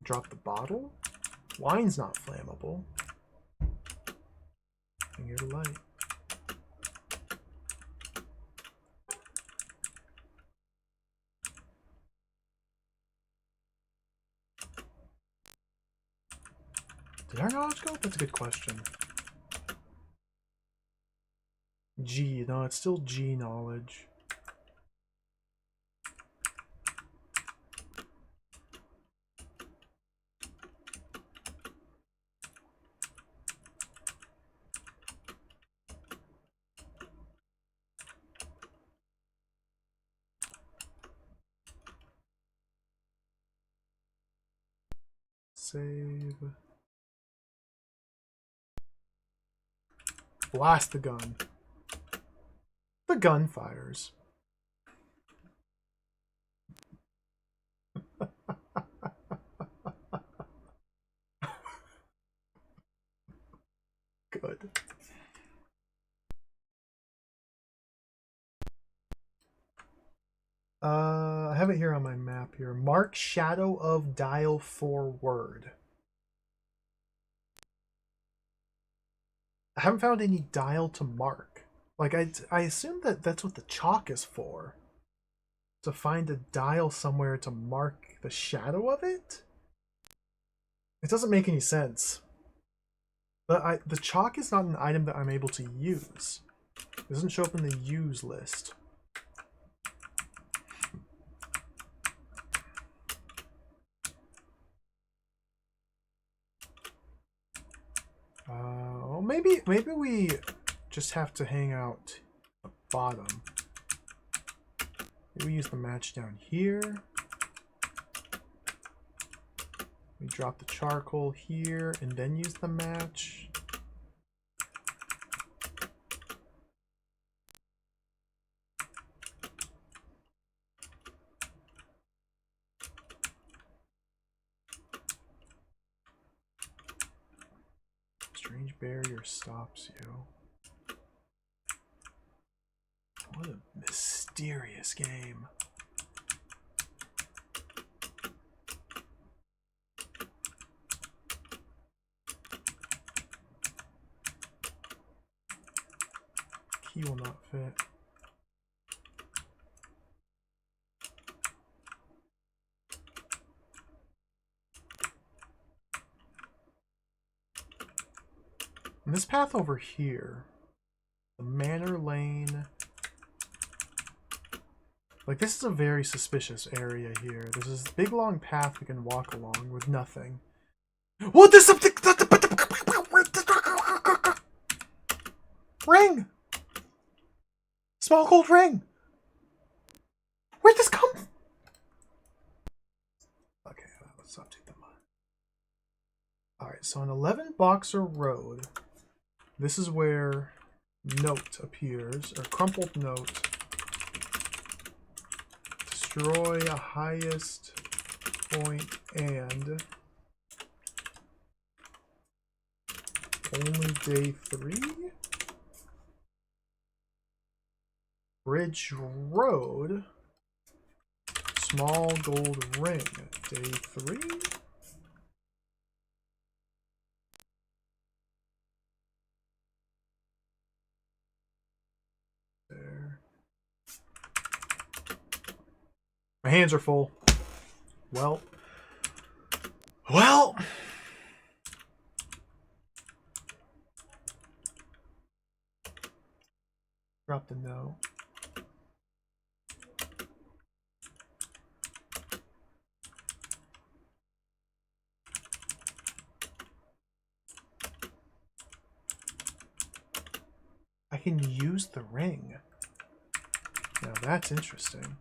Drop the bottle? Wine's not flammable. Nothing here to light. Did our knowledge go up? That's a good question. G, no, it's still G knowledge. Save. Blast the gun. The gun fires. Good. I have it here on my map here. Mark shadow of dial for word. I haven't found any dial to mark. Like, I assume that that's what the chalk is for. To find a dial somewhere to mark the shadow of it? It doesn't make any sense. But the chalk is not an item that I'm able to use. It doesn't show up in the use list. Well, maybe we just have to hang out at the bottom. Maybe we use the match down here. We drop the charcoal here and then use the match. Strange barrier stops you. What a mysterious game. Key will not fit. And this path over here, the Manor Lane. Like, this is a very suspicious area here. There's this big long path we can walk along with nothing. What is something? Ring! Small gold ring! Where'd this come from? Okay, let's update the mine. Alright, so on 11 Boxer Road, this is where note appears, or crumpled note. Destroy a highest point and only day 3. Bridge Road, small gold ring, day 3. There. My hands are full. Well. Drop the note. I can use the ring. Now that's interesting.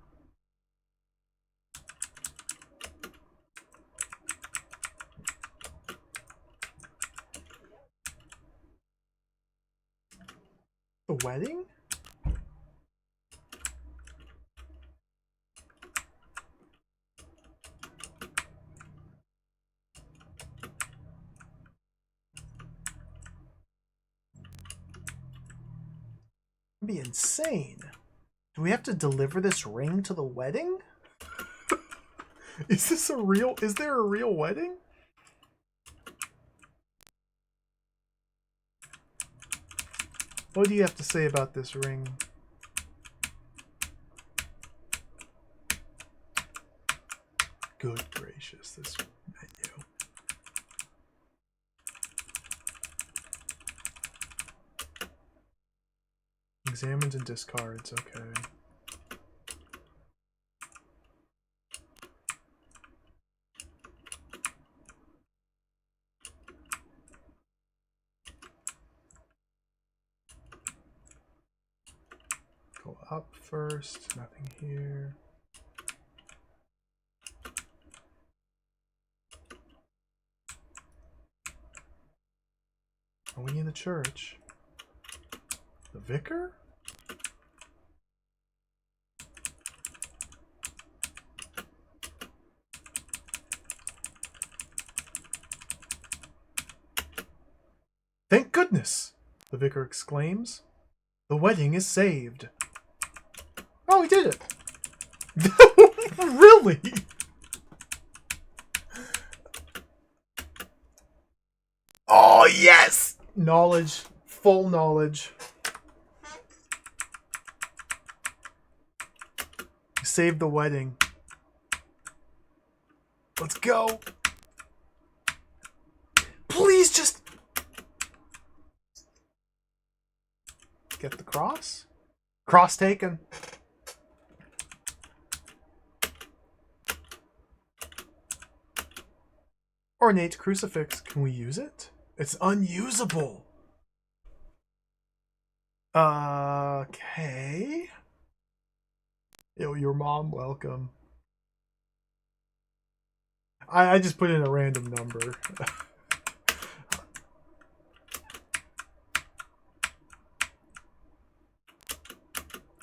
The wedding? That'd be insane. Do we have to deliver this ring to the wedding? Is there a real wedding? What do you have to say about this ring? Good gracious, this menu. Examines and discards, okay. Go up first, nothing here. Are we in the church? The vicar? Thank goodness! The vicar exclaims. The wedding is saved. Oh, we did it! Really? Oh, yes! Knowledge. Full knowledge. We saved the wedding. Let's go. Please just... get the cross? Cross taken. Ornate crucifix. Can we use it? It's unusable. Okay. Yo, your mom, welcome. I just put in a random number.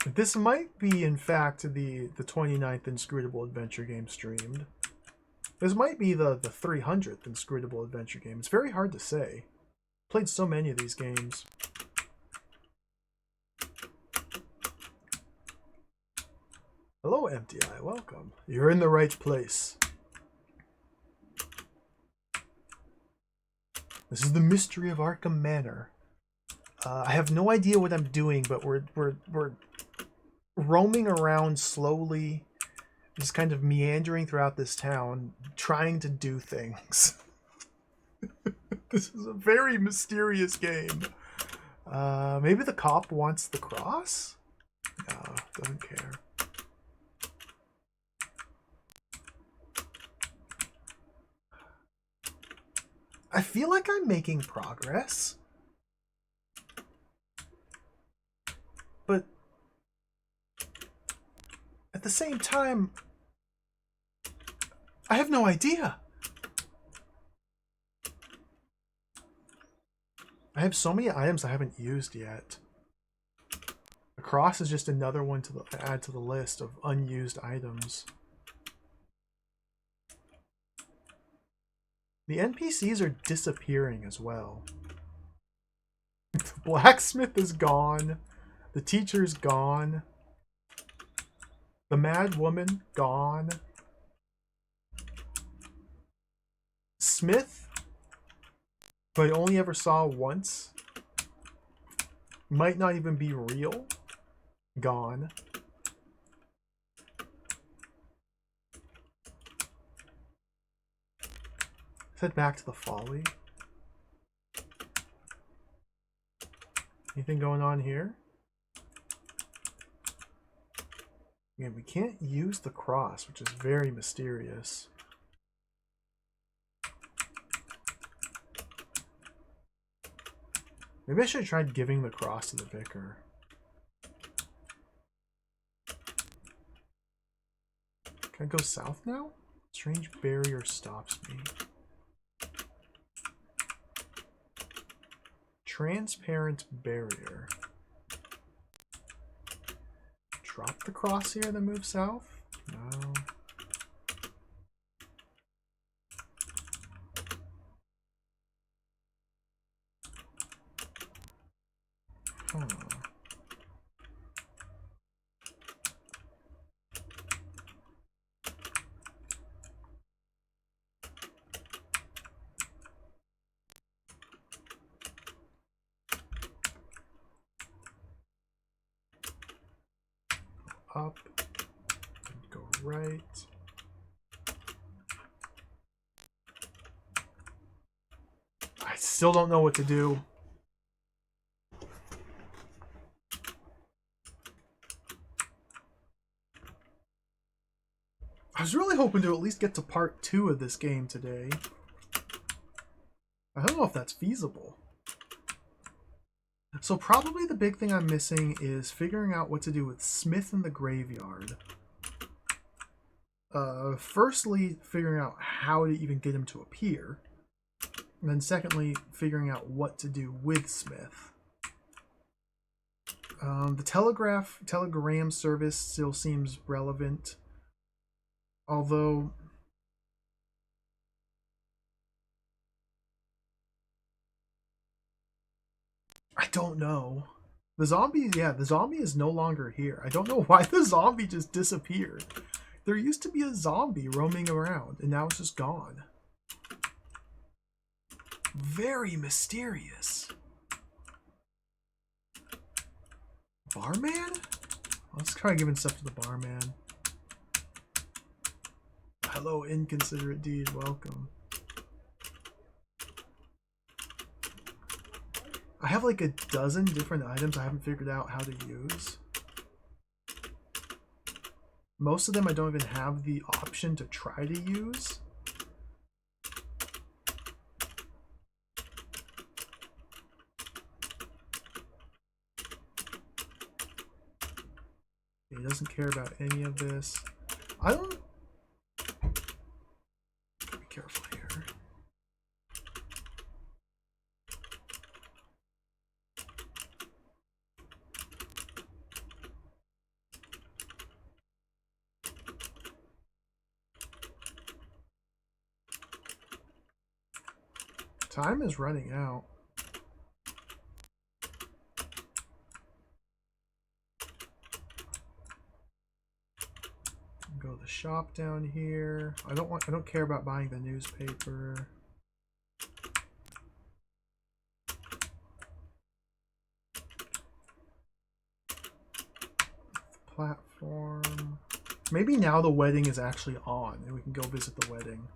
This might be, in fact, the 29th Inscrutable Adventure game streamed. This might be the 300th Inscrutable Adventure game. It's very hard to say. Played so many of these games. Hello, MTI. Welcome. You're in the right place. This is the mystery of Arkham Manor. I have no idea what I'm doing, but we're roaming around slowly, just kind of meandering throughout this town, trying to do things. This is a very mysterious game. Maybe the cop wants the cross? No, doesn't care. I feel like I'm making progress. But at the same time, I have no idea. I have so many items I haven't used yet. The cross is just another one to add to the list of unused items. The NPCs are disappearing as well. The blacksmith is gone. The teacher's gone. The mad woman, gone. Smith, who I only ever saw once, might not even be real, gone. Let's head back to the Folly. Anything going on here? Again, we can't use the cross, which is very mysterious. Maybe I should have tried giving the cross to the vicar. Can I go south now? Strange barrier stops me. Transparent barrier. Drop the cross here, then move south? No. Huh. Up. And go right. I still don't know what to do. I was really hoping to at least get to part 2 of this game today. I don't know if that's feasible. So probably the big thing I'm missing is figuring out what to do with Smith in the graveyard. Firstly, figuring out how to even get him to appear. And then secondly, figuring out what to do with Smith. The telegram service still seems relevant. Although I don't know. The zombie is no longer here. I don't know why the zombie just disappeared. There used to be a zombie roaming around, and now it's just gone. Very mysterious. Barman? Let's try giving stuff to the barman. Hello, inconsiderate deed. Welcome. I have like a dozen different items I haven't figured out how to use. Most of them I don't even have the option to try to use. doesn't care about any of this. I don't... Be careful here. Time is running out. Go to the shop down here. I don't care about buying the newspaper. Platform. Maybe now the wedding is actually on and we can go visit the wedding.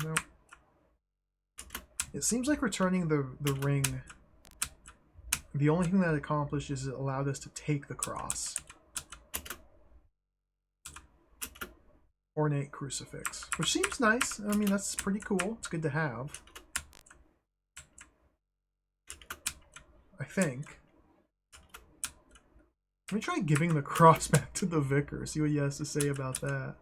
No. It seems like returning the ring, the only thing that accomplished is it allowed us to take the cross. Ornate crucifix, which seems nice. I mean, that's pretty cool. It's good to have. I think. Let me try giving the cross back to the vicar, see what he has to say about that.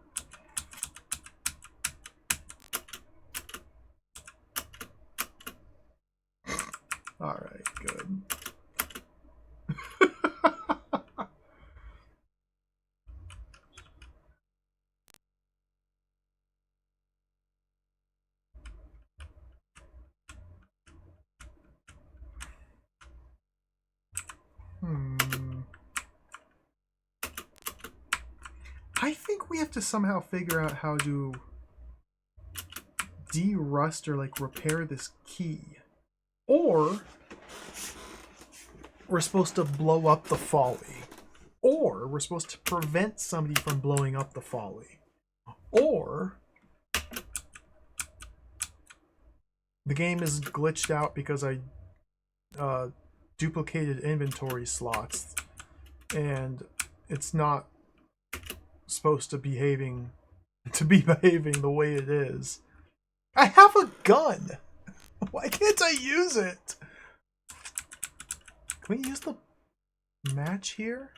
Alright, good. I think we have to somehow figure out how to de-rust or like repair this key. Or we're supposed to blow up the folly. Or we're supposed to prevent somebody from blowing up the folly. Or the game is glitched out because I duplicated inventory slots and it's not supposed to be behaving the way it is. I have a gun! Why can't I use it? Can we use the match here?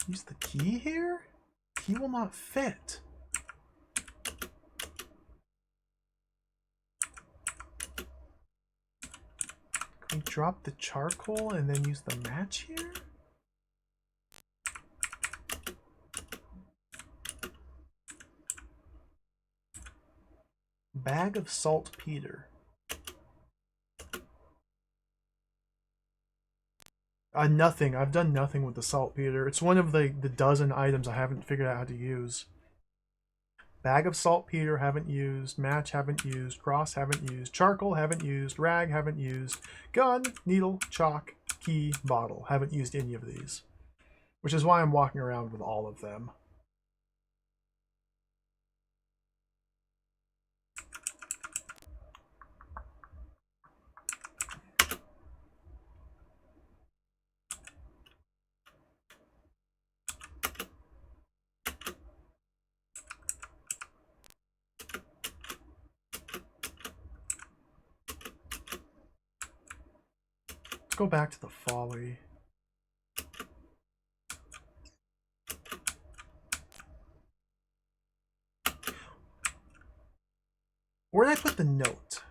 Use the key here? Key will not fit. Can we drop the charcoal and then use the match here? Bag of saltpeter. Nothing. I've done nothing with the saltpeter. It's one of the dozen items I haven't figured out how to use. Bag of saltpeter, haven't used. Match, haven't used. Cross, haven't used. Charcoal, haven't used. Rag, haven't used. Gun, needle, chalk, key, bottle. Haven't used any of these. Which is why I'm walking around with all of them. Let's go back to the folly. Where did I put the note?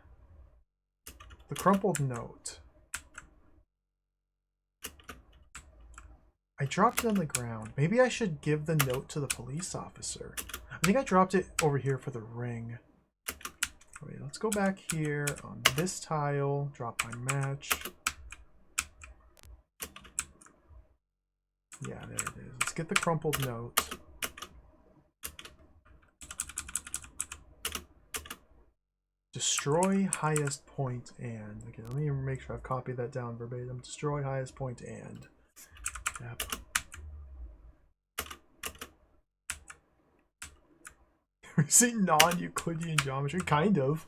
The crumpled note. I dropped it on the ground. Maybe I should give the note to the police officer. I think I dropped it over here for the ring. Wait, let's go back here on this tile. Drop my match. Yeah, there it is. Let's get the crumpled note. Destroy highest point and. Okay, let me make sure I've copied that down verbatim. Destroy highest point and. Yep. We see non-Euclidean geometry, kind of.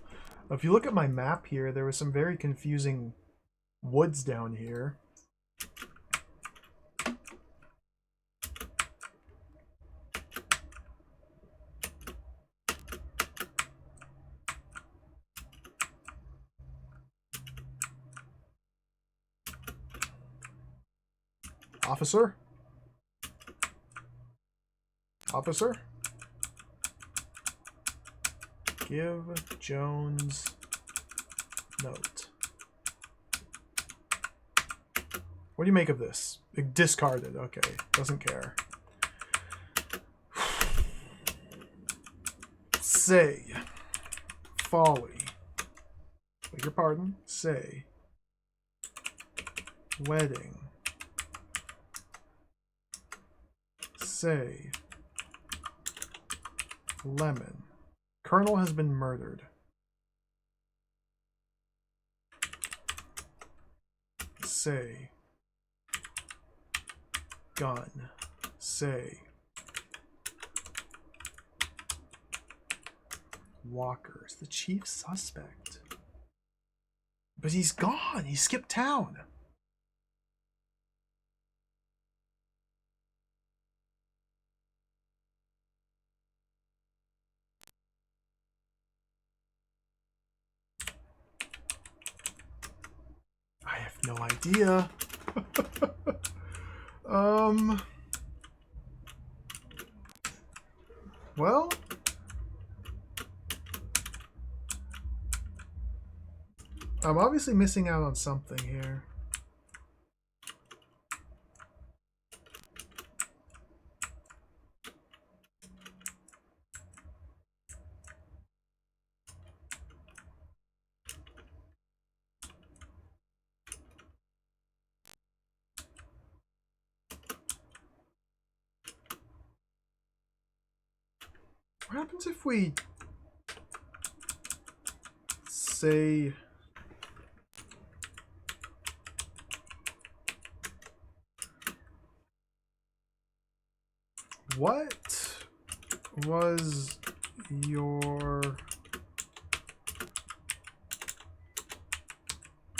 If you look at my map here, there was some very confusing woods down here. Officer? Officer? Give Jones note. What do you make of this? Discarded. Okay. Doesn't care. Say. Folly. Beg your pardon. Say. Wedding. Say. Lemon. Colonel has been murdered. Say. Gun. Say. Walker is the chief suspect. But he's gone. He skipped town. I have no idea. Well, I'm obviously missing out on something here. What happens if we say what was your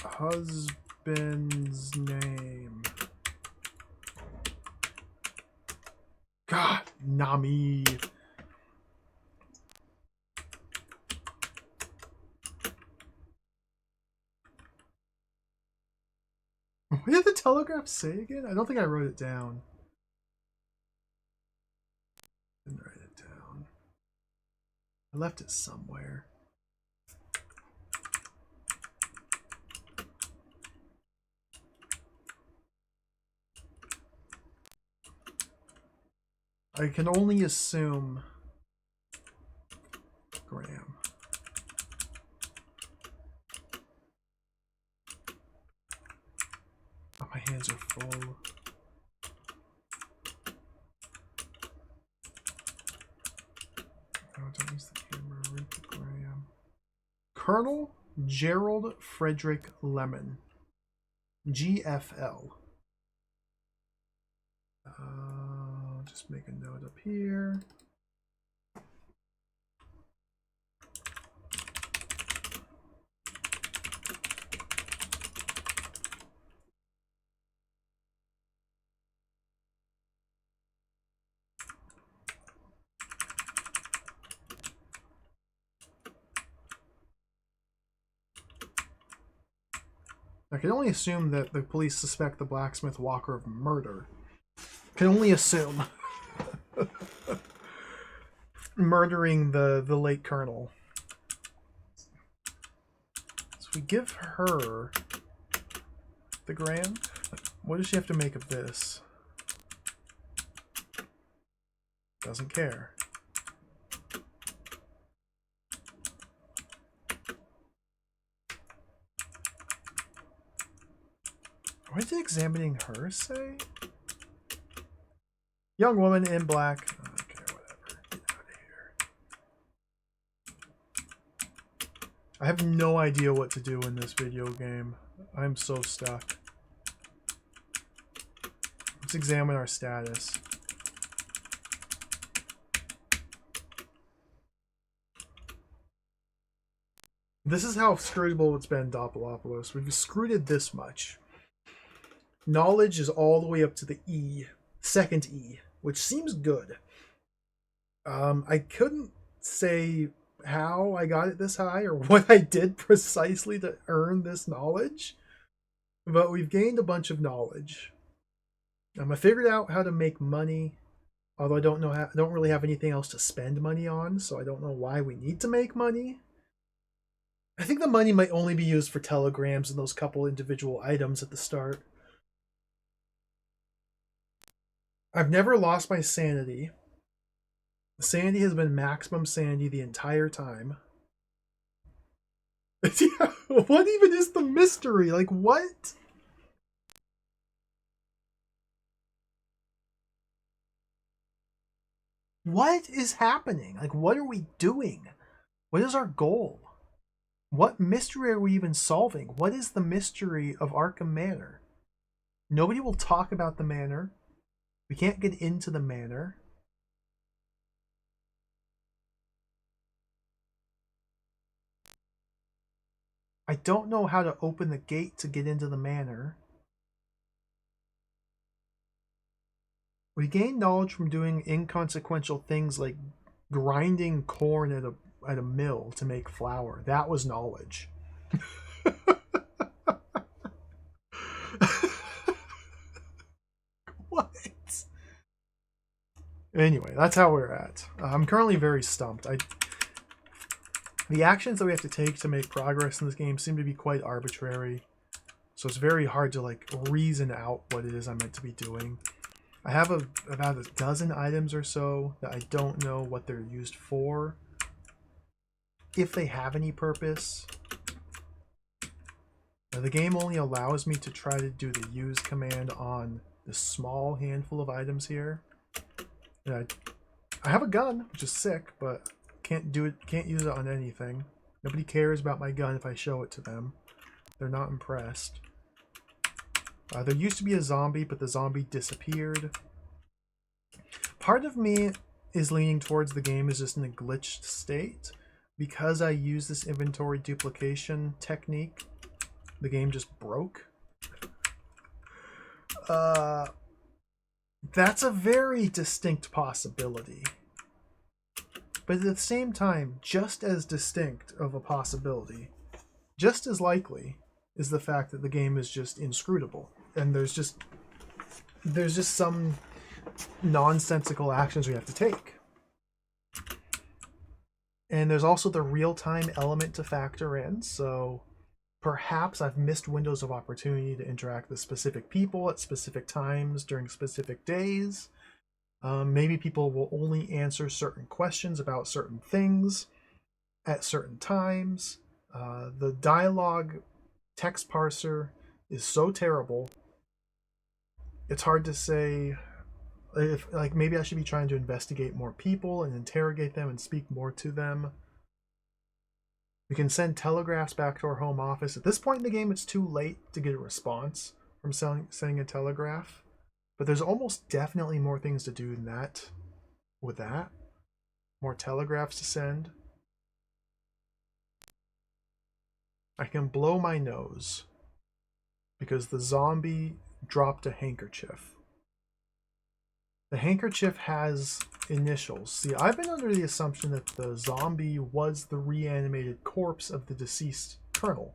husband's name? God, Nami. What did the telegraph say again? I don't think I wrote it down. Didn't write it down. I left it somewhere. I can only assume Graham. Oh, my hands are full. Oh, don't use the camera. Read the Graham. Colonel Gerald Frederick Lemon. GFL. Just make a note up here. I can only assume that the police suspect the blacksmith Walker of murder. Can only assume. Murdering the late colonel. So we give her the Graham. What does she have to make of this? Doesn't care. What did examining her say? Young woman in black. Okay, whatever. Get out of here. I have no idea what to do in this video game. I'm so stuck. Let's examine our status. This is how screwable it's been, Doppelopoulos. We've screwed it this much. Knowledge is all the way up to the E, second E, which seems good. I couldn't say how I got it this high or what I did precisely to earn this knowledge, but we've gained a bunch of knowledge. I figured out how to make money, although I don't really have anything else to spend money on, so I don't know why we need to make money. I think the money might only be used for telegrams and those couple individual items at the start. I've never lost my sanity. Sanity has been maximum sanity the entire time. Yeah, what even is the mystery? Like, what? What is happening? Like, what are we doing? What is our goal? What mystery are we even solving? What is the mystery of Arkham Manor? Nobody will talk about the manor. We can't get into the manor. I don't know how to open the gate to get into the manor. We gain knowledge from doing inconsequential things like grinding corn at a mill to make flour. That was knowledge. What? Anyway, that's how we're at. I'm currently very stumped. The actions that we have to take to make progress in this game seem to be quite arbitrary, so it's very hard to like reason out what it is I'm meant to be doing. I have about a dozen items or so that I don't know what they're used for, if they have any purpose. Now, the game only allows me to try to do the use command on the small handful of items here. And I have a gun, which is sick, but can't use it on anything. Nobody cares about my gun if I show it to them. They're not impressed. There used to be a zombie, but the zombie disappeared. Part of me is leaning towards the game is just in a glitched state. Because I use this inventory duplication technique, the game just broke. That's a very distinct possibility. But at the same time, just as distinct of a possibility, just as likely, is the fact that the game is just inscrutable. And there's just some nonsensical actions we have to take. And there's also the real-time element to factor in, so perhaps I've missed windows of opportunity to interact with specific people at specific times during specific days. Maybe people will only answer certain questions about certain things at certain times. The dialogue text parser is so terrible. It's hard to say if, like, maybe I should be trying to investigate more people and interrogate them and speak more to them. We can send telegraphs back to our home office. At this point in the game, it's too late to get a response from sending a telegraph. But there's almost definitely more things to do than that. With that, more telegraphs to send. I can blow my nose because the zombie dropped a handkerchief. The handkerchief has initials. See, I've been under the assumption that the zombie was the reanimated corpse of the deceased colonel.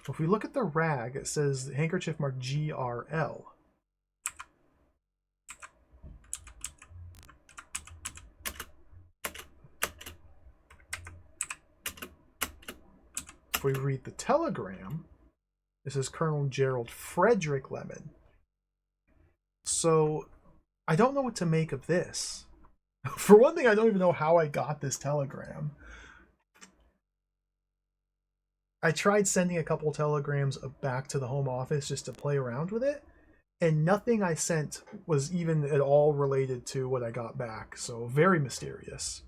If we look at the rag, it says the handkerchief marked GRL. If we read the telegram, it says Colonel Gerald Frederick Lemon. So I don't know what to make of this. For one thing, I don't even know how I got this telegram. I tried sending a couple telegrams back to the home office just to play around with it, and nothing I sent was even at all related to what I got back, so very mysterious.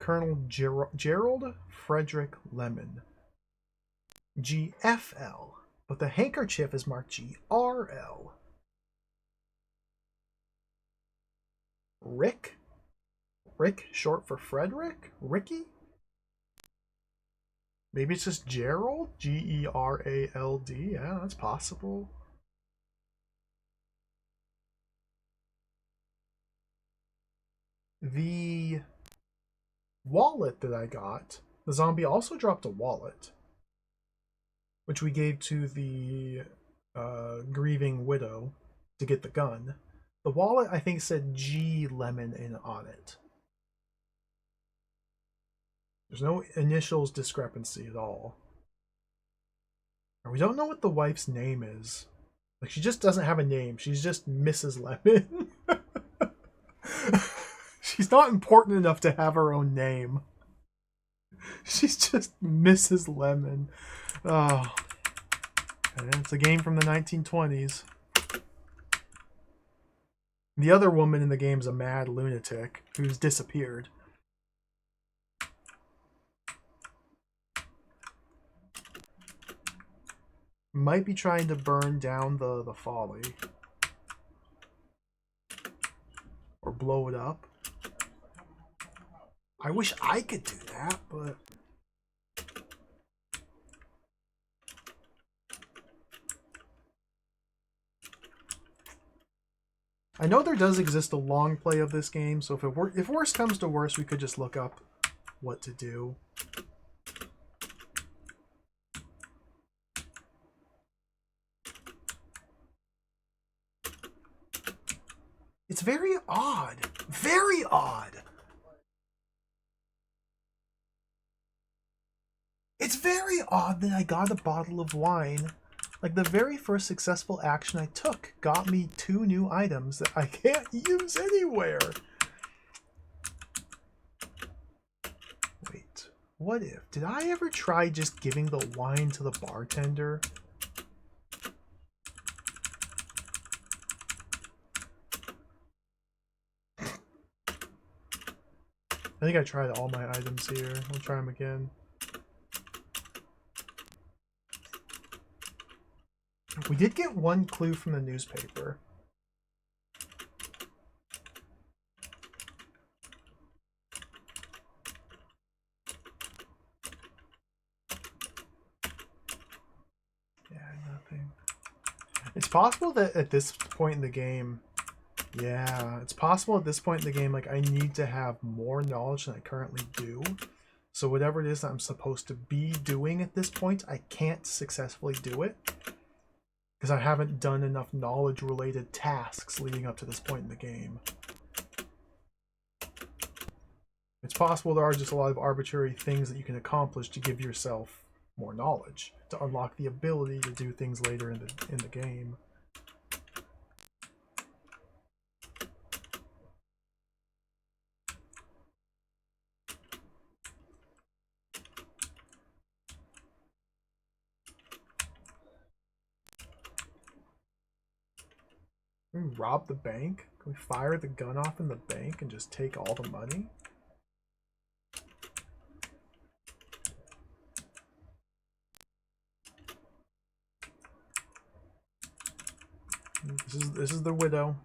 Colonel Gerald Frederick Lemon. GFL, but the handkerchief is marked GRL. Rick? Rick short for Frederick? Ricky? Maybe it's just Gerald? Gerald? Yeah, that's possible. The wallet that I got, the zombie also dropped a wallet, which we gave to the grieving widow. to get the gun. The wallet, I think, said G Lemon in on it. There's no initials discrepancy at all. And we don't know what the wife's name is. Like, she just doesn't have a name. She's just Mrs. Lemon. She's not important enough to have her own name. She's just Mrs. Lemon. Oh. And it's a game from the 1920s. The other woman in the game is a mad lunatic who's disappeared. Might be trying to burn down the folly. Or blow it up. I wish I could do that, but... I know there does exist a long play of this game, so if worse comes to worse, we could just look up what to do. It's very odd. Very odd. It's very odd that I got a bottle of wine. Like, the very first successful action I took got me 2 new items that I can't use anywhere. Wait, what if? Did I ever try just giving the wine to the bartender? I think I tried all my items here. We'll try them again. We did get 1 clue from the newspaper. Yeah, nothing. It's possible that at this point in the game... Yeah, it's possible at this point in the game, like, I need to have more knowledge than I currently do. So whatever it is that I'm supposed to be doing at this point, I can't successfully do it. Because I haven't done enough knowledge-related tasks leading up to this point in the game. It's possible there are just a lot of arbitrary things that you can accomplish to give yourself more knowledge, to unlock the ability to do things later in the game. Can we rob the bank? Can we fire the gun off in the bank and just take all the money? This is the widow.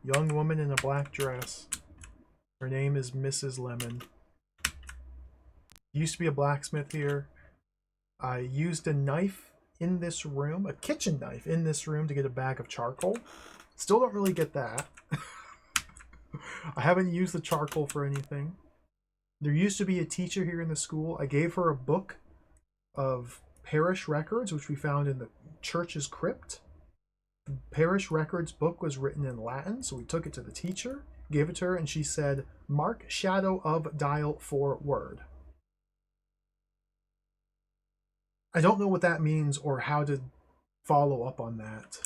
Young woman in a black dress. Her name is Mrs. Lemon. Used to be a blacksmith here. I used a knife in this room, a kitchen knife in this room to get a bag of charcoal. Still don't really get that. I haven't used the charcoal for anything. There used to be a teacher here in the school. I gave her a book of parish records, which we found in the church's crypt. The parish records book was written in Latin, so we took it to the teacher, gave it to her, and she said, "Mark shadow of dial for word." I don't know what that means or how to follow up on that.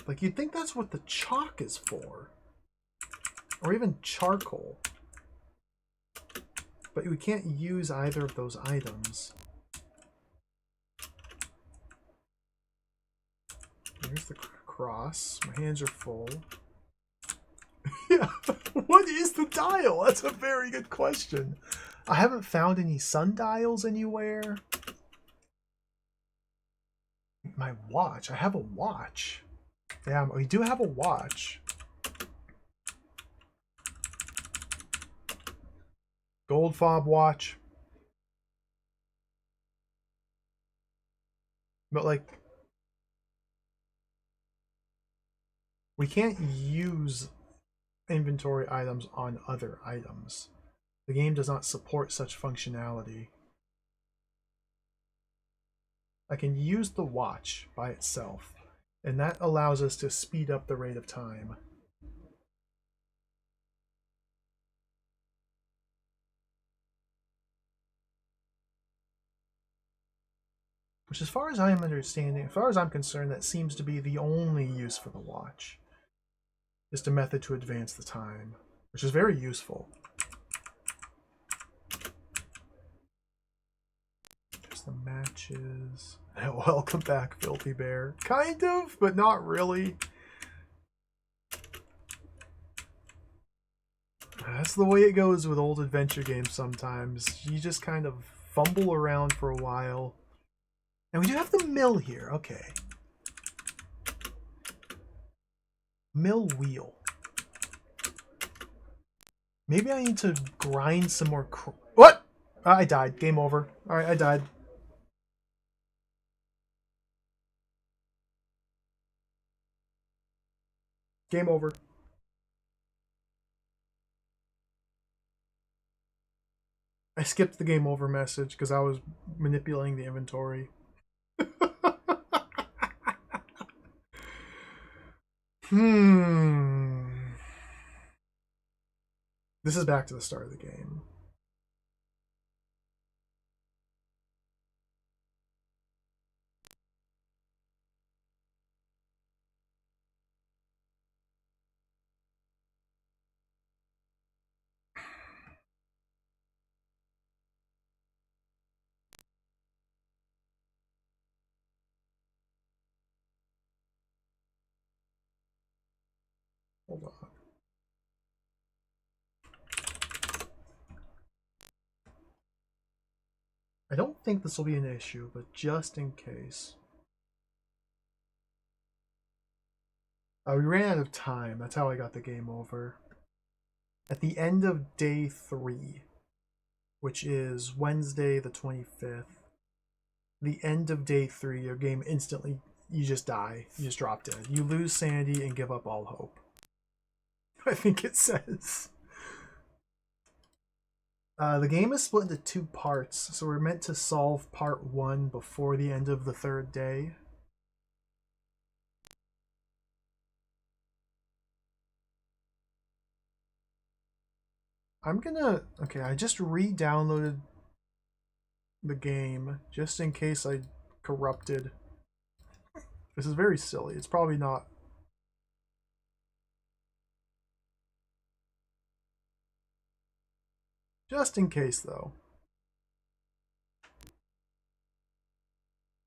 Like, you'd think that's what the chalk is for. Or even charcoal. But we can't use either of those items. Here's the cross. My hands are full. Yeah, what is the dial? That's a very good question. I haven't found any sundials anywhere. My watch. I have a watch. Yeah, we do have a watch. Gold fob watch. But, like, we can't use inventory items on other items. The game does not support such functionality. I can use the watch by itself, and that allows us to speed up the rate of time. Which, as far as I am understanding, as far as I'm concerned, that seems to be the only use for the watch. Just a method to advance the time, which is very useful. There's the matches. Welcome back, Filthy Bear. Kind of, but not really. That's the way it goes with old adventure games sometimes. You just kind of fumble around for a while. And we do have the mill here. Okay. Mill wheel. Maybe I need to grind some more. What? I died. Game over. Alright, I died. Game over. I skipped the game over message because I was manipulating the inventory. This is back to the start of the game. Hold on. I don't think this will be an issue, but just in case. We ran out of time. That's how I got the game over. At the end of day 3, which is Wednesday the 25th, the end of day 3, your game instantly, you just die. You just drop dead. You lose sanity and give up all hope. I think it says. The game is split into 2 parts, so we're meant to solve part 1 before the end of the 3rd day. Okay, I just re-downloaded the game just in case I corrupted. This is very silly. It's probably not. Just in case, though.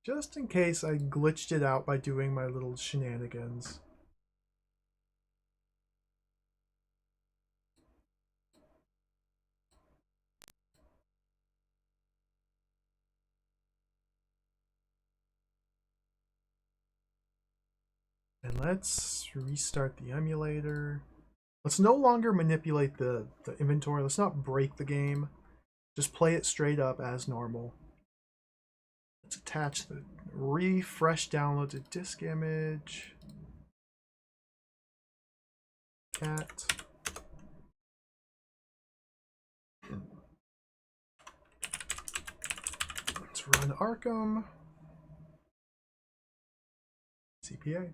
Just in case I glitched it out by doing my little shenanigans. And let's restart the emulator. Let's no longer manipulate the inventory. Let's not break the game. Just play it straight up as normal. Let's attach the refresh downloaded disk image. Cat. Let's run Arkham. CPA.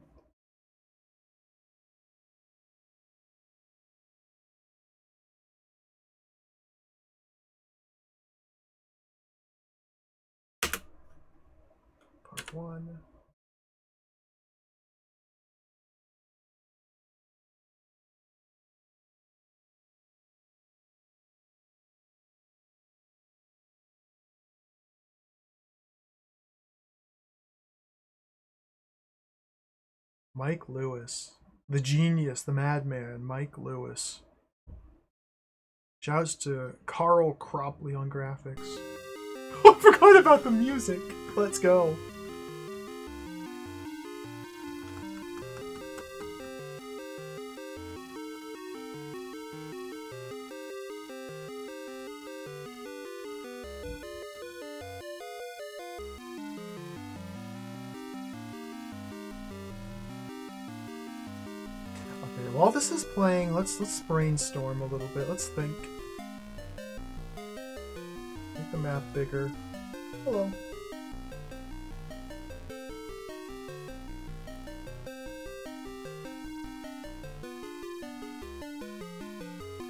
Part 1. Mike Lewis. The genius, the madman, Mike Lewis. Shouts to Carl Cropley on graphics. I forgot about the music. Let's go. Okay, while this is playing, let's brainstorm a little bit. Let's think. Make the map bigger. Hello.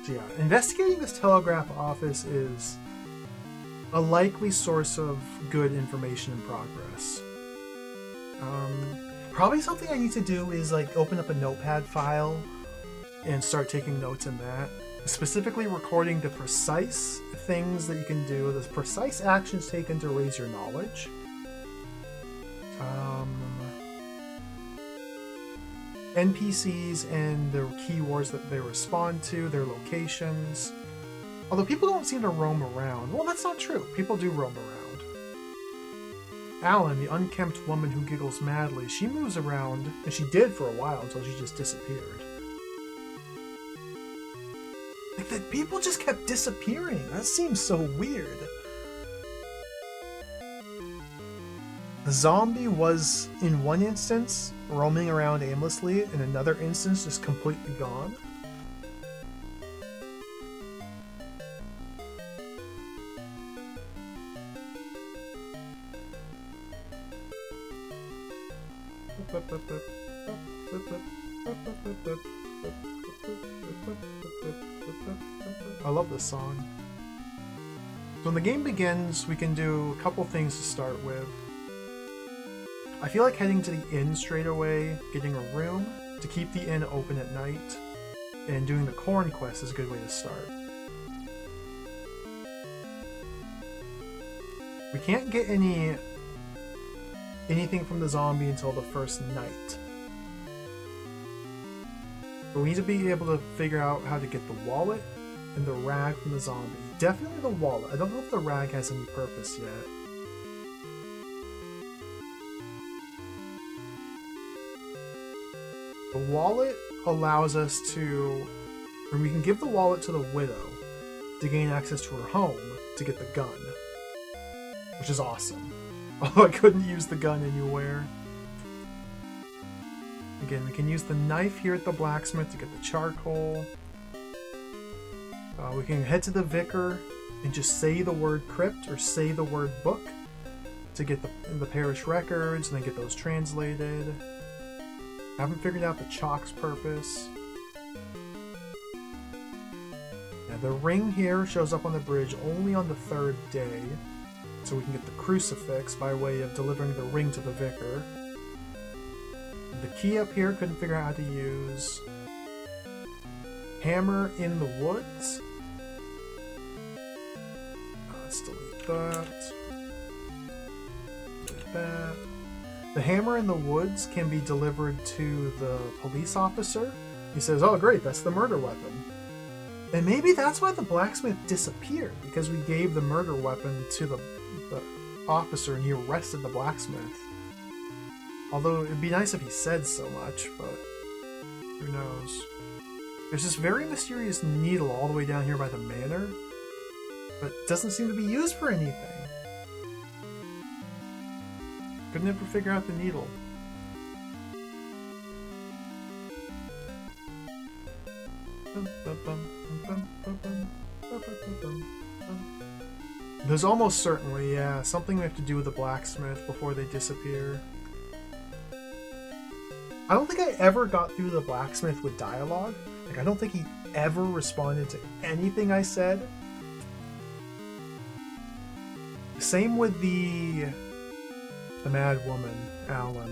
So yeah, investigating this telegraph office is a likely source of good information and progress. Probably something I need to do is like open up a notepad file and start taking notes in that. Specifically recording the precise things that you can do, the precise actions taken to raise your knowledge. NPCs and the keywords that they respond to, their locations. Although people don't seem to roam around. Well, that's not true. People do roam around. Alan, the unkempt woman who giggles madly, she moves around, and she did for a while until she just disappeared. Like, that people just kept disappearing. That seems so weird. The zombie was, in one instance, roaming around aimlessly, in another instance, just completely gone. I love this song. So when the game begins, we can do a couple things to start with. I feel like heading to the inn straight away, getting a room to keep the inn open at night, and doing the corn quest is a good way to start. We can't get anything from the zombie until the first night. But we need to be able to figure out how to get the wallet and the rag from the zombie. Definitely the wallet. I don't know if the rag has any purpose yet. The wallet allows us to... or we can give the wallet to the widow to gain access to her home to get the gun. Which is awesome. Although I couldn't use the gun anywhere. Again, we can use the knife here at the blacksmith to get the charcoal. We can head to the vicar and just say the word crypt or say the word book to get the parish records and then get those translated. I haven't figured out the chalk's purpose. Now the ring here shows up on the bridge only on the third day, so we can get the crucifix by way of delivering the ring to the vicar. The key up here, couldn't figure out how to use. Hammer in the woods. Let's delete that. Delete that. The hammer in the woods can be delivered to the police officer. He says, oh great, that's the murder weapon. And maybe that's why the blacksmith disappeared, because we gave the murder weapon to the officer and he arrested the blacksmith. Although it'd be nice if he said so much, but who knows. There's this very mysterious needle all the way down here by the manor, but it doesn't seem to be used for anything. Couldn't ever figure out the needle. There's almost certainly, yeah, something we have to do with the blacksmith before they disappear. I don't think I ever got through the blacksmith with dialogue. Like, I don't think he ever responded to anything I said. Same with the mad woman, Alan.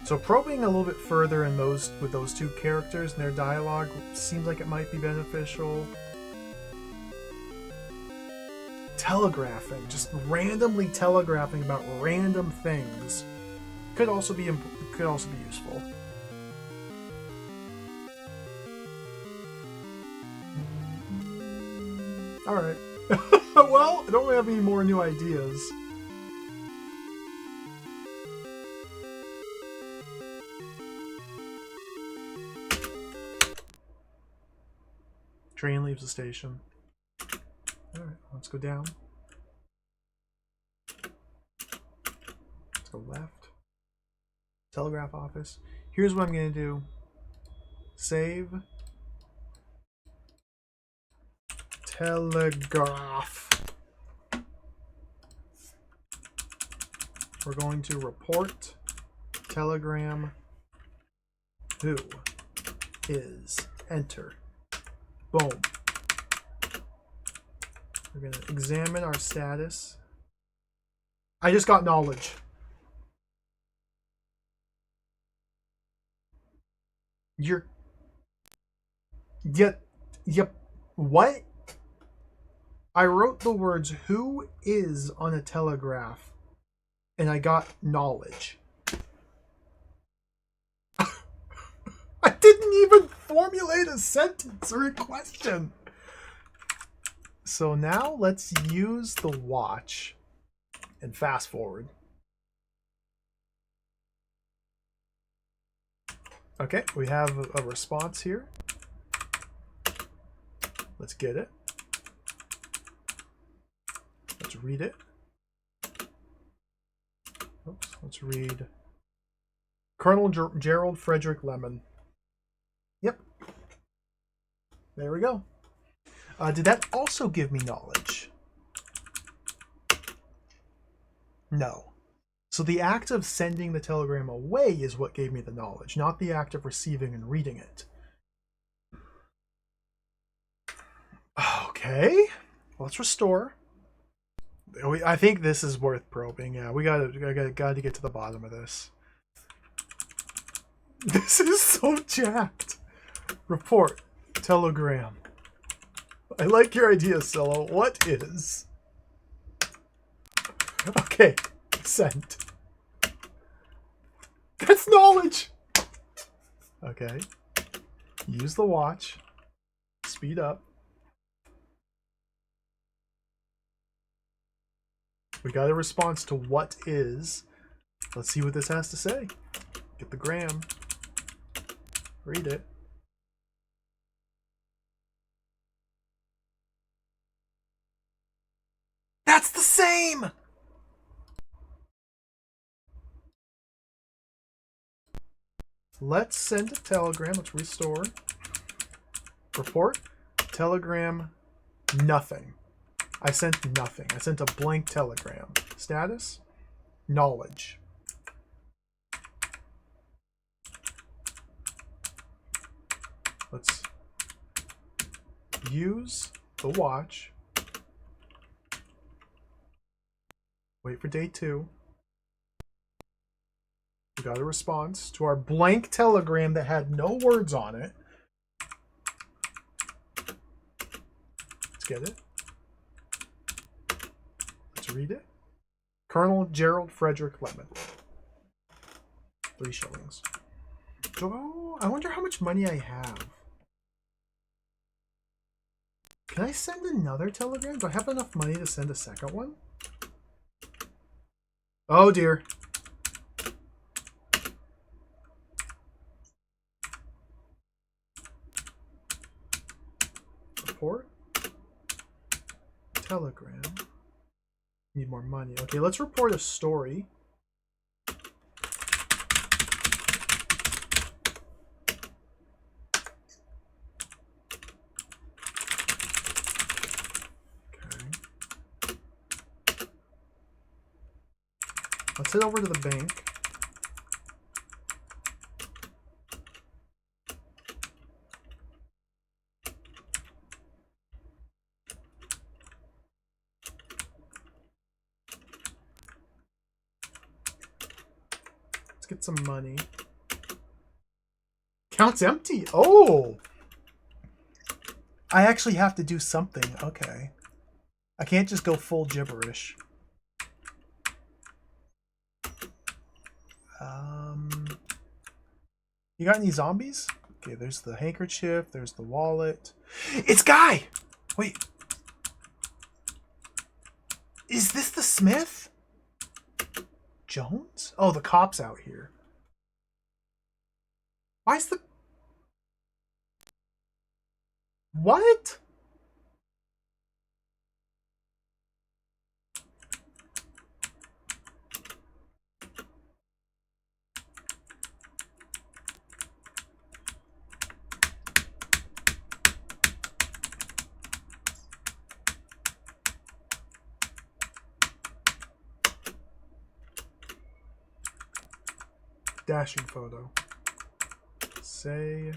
So probing a little bit further in with those two characters and their dialogue seems like it might be beneficial. Telegraphing, just randomly telegraphing about random things, could also be useful. All right. Well, I don't really have any more new ideas. Train leaves the station. All right, let's go down. Let's go left. Telegraph office. Here's what I'm going to do. Save. Telegraph. We're going to report telegram. Who is enter. Boom. We're going to examine our status. I just got knowledge. You're... Yep. What? I wrote the words, who is on a telegraph, and I got knowledge. I didn't even formulate a sentence or a question. So now let's use the watch and fast forward. Okay, we have a response here. Let's get it. Let's read it. Oops, let's read Colonel Gerald Frederick Lemon. Yep. There we go. Did that also give me knowledge? No. So the act of sending the telegram away is what gave me the knowledge, not the act of receiving and reading it. Okay. Let's restore. I think this is worth probing. Yeah, we gotta get to the bottom of this. This is so jacked. Report. Telegram. I like your idea, Silo. What is? Okay. Sent. That's knowledge! Okay. Use the watch. Speed up. We got a response to what is. Let's see what this has to say. Get the gram. Read it. That's the same! Let's send a telegram. Let's restore. Report. Telegram. Nothing. I sent nothing. I sent a blank telegram. Status. Knowledge. Let's use the watch. Wait for day 2. We got a response to our blank telegram that had no words on it. Let's get it. Let's read it. Colonel Gerald Frederick Lemon. 3 shillings. Oh, I wonder how much money I have. Can I send another telegram? Do I have enough money to send a second one? Oh dear. Report. Telegram. Need more money. Okay, let's report a story. Let's head over to the bank. Let's get some money. Account's empty. Oh! I actually have to do something. Okay. I can't just go full gibberish. You got any zombies? Okay, there's the handkerchief. There's the wallet. It's Guy! Wait. Is this the Smith? Jones? Oh, the cop's out here. Why's the... What? Dashing photo. Say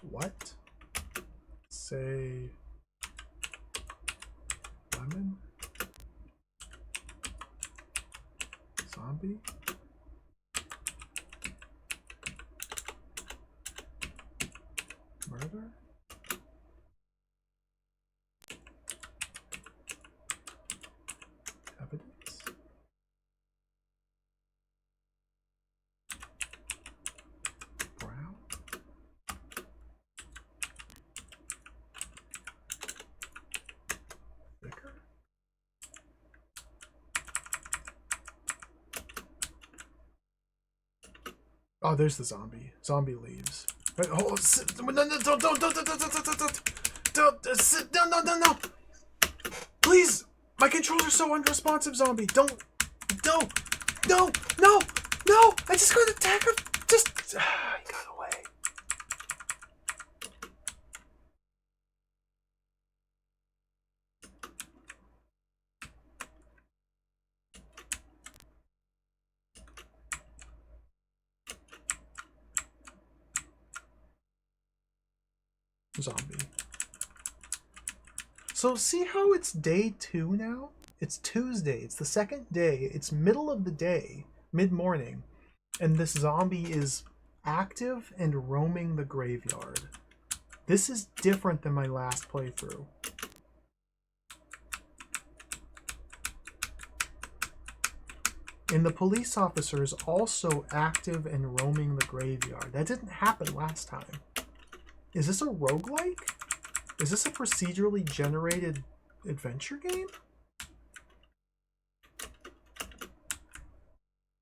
What? Say lemon? Zombie? Murder? Evidence? Brown? Vicar? Oh, there's the zombie. Zombie leaves. Wait, hold on, no, no, no. Please! My controls are so unresponsive, zombie. Don't. No! No! No! No! I just got attacked. Just. He got away. Zombie. So see how it's day 2 now? It's Tuesday. It's the second day. It's middle of the day, mid-morning, and this zombie is active and roaming the graveyard. This is different than my last playthrough. And the police officer is also active and roaming the graveyard. That didn't happen last time. Is this a roguelike? Is this a procedurally generated adventure game?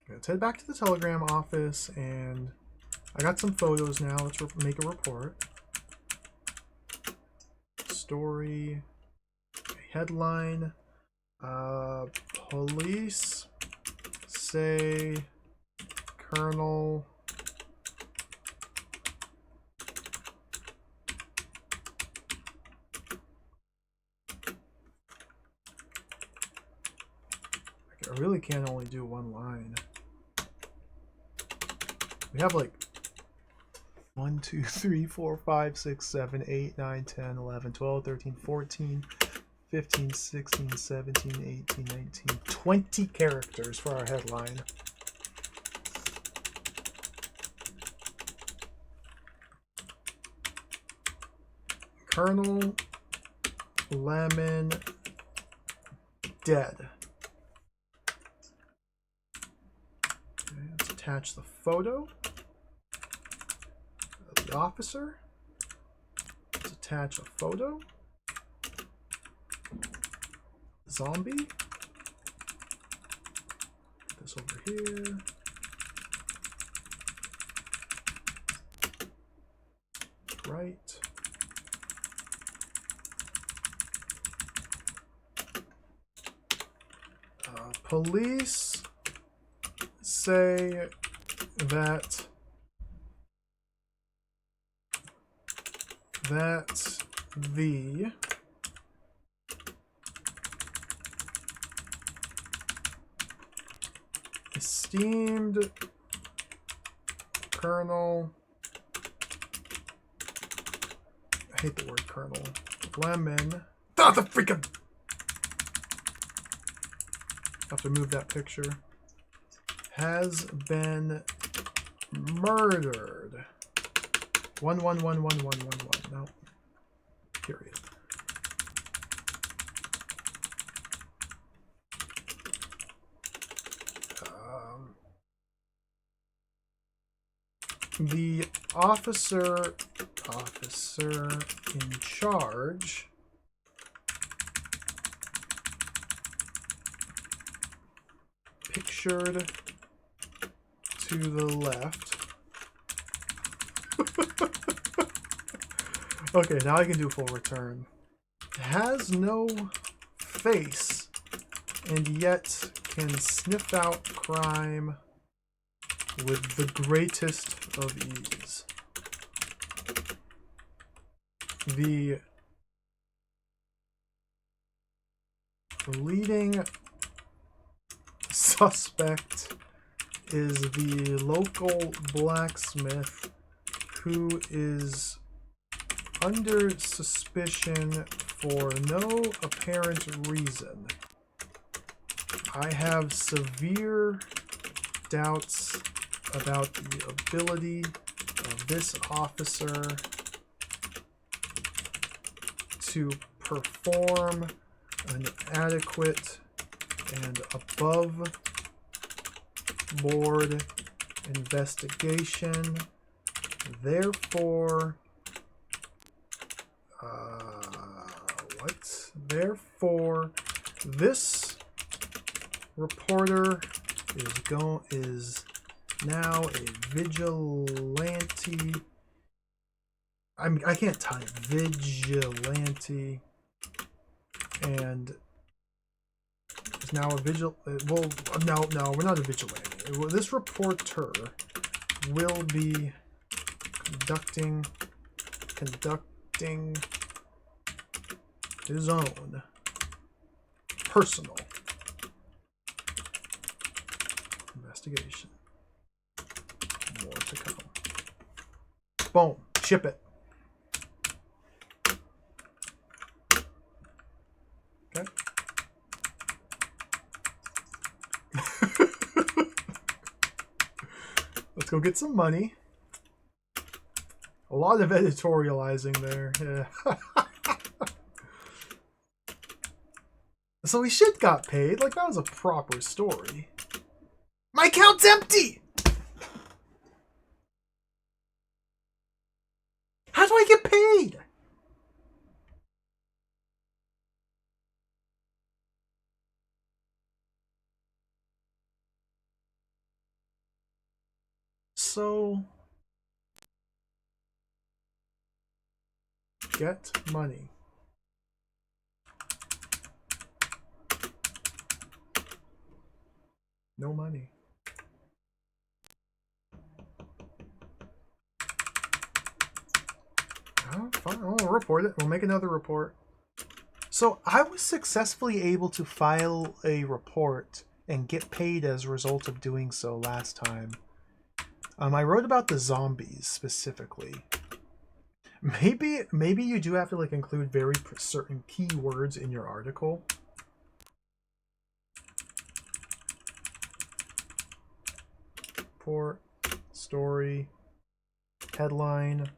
Okay, let's head back to the telegram office, and I got some photos now. Let's make a report. Story. Headline. Police say Colonel I really can only do one line. We have like 1, 2, 3, 4, 5, 6, 7, 8, 9, 10, 11, 12, 13, 14, 15, 16, 17, 18, 19, 20 characters for our headline. Colonel Lemon dead. Okay, let's attach the photo of the officer. Let's attach a photo. Zombie. Put this over here. Right. Police say that the esteemed Colonel, I hate the word Colonel, Lemon, oh, the freaking, I have to move that picture, has been murdered. 11111111. No. Period. The officer in charge pictured to the left. Okay, now I can do full return. Has no face and yet can sniff out crime with the greatest of ease. The leading suspect is the local blacksmith who is under suspicion for no apparent reason. I have severe doubts about the ability of this officer to perform an adequate and above-board investigation. Therefore, Therefore, this reporter is now a vigilante. I can't type vigilante, and is now a well, no, we're not a vigilante. Well, this reporter will be conducting his own personal investigation. More to come. Boom. Ship it. Okay. Let's go get some money. A lot of editorializing there. Yeah. So we shit got paid. Like, that was a proper story. My account's empty! How do I get paid? So, get money. No money. Oh, fine. I'll report it. We'll make another report. So I was successfully able to file a report and get paid as a result of doing so last time. I wrote about the zombies specifically. Maybe you do have to like include very certain keywords in your article. Report, story, headline,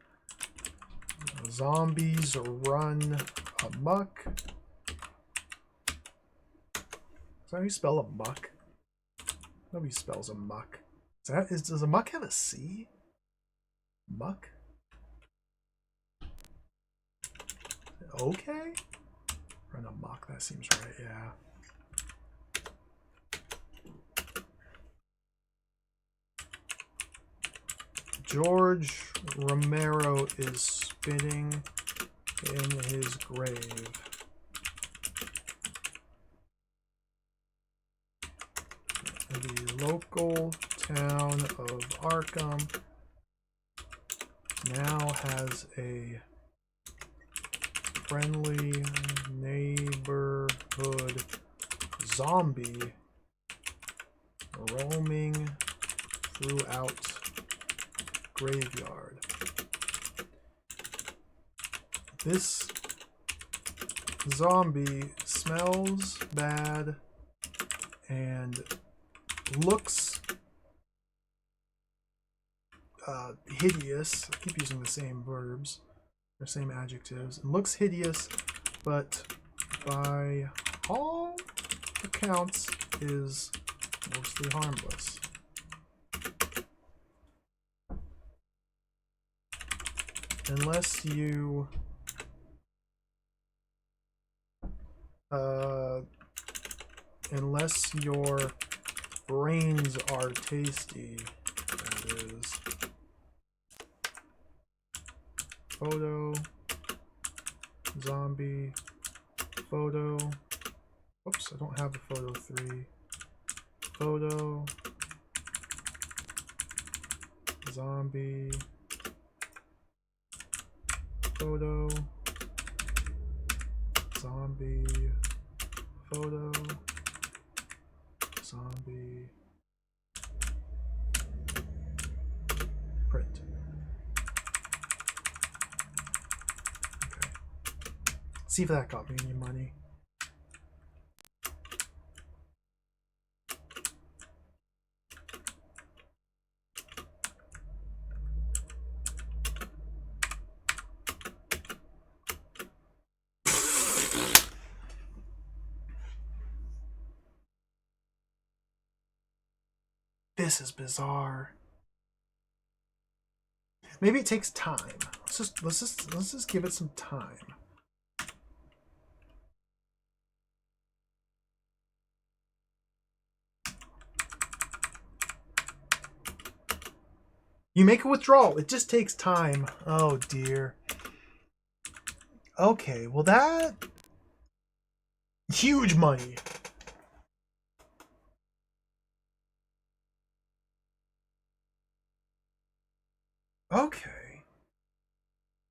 zombies run amok. Is that how you spell amok? Nobody spells amok. Does amok have a C? Muck? Okay. Run amok, that seems right, yeah. George Romero is spitting in his grave. The local town of Arkham now has a friendly neighborhood zombie roaming throughout graveyard. This zombie smells bad and looks hideous. I keep using the same verbs or same adjectives. It looks hideous, but by all accounts is mostly harmless. Unless you unless your brains are tasty, that is. Photo, zombie, photo. Oops, I don't have the photo 3. Photo, zombie, photo, zombie, photo, zombie, print. see if that got me any money. This is bizarre. Maybe it takes time. Let's just give it some time. You make a withdrawal. It just takes time. Oh dear. Okay, well that... Huge money. Okay.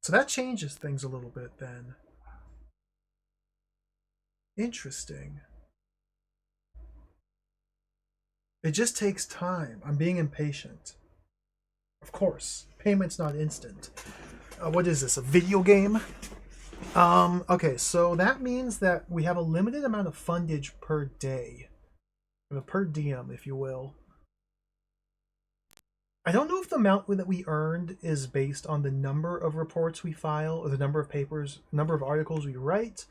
So that changes things a little bit then. Interesting. It just takes time. I'm being impatient. Of course. Payment's not instant. What is this, a video game? Okay, so that means that we have a limited amount of fundage per day. Per diem, if you will. I don't know if the amount that we earned is based on the number of reports we file or the number of papers, number of articles we write,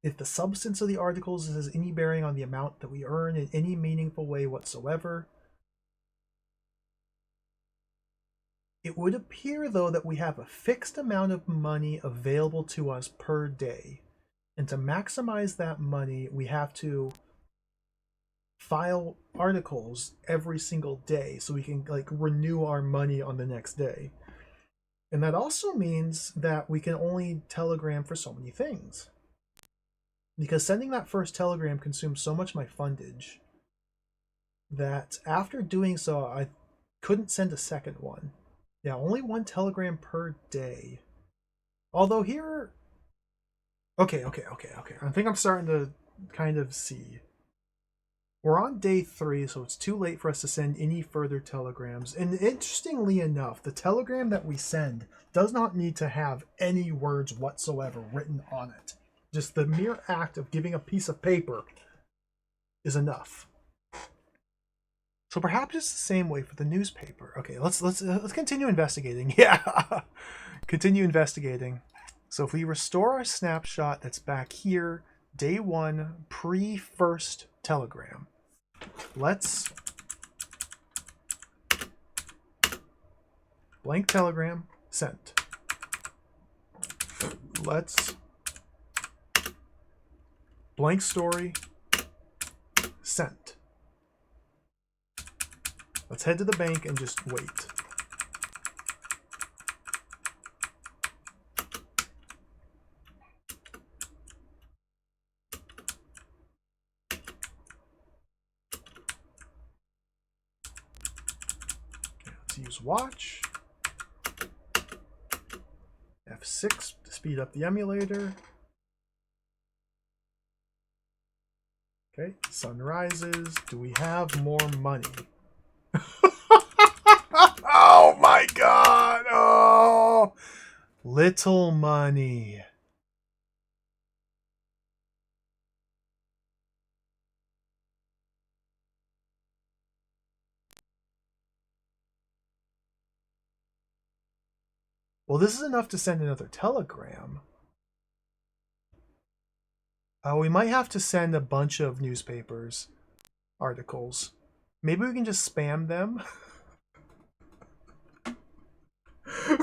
if the substance of the articles has any bearing on the amount that we earn in any meaningful way whatsoever. It would appear, though, that we have a fixed amount of money available to us per day. And to maximize that money, we have to file articles every single day so we can like renew our money on the next day. And that also means that we can only telegram for so many things. Because sending that first telegram consumed so much of my fundage that after doing so, I couldn't send a second one. Yeah, only one telegram per day. Although here... Okay. I think I'm starting to kind of see. We're on day 3, so it's too late for us to send any further telegrams. And interestingly enough, the telegram that we send does not need to have any words whatsoever written on it. Just the mere act of giving a piece of paper is enough. So perhaps it's the same way for the newspaper. Okay, let's continue investigating. Yeah, continue investigating. So if we restore our snapshot that's back here, day 1, pre-first telegram. Let's blank telegram sent. Let's blank story sent. Let's head to the bank and just wait. Use watch. F6 to speed up the emulator. Okay, sun rises. Do we have more money? Oh my god! Oh! Little money. Well, this is enough to send another telegram. We might have to send a bunch of newspapers articles. Maybe we can just spam them.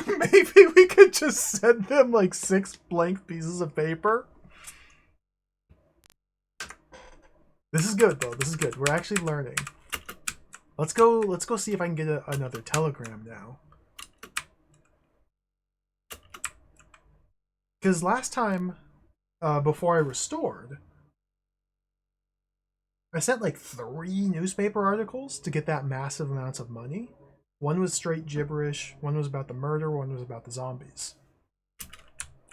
Maybe we could just send them like 6 blank pieces of paper. This is good though. This is good. We're actually learning. Let's go see if I can get another telegram now. Because last time, before I restored, I sent like 3 newspaper articles to get that massive amounts of money. One was straight gibberish, one was about the murder, one was about the zombies.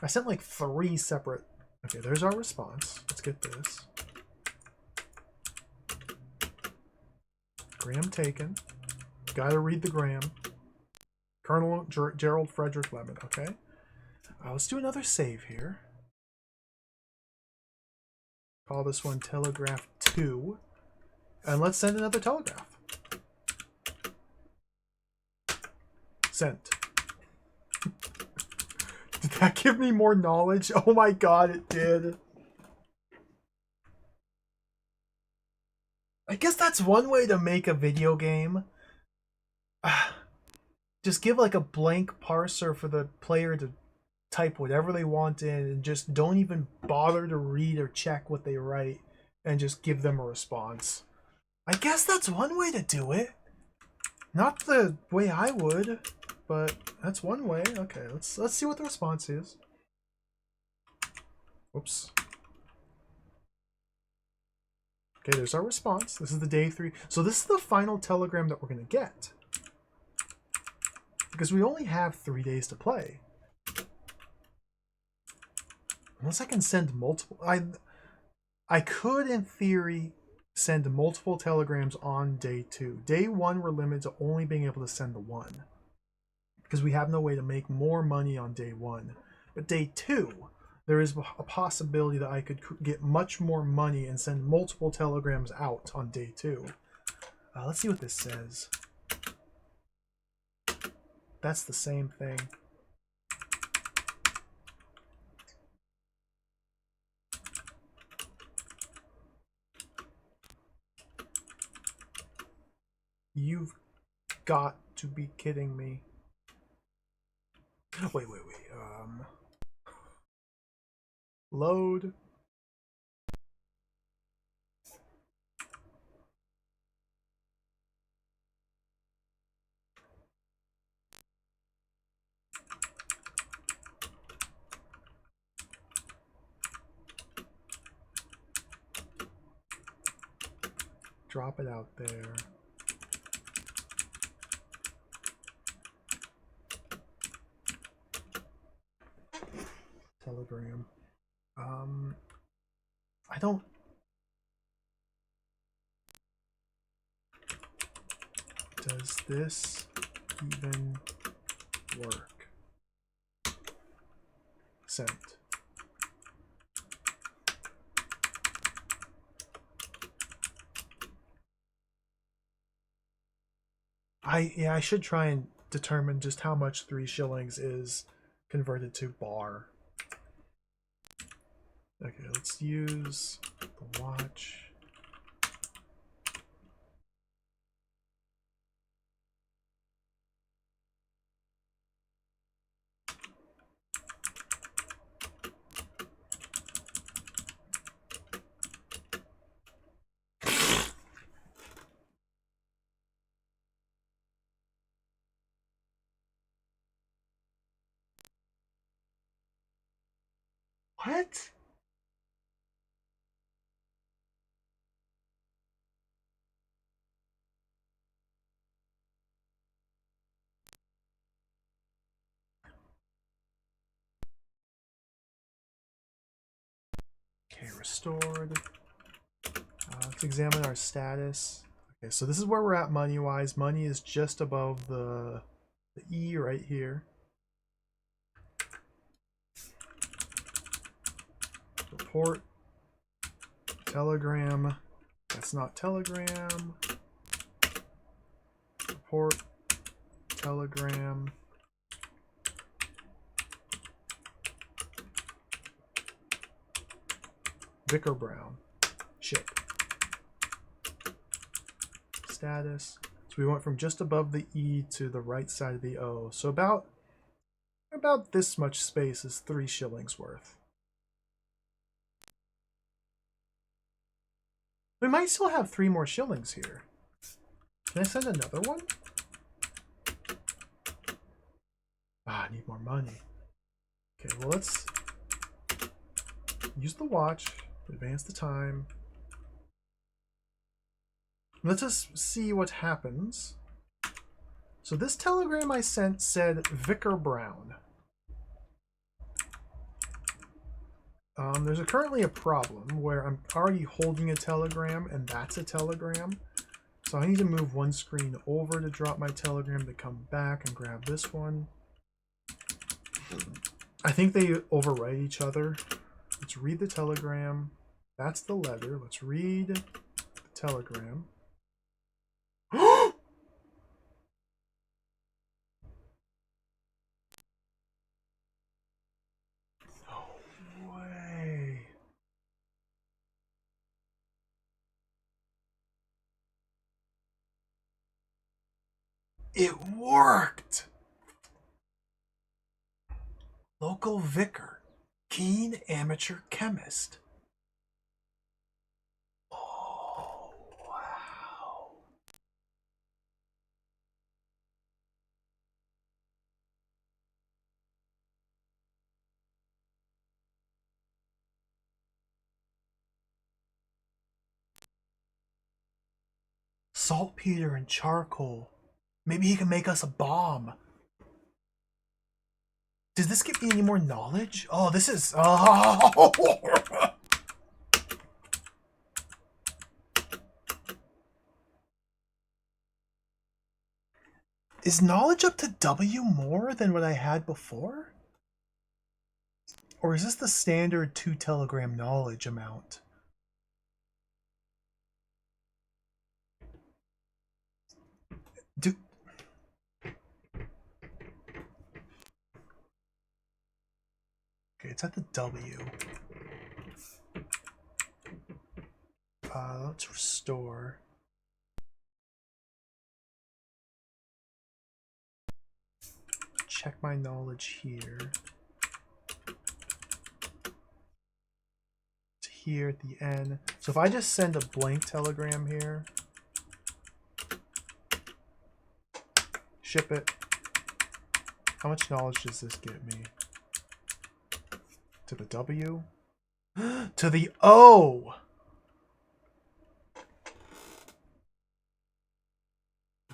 I sent like 3 separate... Okay, there's our response. Let's get this. Gram taken. Gotta read the gram. Colonel Gerald Frederick Lemon, okay. Let's do another save here. Call this one Telegraph 2. And let's send another telegraph. Sent. Did that give me more knowledge? Oh my god, it did. I guess that's one way to make a video game. Just give like a blank parser for the player to type whatever they want in and just don't even bother to read or check what they write and just give them a response. I guess that's one way to do it. Not the way I would, but that's one way. Okay, let's see what the response is. Oops. Okay, there's our response. This is the day 3. So this is the final telegram that we're going to get. Because we only have 3 days to play. Unless I can send multiple... I could, in theory, send multiple telegrams on day 2. Day 1, we're limited to only being able to send the one. Because we have no way to make more money on day 1. But day 2, there is a possibility that I could get much more money and send multiple telegrams out on day 2. Let's see what this says. That's the same thing. You've got to be kidding me. Wait. Load. Drop it out there. Telegram. I don't... Does this even work? Sent. I should try and determine just how much 3 shillings is converted to bar. Okay, let's use the watch. What? Okay, restored. Let's examine our status. Okay, so this is where we're at money-wise. Money is just above the E right here. Report. Telegram. That's not telegram. Report. Telegram. Vicar Brown. Ship. Status. So we went from just above the E to the right side of the O. So about this much space is 3 shillings worth. We might still have 3 more shillings here. Can I send another one? I need more money. Okay, well, let's use the watch, advance the time. Let's just see what happens. So this telegram I sent said Vicar Brown. There's currently a problem where I'm already holding a telegram and that's a telegram. So I need to move one screen over to drop my telegram to come back and grab this one. I think they overwrite each other. Let's read the telegram. That's the letter. Let's read the telegram. No way. It worked! Local vicar. Keen amateur chemist. Oh, wow. Saltpeter and charcoal. Maybe he can make us a bomb. Does this give me any more knowledge? Oh, this is... Oh! Is knowledge up to W more than what I had before? Or is this the standard 2 telegram knowledge amount? Okay, it's at the W. Let's restore. Check my knowledge here. To here at the N. So if I just send a blank telegram here, ship it. How much knowledge does this get me? To the W? To the O!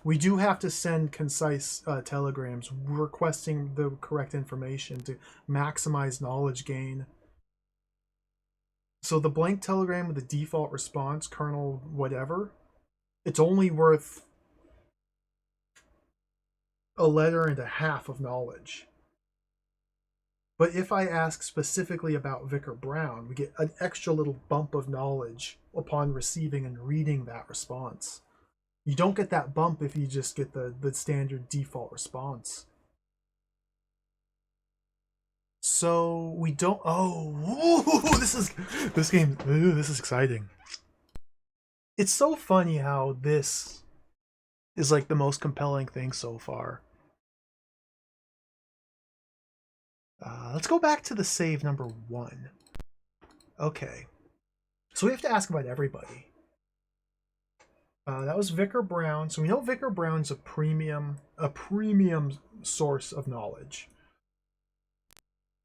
We do have to send concise telegrams requesting the correct information to maximize knowledge gain. So the blank telegram with the default response, kernel whatever, it's only worth a letter and a half of knowledge. But if I ask specifically about Vicar Brown, we get an extra little bump of knowledge upon receiving and reading that response. You don't get that bump if you just get the standard default response. So we don't... Oh, ooh, this is exciting. It's so funny how this is like the most compelling thing so far. Let's go back to the save number 1. Okay. So we have to ask about everybody. That was Vicar Brown. So we know Vicar Brown's a premium source of knowledge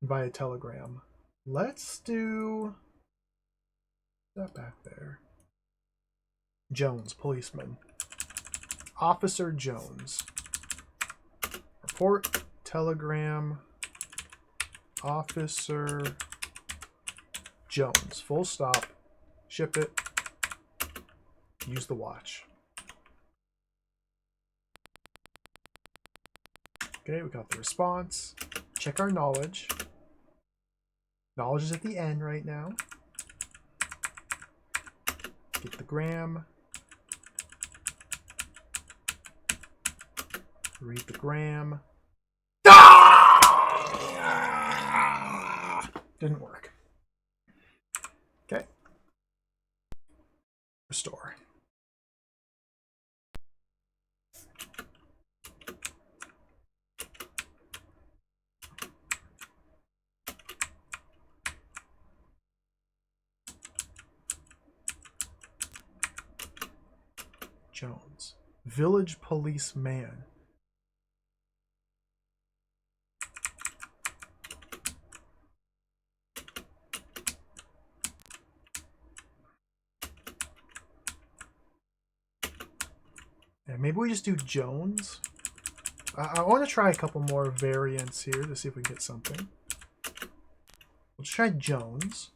via telegram. Let's do that back there. Jones, policeman. Officer Jones. Report, telegram, Officer Jones. Full stop. Ship it. Use the watch. Okay, we got the response. Check our knowledge. Knowledge is at the end right now. Get the gram. Read the gram. Ah! Didn't work. Okay. Restore. Jones. Village policeman. Yeah, maybe we just do Jones. I want to try a couple more variants here to see if we can get something. Let's try Jones.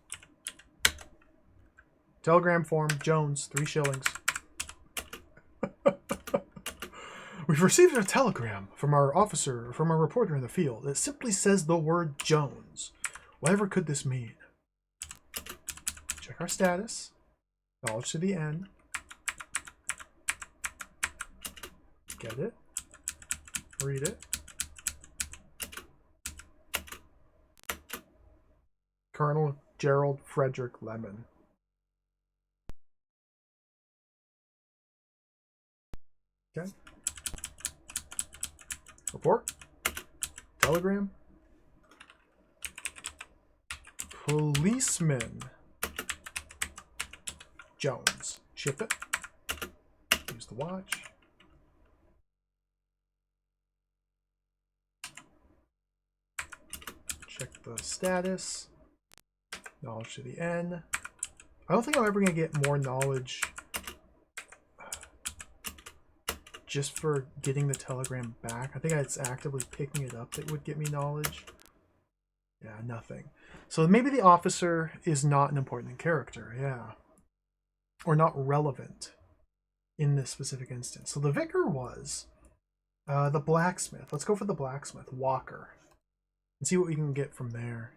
Telegram form, Jones, 3 shillings. We've received a telegram from our reporter in the field. It simply says the word Jones. Whatever could this mean? Check our status. Knowledge to the N. Get it. Read it. Colonel Gerald Frederick Lemon. Okay. Report. Telegram. Policeman Jones. Ship it. Use the watch. Check the status. Knowledge to the N. I don't think I'm ever going to get more knowledge just for getting the telegram back. I think it's actively picking it up that would get me knowledge. Yeah, nothing. So maybe the officer is not an important character, yeah. Or not relevant in this specific instance. So the vicar was the blacksmith. Let's go for the blacksmith, Walker, and see what we can get from there.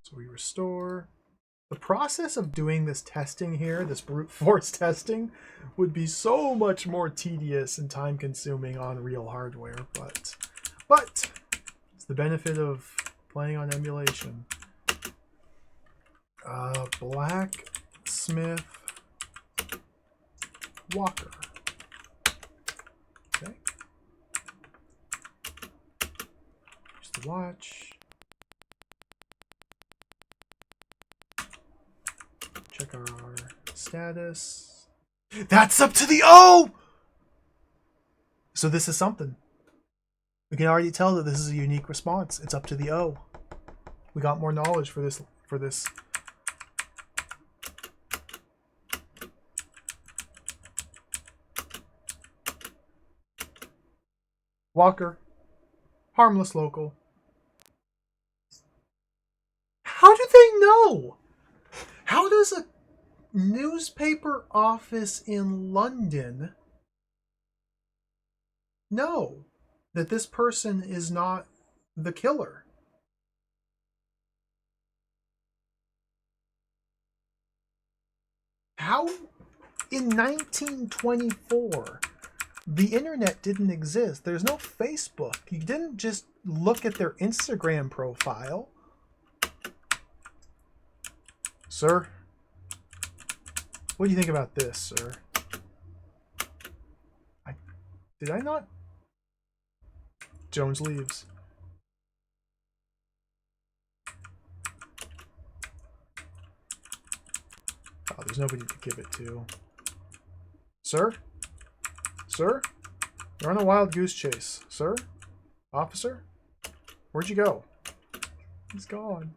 So we restore. The process of doing this testing here, this brute force testing, would be so much more tedious and time consuming on real hardware, but it's the benefit of playing on emulation. Blacksmith Walker. Okay. Here's the watch. Check our status. That's up to the O! So this is something. We can already tell that this is a unique response. It's up to the O. We got more knowledge for this. Walker. Harmless local. How do they know? How does a newspaper office in London know that this person is not the killer? How, in 1924, the internet didn't exist. There's no Facebook. You didn't just look at their Instagram profile. Sir, what do you think about this, sir? Did I not? Jones leaves. Oh, there's nobody to give it to. Sir? Sir? You're on a wild goose chase. Sir? Officer? Where'd you go? He's gone.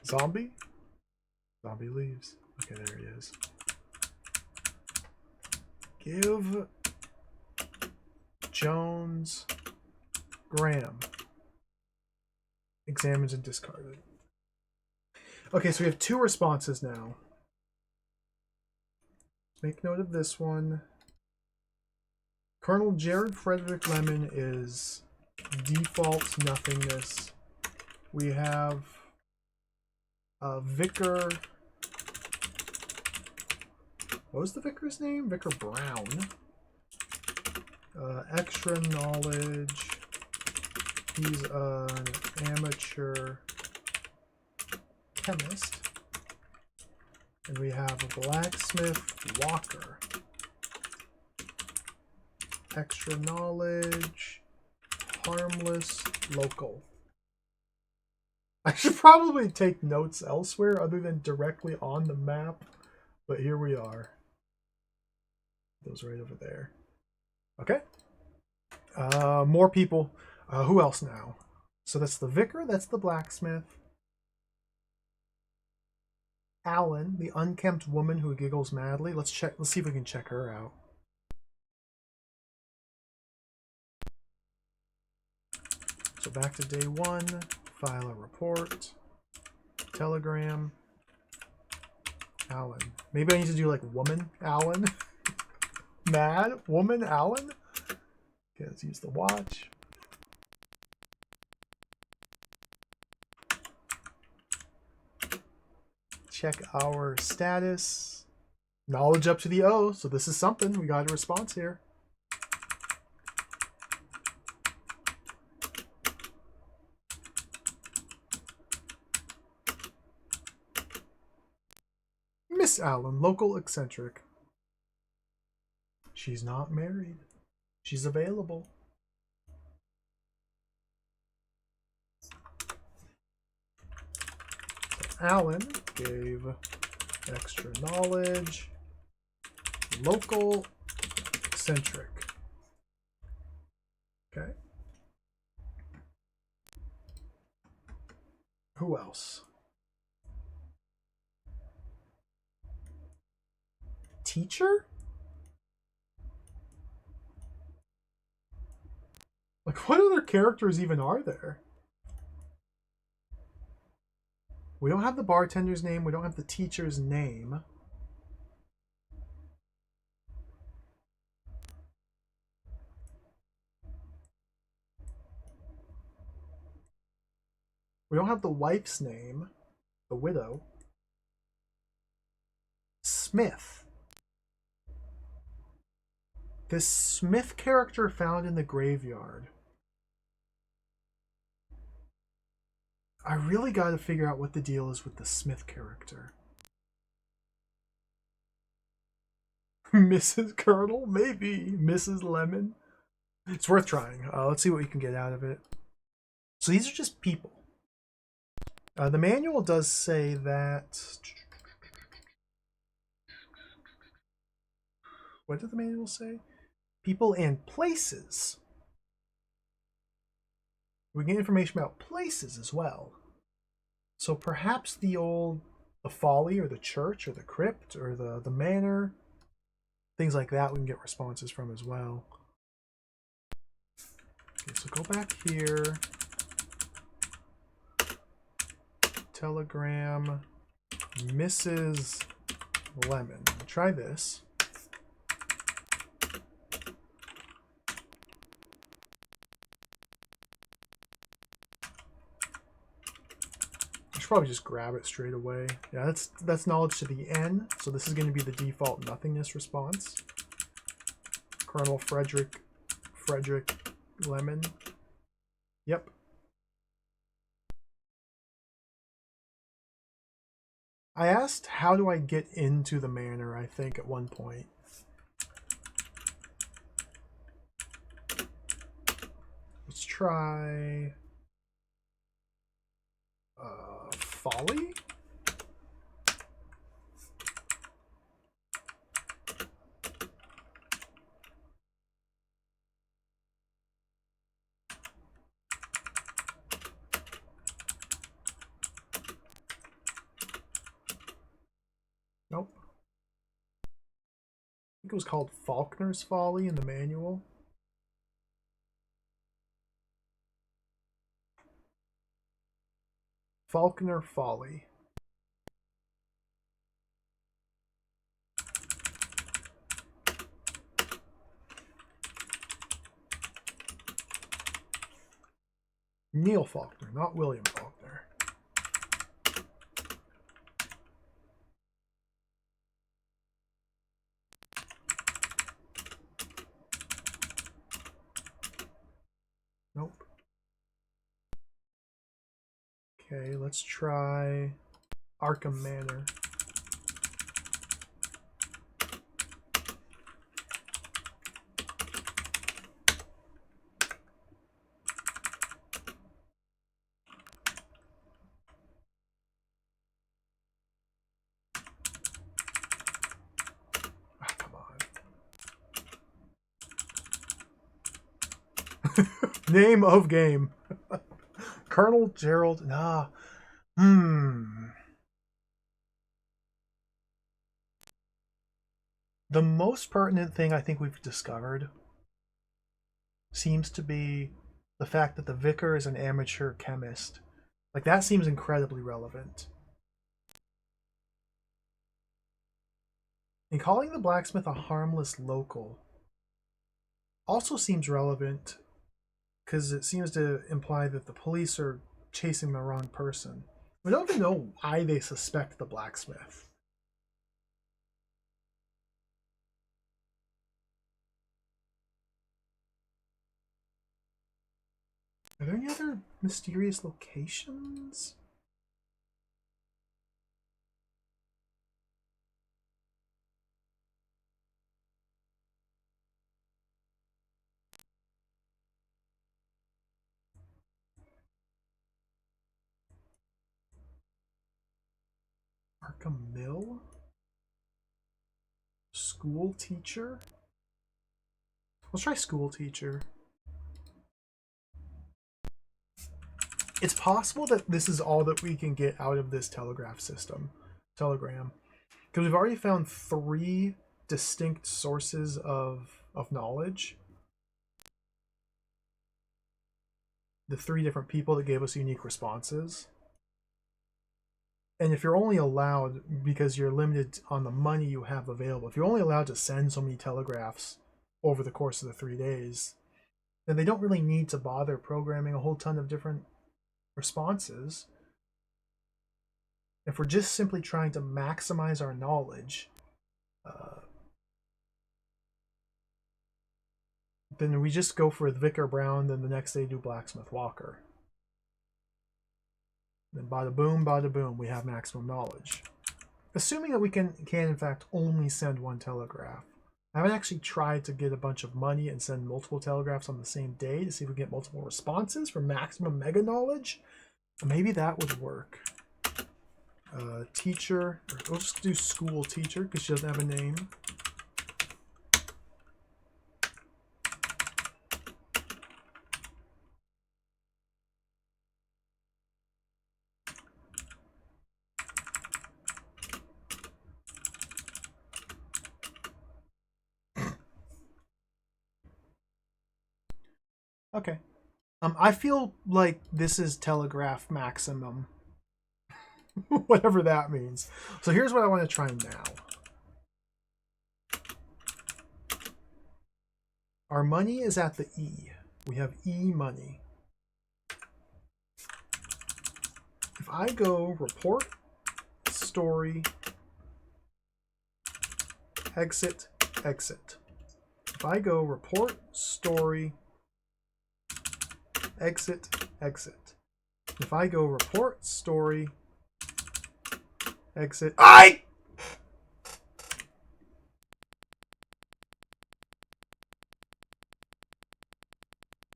Zombie? Zombie leaves. Okay, there he is. Give Jones Graham. Examines and discarded. Okay, so we have 2 responses now. Make note of this one. Colonel Jared Frederick Lemon is default nothingness. We have Vicar. What was the vicar's name? Vicar Brown. Extra knowledge. He's an amateur chemist. And we have a blacksmith Walker. Extra knowledge. Harmless local. I should probably take notes elsewhere other than directly on the map. But here we are. Those right over there. Okay. More people. Who else now? So that's the vicar. That's the blacksmith. Alan, the unkempt woman who giggles madly. Let's check. Let's see if we can check her out. So back to day 1. File a report. Telegram. Alan. Maybe I need to do like woman Alan. Mad woman Alan. Okay, let's use the watch. check our status. Knowledge up to the O, so this is something. We got a response here. Miss Allen, local eccentric. She's not married. She's available. Allen gave extra knowledge. Local eccentric. Okay. Who else? Teacher? Like, what other characters even are there? We don't have the bartender's name. We don't have the teacher's name. We don't have the wife's name, the widow. Smith. This Smith character found in the graveyard. I really got to figure out what the deal is with the Smith character. Mrs. Colonel? Maybe. Mrs. Lemon? It's worth trying. Let's see what we can get out of it. So these are just people. The manual does say that... What did the manual say? People and places. We get information about places as well. So perhaps the folly or the church or the crypt or the manor, things like that we can get responses from as well. Okay, so go back here. Telegram, Mrs. Lemon. Try this. I should probably just grab it straight away. Yeah, that's knowledge to the N, so this is going to be the default nothingness response. Colonel Frederick Lemon. Yep. I asked, how do I get into the manor, I think, at one point. Let's try... Folly? Nope. I think it was called Faulkner's Folly in the manual. Faulkner Folly. Neil Faulkner, not William Faulkner. Nope. Okay, let's try Arkham Manor. Ah, come on. Name of game. Colonel Gerald. Nah. The most pertinent thing I think we've discovered seems to be the fact that the vicar is an amateur chemist. Like, that seems incredibly relevant. And calling the blacksmith a harmless local also seems relevant because it seems to imply that the police are chasing the wrong person. I don't even know why they suspect the blacksmith. Are there any other mysterious locations? Arkham Mill? School teacher? Let's try school teacher. It's possible that this is all that we can get out of this telegram. Because we've already found 3 distinct sources of knowledge. The 3 different people that gave us unique responses. And if you're only allowed, because you're limited on the money you have available, if you're only allowed to send so many telegraphs over the course of the 3 days, then they don't really need to bother programming a whole ton of different responses. If we're just simply trying to maximize our knowledge, then we just go for Vicar Brown, then the next day do Blacksmith Walker. Then bada boom, we have maximum knowledge. Assuming that we can in fact only send 1 telegraph. I haven't actually tried to get a bunch of money and send multiple telegraphs on the same day to see if we get multiple responses for maximum mega knowledge. Maybe that would work. Teacher, we'll just do school teacher because she doesn't have a name. Okay. I feel like this is telegraph maximum. Whatever that means. So here's what I want to try now. Our money is at the E. We have E money. If I go report, story, exit, exit. If I go report, story, exit, exit. If I go report, story, exit.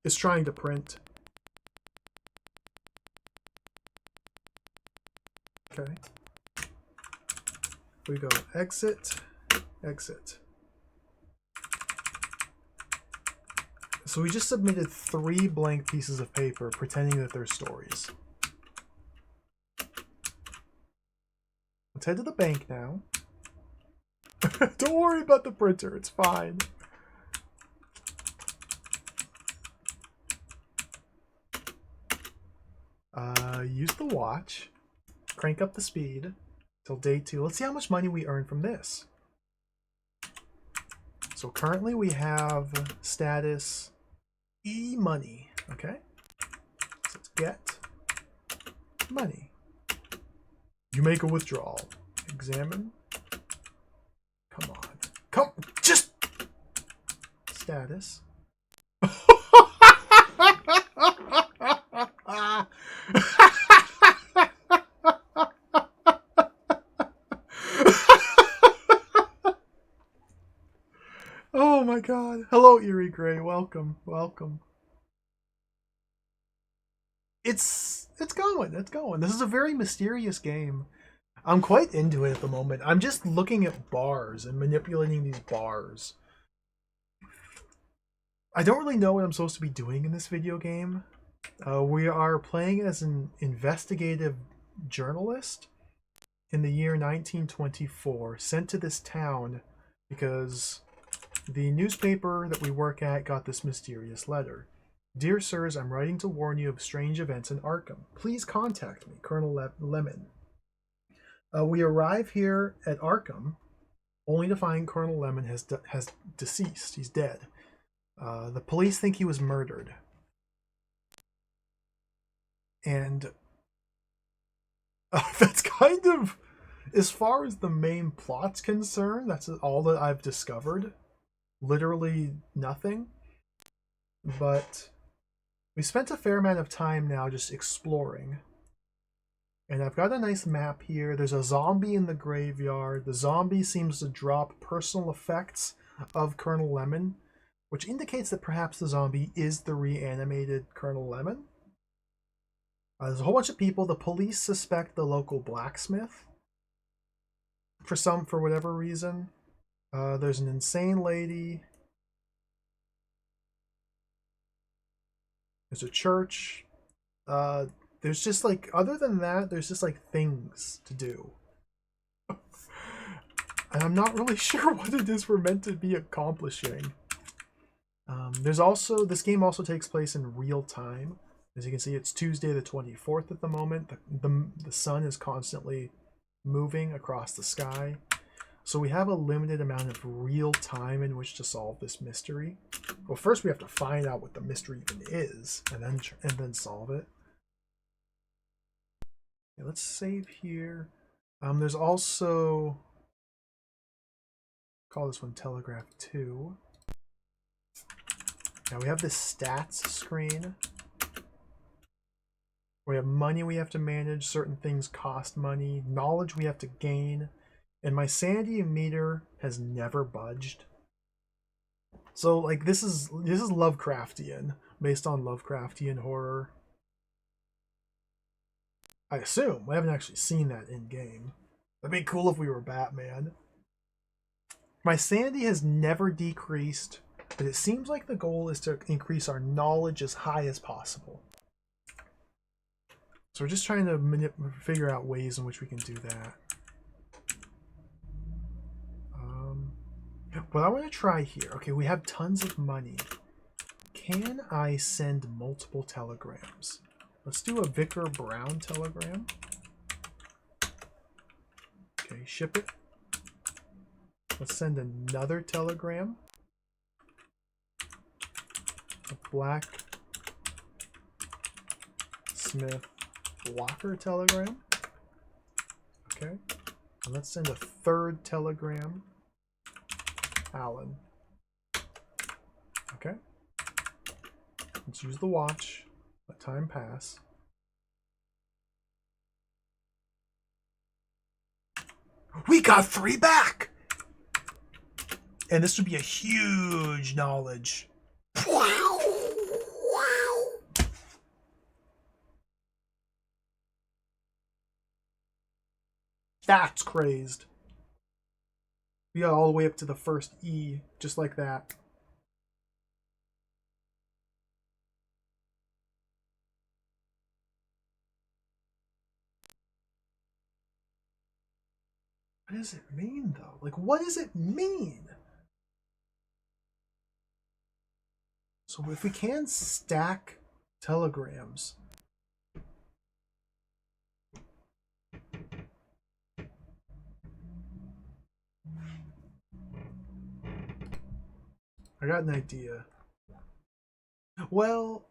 It's trying to print. Okay. We go exit, exit. So we just submitted 3 blank pieces of paper pretending that they're stories. Let's head to the bank now. Don't worry about the printer, it's fine. Use the watch. Crank up the speed till day 2. Let's see how much money we earn from this. So currently we have status E money. Okay. So let's get money. You make a withdrawal. Examine. Come on. Come. Just. Status. Oh my god. Hello, Eerie Gray. Welcome. Welcome. It's going. It's going. This is a very mysterious game. I'm quite into it at the moment. I'm just looking at bars and manipulating these bars. I don't really know what I'm supposed to be doing in this video game. We are playing as an investigative journalist in the year 1924, sent to this town because the newspaper that we work at got this mysterious letter. Dear sirs, I'm writing to warn you of strange events in Arkham. Please contact me, Colonel Lemon. We arrive here at Arkham only to find Colonel Lemon has deceased. He's dead. The police think he was murdered. And That's kind of, as far as the main plot's concerned, that's all that I've discovered. Literally nothing. But we spent a fair amount of time now just exploring. And I've got a nice map here. There's a zombie in the graveyard. The zombie seems to drop personal effects of Colonel Lemon, which indicates that perhaps the zombie is the reanimated Colonel Lemon. There's a whole bunch of people. The police suspect the local blacksmith for whatever reason. There's an insane lady. There's a church. There's just like, other than that, there's just like things to do. And I'm not really sure what it is we're meant to be accomplishing. There's also, this game also takes place in real time. As you can see, it's Tuesday the 24th at the moment. The sun is constantly moving across the sky. So we have a limited amount of real time in which to solve this mystery. Well, first we have to find out what the mystery even is, and then solve it. Okay, let's save here. There's also, call this one Telegraph 2. Now we have this stats screen. We have money we have to manage. Certain things cost money. Knowledge we have to gain. And my sanity meter has never budged. So like this is Lovecraftian, based on Lovecraftian horror. I assume. We haven't actually seen that in game. That'd be cool if we were Batman. My sanity has never decreased, but it seems like the goal is to increase our knowledge as high as possible. So we're just trying to figure out ways in which we can do that. But I want to try here. Okay, we have tons of money. Can I send multiple telegrams? Let's do a Vicar Brown telegram. Okay, ship it. Let's send another telegram. A Black Smith Walker telegram. Okay. And let's send a third telegram. Alan. Okay. Let's use the watch. Let time pass. We got 3 back! And this would be a huge knowledge. That's crazed. We got all the way up to the first E, just like that. What does it mean, though? Like, what does it mean? So if we can stack telegrams, I got an idea. Well,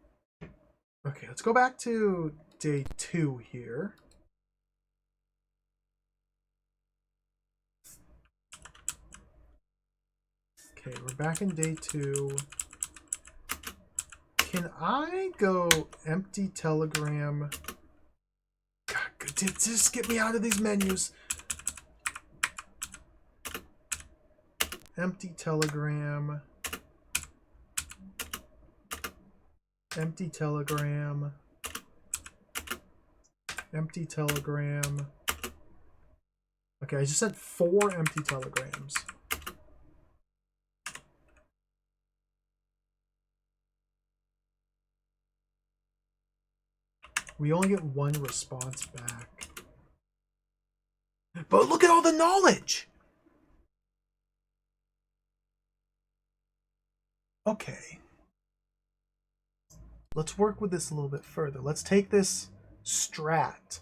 okay, let's go back to day 2 here. Okay, we're back in day 2. Can I go empty telegram? God, just get me out of these menus. Empty telegram. Empty telegram. Empty telegram. Okay, I just sent 4 empty telegrams. We only get 1 response back. But look at all the knowledge! Okay. Let's work with this a little bit further. Let's take this strat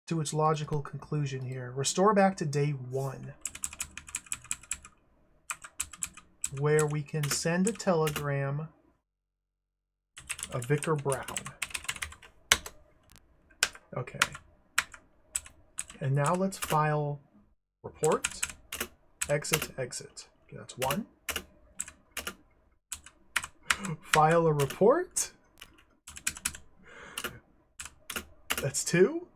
to its logical conclusion here. Restore back to day 1, where we can send a telegram of Vicar Brown. Okay. And now let's file report, exit, exit. Okay, that's 1. File a report. That's 2.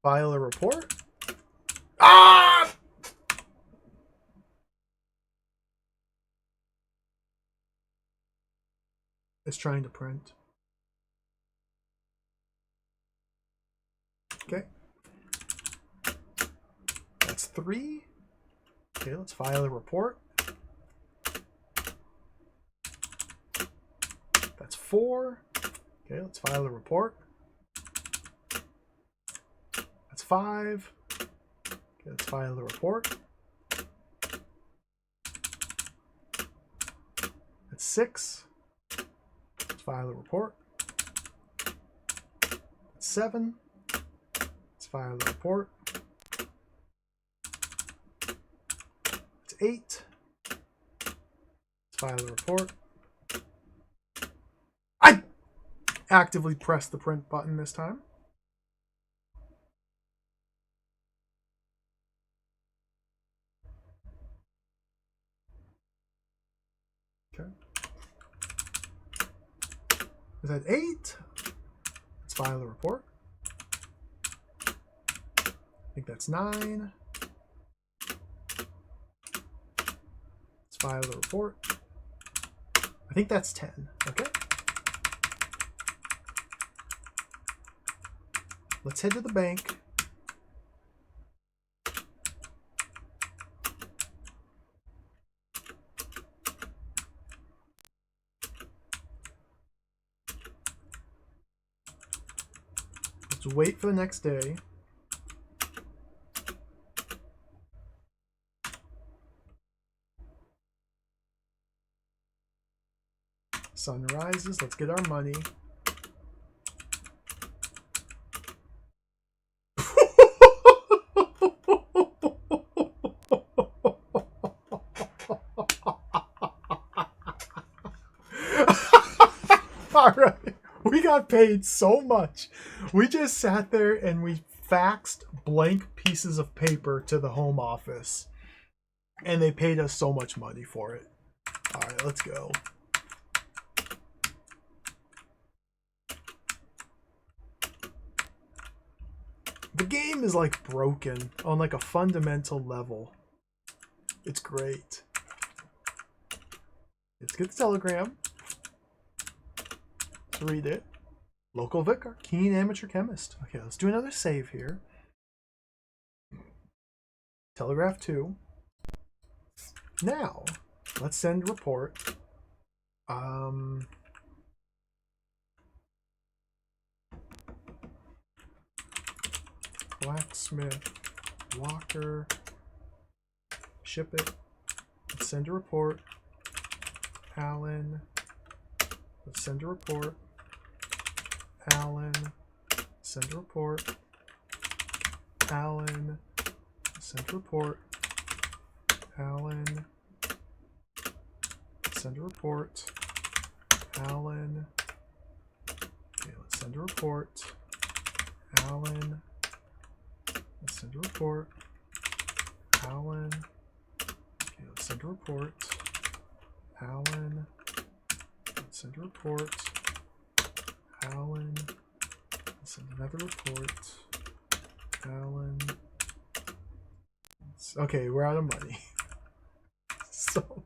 File a report. Ah! It's trying to print. Okay. That's 3. Okay, let's file a report. That's 4. Okay, let's file a report. That's 5. Okay, let's file a report. That's 6. Let's file a report. That's 7. Let's file a report. It's 8. Let's file a report. I actively pressed the print button this time. Okay. Is that 8? Let's file a report. I think that's 9. Let's file a report. I think that's 10. Okay. Let's head to the bank. Let's wait for the next day. Sun rises. Let's get our money. All right. We got paid so much. We just sat there and we faxed blank pieces of paper to the home office. And they paid us so much money for it. All right, let's go. The game is like broken on like a fundamental level. It's great. Let's get the telegram. Let's read it. Local vicar, keen amateur chemist. Okay, let's do another save here. Telegraph 2. Now, let's send report. Blacksmith, Walker, ship it. Let's send a report. Alan, let's send a report. Alan, send a report. Alan, send a report. Alan, send a report. Alan, okay, let's send a report. Alan, let's send a report. Alan, okay, let's send a report. Alan, let's send a report. Alan, let's send another report. Alan, okay, we're out of money. So,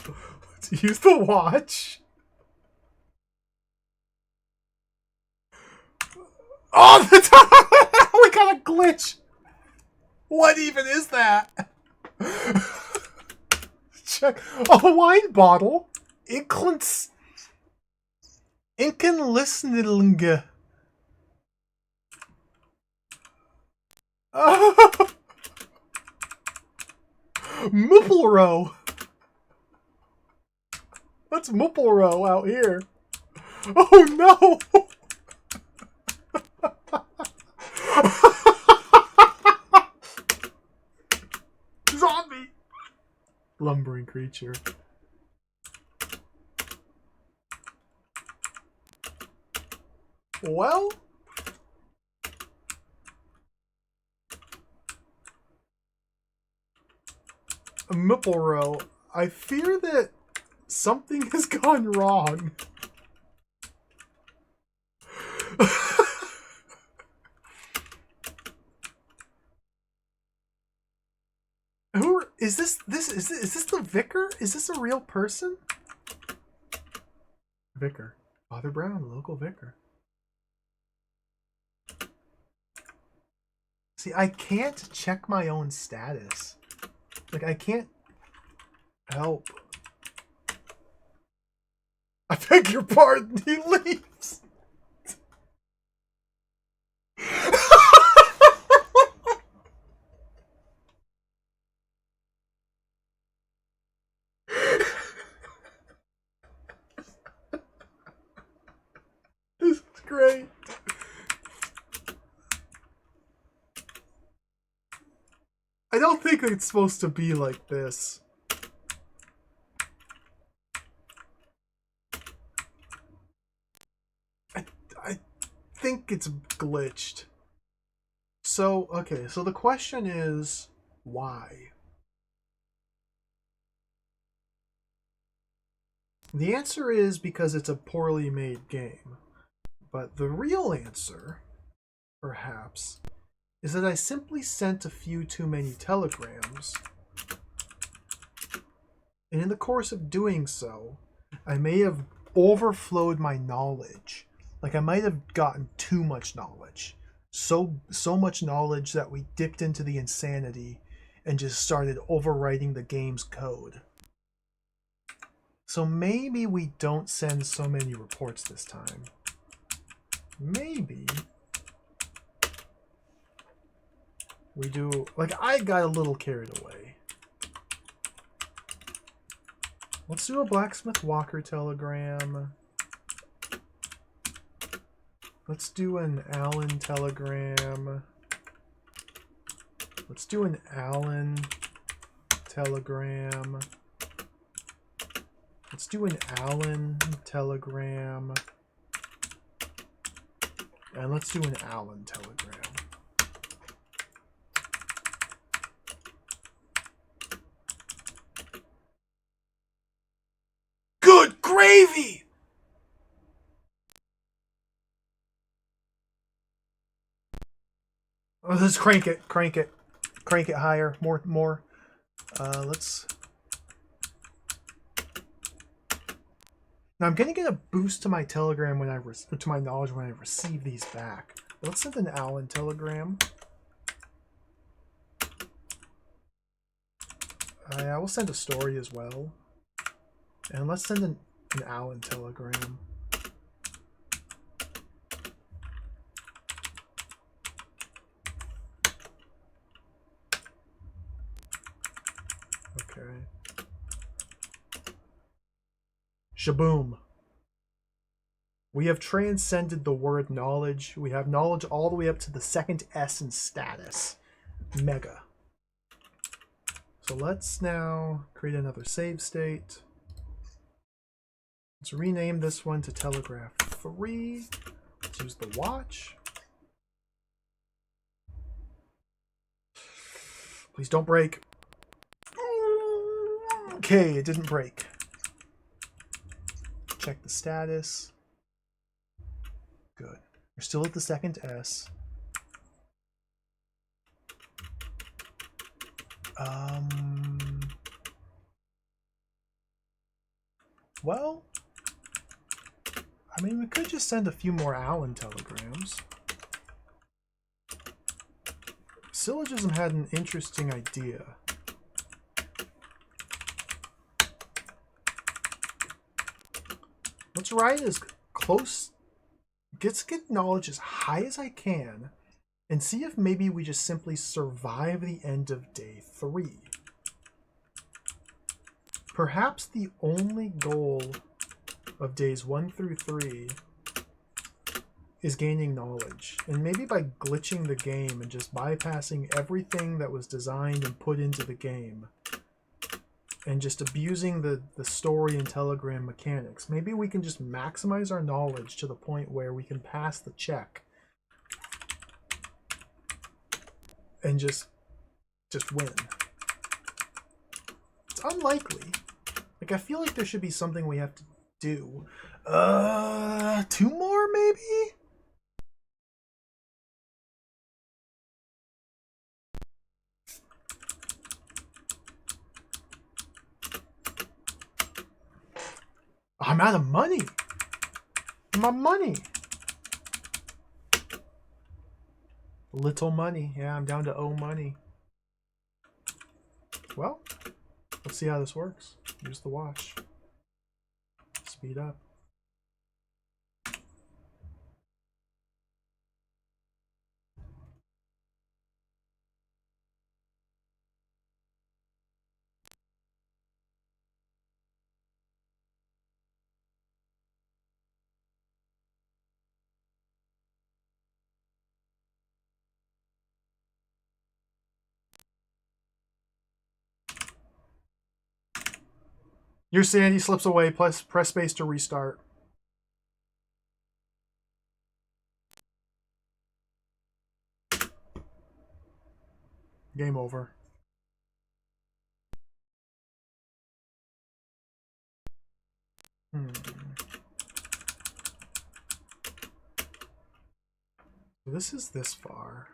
let's use the watch. Oh, we got a glitch. What even is that? Check. A wine bottle. Inkenlistening. Mooplerow. That's Mooplerow out here. Oh no! Zombie! Lumbering creature. Well, Mipplero, I fear that something has gone wrong. Who is this? Is this the vicar? Is this a real person? Vicar, Father Brown, local vicar. See, I can't check my own status. Like, I can't help. I beg your pardon. He leaves. This is great. I don't think it's supposed to be like this. I think it's glitched. So, okay, so the question is, why? The answer is because it's a poorly made game. But the real answer, perhaps, is that I simply sent a few too many telegrams. And in the course of doing so, I may have overflowed my knowledge. Like, I might have gotten too much knowledge. So much knowledge that we dipped into the insanity and just started overwriting the game's code. So maybe we don't send so many reports this time. Maybe we do... Like, I got a little carried away. Let's do a Blacksmith Walker telegram. Let's do an Allen telegram. Let's do an Allen telegram. Let's do an Allen telegram. And let's do an Allen telegram. Good gravy! Oh, let's crank it, crank it. Crank it higher, more. Let's... Now I'm gonna get a boost to my telegram when to my knowledge when I receive these back. But let's send an Allen telegram. Yeah, we'll send a story as well. And let's send an Allen telegram. Okay. Shaboom. We have transcended the word knowledge. We have knowledge all the way up to the second S in status. Mega. So let's now create another save state. Let's rename this one to Telegraph 3. Let's use the watch. Please don't break. Okay, it didn't break. Check the status. Good. We're still at the second S. Well, I mean, we could just send a few more Allen telegrams. Syllogism had an interesting idea. Let's write as close, get knowledge as high as I can, and see if maybe we just simply survive the end of day 3. Perhaps the only goal of days 1 through 3 is gaining knowledge. And maybe by glitching the game and just bypassing everything that was designed and put into the game, and just abusing the story and telegram mechanics, maybe we can just maximize our knowledge to the point where we can pass the check and just win. unlikely. Like, I feel like there should be something we have to do. 2 more, maybe? I'm out of money. My money. Little money. Yeah, I'm down to O money. Well, let's see how this works. Use the watch. Speed up. Your sanity slips away. Press space to restart. Game over. This is this far.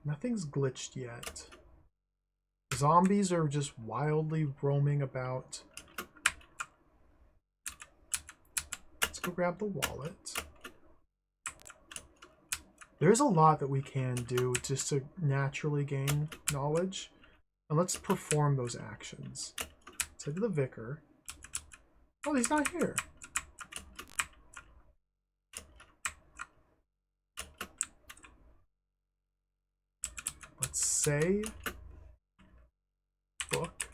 Nothing's glitched yet. Zombies are just wildly roaming about. Let's go grab the wallet. There's a lot that we can do just to naturally gain knowledge. And let's perform those actions. Let's head to the vicar. Oh, he's not here. Let's say book.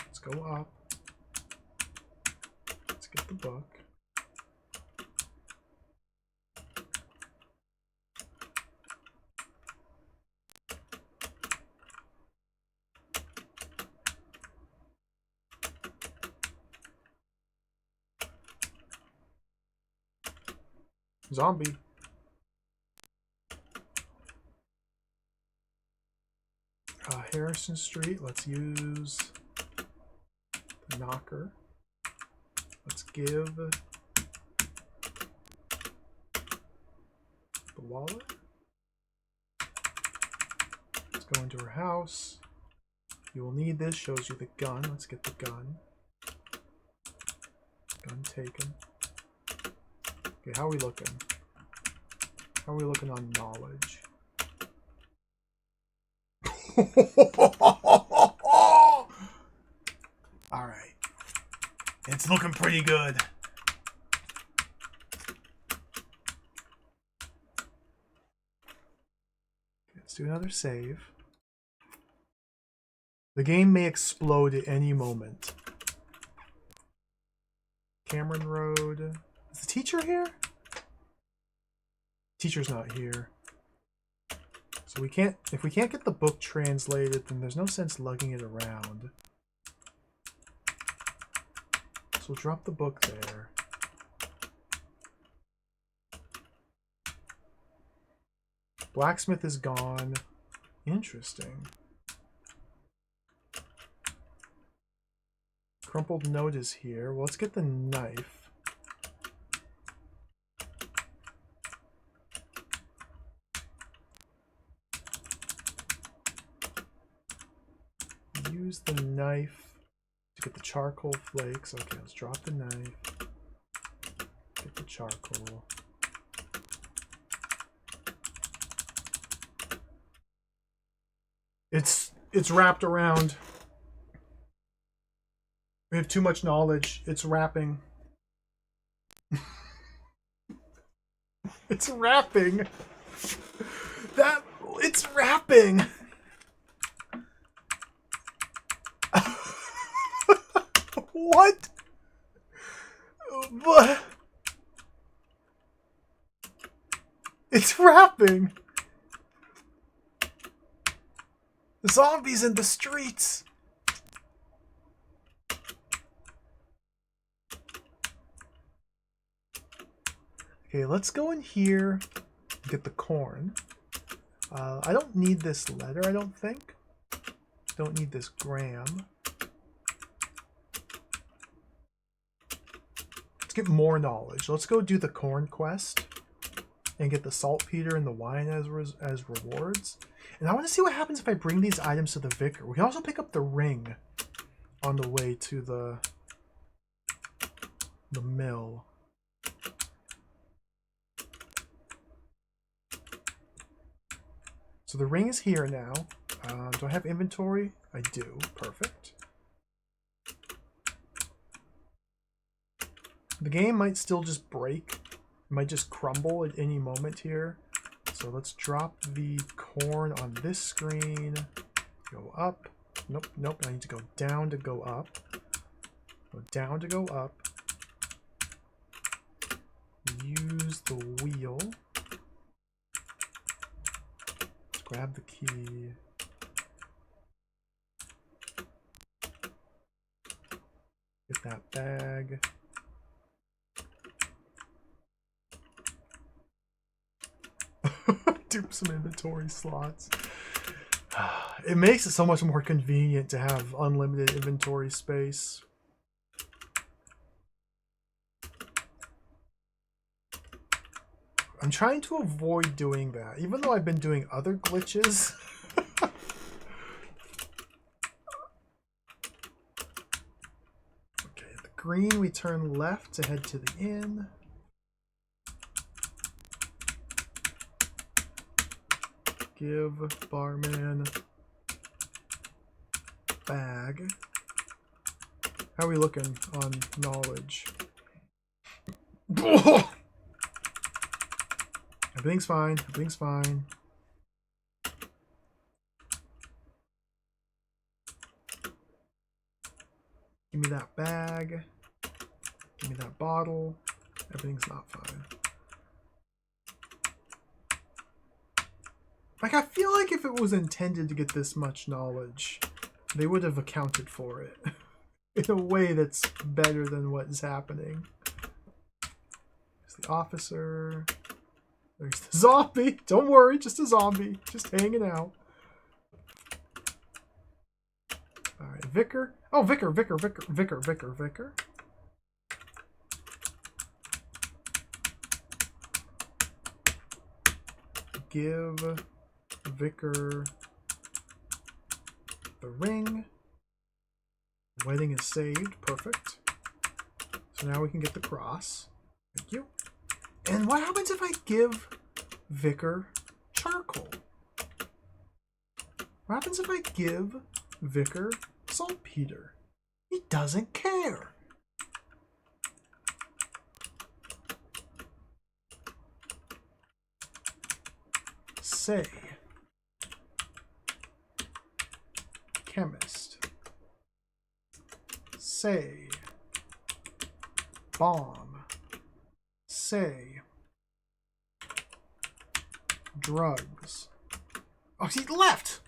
Let's go up. Let's get the book. Zombie. Harrison Street. Let's use the knocker. Let's give the wallet. Let's go into her house. You will need this. Shows you the gun. Let's get the gun. Gun taken. Okay, how are we looking? How are we looking on knowledge? Alright. It's looking pretty good. Let's do another save. The game may explode at any moment. Cameron Road. Is the teacher here? Teacher's not here. So we can't, if we can't get the book translated, then there's no sense lugging it around. So we'll drop the book there. Blacksmith is gone. Interesting. Crumpled note is here. Well, let's get the knife. Use the knife to get the charcoal flakes. Okay, let's drop the knife. Get the charcoal. It's wrapped around. We have too much knowledge. It's wrapping. It's wrapping. It's wrapping. What? What? It's wrapping. The zombies in the streets. Okay, let's go in here and get the corn. I don't need this letter, I don't think. Don't need this gram. Let's get more knowledge. Let's go do the corn quest and get the saltpeter and the wine as rewards. And I want to see what happens if I bring these items to the vicar. We can also pick up the ring on the way to the mill. So the ring is here now. Do I have inventory? I do. Perfect. The game might still just break. It might just crumble at any moment here. So let's drop the corn on this screen. Go up. Nope, nope. I need to go down to go up. Go down to go up. Use the wheel. Let's grab the key. Get that bag. Do some inventory slots. It makes it so much more convenient to have unlimited inventory space. I'm trying to avoid doing that, even though I've been doing other glitches. Okay, at the green we turn left to head to the inn. Give barman bag. How are we looking on knowledge? Everything's fine. Everything's fine. Give me that bag. Give me that bottle. Everything's not fine. Like, I feel like if it was intended to get this much knowledge, they would have accounted for it in a way that's better than what is happening. There's the officer. There's the zombie. Don't worry, just a zombie. Just hanging out. Alright, vicar. Oh, vicar. Give vicar the ring. Wedding is saved. Perfect. So now we can get the cross. Thank you. And what happens if I give vicar charcoal? What happens if I give vicar saltpeter? He doesn't care. Say. Chemist. Say. Bomb. Say. Drugs. Oh, he left!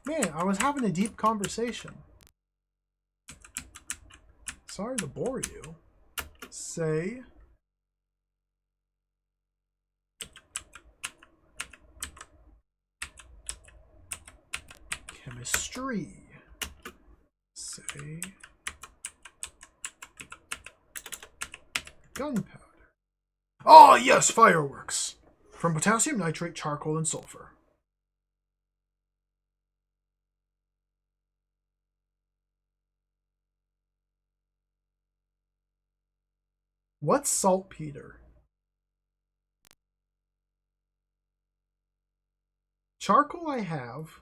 Man, I was having a deep conversation. Sorry to bore you. Say. Chemistry. Say. Gunpowder. Oh, yes, fireworks. From potassium nitrate, charcoal, and sulfur. What's saltpeter? Charcoal I have.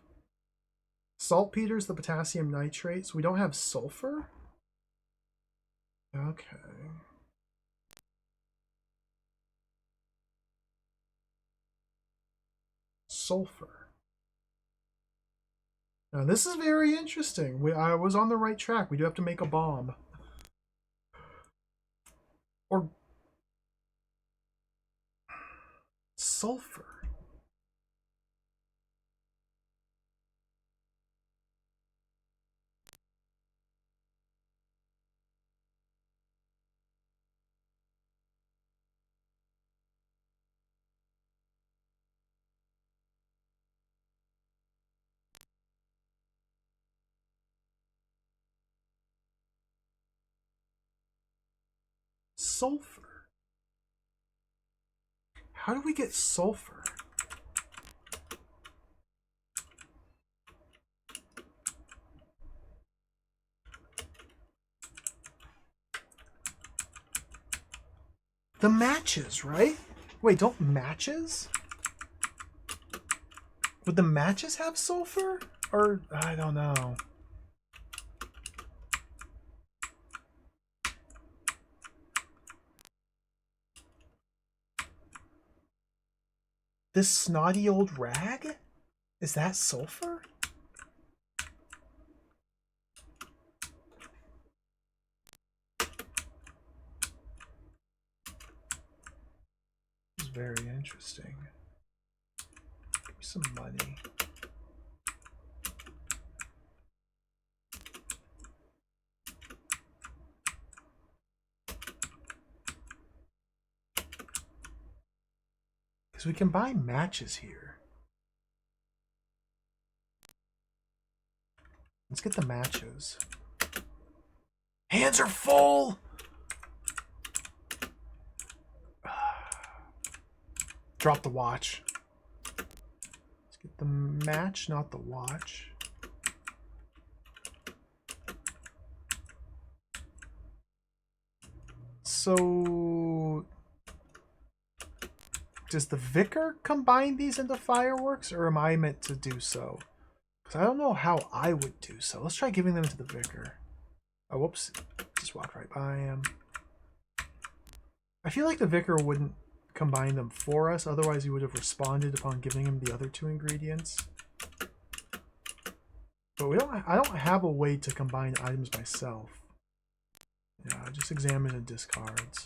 Saltpeter's the potassium nitrate, so we don't have sulfur? Okay. Sulfur. Now this is very interesting. I was on the right track. We do have to make a bomb. Or sulfur. sulfur? How do we get sulfur? The matches, right? Wait, don't matches? Would the matches have sulfur? Or, I don't know. This snotty old rag? Is that sulfur? This is very interesting. Give me some money. Because we can buy matches here. Let's get the matches. Hands are full! Drop the watch. Let's get the match, not the watch. So... does the vicar combine these into fireworks, or am I meant to do so? Because I don't know how I would do so. Let's try giving them to the vicar. Oh, whoops. Just walked right by him. I feel like the vicar wouldn't combine them for us, otherwise he would have responded upon giving him the other two ingredients. But I don't have a way to combine items myself. Yeah, just examine the discards.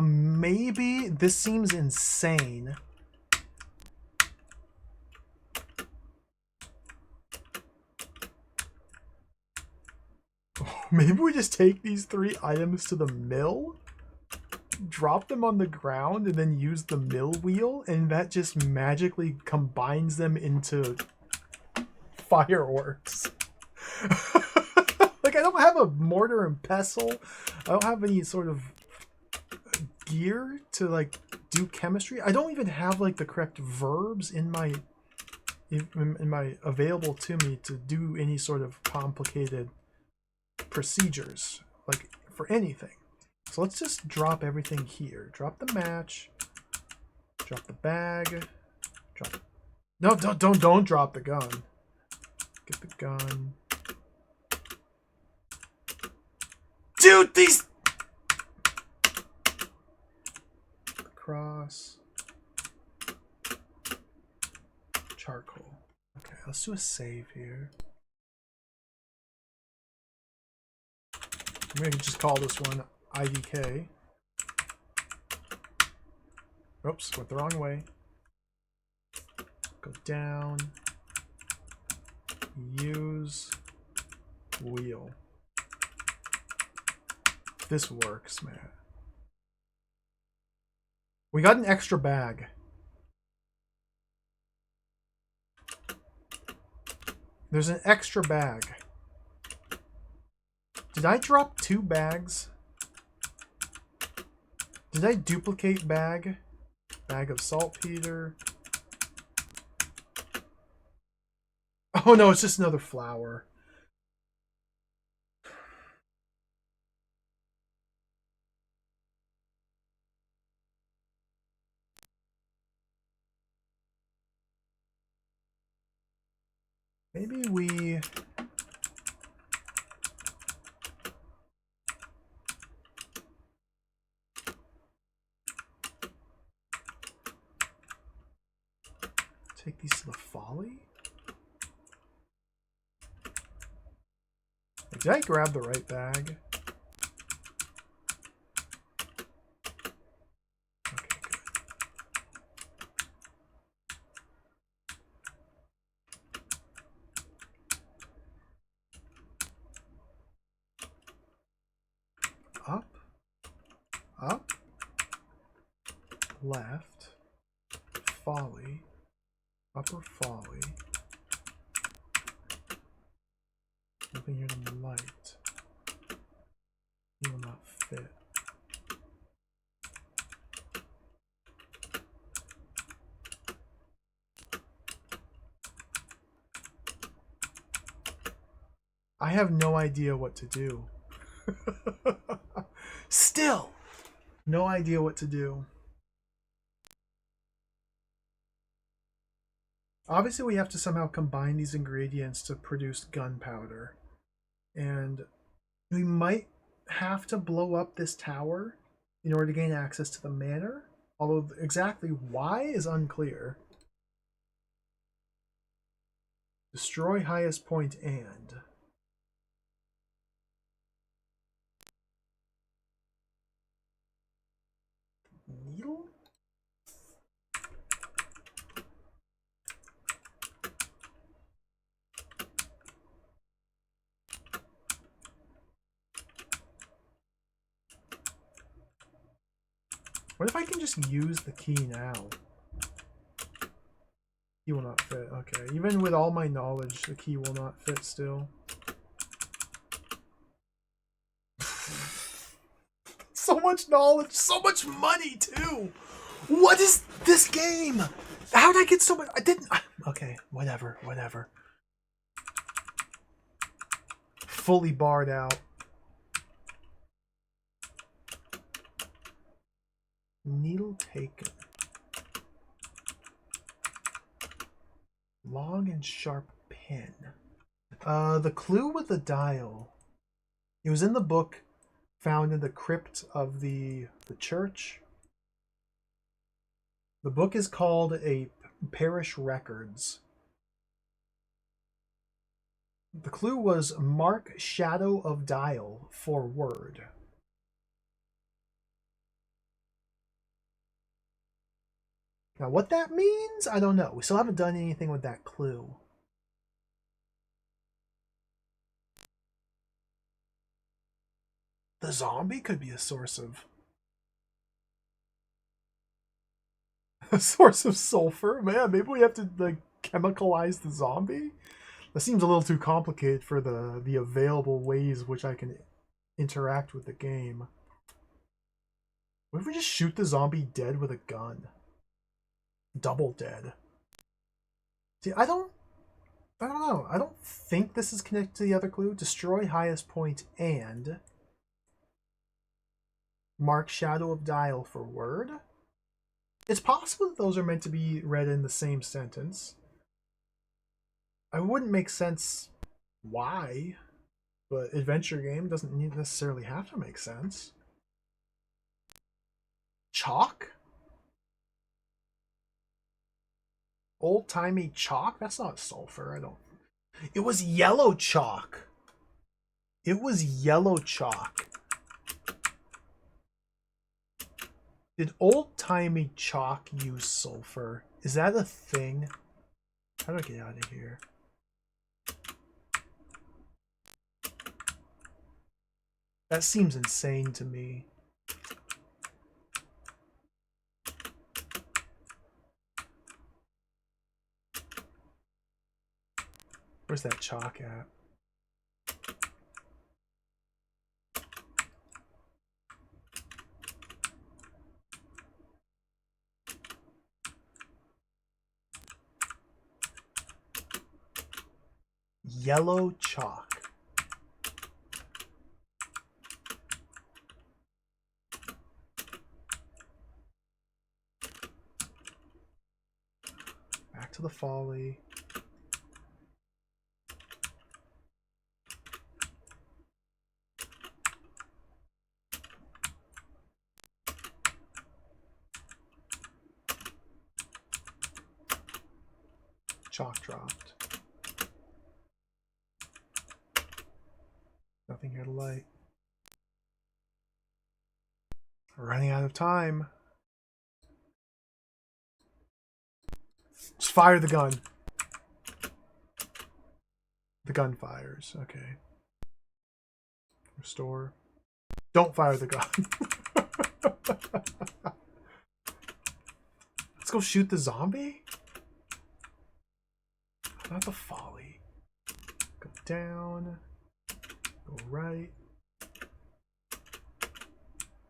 Maybe this seems insane. Maybe we just take these 3 items to the mill, drop them on the ground, and then use the mill wheel, and that just magically combines them into fireworks. Like, I don't have a mortar and pestle. I don't have any sort of gear to, like, do chemistry. I don't even have, like, the correct verbs in my available to me to do any sort of complicated procedures, like, for anything. So let's just drop everything here. Drop the match, drop the bag, drop... No, don't drop the gun. Get the gun. Dude, these... Cross. Charcoal. Okay, let's do a save here. I'm going to just call this one IDK. Oops, went the wrong way. Go down. Use wheel. This works, man. We got an extra bag. There's an extra bag. Did I drop 2 bags? Did I duplicate bag? Bag of saltpeter. Oh no, it's just another flower. Maybe we... take these to the folly? Did I grab the right bag? Okay, good. Up, up, left, folly, upper folly. Nothing here to light. He will not fit. I have no idea what to do. Still, no idea what to do. Obviously, we have to somehow combine these ingredients to produce gunpowder. And we might have to blow up this tower in order to gain access to the manor. Although exactly why is unclear. Destroy highest point and... Needle? What if I can just use the key now? Key will not fit. Okay, even with all my knowledge, the key will not fit still. So much knowledge, so much money too! What is this game? How did I get so much? I didn't... Okay, whatever. Fully barred out. Needle taken. Long and sharp pin. The clue with the dial. It was in the book found in the crypt of the church. The book is called A Parish Records. The clue was mark shadow of dial for word. Now, what that means, I don't know. We still haven't done anything with that clue. The zombie could be a source of... a source of sulfur? Man, maybe we have to, like, chemicalize the zombie? That seems a little too complicated for the available ways which I can interact with the game. What if we just shoot the zombie dead with a gun? Double dead. See, I don't know. I don't think this is connected to the other clue. Destroy highest point and mark shadow of dial for word. It's possible that those are meant to be read in the same sentence. I wouldn't make sense why, but adventure game doesn't necessarily have to make sense. Chalk? Old-timey chalk? That's not sulfur, I don't... It was yellow chalk. It was yellow chalk. Did old-timey chalk use sulfur? Is that a thing? How do I get out of here? That seems insane to me. Where's that chalk at? Yellow chalk. Back to the folly. Chalk dropped. Nothing here to light. We're running out of time. Just fire the gun. The gun fires. Okay. Restore. Don't fire the gun. Let's go shoot the zombie? Not the folly. Go down. Go right.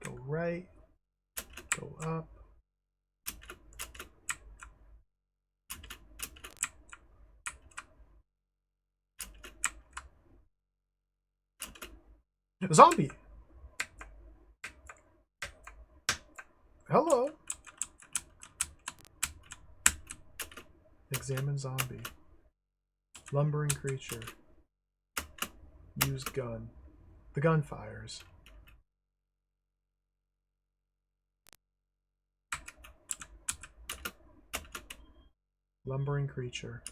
Go right. Go up. Zombie! Hello! Examine zombie. Lumbering creature. Used gun. The gun fires. Lumbering creature.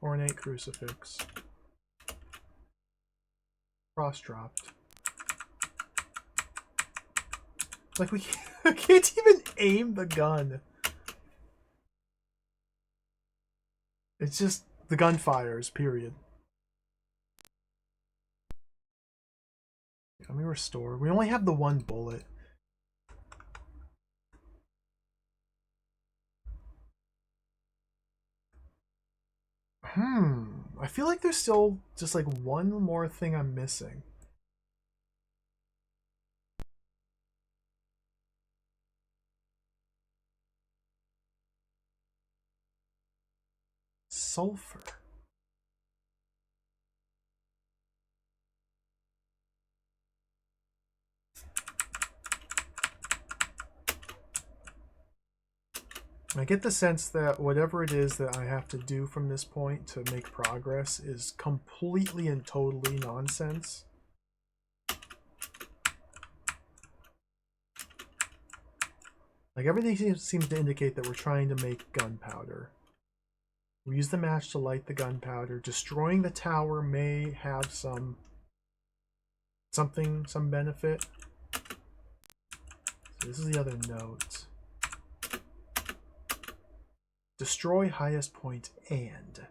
Ornate crucifix. Cross dropped. Like we can't even aim the gun. It's just the gun fires, period. Let me restore. We only have the one bullet. I feel like there's still just like one more thing I'm missing. Sulfur. I get the sense that whatever it is that I have to do from this point to make progress is completely and totally nonsense. Like everything seems to indicate that we're trying to make gunpowder. We use the match to light the gunpowder. Destroying the tower may have some benefit. So this is the other note. Destroy highest point and.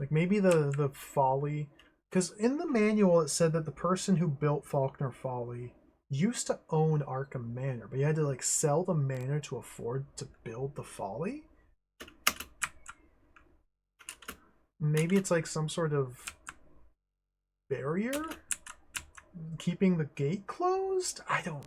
Like maybe the folly, because in the manual it said that the person who built Faulkner Folly used to own Arkham Manor, but you had to like sell the manor to afford to build the folly. Maybe it's like some sort of barrier keeping the gate closed? I don't.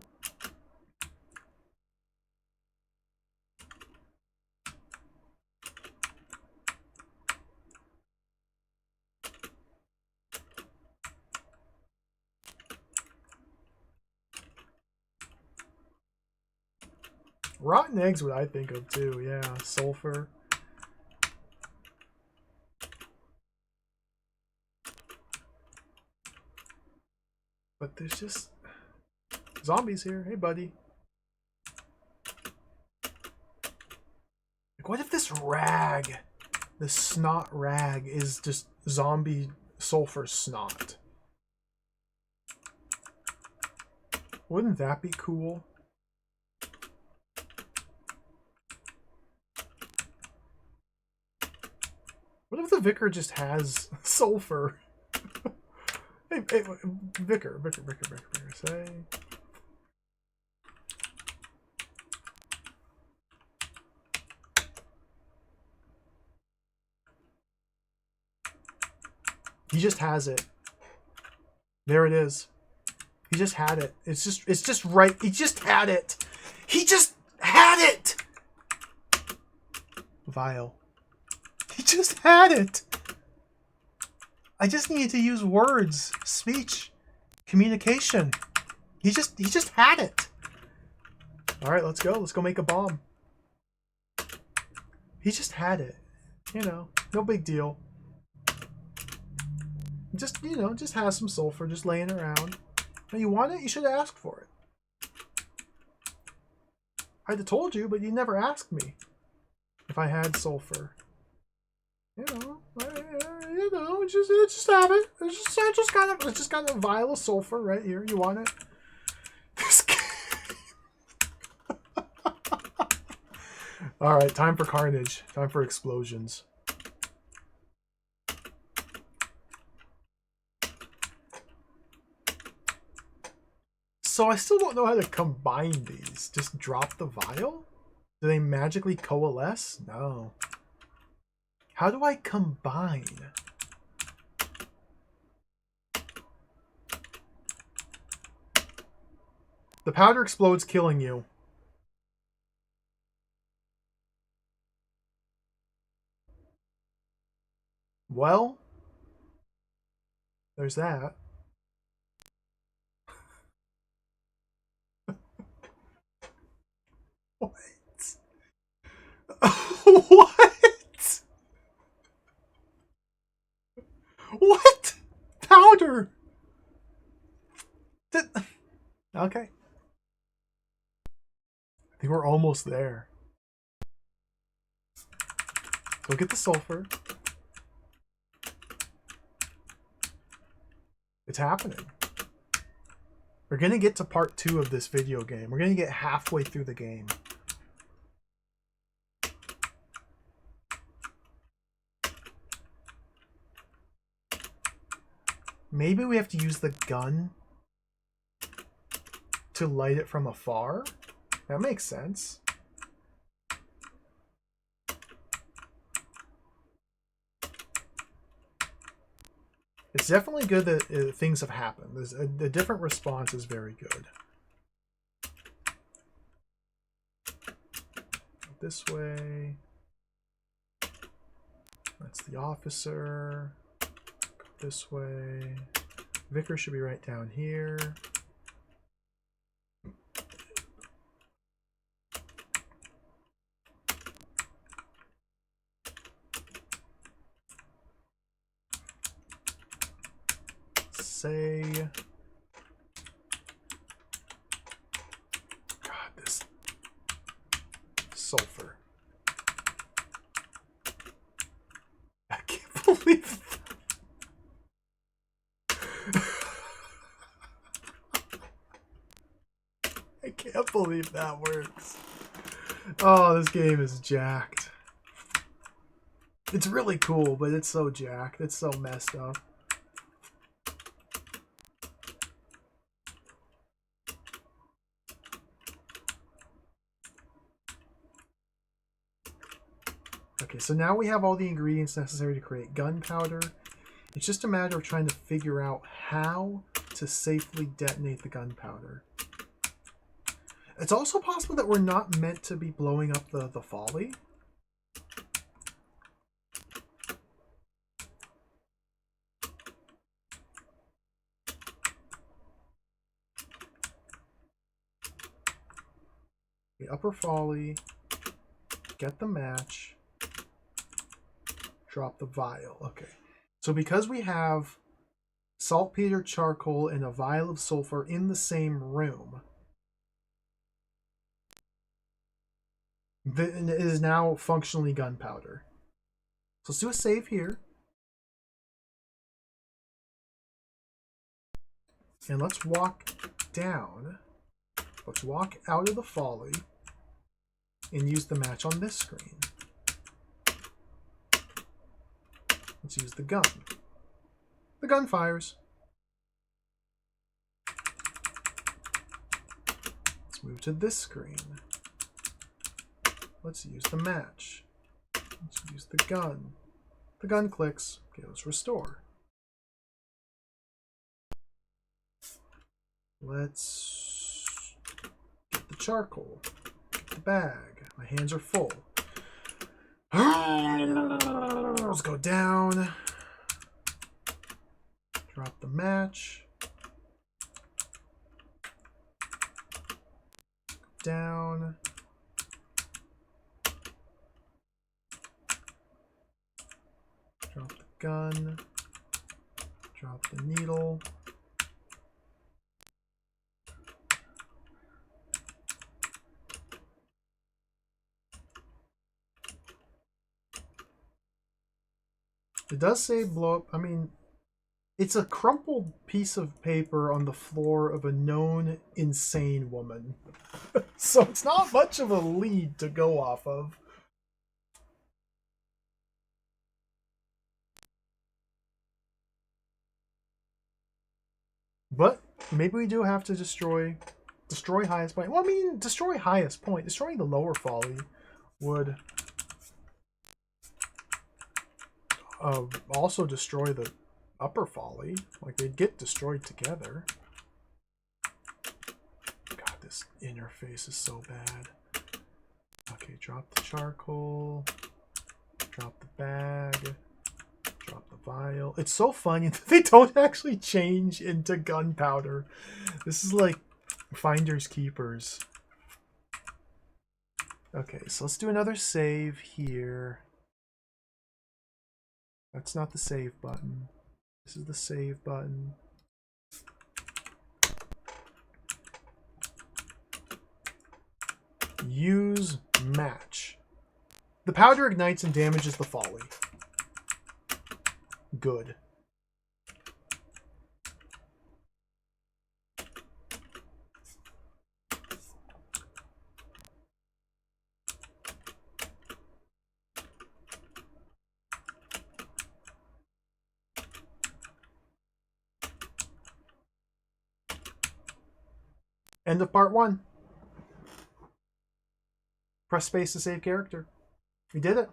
Rotten eggs, what I think of too. Yeah, sulfur. But there's just zombies here. Hey, buddy. Like, what if this rag, this snot rag, is just zombie sulfur snot? Wouldn't that be cool? What if the vicar just has sulfur? Hey, vicar, say. He just has it. There it is. He just had it. It's just right. He just had it. He just had it. Vile. He just had it. I just needed to use words, speech, communication. He just had it. All right, let's go. Let's go make a bomb. He just had it. You know, no big deal. Just, you know, just has some sulfur just laying around. Now you want it? You should have asked for it. I'd have told you, but you never asked me if I had sulfur. You know, just have it. I just got a vial of sulfur right here. You want it? This All right, time for carnage. Time for explosions. So I still don't know how to combine these. Just drop the vial? Do they magically coalesce? No. How do I combine? The powder explodes, killing you. Well, there's that. What? What? What? Powder? Okay. I think we're almost there. Go get the sulfur. It's happening. We're going to get to part 2 of this video game. We're going to get halfway through the game. Maybe we have to use the gun to light it from afar? That makes sense. It's definitely good that things have happened. The different response is very good. This way. That's the officer. Go this way. Vicar should be right down here. Say, God, this sulfur. I can't believe I can't believe that works. Oh, this game is jacked. It's really cool, but it's so jacked. It's so messed up. Okay, so now we have all the ingredients necessary to create gunpowder. It's just a matter of trying to figure out how to safely detonate the gunpowder. It's also possible that we're not meant to be blowing up the folly. The upper folly, get the match, drop the vial. Okay. So because we have saltpeter, charcoal, and a vial of sulfur in the same room, it is now functionally gunpowder. So let's do a save here. And let's walk down. Let's walk out of the folly and use the match on this screen. Let's use the gun. The gun fires. Let's move to this screen. Let's use the match. Let's use the gun. The gun clicks. Okay, let's restore. Let's get the charcoal. Get the bag. My hands are full. Let's go down. Drop the match. Down. Drop the gun. Drop the needle. It does say blow up. I mean, it's a crumpled piece of paper on the floor of a known insane woman. So it's not much of a lead to go off of. But maybe we do have to destroy highest point. Well, I mean, destroy highest point. Destroying the lower folly would also destroy the upper folly. Like, they'd get destroyed together. God, this interface is so bad. Okay, drop the charcoal. Drop the bag. Drop the vial. It's so funny that they don't actually change into gunpowder. This is like finders keepers. Okay, so let's do another save here. That's not the save button. This is the save button. Use match. The powder ignites and damages the folly. Good. End of part 1. Press space to save character. We did it.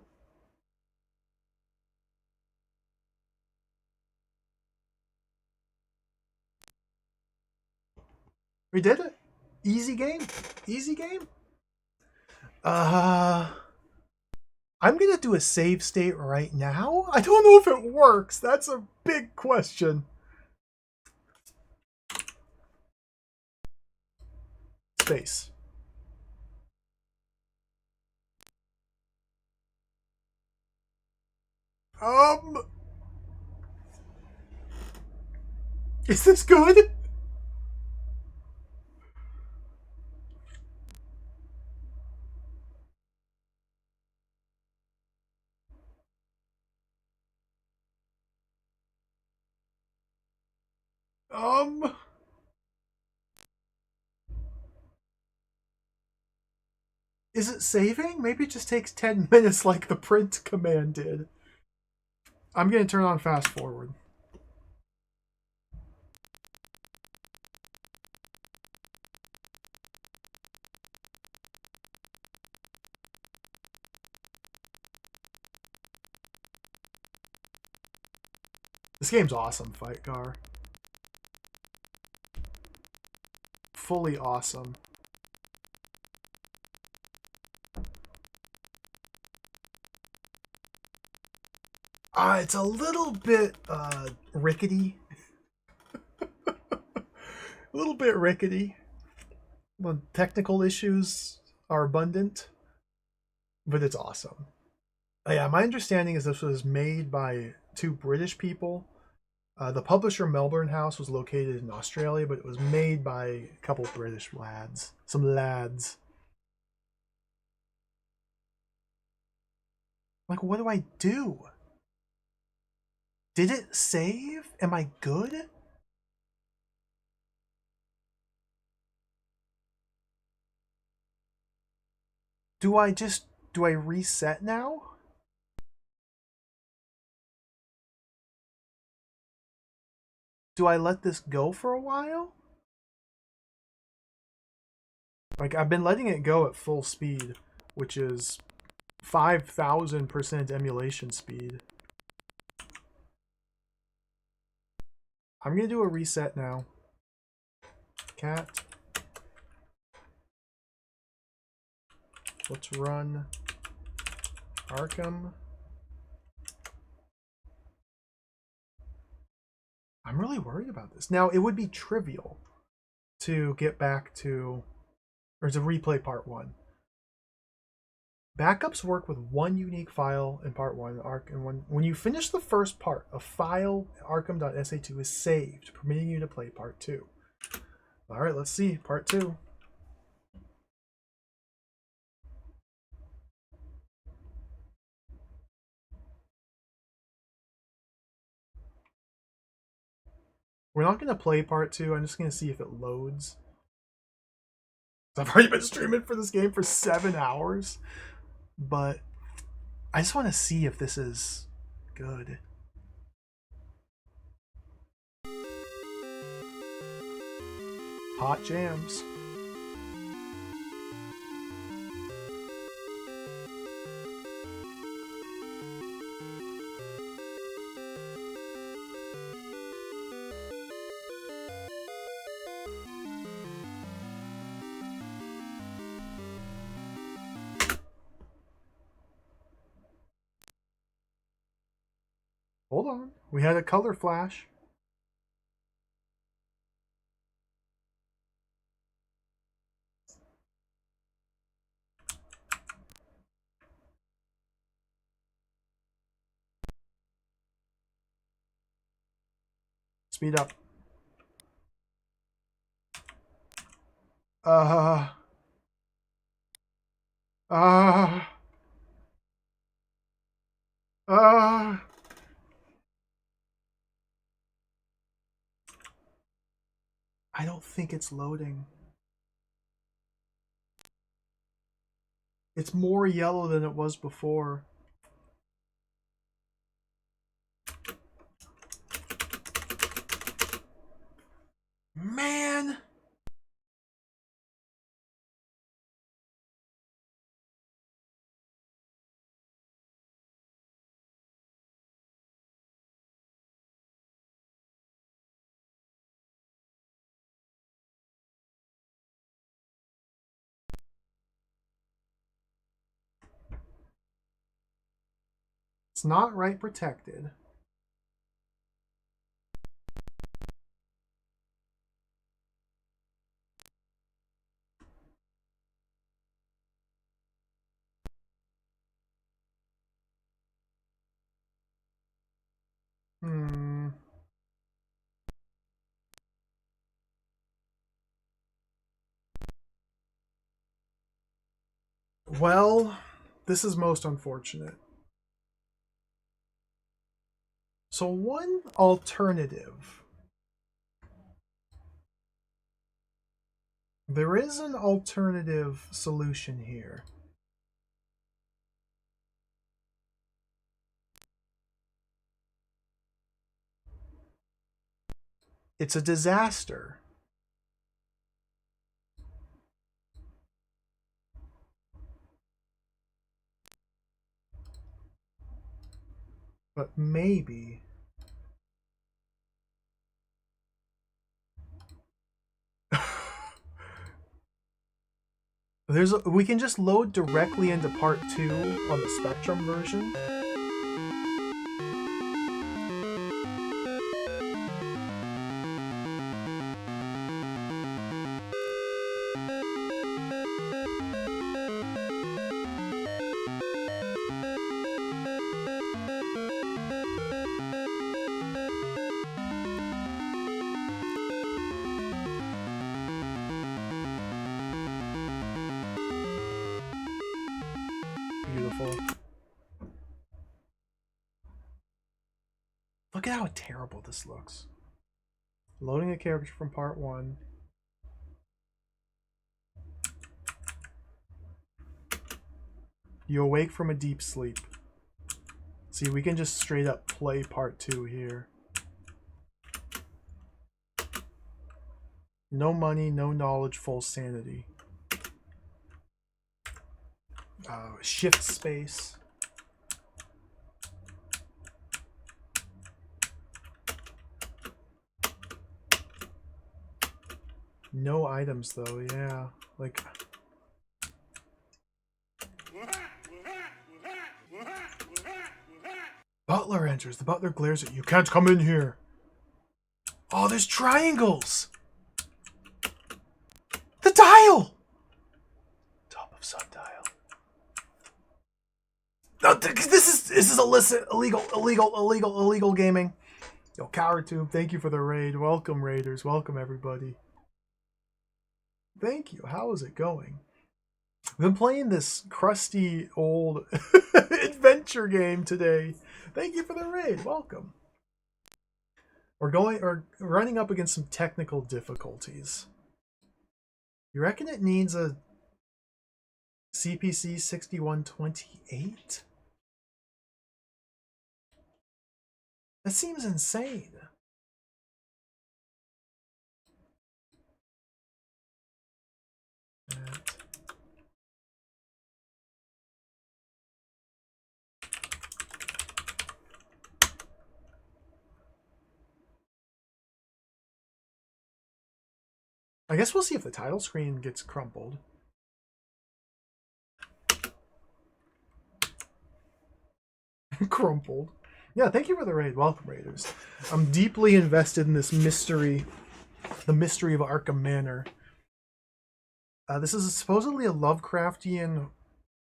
We did it. Easy game. Easy game. I'm gonna do a save state right now. I don't know if it works. That's a big question. Space. Is this good? Is it saving? Maybe it just takes 10 minutes like the print command did. I'm gonna turn on fast forward. This game's awesome, Fight Car. Fully awesome. It's a little bit rickety. A little bit rickety. The technical issues are abundant, but it's awesome. Yeah, my understanding is this was made by 2 British people. The publisher Melbourne House was located in Australia, but it was made by a couple British lads. Some lads. Like, what do I do? Did it save? Am I good? Do I reset now? Do I let this go for a while? Like, I've been letting it go at full speed, which is 5,000% emulation speed. I'm gonna do a reset now. Cat. Let's run Arkham. I'm really worried about this. Now, it would be trivial to get back to, or to replay part 1. Backups work with one unique file in part 1, and when you finish the first part, a file arkham.sa2 is saved, permitting you to play part 2. All right, let's see part 2. We're not going to play part 2. I'm just going to see if it loads. I've already been streaming for this game for 7 hours, but I just want to see if this is good. Hot jams. Hold on. We had a color flash. Speed up. Uh. Uh. Uh. I don't think it's loading. It's more yellow than it was before. Man! It's not right protected. Hmm. Well, this is most unfortunate. So one alternative. There is an alternative solution here. It's a disaster. But maybe. We can just load directly into part 2 on the Spectrum version. Beautiful. Look at how terrible this looks. Loading a character from part 1. You awake from a deep sleep. See, we can just straight up play part 2 here. No money, no knowledge, full sanity. Shift space. No items though, yeah. Like... Butler enters. The butler glares at you. Can't come in here. Oh, there's triangles. The dial. Top of sundial. No, this is illicit, illegal gaming. Yo, CowardTube, thank you for the raid. Welcome, raiders. Welcome, everybody. Thank you. How is it going? I've been playing this crusty old adventure game today. Thank you for the raid. Welcome. We're running up against some technical difficulties. You reckon it needs a CPC 6128? That seems insane. I guess we'll see if the title screen gets crumpled. Crumpled. Yeah, thank you for the raid. Welcome, raiders. I'm deeply invested in this mystery, the mystery of Arkham Manor. This is supposedly a Lovecraftian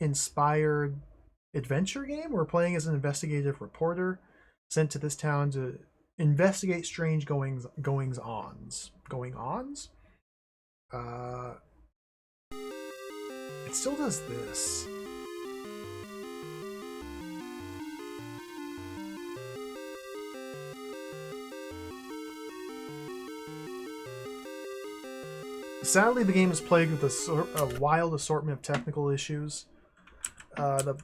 inspired adventure game. We're playing as an investigative reporter sent to this town to investigate strange going ons. Uh, it still does this. Sadly, the game is plagued with a wild assortment of technical issues. The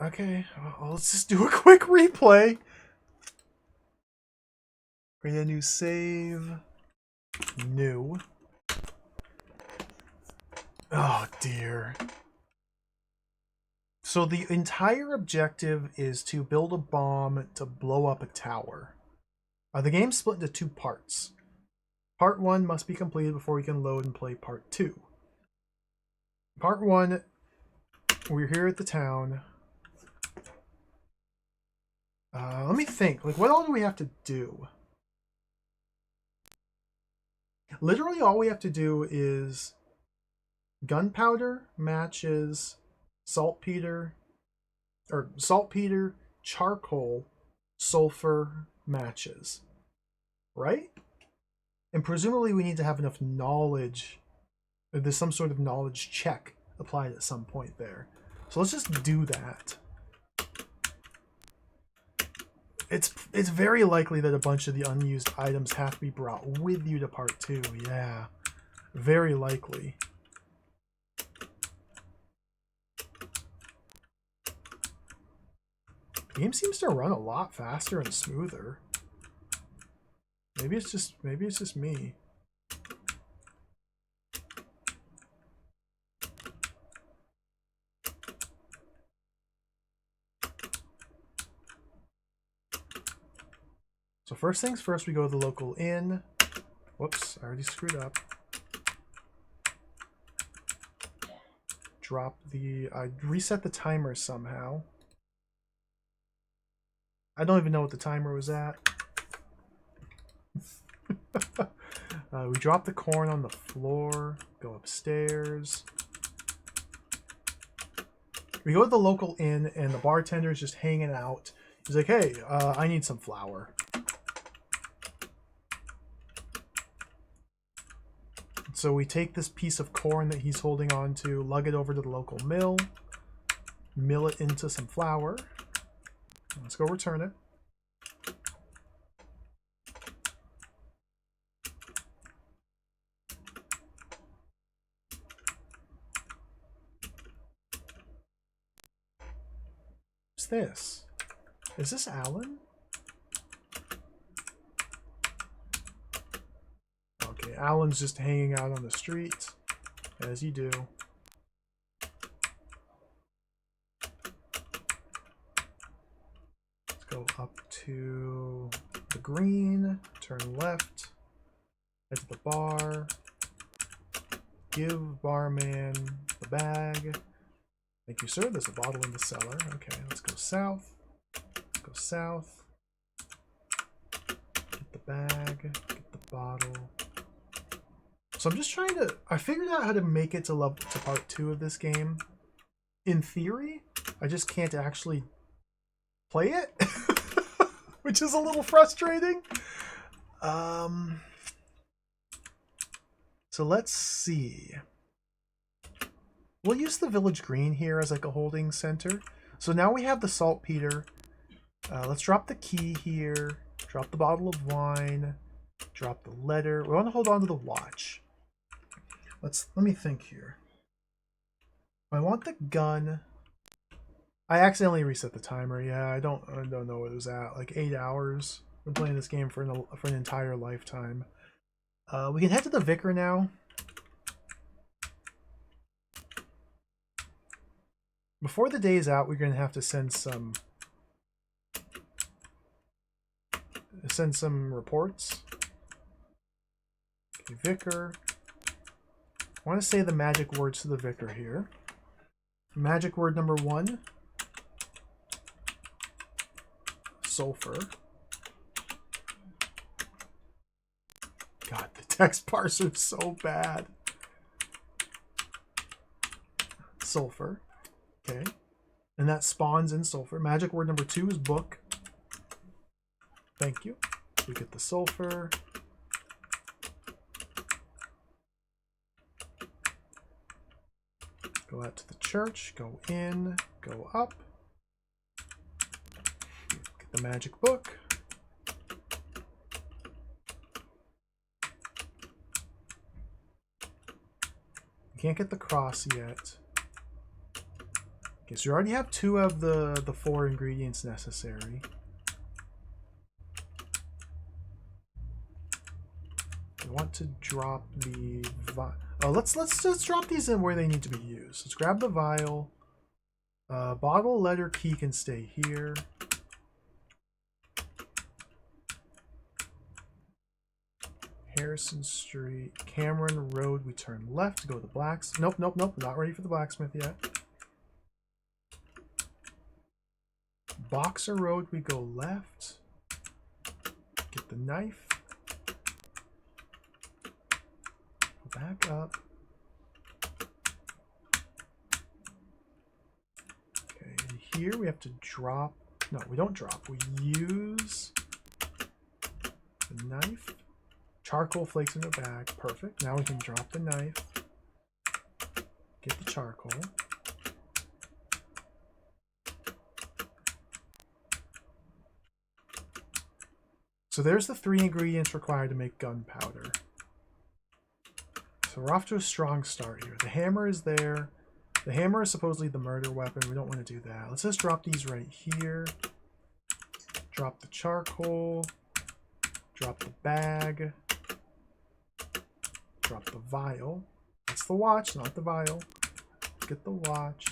Okay, well, let's just do a quick replay. Create a new save. New. Oh dear. So the entire objective is to build a bomb to blow up a tower. The game's split into two parts. Part 1 must be completed before we can load and play Part 2. Part 1, we're here at the town. Let me think. Like, what all do we have to do? Literally all we have to do is gunpowder, matches, saltpeter, charcoal, sulfur, matches. Right? And presumably we need to have enough knowledge. There's some sort of knowledge check applied at some point there. So let's just do that. It's very likely that a bunch of the unused items have to be brought with you to part 2. Yeah. Very likely. The game seems to run a lot faster and smoother. Maybe it's just me. So first things first, we go to the local inn. Whoops, I already screwed up. I reset the timer somehow. I don't even know what the timer was at. We drop the corn on the floor, go upstairs. We go to the local inn, and the bartender is just hanging out. He's like, hey, I need some flour. So we take this piece of corn that he's holding on to, lug it over to the local mill, mill it into some flour. Let's go return it. What's this? Is this Alan? Okay, Alan's just hanging out on the street, as you do. Let's go up to the green, turn left, head to the bar, give barman the bag. Thank you, sir. There's a bottle in the cellar. Okay, let's go south. Let's go south. Get the bag, get the bottle. So I'm just trying to... I figured out how to make it to part 2 of this game. In theory, I just can't actually play it, which is a little frustrating. So let's see. We'll use the village green here as like a holding center. So now we have the saltpeter. Let's drop the key here. Drop the bottle of wine. Drop the letter. We want to hold on to the watch. Let me think here. I want the gun. I accidentally reset the timer. Yeah, I don't know what it was at. Like 8 hours. I've been playing this game for an entire lifetime. We can head to the vicar now. Before the day is out, we're going to have to send some reports. Okay, vicar. I want to say the magic words to the vicar here. Magic word number 1. sulfur. God, the text parser is so bad. Sulfur. Okay. And that spawns in sulfur. Magic word number 2 is book. Thank you. We get the sulfur. Go out to the church. Go in. Go up. Get the magic book. Can't get the cross yet. Okay, so you already have 2 of the 4 ingredients necessary. I want to drop the let's just drop these in where they need to be used. Let's grab the vial. Bottle, letter, key can stay here. Harrison Street, Cameron Road, we turn left to go to the blacksmith. Nope, nope, nope, not ready for the blacksmith yet. Boxer Road, we go left. Get the knife. Go back up. Okay, and here we have to drop. No, we don't drop. We use the knife. Charcoal flakes in the bag. Perfect. Now we can drop the knife. Get the charcoal. So there's the 3 ingredients required to make gunpowder. So we're off to a strong start here. The hammer is there. The hammer is supposedly the murder weapon. We don't want to do that. Let's just drop these right here. Drop the charcoal. Drop the bag. Drop the vial. That's the watch, not the vial. Get the watch.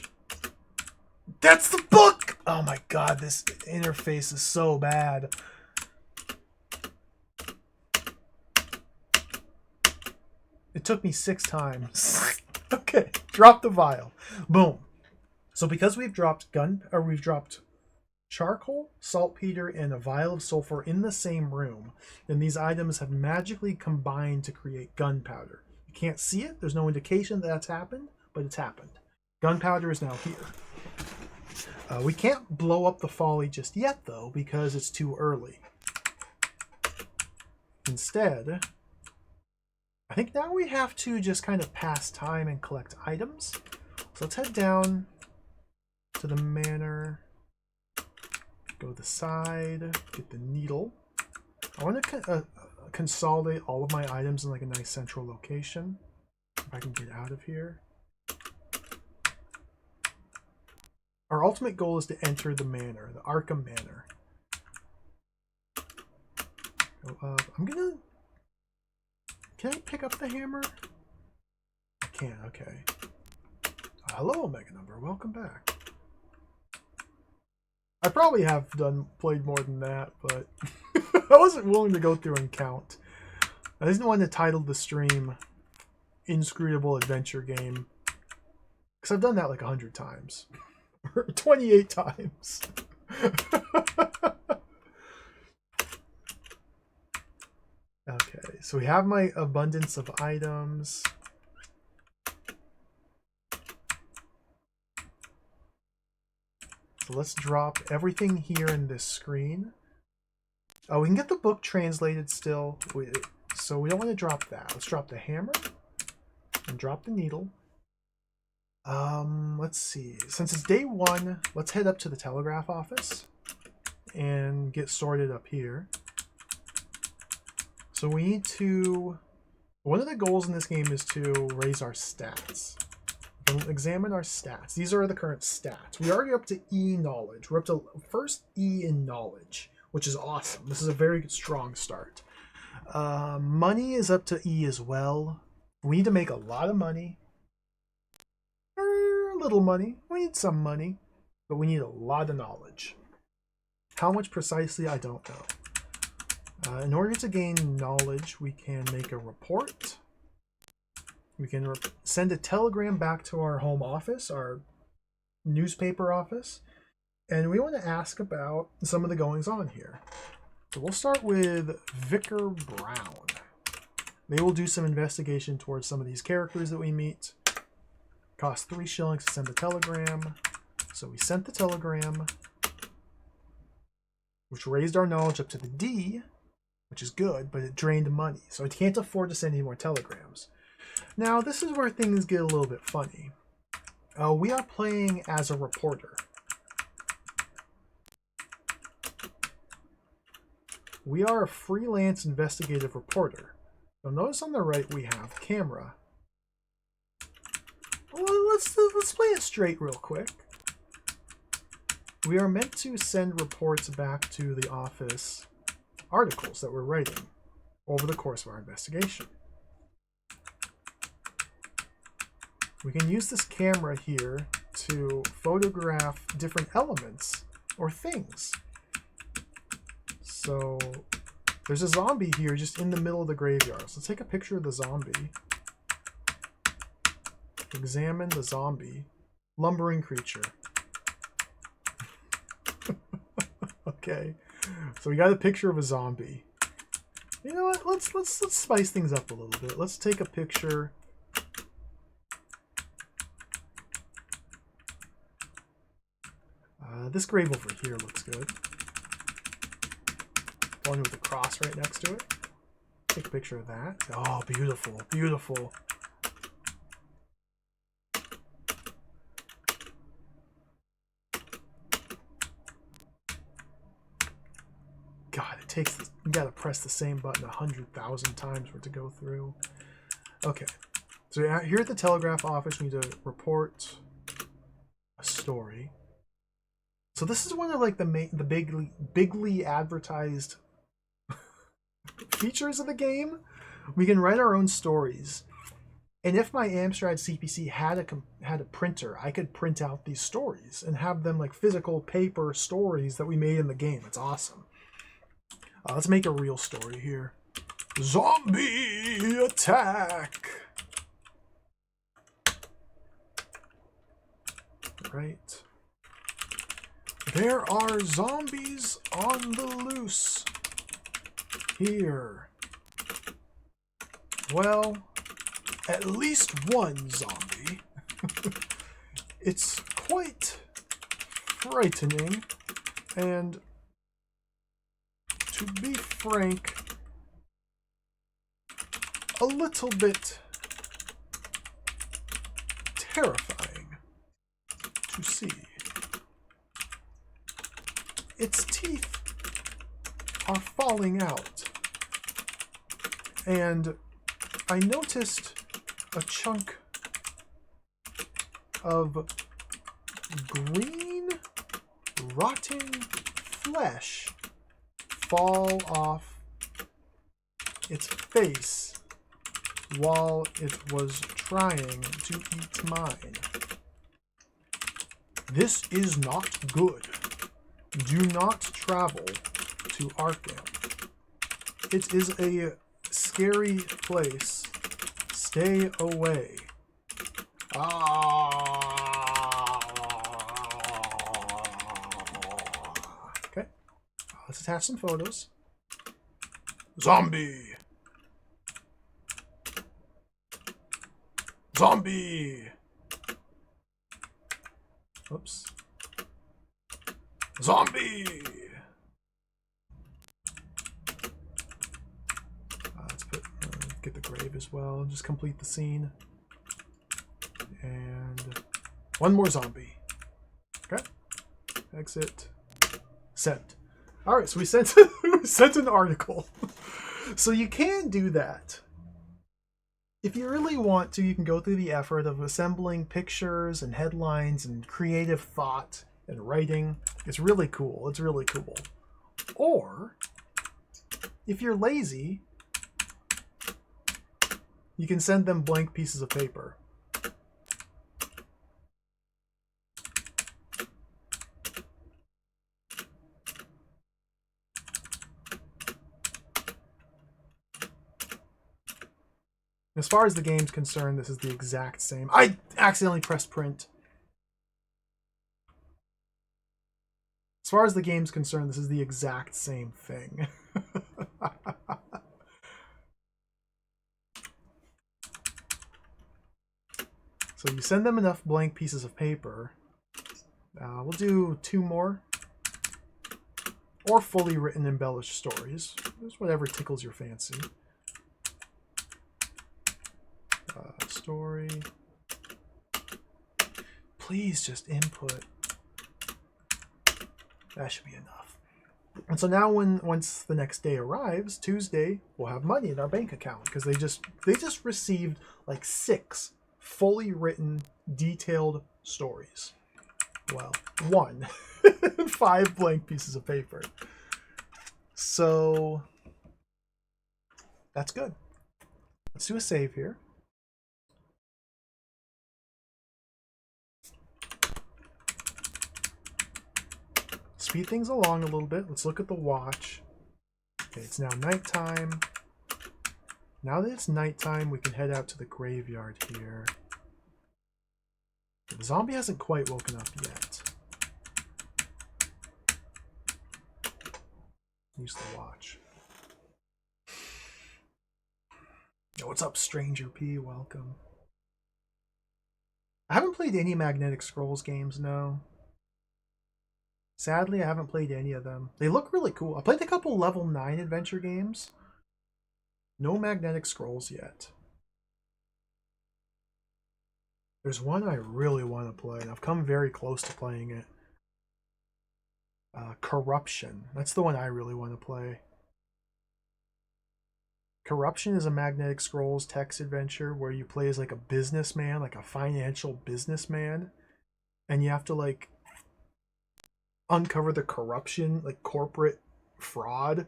That's the book! Oh my god, this interface is so bad. It took me 6 times. Okay, drop the vial. Boom. So because we've dropped charcoal, saltpeter, and a vial of sulfur in the same room, then these items have magically combined to create gunpowder. You can't see it. There's no indication that that's happened, but it's happened. Gunpowder is now here. We can't blow up the folly just yet, though, because it's too early. Instead, I think now we have to just kind of pass time and collect items. So let's head down to the manor. Go to the side, get the needle. I want to consolidate all of my items in like a nice central location. If I can get out of here. Our ultimate goal is to enter the manor, the Arkham Manor. Go up. Can I pick up the hammer? I can, okay. Hello, Omega Number. Welcome back. I probably have played more than that, but I wasn't willing to go through and count. I didn't want to title the stream Inscrutable Adventure Game, because I've done that like 100 times. 28 times. Okay, so we have my abundance of items. So let's drop everything here in this screen. Oh, we can get the book translated still, so we don't want to drop that. Let's drop the hammer and drop the needle. Let's see. Since it's day 1, let's head up to the telegraph office and get sorted up here. So we need to... One of the goals in this game is to raise our stats. Examine our stats. These are the current stats. We're already up to E knowledge. We're up to first E in knowledge, which is awesome. This is a very strong start. Money is up to E as well. We need to make a lot of money. Or a little money. We need some money. But we need a lot of knowledge. How much precisely, I don't know. In order to gain knowledge, we can make a report. We can send a telegram back to our home office, our newspaper office, And we want to ask about some of the goings on here. So we'll start with Vicar Brown. They will do some investigation towards some of these characters that we meet. Cost 3 shillings to send the telegram. So we sent the telegram, which raised our knowledge up to the D, which is good, but it drained money. So I can't afford to send any more telegrams. Now, this is where things get a little bit funny. We are playing as a reporter. We are a freelance investigative reporter. So notice on the right we have camera. Well, let's play it straight real quick. We are meant to send reports back to the office, articles that we're writing over the course of our investigation. We can use this camera here to photograph different elements or things. So there's a zombie here just in the middle of the graveyard. So let's take a picture of the zombie. Examine the zombie. Lumbering creature. Okay. So we got a picture of a zombie. You know what? Let's spice things up a little bit. Let's take a picture. This grave over here looks good. One with the cross right next to it. Take a picture of that. Oh, beautiful, beautiful. God, it takes this, you gotta press the same button 100,000 times for it to go through. Okay, so here at the telegraph office, we need to report a story. So this is one of like the bigly advertised features of the game. We can write our own stories, and if my Amstrad CPC had a printer, I could print out these stories and have them like physical paper stories that we made in the game. It's awesome. Let's make a real story here. Zombie attack! Right. There are zombies on the loose here. Well, at least one zombie. It's quite frightening, and to be frank, a little bit terrifying to see. Its teeth are falling out, and I noticed a chunk of green, rotting flesh fall off its face while it was trying to eat mine. This is not good. Do not travel to Arkham. It is a scary place. Stay away. Okay. Let's attach some photos. Zombie! Zombie! Oops. Zombie! Let's get the grave as well. Just complete the scene. And one more zombie. Okay. Exit. Send. All right, so we sent we sent an article. So you can do that. If you really want to, you can go through the effort of assembling pictures and headlines and creative thought and writing. It's really cool. It's really cool. Or, if you're lazy, you can send them blank pieces of paper. As far as the game's concerned, this is the exact same. I accidentally pressed print. far as the game's concerned, this is the exact same thing. So you send them enough blank pieces of paper. We'll do 2 more. Or fully written embellished stories. Just whatever tickles your fancy. Story. Please just input. That should be enough. And so now once the next day arrives, Tuesday, we'll have money in our bank account because they just received like 6 fully written, detailed stories. Well, 1. 5 blank pieces of paper. So that's good. Let's do a save here. Speed things along a little bit. Let's look at the watch. Okay, it's now nighttime. Now that it's nighttime, we can head out to the graveyard here. The zombie hasn't quite woken up yet. Use the watch. Oh, what's up, Stranger P? Welcome. I haven't played any Magnetic Scrolls games, no. Sadly, I haven't played any of them. They look really cool. I played a couple level 9 adventure games. No Magnetic Scrolls yet. There's one I really want to play, and I've come very close to playing it. Corruption. That's the one I really want to play. Corruption is a Magnetic Scrolls text adventure where you play as like a businessman, like a financial businessman, and you have to like uncover the corruption, like corporate fraud,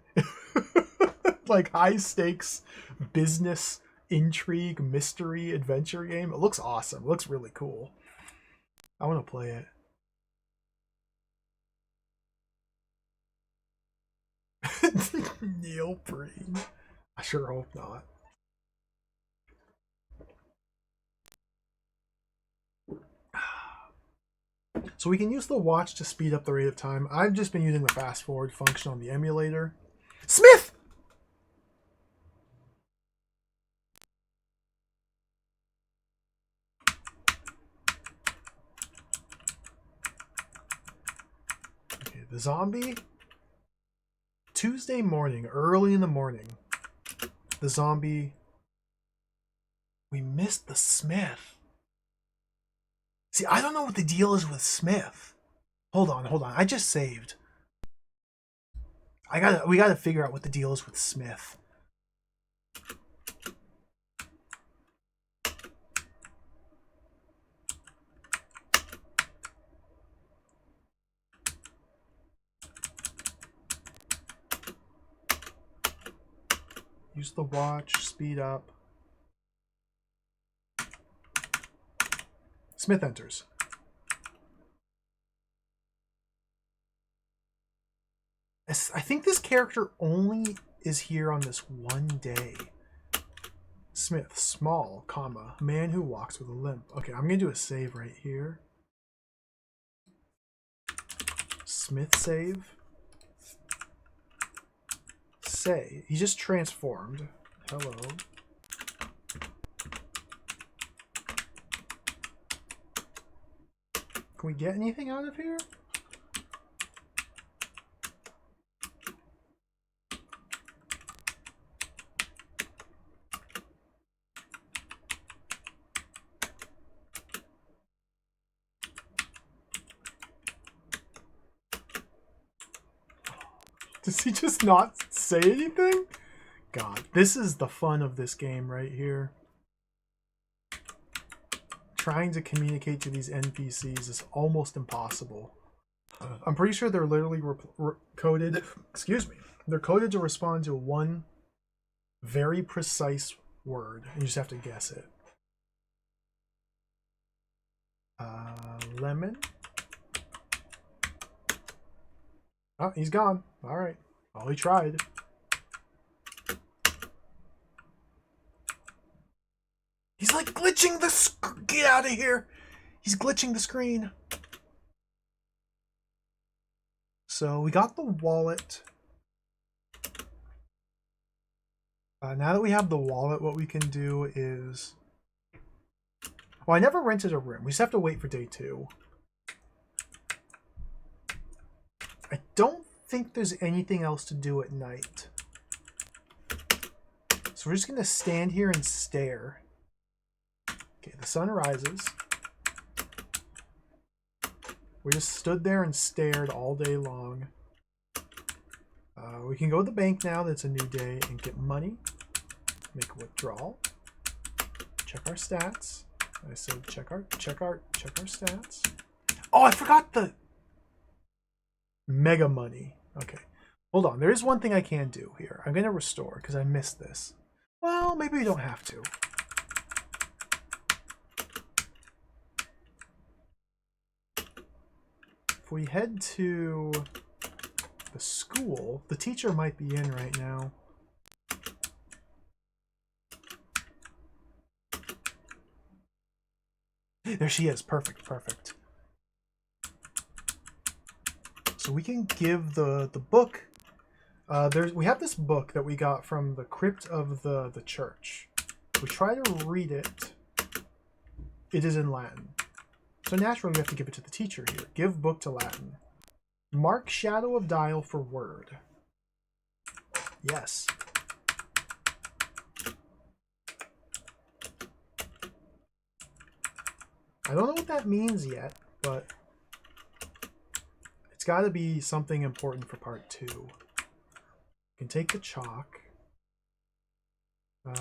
like high stakes business intrigue mystery adventure game. It looks awesome. It looks really cool. I want to play it. Neoprene. I sure hope not. So we can use the watch to speed up the rate of time. I've just been using the fast forward function on the emulator. Smith! Okay, the zombie. Tuesday morning, early in the morning. The zombie. We missed the Smith. See, I don't know what the deal is with Smith. Hold on. I just saved. We gotta figure out what the deal is with Smith. Use the watch, speed up. Smith enters. I think this character only is here on this one day. Smith, small, comma, man who walks with a limp. Okay, I'm gonna do a save right here. Smith save. Say, he just transformed. Hello. Can we get anything out of here? Does he just not say anything? God, this is the fun of this game right here. Trying to communicate to these NPCs is almost impossible. I'm pretty sure they're literally coded. Excuse me. They're coded to respond to one very precise word. You just have to guess it. Lemon. Oh, he's gone. All right. Well, he tried. He's like glitching the get out of here. He's glitching the screen. So we got the wallet. Now that we have the wallet, what we can do is... Well, I never rented a room. We just have to wait for day 2. I don't think there's anything else to do at night. So we're just going to stand here and stare. Okay, the sun rises. We just stood there and stared all day long. We can go to the bank now that it's a new day and get money. Make a withdrawal. Check our stats. I said check our stats. Oh, I forgot the mega money. Okay. Hold on. There is one thing I can do here. I'm going to restore because I missed this. Well, maybe we don't have to. If we head to the school, the teacher might be in right now. There she is. Perfect, perfect. So we can give the book. We have this book that we got from the crypt of the church. We try to read it. It is in Latin. So naturally we have to give it to the teacher here. Give book to Latin. Mark shadow of dial for word. Yes. I don't know what that means yet, but it's got to be something important for part 2. You can take the chalk.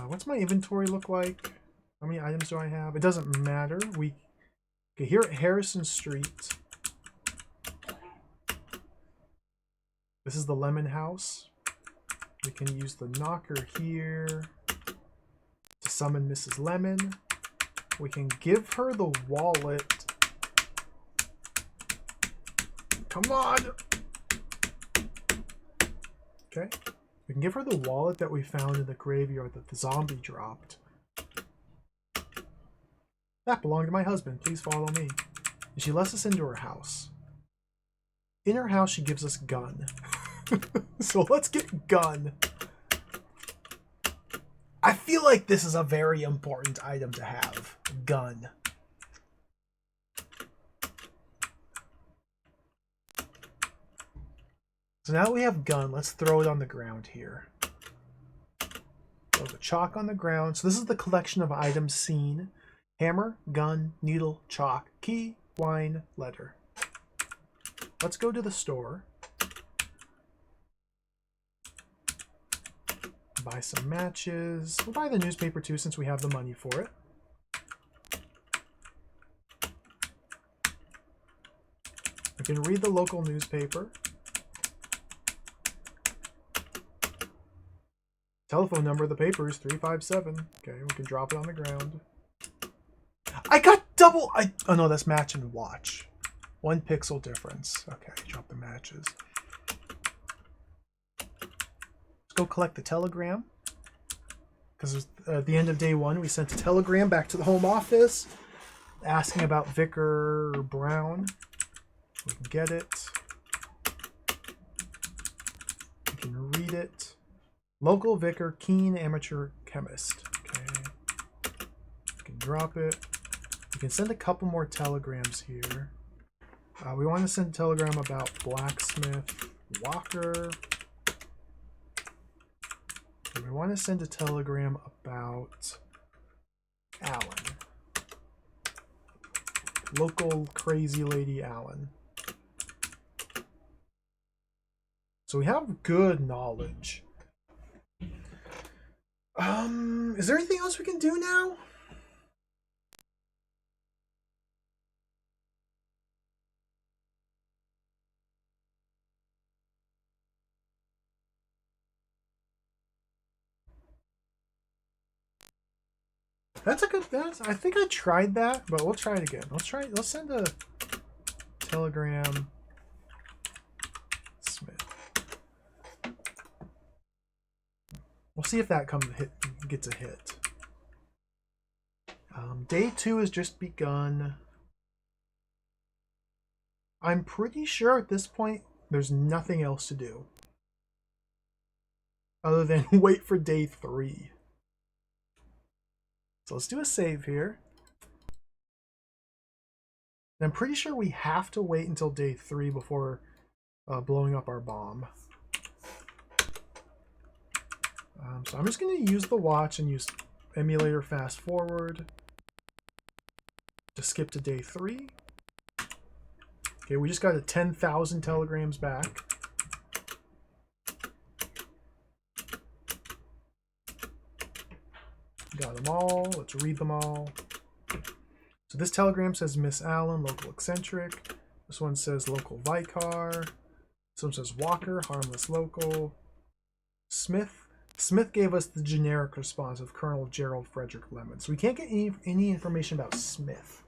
What's my inventory look like? How many items do I have? It doesn't matter. Okay, here at Harrison Street. This is the Lemon House. We can use the knocker here to summon Mrs. Lemon. We can give her the wallet. Come on! Okay. We can give her the wallet that we found in the graveyard that the zombie dropped. That belonged to my husband. Please follow me. And she lets us into her house. In her house, she gives us gun. So let's get gun. I feel like this is a very important item to have. Gun. So now that we have gun, let's throw it on the ground here. Throw the chalk on the ground. So this is the collection of items seen. Hammer, gun, needle, chalk, key, wine, letter. Let's go to the store. Buy some matches. We'll buy the newspaper too since we have the money for it. We can read the local newspaper. Telephone number of the paper is 357. Okay, we can drop it on the ground. I got double! Oh no, that's match and watch. 1 pixel difference. Okay, drop the matches. Let's go collect the telegram. Because at the end of day 1, we sent a telegram back to the home office asking about Vicar Brown. We can get it. We can read it. Local vicar, keen amateur chemist. Okay. We can drop it. We can send a couple more telegrams here. We want to send a telegram about blacksmith Walker. And we want to send a telegram about Alan. Local crazy lady Alan. So we have good knowledge. Is there anything else we can do now? That's a good. I think I tried that, but we'll try it again. Let's send a telegram. Smith. We'll see if that gets a hit. Day 2 has just begun. I'm pretty sure at this point There's nothing else to do other than wait for day 3. So let's do a save here. And I'm pretty sure we have to wait until day 3 before blowing up our bomb. So I'm just going to use the watch and use emulator fast forward to skip to day 3. Okay, we just got a 10,000 telegrams back. Got them all. Let's read them all. So this telegram says Miss Allen, local eccentric. This one says local Vicar. This one says Walker, harmless local. Smith. Smith gave us the generic response of Colonel Gerald Frederick Lemon. So we can't get any information about Smith.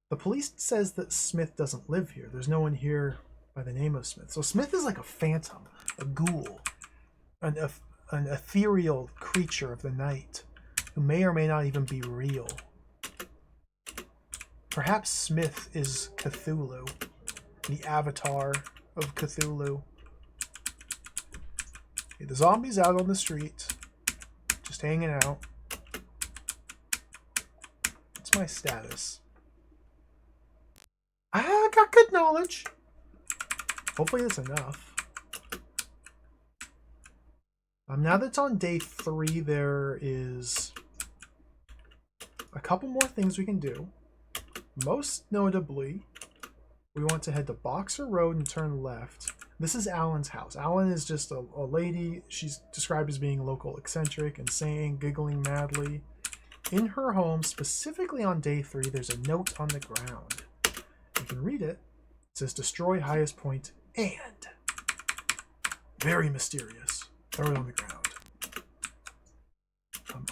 The police says that Smith doesn't live here. There's no one here by the name of Smith. So Smith is like a phantom, a ghoul, an ethereal creature of the night who may or may not even be real. Perhaps Smith is Cthulhu, the avatar of Cthulhu. Okay, the zombie's out on the street, just hanging out. What's my status? I got good knowledge. Hopefully that's enough. Now that it's on day 3, there is a couple more things we can do. Most notably, we want to head to Boxer Road and turn left. This is Alan's house. Alan is just a lady. She's described as being local eccentric, insane, giggling madly. In her home, specifically on day 3, there's a note on the ground. You can read it. It says, destroy highest point and very mysterious. Throw it on the ground.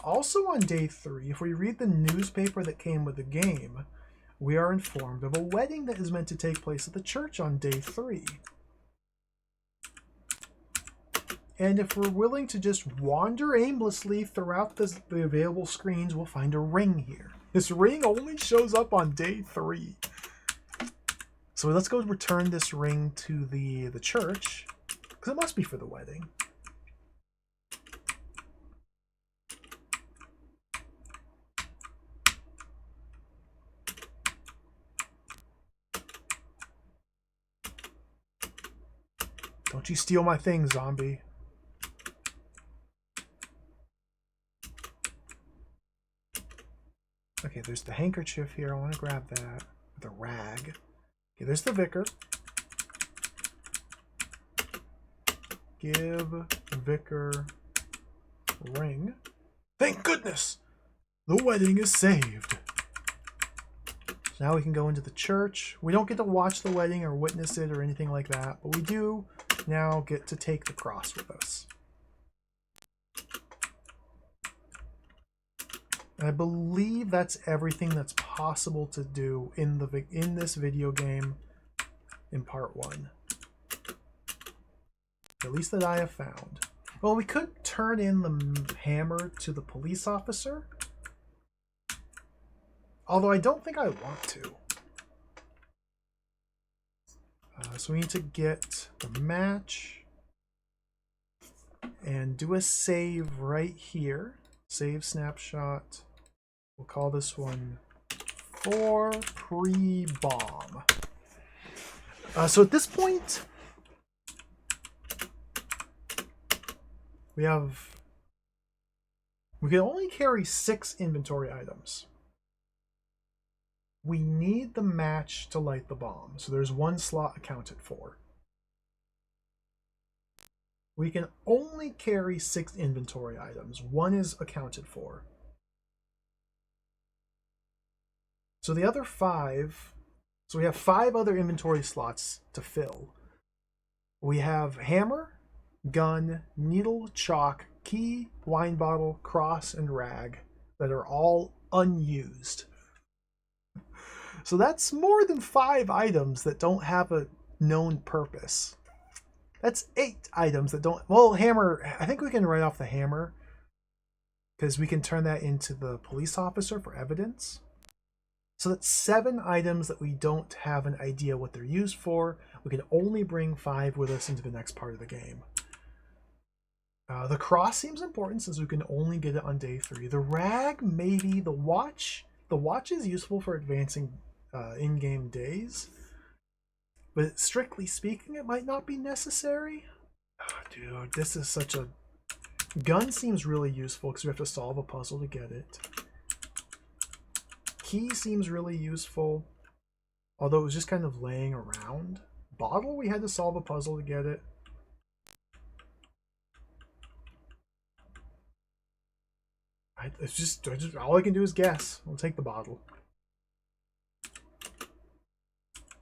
Also on day 3, if we read the newspaper that came with the game, we are informed of a wedding that is meant to take place at the church on day 3. And if we're willing to just wander aimlessly throughout the available screens, we'll find a ring here. This ring only shows up on day 3. So let's go return this ring to the church, because it must be for the wedding. Don't you steal my thing, zombie. Okay, there's the handkerchief here. I want to grab that. The rag. Okay, there's the vicar. Give vicar ring. Thank goodness! The wedding is saved. So now we can go into the church. We don't get to watch the wedding or witness it or anything like that, but we do now get to take the cross with us. And I believe that's everything that's possible to do in this video game in part 1. At least that I have found. Well, we could turn in the hammer to the police officer. Although I don't think I want to. So we need to get the match and do a save right here. Save snapshot. We'll call this one for pre-bomb. So at this point, we can only carry 6 inventory items. We need the match to light the bomb, so there's 1 slot accounted for. We can only carry 6 inventory items. 1 is accounted for. So the other 5, so we have 5 other inventory slots to fill. We have hammer, gun, needle, chalk, key, wine bottle, cross, and rag that are all unused. So that's more than 5 items that don't have a known purpose. That's 8 items that don't... Well, hammer, I think we can write off the hammer, because we can turn that into the police officer for evidence. So that's 7 items that we don't have an idea what they're used for. We can only bring 5 with us into the next part of the game. The cross seems important since we can only get it on day 3. The rag, maybe. The watch. The watch is useful for advancing in-game days. But strictly speaking, it might not be necessary. Oh, dude, this is such a... Gun seems really useful because we have to solve a puzzle to get it. Key seems really useful, although it was just kind of laying around. Bottle, we had to solve a puzzle to get it. It's just all I can do is guess. We'll take the bottle.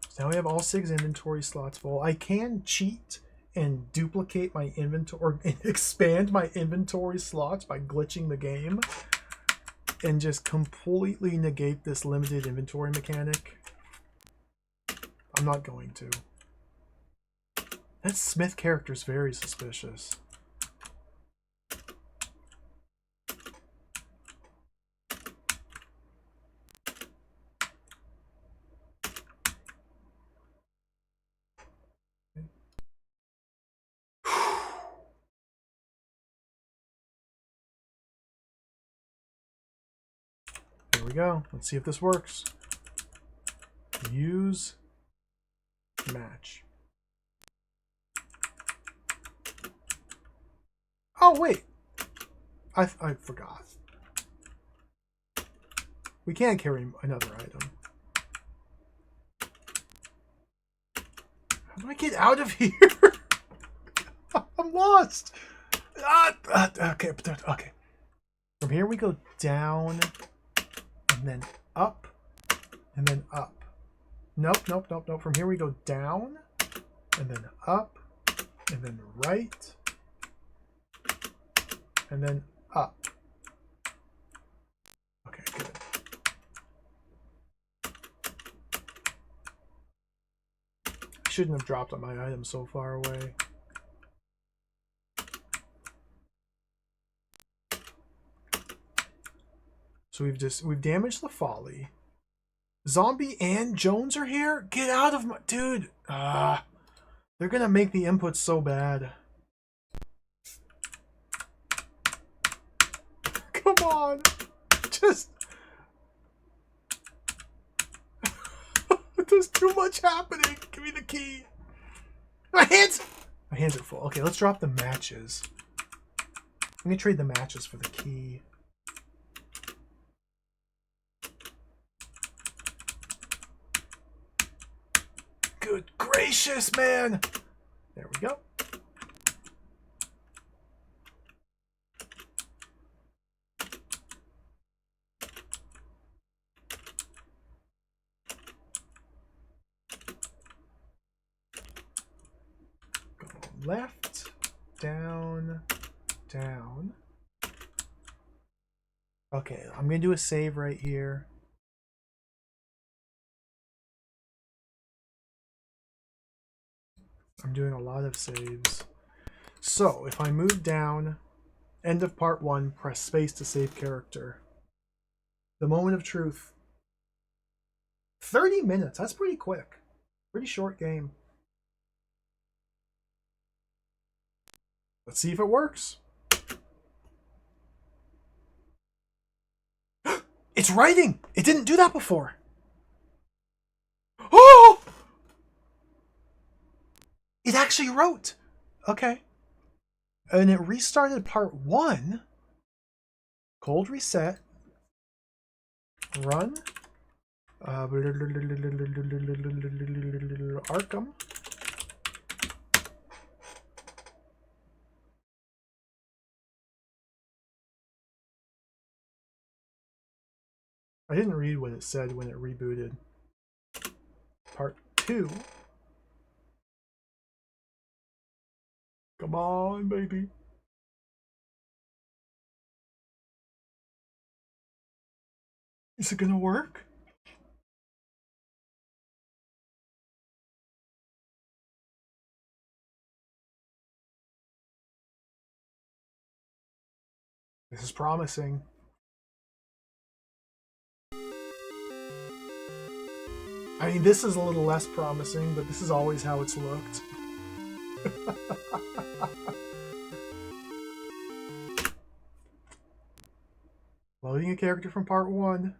So now we have all 6 inventory slots full. I can cheat and duplicate my inventory, or expand my inventory slots by glitching the game and just completely negate this limited inventory mechanic. I'm not going to. That Smith character is very suspicious. Here we go. Let's see if this works. Use match. Oh, wait. I forgot. We can't carry another item. How do I get out of here? I'm lost. Okay. From here we go down, and then up, and then up. Nope. From here we go down, and then up, and then right, and then up. Okay, good. I shouldn't have dropped my item so far away. So we've damaged the Folly. Zombie and Jones are here? Get out of my... Dude! They're gonna make the inputs so bad. Come on! Just... There's too much happening! Give me the key! My hands are full. Okay, let's drop the matches. I'm gonna trade the matches for the key. Good gracious, man! There we go. Go left, down, down. Okay, I'm gonna do a save right here. I'm doing a lot of saves. So, if I move down, end of part 1, press space to save character. The moment of truth. 30 minutes, that's pretty quick. Pretty short game. Let's see if it works. It's writing! It didn't do that before. Oh! It actually wrote. Okay. And it restarted part 1. Cold reset. Run. Arkham. I didn't read what it said when it rebooted. Part 2. Come on, baby. Is it gonna work? This is promising. I mean, this is a little less promising, but this is always how it's looked. Loading a character from part 1.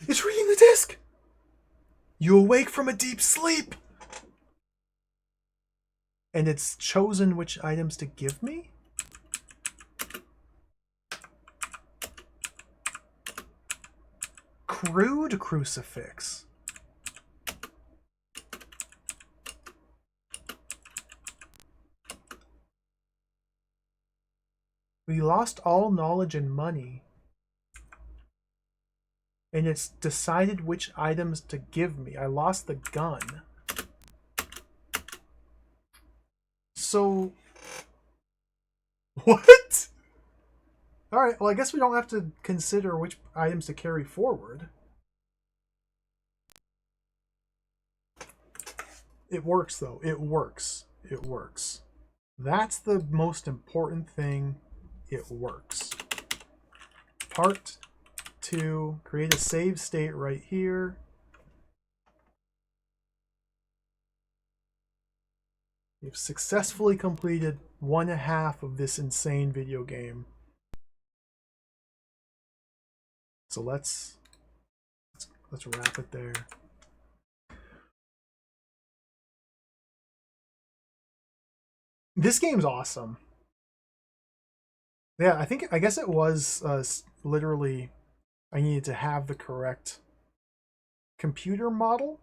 It's reading the disc! You awake from a deep sleep! And it's chosen which items to give me? Crude crucifix. We lost all knowledge and money. And it's decided which items to give me. I lost the gun. So... What? Alright, well I guess we don't have to consider which items to carry forward. It works though. It works. It works. That's the most important thing. It works. Part 2. Create a save state right here. We've successfully completed 1/2 of this insane video game. So let's wrap it there. This game's awesome. Yeah, I guess it was literally I needed to have the correct computer model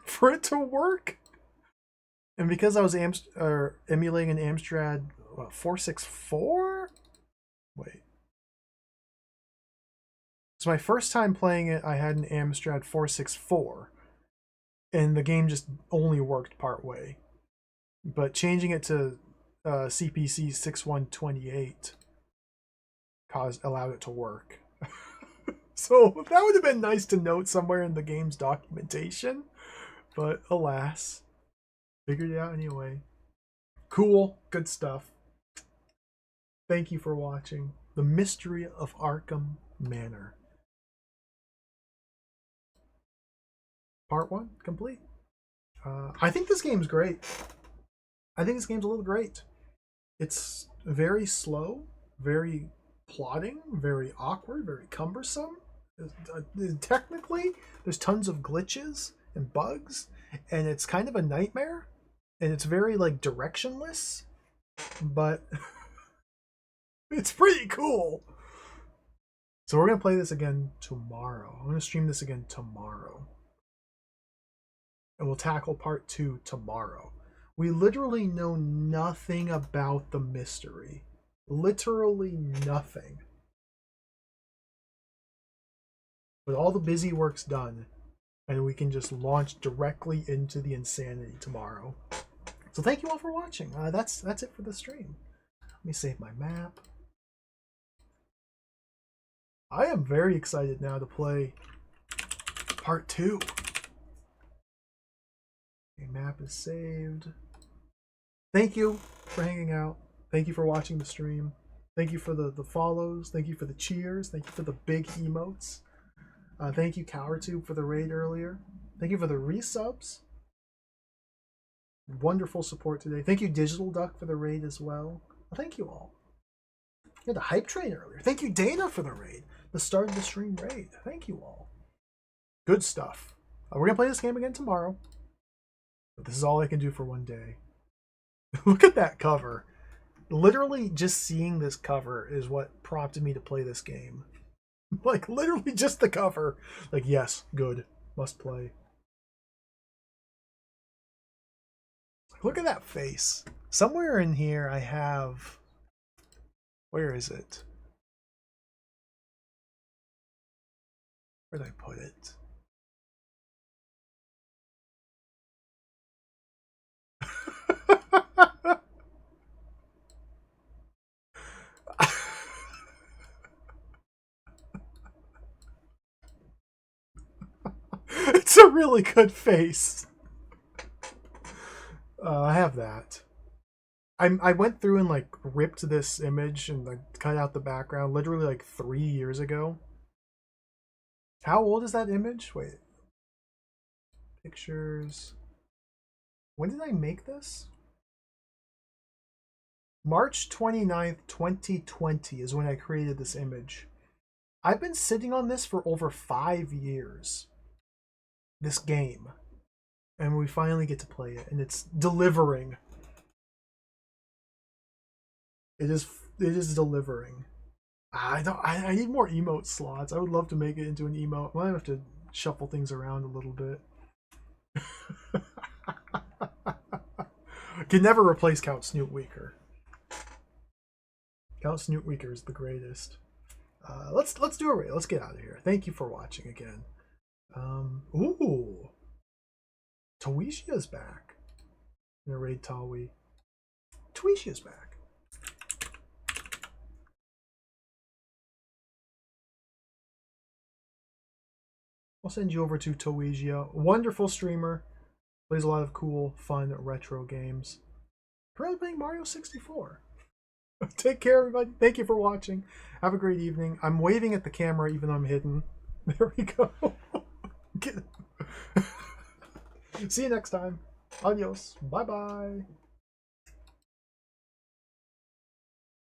for it to work. And because I was emulating an Amstrad 464? Wait. So my first time playing it, I had an Amstrad 464. And the game just only worked part way. But changing it to CPC 6128 allowed it to work. So that would have been nice to note somewhere in the game's documentation. But alas, figured it out anyway. Cool, good stuff. Thank you for watching The Mystery of Arkham Manor. Part 1 complete. I think this game's great. I think this game's a little great. It's very slow, very plodding, very awkward, very cumbersome. Technically, there's tons of glitches and bugs, and it's kind of a nightmare, and it's very like directionless, but it's pretty cool. So we're gonna play this again tomorrow. I'm gonna stream this again tomorrow, and we'll tackle part 2 tomorrow. We literally know nothing about the mystery. Literally nothing. But all the busy work's done, and we can just launch directly into the insanity tomorrow. So thank you all for watching. That's it for the stream. Let me save my map. I am very excited now to play part 2. Okay, map is saved. Thank you for hanging out. Thank you for watching the stream. Thank you for the follows. Thank you for the cheers. Thank you for the big emotes. Thank you, CowerTube, for the raid earlier. Thank you for the resubs. Wonderful support today. Thank you, Digital Duck, for the raid as well. Thank you all. You had the hype train earlier. Thank you, Dana, for the raid. The start of the stream raid. Thank you all. Good stuff. We're going to play this game again tomorrow. But this is all I can do for one day. Look at that cover. Literally just seeing this cover is what prompted me to play this game. Like, literally just the cover. Like, yes, good. Must play. Look at that face. Somewhere in here I have... Where is it? Where did I put it? It's a really good face. I have that. I went through and like ripped this image and like cut out the background literally like 3 years ago. How old is that image? Wait. Pictures. When did I make this? March 29th, 2020 is when I created this image. I've been sitting on this for over 5 years. This game. And we finally get to play it, and it's delivering. It is delivering. I need more emote slots. I would love to make it into an emote. I might have to shuffle things around a little bit. Can never replace Count Snootweaker. Count Snootweaker is the greatest. Let's do a raid. Let's get out of here. Thank you for watching again. Ooh, Tawishia's back. I'm gonna raid Tawi. Tawishia's back. I'll send you over to Tawisia. Wonderful streamer. Plays a lot of cool, fun, retro games. Currently playing Mario 64. Take care, everybody. Thank you for watching. Have a great evening. I'm waving at the camera even though I'm hidden. There we go. See you next time. Adios. Bye-bye.